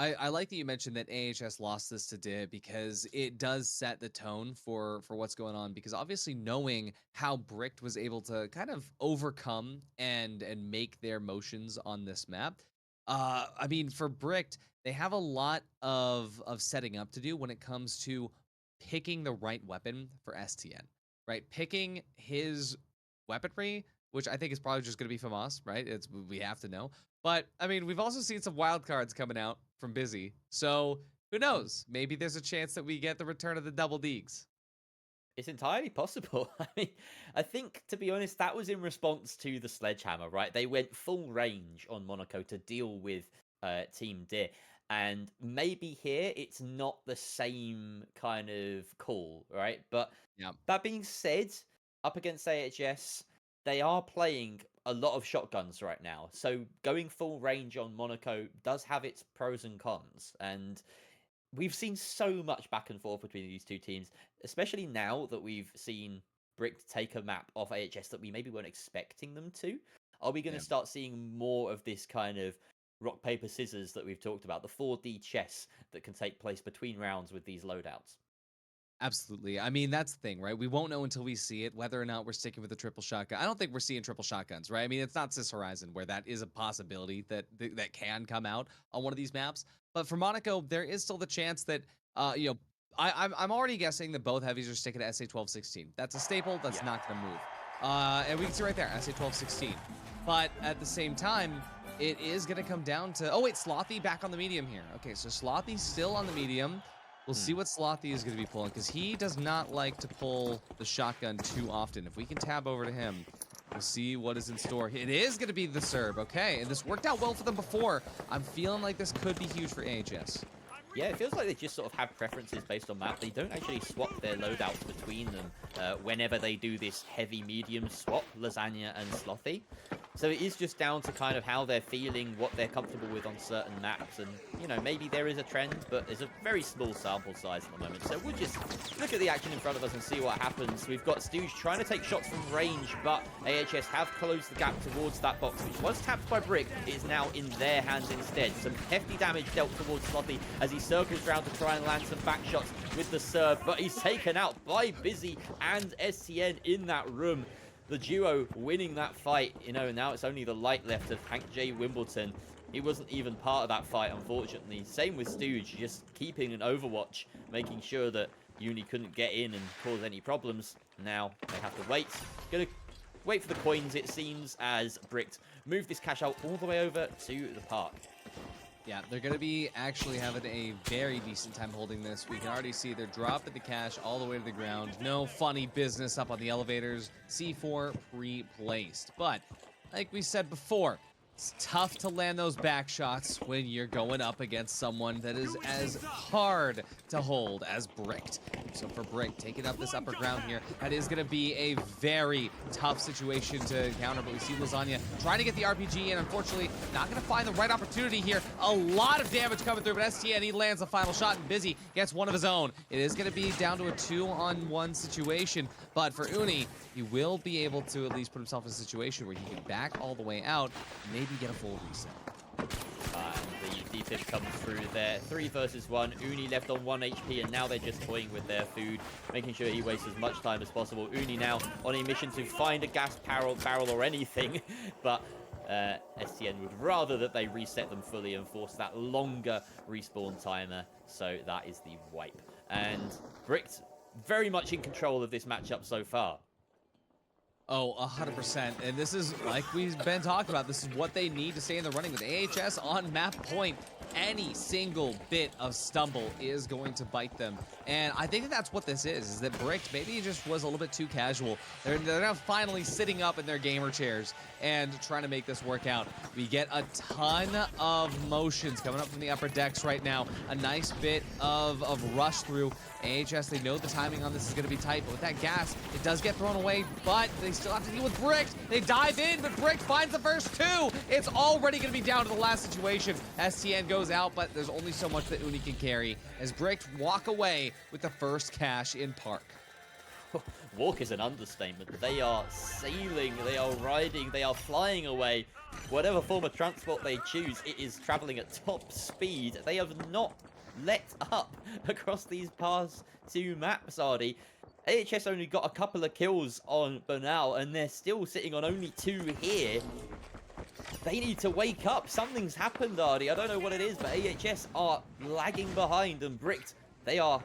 I like that you mentioned that AHS lost this to Dib because it does set the tone for what's going on. Because obviously, knowing how Bricked was able to kind of overcome and make their motions on this map, I mean, for Bricked, they have a lot of setting up to do when it comes to picking the right weapon for STN. Right, picking his weaponry, which I think is probably just going to be FAMAS, right? We have to know. But I mean, we've also seen some wild cards coming out from Busy, so who knows? Maybe there's a chance that we get the return of the double Deegs. It's entirely possible. I mean, I think, to be honest, that was in response to the sledgehammer, right? They went full range on Monaco to deal with Team Deer. And maybe here it's not the same kind of call, right? But that being said, up against AHS, they are playing a lot of shotguns right now. So going full range on Monaco does have its pros and cons. And we've seen so much back and forth between these two teams, especially now that we've seen Brick take a map off AHS that we maybe weren't expecting them to. Are we going to start seeing more of this kind of rock, paper, scissors that we've talked about, the 4D chess that can take place between rounds with these loadouts? Absolutely. I mean, that's the thing, right? We won't know until we see it whether or not we're sticking with the triple shotgun. I don't think we're seeing triple shotguns, right? I mean, it's not Sys Horizon where that is a possibility that can come out on one of these maps. But for Monaco, there is still the chance that, I'm already guessing that both heavies are sticking to SA-12-16. That's a staple. That's not going to move. And we can see right there, SA-12-16. But at the same time, it is going to come down to... Oh, wait, Slothy back on the medium here. Okay, so Slothy's still on the medium. We'll see what Slothy is going to be pulling, because he does not like to pull the shotgun too often. If we can tab over to him, we'll see what is in store. It is going to be the Serb, okay, and this worked out well for them before. I'm feeling like this could be huge for AHS. Yeah, it feels like they just sort of have preferences based on map. They don't actually swap their loadouts between them whenever they do this heavy-medium swap, Lasagna and Slothy. So it is just down to kind of how they're feeling, what they're comfortable with on certain maps. And, you know, maybe there is a trend, but there's a very small sample size at the moment. So we'll just look at the action in front of us and see what happens. We've got Stooge trying to take shots from range, but AHS have closed the gap towards that box, which was tapped by Brick. It is now in their hands instead. Some hefty damage dealt towards Slothy as he circles around to try and land some back shots with the Serb, but he's taken out by Busy and STN in that room. The duo winning that fight, you know, now it's only the light left of Hank J. Wimbledon. He wasn't even part of that fight, unfortunately. Same with Stooge, just keeping an overwatch, making sure that Uni couldn't get in and cause any problems. Now they have to wait. Gonna wait for the coins, it seems, as Bricked move this cash out all the way over to the park. Yeah, they're going to be actually having a very decent time holding this. We can already see they're dropping the cash all the way to the ground. No funny business up on the elevators. C4 pre-placed. But, like we said before, it's tough to land those back shots when you're going up against someone that is as hard to hold as Bricked. So for Brick, taking up this upper ground here, that is going to be a very tough situation to counter. But we see Lasagna trying to get the RPG in. Unfortunately, not going to find the right opportunity here. A lot of damage coming through, but STN, he lands the final shot, and Busy gets one of his own. It is going to be down to a 2-on-1 situation. But for Uni, he will be able to at least put himself in a situation where he can back all the way out, maybe get a full reset. And the defib comes through there. 3 versus 1. Uni left on 1 HP, and now they're just toying with their food, making sure he wastes as much time as possible. Uni now on a mission to find a gas barrel or anything, but STN would rather that they reset them fully and force that longer respawn timer. So that is the wipe. And Bricked very much in control of this matchup so far. Oh, 100%. And this is, like we've been talking about, this is what they need to stay in the running with AHS on map point. Any single bit of stumble is going to bite them. And I think that's what this is that Bricked maybe just was a little bit too casual. They're now finally sitting up in their gamer chairs and trying to make this work out. We get a ton of motions coming up from the upper decks right now. A nice bit of rush through. AHS, they know the timing on this is going to be tight, but with that gas, it does get thrown away, but they still have to deal with Brick. They dive in, but Brick finds the first two. It's already going to be down to the last situation. STN goes out, but there's only so much that Uni can carry as Brick walk away with the first cash in Park. Walk is an understatement. They are sailing, they are riding, they are flying away. Whatever form of transport they choose, it is traveling at top speed. They have not let up across these past two maps, Ardy. AHS only got a couple of kills on Bernal, and they're still sitting on only 2 here. They need to wake up. Something's happened, Ardy. I don't know what it is, but AHS are lagging behind, and Bricked, they are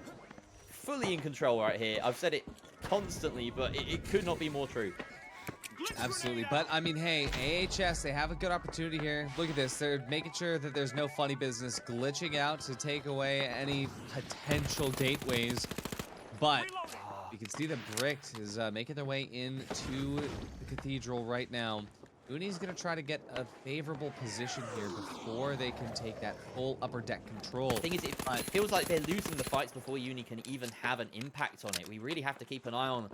fully in control right here. I've said it constantly, but it could not be more true. Absolutely, but I mean, hey, AHS, they have a good opportunity here. Look at this, they're making sure that there's no funny business glitching out to take away any potential gateways, but you can see that Bricked is making their way into the Cathedral right now. Uni's gonna try to get a favorable position here before they can take that full upper deck control. The thing is, it feels like they're losing the fights before Uni can even have an impact on it. We really have to keep an eye on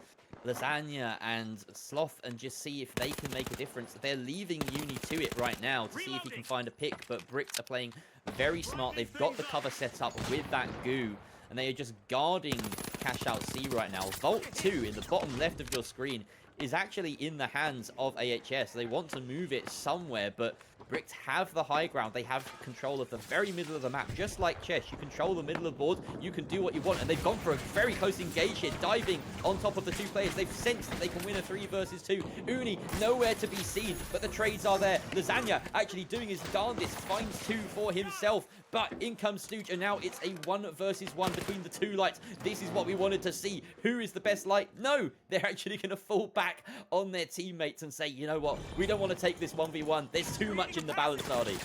Lasagna and Sloth and just see if they can make a difference. They're leaving Uni to it right now to see if he can find a pick, but Bricks are playing very smart. They've got the cover set up with that goo, and they are just guarding Cash Out C right now. Vault 2 in the bottom left of your screen is actually in the hands of AHS. They want to move it somewhere, but Bricks have the high ground. They have control of the very middle of the map, just like chess. You control the middle of the board, you can do what you want, and they've gone for a very close engage here, diving on top of the 2 players. They've sensed that they can win a 3 versus 2. Uni nowhere to be seen, but the trades are there. Lasagna actually doing his darndest, finds 2 for himself, but in comes Stooge, and now it's a 1 versus 1 between the 2 lights. This is what we wanted to see. Who is the best light? No, they're actually going to fall back on their teammates and say, you know what, we don't want to take this 1v1. There's too much in the balance, Ardy.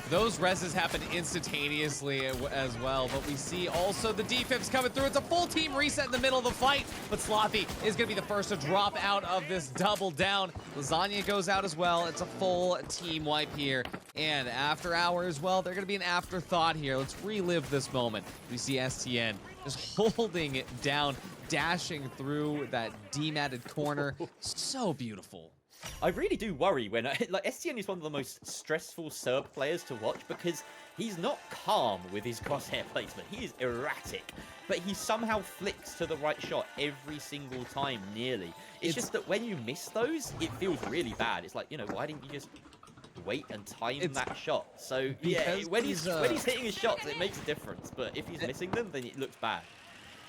Those reses happen instantaneously as well, but we see also the defibs coming through. It's a full team reset in the middle of the fight, but Slothy is going to be the first to drop out of this double down. Lasagna goes out as well. It's a full team wipe here, and after hours, well, they're going to be an afterthought here. Let's relive this moment. We see STN just holding it down, dashing through that dematted corner. So beautiful. I really do worry when, like, STN is one of the most stressful Serb players to watch because he's not calm with his crosshair placement. He is erratic, but he somehow flicks to the right shot every single time, nearly. It's just that when you miss those, it feels really bad. It's like, you know, why didn't you just wait and time that shot? So, yeah, when he's hitting his shots, it makes a difference, but if he's missing them, then it looks bad.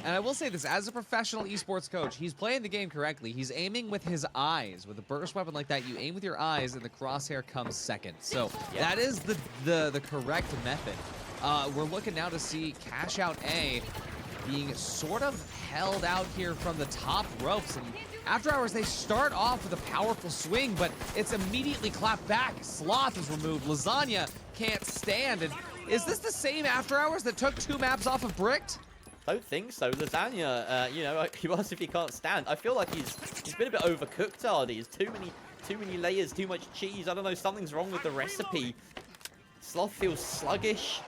And I will say this, as a professional esports coach, he's playing the game correctly. He's aiming with his eyes. With a burst weapon like that, you aim with your eyes, and the crosshair comes second. So that is the correct method. We're looking now to see Cash Out A being sort of held out here from the top ropes. And after hours, they start off with a powerful swing, but it's immediately clapped back. Sloth is removed. Lasagna can't stand. And is this the same after hours that took 2 maps off of Bricked? Don't think so. Lasagna, you know, he was if he can't stand. I feel like he's been a bit overcooked, Ardy. There's too many layers, too much cheese. I don't know, something's wrong with the recipe. Sloth feels sluggish.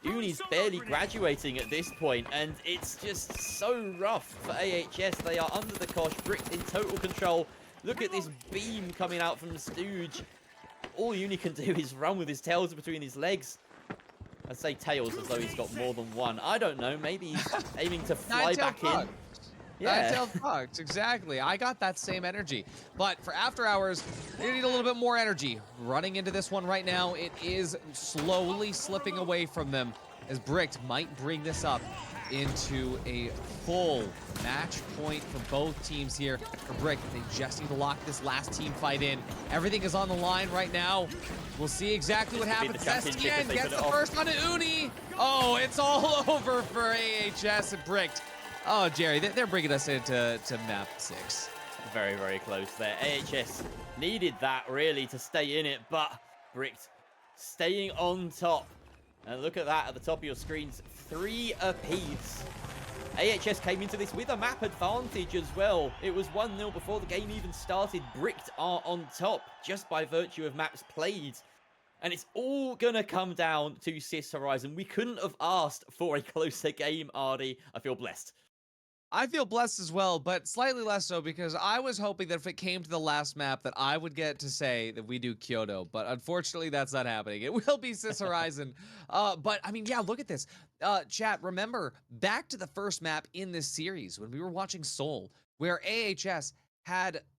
Uni's barely graduating at this point, and it's just so rough for AHS. They are under the cosh, Bricked in total control. Look at this beam coming out from Stooge. All Uni can do is run with his tails between his legs. I'd say tails as though he's got more than one. I don't know. Maybe he's aiming to fly back in. Yeah. Nine-tailed fox, exactly. I got that same energy. But for after hours, they need a little bit more energy. Running into this one right now, it is slowly slipping away from them as Bricked might bring this up into a full match point for both teams here. For Bricked, they just need to lock this last team fight in. Everything is on the line right now. We'll see exactly what happens. STN gets the first on Uni. Oh, it's all over for AHS and Bricked. Oh, Jerry, they're bringing us into map 6. Very, very close there. AHS needed that, really, to stay in it, but Bricked staying on top. And look at that at the top of your screens. 3 apiece. AHS came into this with a map advantage as well. It was 1-0 before the game even started. Bricked are on top just by virtue of maps played. And it's all going to come down to Sys Horizon. We couldn't have asked for a closer game, Ardy. I feel blessed. I feel blessed as well, but slightly less so because I was hoping that if it came to the last map that I would get to say that we do Kyoto, but unfortunately that's not happening. It will be Sys Horizon. But I mean, yeah, look at this. Chat, remember back to the first map in this series when we were watching Seoul, where AHS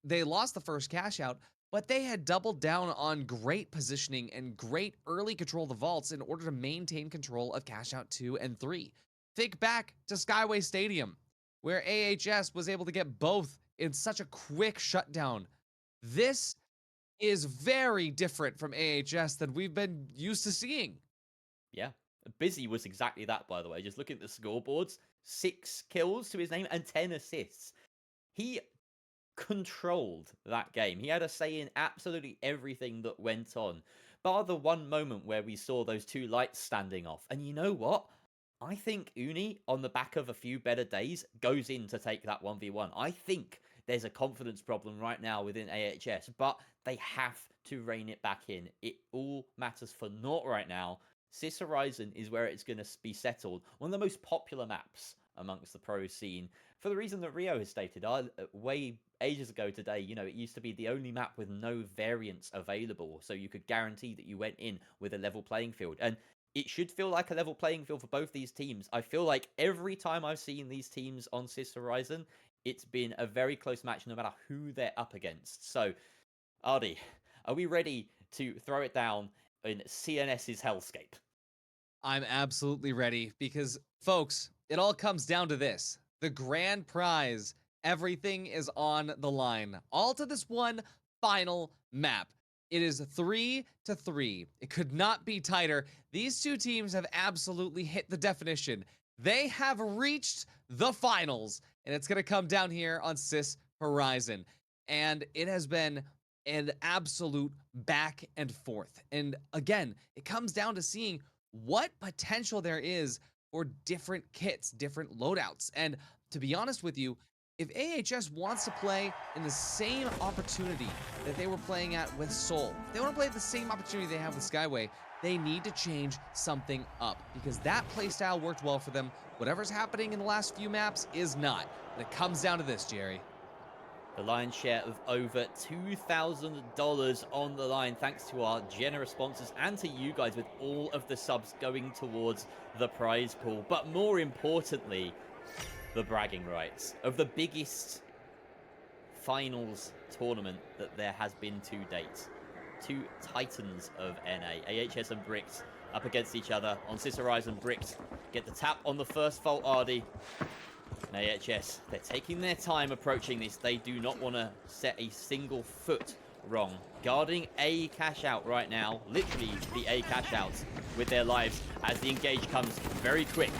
they lost the first cash out, but they had doubled down on great positioning and great early control of the vaults in order to maintain control of cash out 2 and 3. Think back to Skyway Stadium, where AHS was able to get both in such a quick shutdown. This is very different from AHS than we've been used to seeing. Yeah. Busy was exactly that, by the way. Just looking at the scoreboards, 6 kills to his name and 10 assists. He controlled that game. He had a say in absolutely everything that went on, bar the one moment where we saw those 2 lights standing off. And you know what? I think Uni, on the back of a few better days, goes in to take that 1v1. I think there's a confidence problem right now within AHS, but they have to rein it back in. It all matters for naught right now. Sys Horizon is where it's going to be settled. One of the most popular maps amongst the pro scene, for the reason that Rio has stated, way ages ago today, you know, it used to be the only map with no variants available, so you could guarantee that you went in with a level playing field. And it should feel like a level playing field for both these teams. I feel like every time I've seen these teams on Sys Horizon, it's been a very close match no matter who they're up against. So, Ardy, are we ready to throw it down in CNS's hellscape? I'm absolutely ready because, folks, it all comes down to this. The grand prize. Everything is on the line. All to this one final map. It is 3-3. It could not be tighter. These two teams have absolutely hit the definition. They have reached the finals, and it's going to come down here on Sys Horizon. And it has been an absolute back and forth. And again, it comes down to seeing what potential there is for different kits, different loadouts. And to be honest with you, if AHS wants to play in the same opportunity that they were playing at with Seoul, if they want to play the same opportunity they have with Skyway, they need to change something up because that playstyle worked well for them. Whatever's happening in the last few maps is not. And it comes down to this, Jerry. The lion's share of over $2,000 on the line, thanks to our generous sponsors and to you guys with all of the subs going towards the prize pool. But more importantly, the bragging rights of the biggest finals tournament that there has been to date. 2 titans of NA, AHS and Bricks, up against each other on Sys Horizon. Bricks get the tap on the first fault, Ardy. And AHS, they're taking their time approaching this. They do not want to set a single foot wrong. Guarding a cash out right now, literally the A cash out with their lives as the engage comes very quick.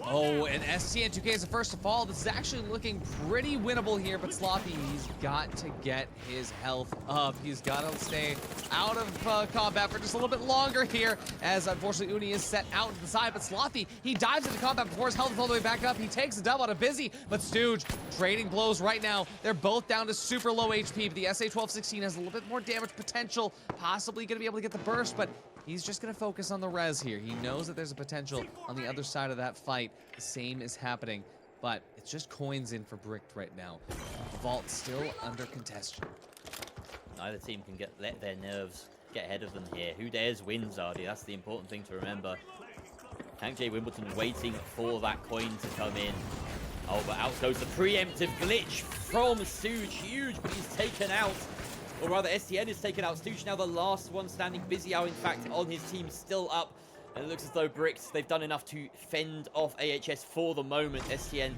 Oh, and STN 2K is the first to fall. This is actually looking pretty winnable here, but Sloppy, he's got to get his health up. He's got to stay out of combat for just a little bit longer here, as unfortunately Uni is set out to the side, but Sloppy, he dives into combat before his health is all the way back up. He takes a dub out of Busy, but Stooge trading blows right now. They're both down to super low HP, but the SA-1216 has a little bit more damage potential, possibly going to be able to get the burst, but he's just going to focus on the res here. He knows that there's a potential on the other side of that fight. The same is happening, but it's just coins in for Bricked right now. The vault still under contention. Neither team can let their nerves get ahead of them here. Who dares wins, Ardy. That's the important thing to remember. Tank J Wimbledon waiting for that coin to come in. Oh, but out goes the preemptive glitch from Stooge. Huge, but he's taken out. Or rather, STN is taken out. Stooge now the last one standing. Busyao, in fact, on his team still up. And it looks as though Bricks, they've done enough to fend off AHS for the moment. STN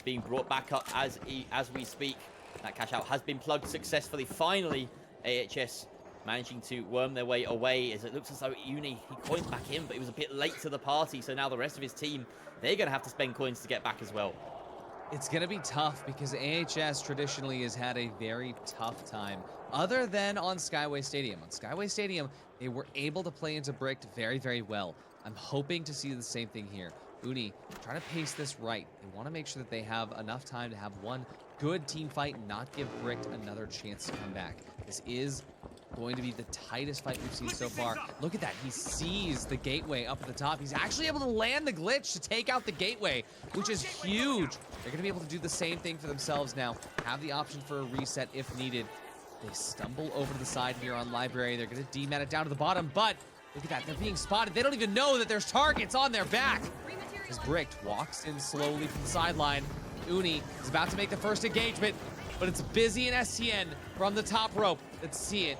being brought back up as we speak. That cash out has been plugged successfully. Finally, AHS managing to worm their way away as it looks as though Uni, he coins back in, but he was a bit late to the party. So now the rest of his team, they're going to have to spend coins to get back as well. It's going to be tough because AHS traditionally has had a very tough time, other than on Skyway Stadium. On Skyway Stadium, they were able to play into Bricked very, very well. I'm hoping to see the same thing here. Uni, try to pace this right. They want to make sure that they have enough time to have one good team fight and not give Bricked another chance to come back. This is going to be the tightest fight we've seen so far. Look at that. He sees the gateway up at the top. He's actually able to land the glitch to take out the gateway, which is huge. They're going to be able to do the same thing for themselves now. Have the option for a reset if needed. They stumble over to the side here on Library. They're going to demat it down to the bottom, but look at that. They're being spotted. They don't even know that there's targets on their back. As Bricked walks in slowly from the sideline. Uni is about to make the first engagement, but it's Busy and STN from the top rope. Let's see it.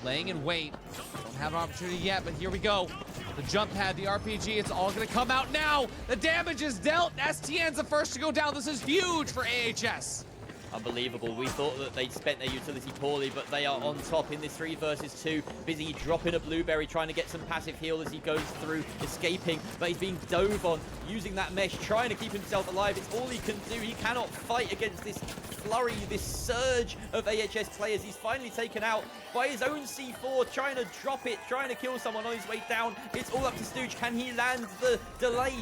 Laying in wait. Don't have an opportunity yet, but here we go. The jump pad, the RPG, it's all gonna come out now. The damage is dealt. STN's the first to go down. This is huge for AHS. Unbelievable. We thought that they'd spent their utility poorly, but they are on top in this 3 versus 2. Busy dropping a blueberry, trying to get some passive heal as he goes through, escaping, but he's being dove on, using that mesh, trying to keep himself alive. It's all he can do. He cannot fight against this flurry, this surge of AHS players. He's finally taken out by his own C4, trying to drop it, trying to kill someone on his way down. It's all up to Stooge. Can he land the delay?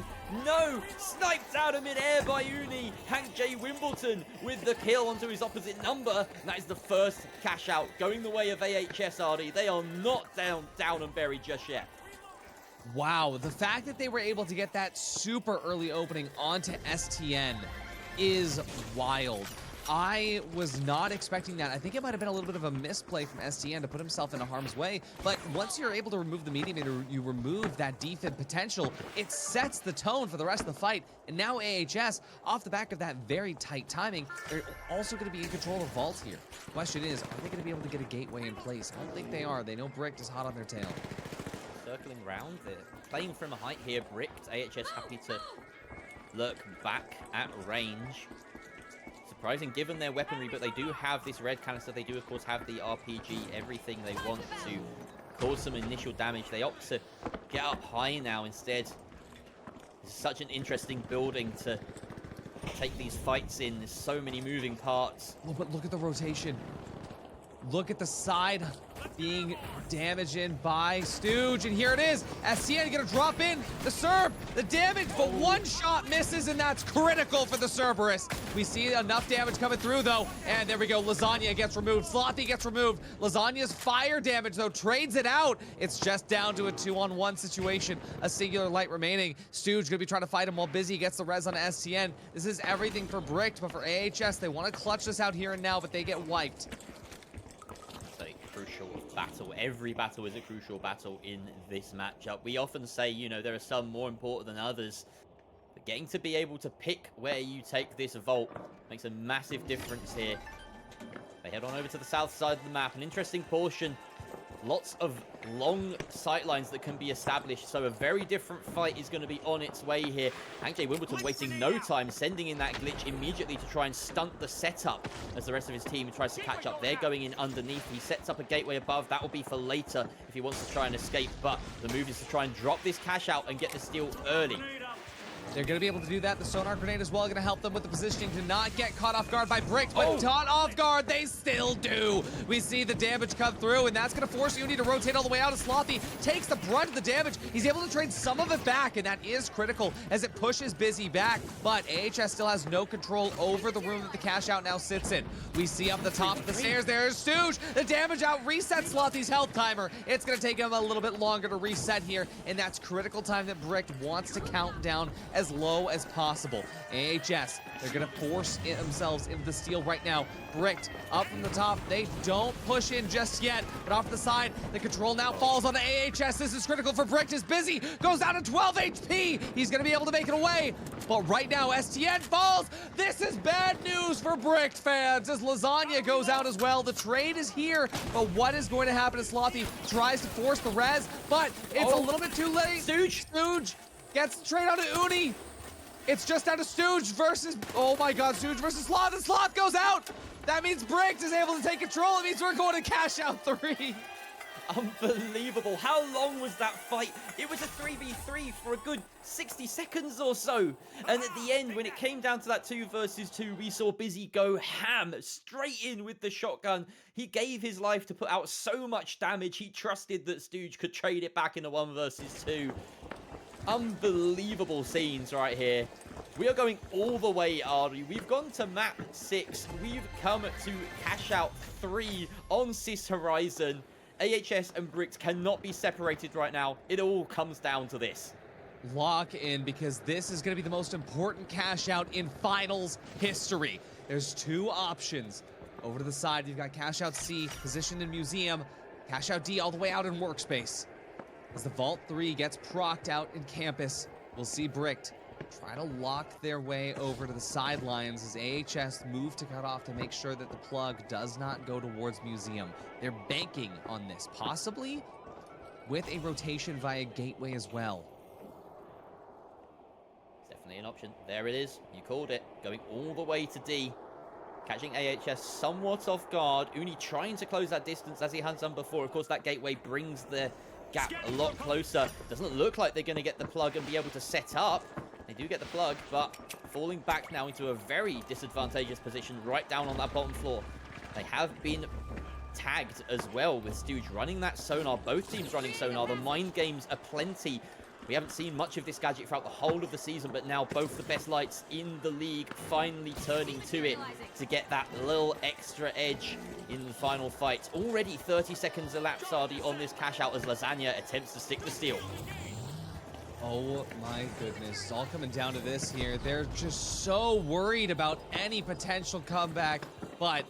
No! Sniped out of mid-air by Uni. Hank J. Wimbledon with the kill onto his opposite number. That is the first cash out going the way of AHS, RD. They are not down and buried just yet. Wow, the fact that they were able to get that super early opening onto STN is wild. I was not expecting that. I think it might have been a little bit of a misplay from STN to put himself into harm's way, but once you're able to remove the medium and you remove that defib potential, it sets the tone for the rest of the fight. And now AHS, off the back of that very tight timing, they're also going to be in control of Vault here. The question is, are they going to be able to get a gateway in place? I don't think they are. They know Bricked is hot on their tail. Circling round, they're playing from a height here. Bricked, AHS happy to lurk back at range. Surprising given their weaponry, but they do have this red canister. They do, of course, have the RPG, everything they want to cause some initial damage. They opt to get up high now instead. It's such an interesting building to take these fights in. There's so many moving parts. Oh, but look at the rotation. Look at the side being damaged in by Stooge, and here it is. STN gonna drop in the Cerb, the damage, but one shot misses, and that's critical for the Cerberus. We see enough damage coming through, though, and there we go. Lasagna gets removed. Slothy gets removed. Lasagna's fire damage, though, trades it out. It's just down to a 2-on-1 situation. A singular light remaining. Stooge gonna be trying to fight him while Busy gets the res on STN. This is everything for Bricked, but for AHS, they want to clutch this out here and now, but they get wiped. Crucial battle. Every battle is a crucial battle in this matchup. We often say, you know, there are some more important than others. But getting to be able to pick where you take this vault makes a massive difference here. They head on over to the south side of the map. An interesting portion. Lots of long sightlines that can be established, so a very different fight is going to be on its way here. Hank J. Wimbledon wasting no time, sending in that glitch immediately to try and stunt the setup as the rest of his team tries to catch up. They're going in underneath. He sets up a gateway above. That will be for later if he wants to try and escape, but the move is to try and drop this cash out and get the steal early. They're going to be able to do that. The sonar grenade as well going to help them with the positioning to not get caught off guard by Bricked, but caught off guard, they still do. We see the damage come through, and that's going to force Uni to rotate all the way out as Slothy takes the brunt of the damage. He's able to trade some of it back, and that is critical as it pushes Busy back, but AHS still has no control over the room that the cash out now sits in. We see up the top of the stairs, there's Stooge. The damage out resets Slothy's health timer. It's going to take him a little bit longer to reset here, and that's critical time that Bricked wants to count down as low as possible. AHS, they're gonna force themselves into the steal right now. Bricked up from the top. They don't push in just yet, but off the side, the control now falls on AHS. This is critical for Bricked as Busy goes down to 12 HP. He's gonna be able to make it away, but right now STN falls. This is bad news for Bricked fans as Lasagna goes out as well. The trade is here, but what is going to happen as Slothy tries to force the res, but it's a little bit too late. Stooge gets the trade out of Uni. It's just down to Stooge versus, oh my god, Stooge versus Sloth, and Sloth goes out! That means Bricked is able to take control. It means we're going to cash out 3. Unbelievable. How long was that fight? It was a 3v3 for a good 60 seconds or so. And at the end, when it came down to that 2 versus 2, we saw Busy go ham, straight in with the shotgun. He gave his life to put out so much damage. He trusted that Stooge could trade it back in a 1 versus 2. Unbelievable scenes right here. We are going all the way, Ari. We've gone to map 6. We've come to cash out 3 on Sys Horizon. AHS and Bricks cannot be separated right now. It all comes down to this. Lock in, because this is going to be the most important cash out in finals history. There's two options. Over to the side, you've got cash out C positioned in museum, cash out D all the way out in workspace. As the Vault 3 gets procced out in campus, we'll see Bricked try to lock their way over to the sidelines as AHS move to cut off to make sure that the plug does not go towards museum. They're banking on this, possibly with a rotation via gateway as well. Definitely an option. There it is. You called it. Going all the way to D. Catching AHS somewhat off guard. Uni trying to close that distance as he has done before. Of course, that gateway brings the gap a lot closer. Doesn't look like they're going to get the plug and be able to set up. They do get the plug, but falling back now into a very disadvantageous position right down on that bottom floor. They have been tagged as well with Stooge running that sonar. Both teams running sonar. The mind games are plenty. We haven't seen much of this gadget throughout the whole of the season, but now both the best lights in the league finally turning to it to get that little extra edge in the final fight. Already 30 seconds elapsed, Ardy, on this cash out as Lasagna attempts to stick the steal. Oh my goodness, it's all coming down to this here. They're just so worried about any potential comeback, but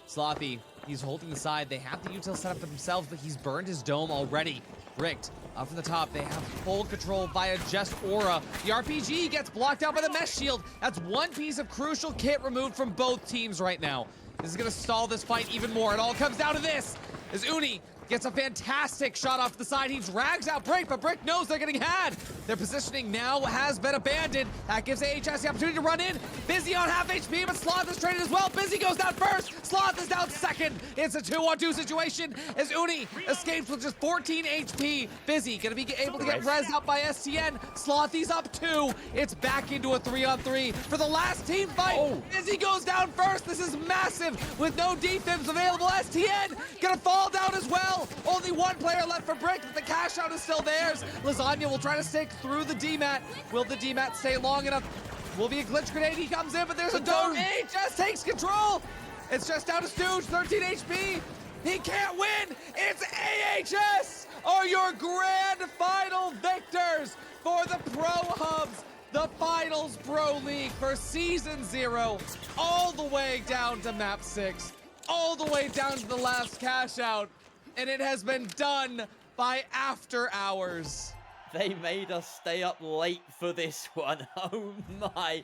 Sloppy, he's holding the side. They have the util set up for themselves, but he's burned his dome already. Bricked up from the top. They have full control via just Aura. The RPG gets blocked out by the mesh shield. That's one piece of crucial kit removed from both teams right now. This is going to stall this fight even more. It all comes down to this. As Uni gets a fantastic shot off the side. He drags out Brick, but Brick knows they're getting had. Their positioning now has been abandoned. That gives AHS the opportunity to run in. Busy on half HP, but Sloth is traded as well. Busy goes down first. Sloth is down second. It's a 2-on-2 situation as Uni escapes with just 14 HP. Busy gonna be able to get rezzed out by STN. Slothy's up 2. It's back into a 3-on-3 for the last team fight. Oh. Busy goes down first. This is massive with no defibs available. STN gonna fall down as well. Only one player left for Brick, but the cash out is still theirs. Lasagna will try to stick through the DMAT. Will the DMAT stay long enough? Will be a glitch grenade. He comes in, but there's a dome. AHS takes control. It's just down to Stooge, 13 HP. He can't win. It's AHS are your grand final victors for the Pro Hubs. The Finals Pro League for Season 0, all the way down to Map 6, all the way down to the last cash out. And it has been done by After Hours. They made us stay up late for this one. Oh my.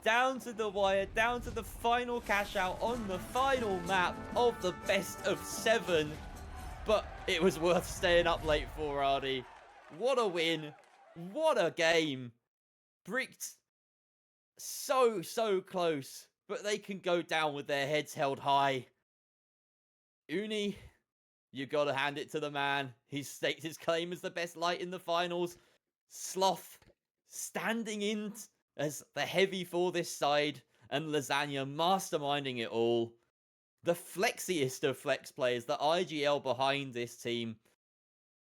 Down to the wire, down to the final cash out on the final map of the best of 7. But it was worth staying up late for, Ardy. What a win. What a game. Bricked so close. But they can go down with their heads held high. Uni, you gotta hand it to the man. He's staked his claim as the best light in the finals. Sloth standing in as the heavy for this side. And Lasagna masterminding it all. The flexiest of flex players. The IGL behind this team.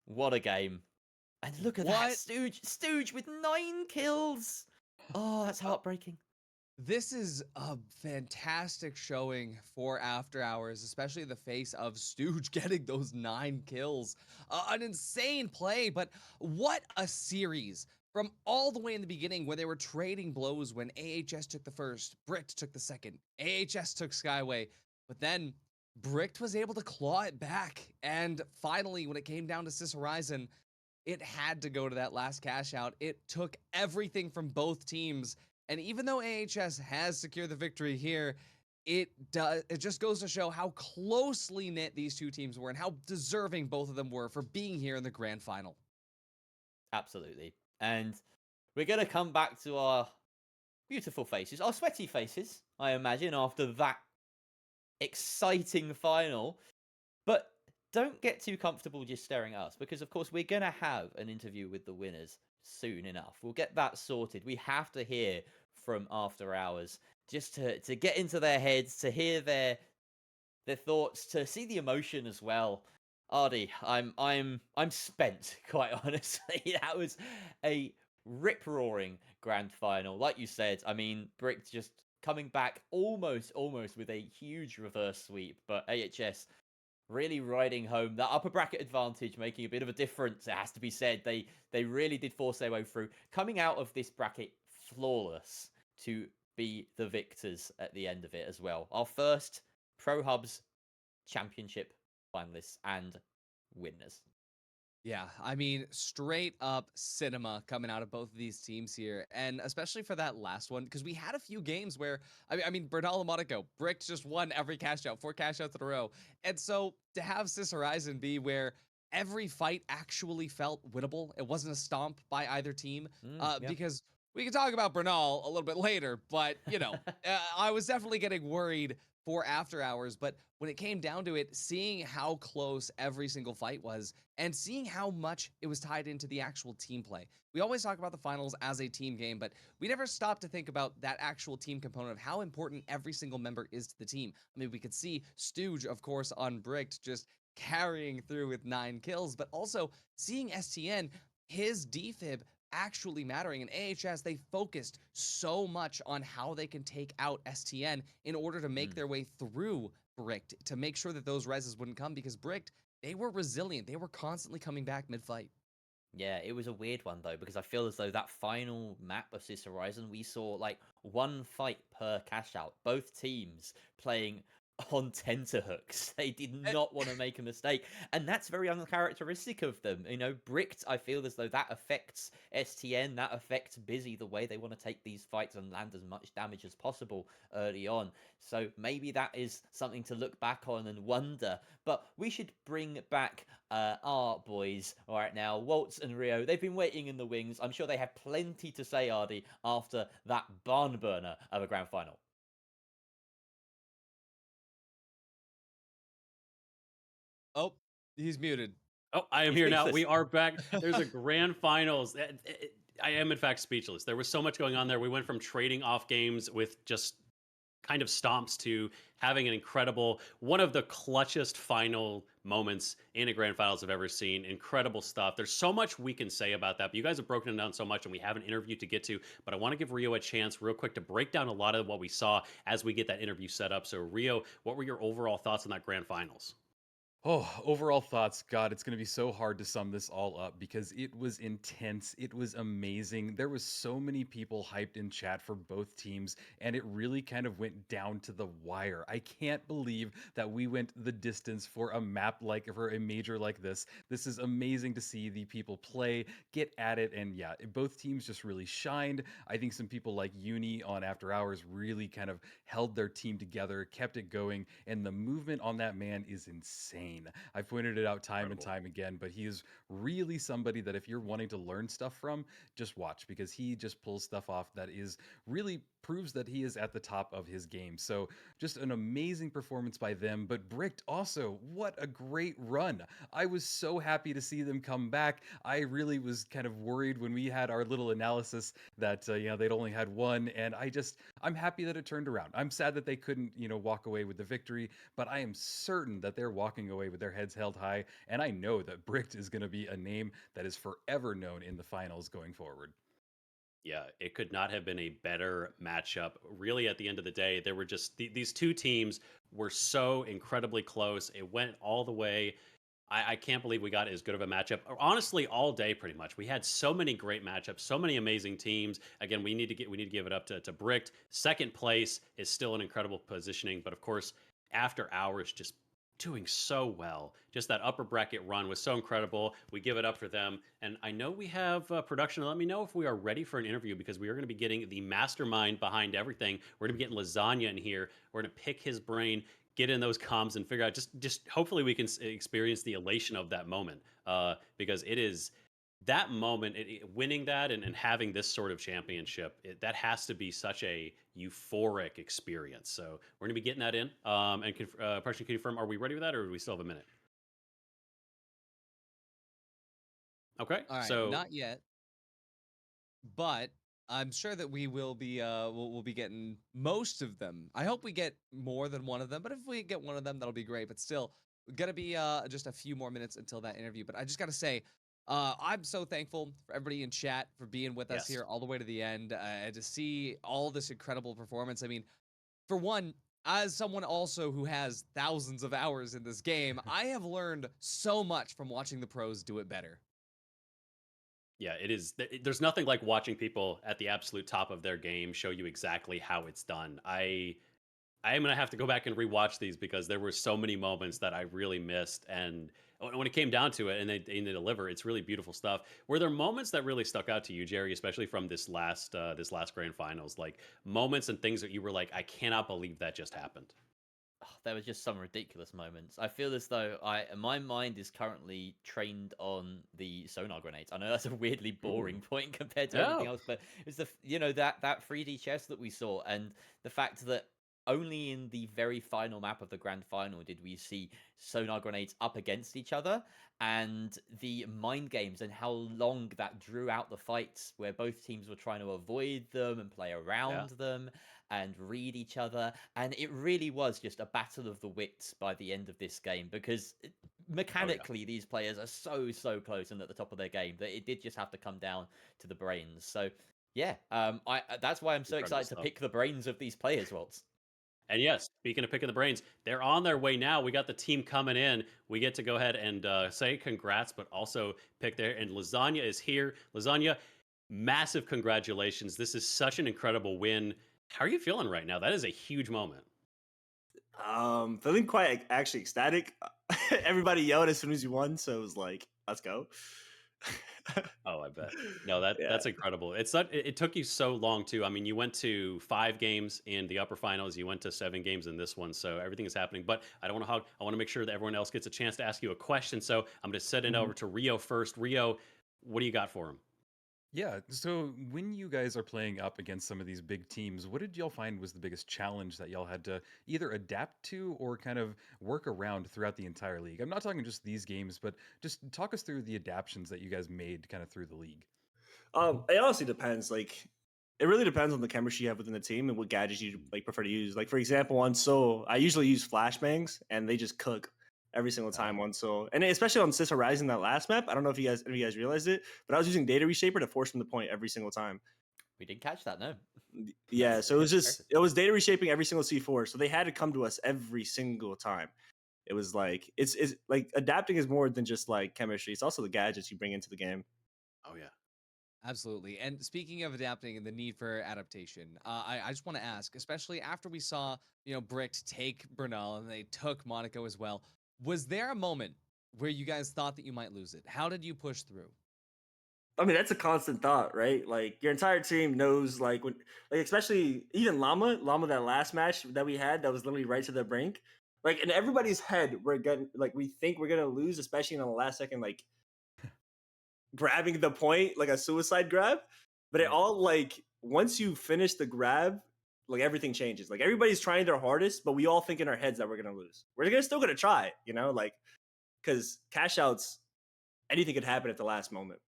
What a game. And look at that. Stooge with 9 kills. Oh, that's heartbreaking. This is a fantastic showing for After Hours, especially in the face of Stooge getting those 9 kills. An insane play, but what a series. From all the way in the beginning where they were trading blows when AHS took the first, Bricked took the second, AHS took Skyway, but then Bricked was able to claw it back. And finally, when it came down to Sys Horizon, it had to go to that last cash out. It took everything from both teams. And even though AHS has secured the victory here, it just goes to show how closely knit these two teams were and how deserving both of them were for being here in the grand final. Absolutely. And we're going to come back to our beautiful faces, our sweaty faces, I imagine, after that exciting final. But don't get too comfortable just staring at us, because, of course, we're going to have an interview with the winners soon enough. We'll get that sorted. We have to hear from After Hours just to get into their heads, to hear their thoughts, to see the emotion as well. Ardy, I'm spent, quite honestly. That was a rip-roaring grand final. Like you said, I mean, Brick just coming back almost with a huge reverse sweep, but AHS really riding home that upper bracket advantage, making a bit of a difference. It has to be said. They really did force their way through, coming out of this bracket flawless to be the victors at the end of it as well. Our first Pro Hubs Championship finalists and winners. Yeah, I mean, straight up cinema coming out of both of these teams here, and especially for that last one, because we had a few games where, I mean, Bernal and Monaco, Brick just won every cash out, 4 cash outs in a row, and so to have Sys Horizon be where every fight actually felt winnable, it wasn't a stomp by either team, Yeah. because we can talk about Bernal a little bit later, but, you know, I was definitely getting worried for after hours, but when it came down to it, seeing how close every single fight was and seeing how much it was tied into the actual team play. We always talk about the finals as a team game, but we never stop to think about that actual team component of how important every single member is to the team. I mean, we could see Stooge, of course, on Bricked, just carrying through with 9 kills, but also seeing STN, his defib actually mattering. In AHS, they focused so much on how they can take out STN in order to make their way through Bricked, to make sure that those reses wouldn't come, because Bricked, they were resilient. They were constantly coming back mid-fight. Yeah, it was a weird one though, because I feel as though that final map of Sys Horizon, we saw like one fight per cash out. Both teams playing on tenterhooks. They did not want to make a mistake, and that's very uncharacteristic of them. You know, Bricked, I feel as though that affects STN, that affects Busy, the way they want to take these fights and land as much damage as possible early on. So maybe that is something to look back on and wonder. But we should bring back our boys right now, Waltz and Rio. They've been waiting in the wings. I'm sure they have plenty to say, Ardy, after that barn burner of a grand final. Oh, he's muted. Oh, I am He's here now. speechless. We are back. There's a grand finals. I am, in fact, speechless. There was so much going on there. We went from trading off games with just kind of stomps to having an incredible, one of the clutchest final moments in a grand finals I've ever seen. Incredible stuff. There's so much we can say about that, but you guys have broken it down so much, and we have an interview to get to. But I want to give Rio a chance real quick to break down a lot of what we saw as we get that interview set up. So Rio, what were your overall thoughts on that grand finals? Oh, overall thoughts. God, it's going to be so hard to sum this all up because it was intense. It was amazing. There was so many people hyped in chat for both teams, and it really kind of went down to the wire. I can't believe that we went the distance for a map like, for a major like this. This is amazing to see the people play, get at it, and yeah, both teams just really shined. I think some people like Uni on After Hours really kind of held their team together, kept it going, and the movement on that man is insane. I've pointed it out time and time again, but he is really somebody that if you're wanting to learn stuff from, just watch, because he just pulls stuff off that is really proves that he is at the top of his game. So just an amazing performance by them. But Bricked also, what a great run. I was so happy to see them come back. I really was kind of worried when we had our little analysis that they'd only had one, and I'm happy that it turned around. I'm sad that they couldn't walk away with the victory, but I am certain that they're walking away with their heads held high, and I know that Bricked is going to be a name that is forever known in the finals going forward. Yeah, it could not have been a better matchup. Really, at the end of the day, there were just these two teams were so incredibly close. It went all the way. I can't believe we got as good of a matchup. Honestly, all day pretty much. We had so many great matchups, so many amazing teams. Again, we need to give it up to Bricked. Second place is still an incredible positioning, but of course, After Hours just doing so well. Just that upper bracket run was so incredible. We give it up for them. And I know we have production. Let me know if we are ready for an interview, because we are going to be getting the mastermind behind everything. We're going to be getting Lasagna in here. We're going to pick his brain, get in those comms, and figure out just hopefully we can experience the elation of that moment, because it is that moment, winning that and having this sort of championship, that has to be such a euphoric experience. So we're going to be getting that in. And partially confirm, are we ready with that, or do we still have a minute? Okay, All right, so not yet, but I'm sure that we will be we'll be getting most of them. I hope we get more than one of them, but if we get one of them, that'll be great. But still, gonna be just a few more minutes until that interview. But I just gotta say, I'm so thankful for everybody in chat for being with us Yes. here all the way to the end, and to see all this incredible performance. I mean, for one, as someone also who has thousands of hours in this game, I have learned so much from watching the pros do it better. Yeah, it is. There's nothing like watching people at the absolute top of their game show you exactly how it's done. I am gonna have to go back and rewatch these because there were so many moments that I really missed. And when it came down to it, and they deliver, it's really beautiful stuff. Were there moments that really stuck out to you, Jerry, especially from this last grand finals, like moments and things that you were like, I cannot believe that just happened? Oh, there were just some ridiculous moments. I feel as though my mind is currently trained on the sonar grenades. I know that's a weirdly boring point compared to everything Oh, else, but it's that 3D chess that we saw, and the fact that only in the very final map of the grand final did we see sonar grenades up against each other, and the mind games and how long that drew out the fights, where both teams were trying to avoid them and play yeah. around them and read each other. And it really was just a battle of the wits by the end of this game, because Oh yeah. mechanically these players are so close and at the top of their game that it did just have to come down to the brains. So yeah, I that's why I'm so Incredible excited to stuff. pick the brains of these players, Waltz. And yes, speaking of picking the brains, they're on their way now. We got the team coming in. We get to go ahead and say congrats, but also pick there. And Lasagna is here. Lasagna, massive congratulations. This is such an incredible win. How are you feeling right now? That is a huge moment. Feeling quite actually ecstatic. Everybody yelled as soon as you won, so it was like, let's go. Oh, I bet. No, Yeah. that's incredible. It took you so long too. I mean, you went to 5 games in the upper finals. You went to 7 games in this one. So everything is happening. But I don't want to hog. I want to make sure that everyone else gets a chance to ask you a question. So I'm going to send it over to Rio first. Rio, what do you got for him? Yeah, so when you guys are playing up against some of these big teams, what did y'all find was the biggest challenge that y'all had to either adapt to or kind of work around throughout the entire league? I'm not talking just these games, but just talk us through the adaptations that you guys made kind of through the league. It honestly depends. Like, it really depends on the chemistry you have within the team and what gadgets you like prefer to use. Like, for example, on Soul, I usually use flashbangs, and they just cook every single time on Soul. And especially on Sys Horizon, that last map. I don't know if any of you guys realized it, but I was using Data Reshaper to force them to point every single time. We didn't catch that, no. Yeah, so it was data reshaping every single C4, so they had to come to us every single time. It was like it's like adapting is more than just like chemistry. It's also the gadgets you bring into the game. Oh yeah. Absolutely. And speaking of adapting and the need for adaptation, I just want to ask, especially after we saw, Bricked take Bernal and they took Monaco as well, was there a moment where you guys thought that you might lose it? How did you push through? I mean, that's a constant thought, right? Like your entire team knows, like when, like especially even Llama, that last match that we had, that was literally right to the brink. Like in everybody's head, we think we're gonna lose, especially in the last second, like grabbing the point, like a suicide grab. But it all like once you finish the grab, like everything changes. Like everybody's trying their hardest, but we all think in our heads that we're gonna lose. Still gonna try, like because cash outs, anything could happen at the last moment.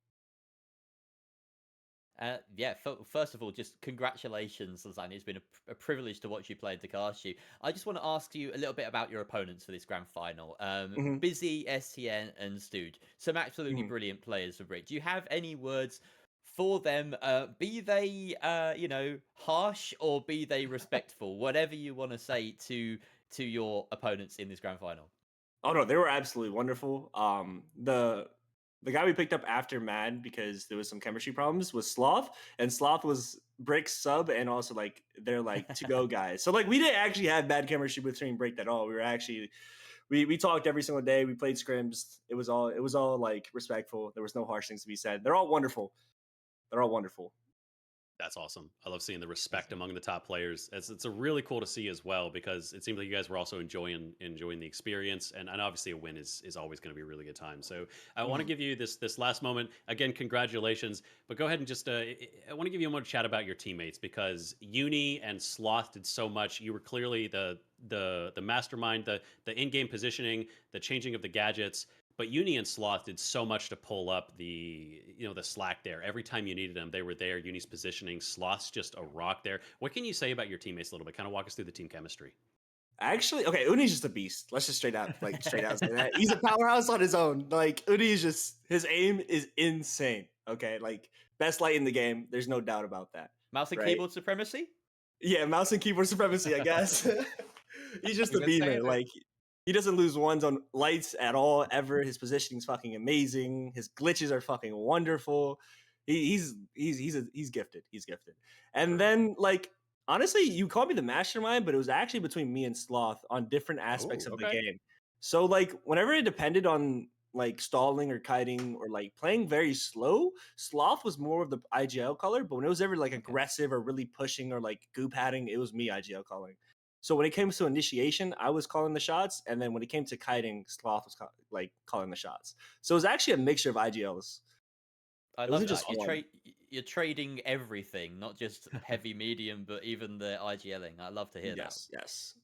Yeah, first of all, just congratulations, Lasagna. It's been a privilege to watch you play and to cast you. I just want to ask you a little bit about your opponents for this grand final. Busy, STN, and Stooge. Some absolutely brilliant players for Brick. Do you have any words for them? Be they, harsh or be they respectful? Whatever you want to say to your opponents in this grand final. Oh no, they were absolutely wonderful. The guy we picked up after Mad because there was some chemistry problems was Sloth, and Sloth was Brick's sub and also like they're like to go guys. So like we didn't actually have bad chemistry between Brick at all. We were actually we talked every single day. We played scrims. It was all like respectful. There was no harsh things to be said. They're all wonderful. They're all wonderful. That's awesome. I love seeing the respect among the top players. It's a really cool to see as well because it seems like you guys were also enjoying the experience, and obviously a win is always going to be a really good time. So I want to give you this last moment again. Congratulations, but go ahead and just I want to give you a moment to chat about your teammates because Uni and Sloth did so much. You were clearly the mastermind, the in-game positioning, the changing of the gadgets. But Uni and Sloth did so much to pull up the slack there. Every time you needed them, they were there. Uni's positioning, Sloth's just a rock there. What can you say about your teammates a little bit? Kind of walk us through the team chemistry. Actually, okay, Uni's just a beast. Let's just straight out say that. He's a powerhouse on his own. Like Uni is just his aim is insane. Okay, like best light in the game. There's no doubt about that. Mouse and keyboard supremacy. Yeah, mouse and keyboard supremacy, I guess. He's just We've a been saying beamer. it. Like he doesn't lose ones on lights at all ever. His positioning's fucking amazing. His glitches are fucking wonderful. He's gifted. He's gifted. And True. then like honestly, you called me the mastermind, but it was actually between me and Sloth on different aspects Oh, of the okay. game. So like whenever it depended on like stalling or kiting or like playing very slow, Sloth was more of the IGL color. But when it was ever like aggressive or really pushing or like goop hatting, it was me IGL calling. So when it came to initiation, I was calling the shots, and then when it came to kiting, Sloth was calling the shots. So it was actually a mixture of IGLs. I It love wasn't just that. one. You're trading everything, not just heavy, medium, but even the IGLing. I love to hear that. Yes.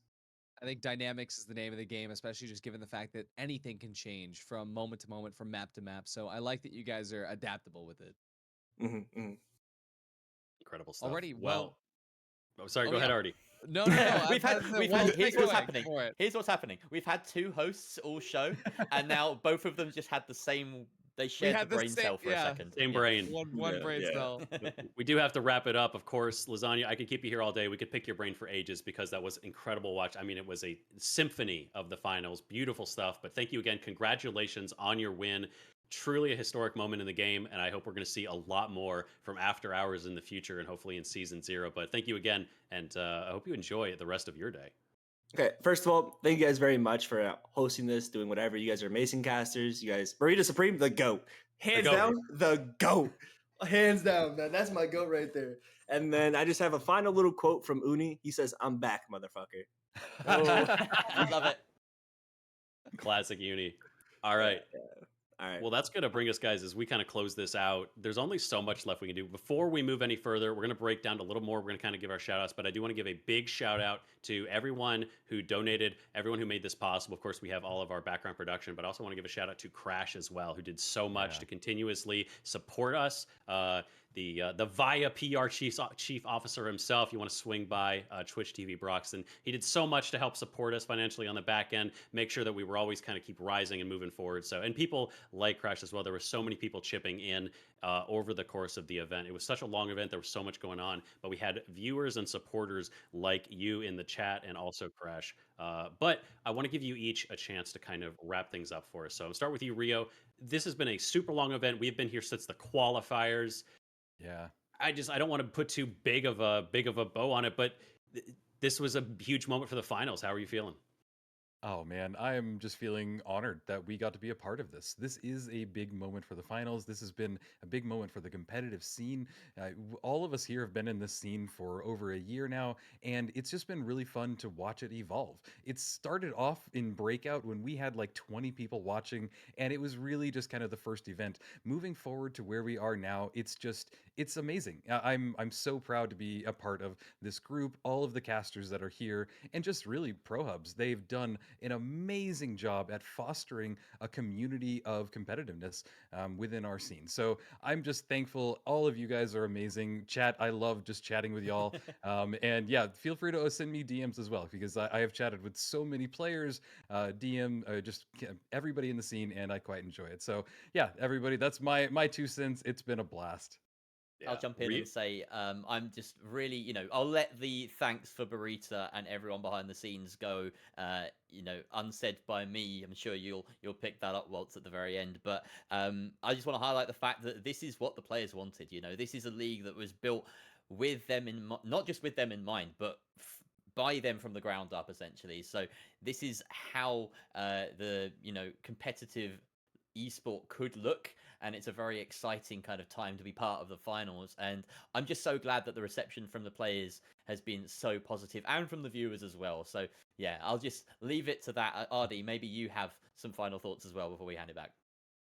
I think dynamics is the name of the game, especially just given the fact that anything can change from moment to moment, from map to map. So I like that you guys are adaptable with it. Incredible stuff. Already, Well, oh, sorry. oh Go ahead, yeah. Artie. No. we've had Take here's it what's away. happening. For it. Here's what's happening. We've had 2 hosts all show, and now both of them just had the same. They We shared the had the brain same, cell for a second. Same Yeah. brain. one brain Yeah. cell. We do have to wrap it up, of course. Lasagna, I could keep you here all day. We could pick your brain for ages because that was incredible watch. I mean, it was a symphony of the finals. Beautiful stuff. But thank you again. Congratulations on your win. Truly a historic moment in the game, and I hope we're going to see a lot more from After Hours in the future and hopefully in Season 0. But thank you again, and I hope you enjoy the rest of your day. Okay, first of all, thank you guys very much for hosting this, doing whatever. You guys are amazing casters. You guys, Burrito Supreme, the GOAT. Hands GOAT. down, the GOAT. Hands down, man. That's my GOAT right there. And then I just have a final little quote from Uni. He says, "I'm back, motherfucker." I love it. Classic Uni. All right. All right. Well, that's going to bring us, guys, as we kind of close this out. There's only so much left we can do. Before we move any further, we're going to break down a little more. We're going to kind of give our shout outs, but I do want to give a big shout out to everyone who donated, everyone who made this possible. Of course, we have all of our background production, but I also want to give a shout out to Crash as well, who did so much to continuously support us. The VIA PR chief officer himself, you want to swing by Twitch TV Broxton. He did so much to help support us financially on the back end, make sure that we were always kind of keep rising and moving forward. So, and people like Crash as well. There were so many people chipping in over the course of the event. It was such a long event. There was so much going on, but we had viewers and supporters like you in the chat and also Crash. But I want to give you each a chance to kind of wrap things up for us. So I'll start with you, Rio. This has been a super long event. We've been here since the qualifiers. Yeah. I don't want to put too big of a bow on it, but this was a huge moment for the finals. How are you feeling? Oh man, I am just feeling honored that we got to be a part of this. This is a big moment for the finals. This has been a big moment for the competitive scene. All of us here have been in this scene for over a year now, and it's just been really fun to watch it evolve. It started off in Breakout when we had like 20 people watching, and it was really just kind of the first event. Moving forward to where we are now, it's amazing. I'm so proud to be a part of this group, all of the casters that are here, and just really Pro Hubs. They've done an amazing job at fostering a community of competitiveness within our scene. So I'm just thankful. All of you guys are amazing. Chat, I love just chatting with y'all. And yeah, feel free to send me DMs as well, because I have chatted with so many players, just everybody in the scene, and I quite enjoy it. So yeah, everybody, that's my 2 cents. It's been a blast. I'll jump in and say I'm just really, I'll let the thanks for Burrito and everyone behind the scenes go, unsaid by me. I'm sure you'll pick that up, Waltz, at the very end. But I just want to highlight the fact that this is what the players wanted. This is a league that was built with them not just with them in mind, but by them from the ground up, essentially. So this is how the competitive esport could look, and it's a very exciting kind of time to be part of the finals. And I'm just so glad that the reception from the players has been so positive, and from the viewers as well. So yeah, I'll just leave it to that. Ardy, maybe you have some final thoughts as well before we hand it back.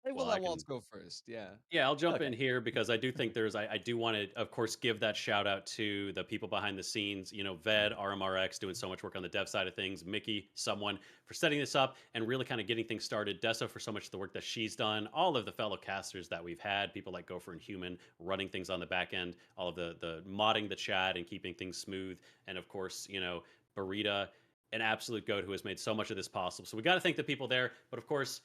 We'll let Waltz go first. Yeah. Yeah, I'll jump in here because I do think I do want to, of course, give that shout out to the people behind the scenes. Ved, RMRX, doing so much work on the dev side of things. Mickey, someone for setting this up and really kind of getting things started. Deso for so much of the work that she's done. All of the fellow casters that we've had, people like Gopher and Human running things on the back end. All of the modding the chat and keeping things smooth. And of course, Burrito, an absolute goat who has made so much of this possible. So we got to thank the people there. But of course,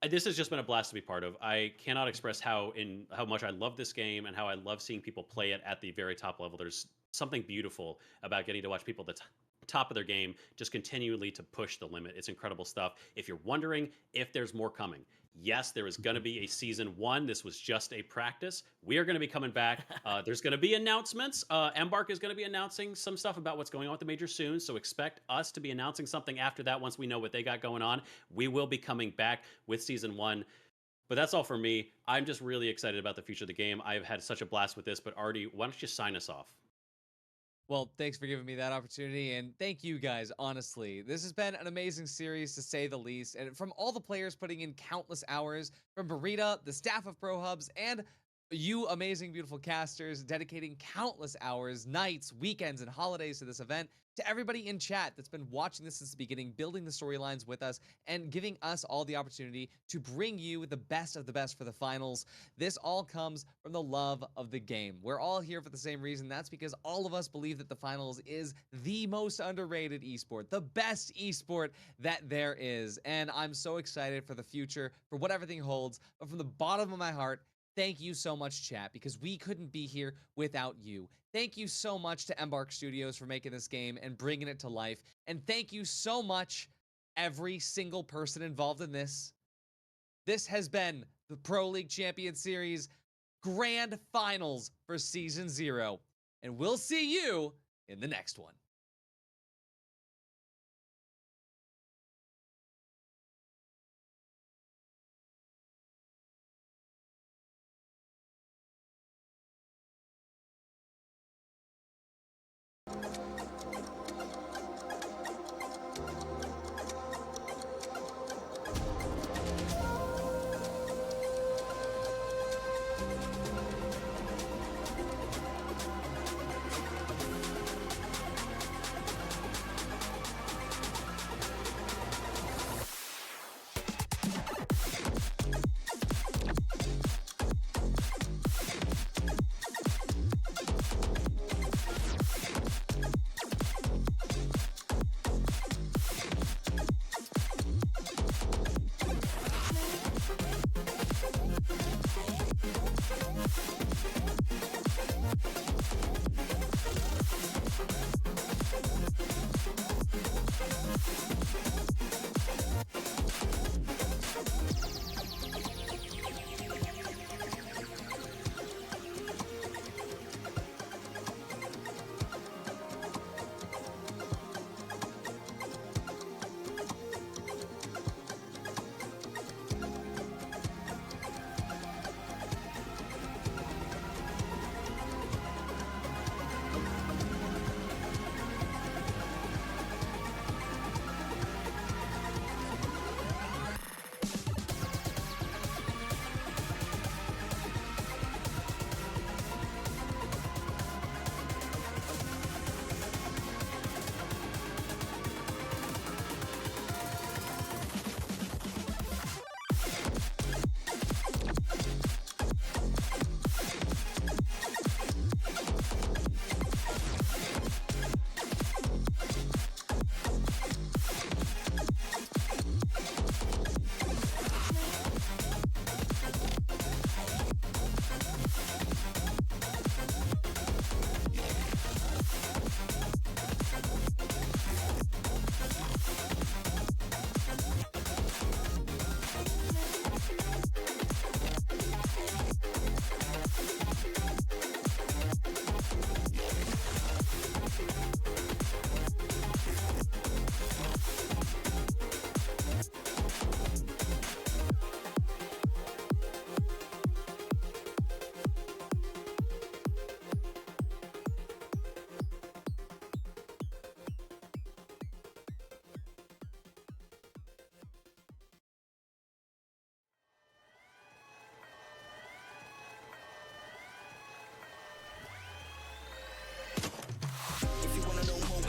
this has just been a blast to be part of. I cannot express how much I love this game and how I love seeing people play it at the very top level. There's something beautiful about getting to watch people at the top of their game, just continually to push the limit. It's incredible stuff. If you're wondering if there's more coming, yes, there is going to be a season 1. This was just a practice. We are going to be coming back. There's going to be announcements. Embark is going to be announcing some stuff about what's going on with the major soon. So expect us to be announcing something after that once we know what they got going on. We will be coming back with season 1. But that's all for me. I'm just really excited about the future of the game. I've had such a blast with this. But Artie, why don't you sign us off? Well, thanks for giving me that opportunity, and thank you guys, honestly. This has been an amazing series, to say the least, and from all the players putting in countless hours, from Burita, the staff of Pro Hubs, and you amazing, beautiful casters dedicating countless hours, nights, weekends, and holidays to this event, to everybody in chat that's been watching this since the beginning, building the storylines with us, and giving us all the opportunity to bring you the best of the best for the finals. This all comes from the love of the game. We're all here for the same reason. That's because all of us believe that the finals is the most underrated esport, the best esport that there is. And I'm so excited for the future, for what everything holds. But from the bottom of my heart, thank you so much, chat, because we couldn't be here without you. Thank you so much to Embark Studios for making this game and bringing it to life. And thank you so much, every single person involved in this. This has been the Pro League Champion Series Grand Finals for Season 0. And we'll see you in the next one.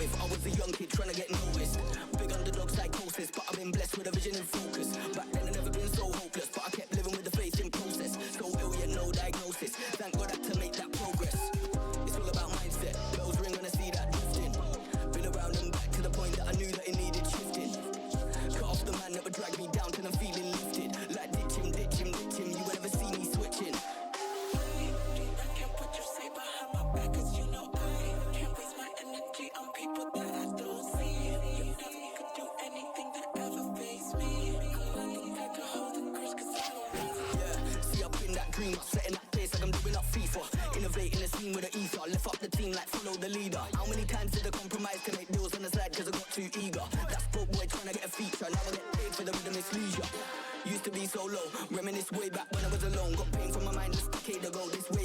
I was a young kid trying to get noticed. Big underdog psychosis, but I've been blessed with a vision and focus. Back then I never been so hopeless, but I kept living with the faith in process. So ill yet no diagnosis. Thank God I had to make that progress. It's all about mindset. Bells ring when I see that lifting. Been around and back to the point that I knew that it needed shifting. Cut off the man that would drag me down till I'm feeling lifted. Like ditch him, ditch him, ditch him. You will never see me switching. People that I don't follow the leader. How many times did I compromise to make deals on the side cause I got too eager? That spoke boy trying to get a feature, now I get paid for the rhythm, it's leisure. Used to be so low, reminisce way back when I was alone. Got pain from my mind just a decade ago. This way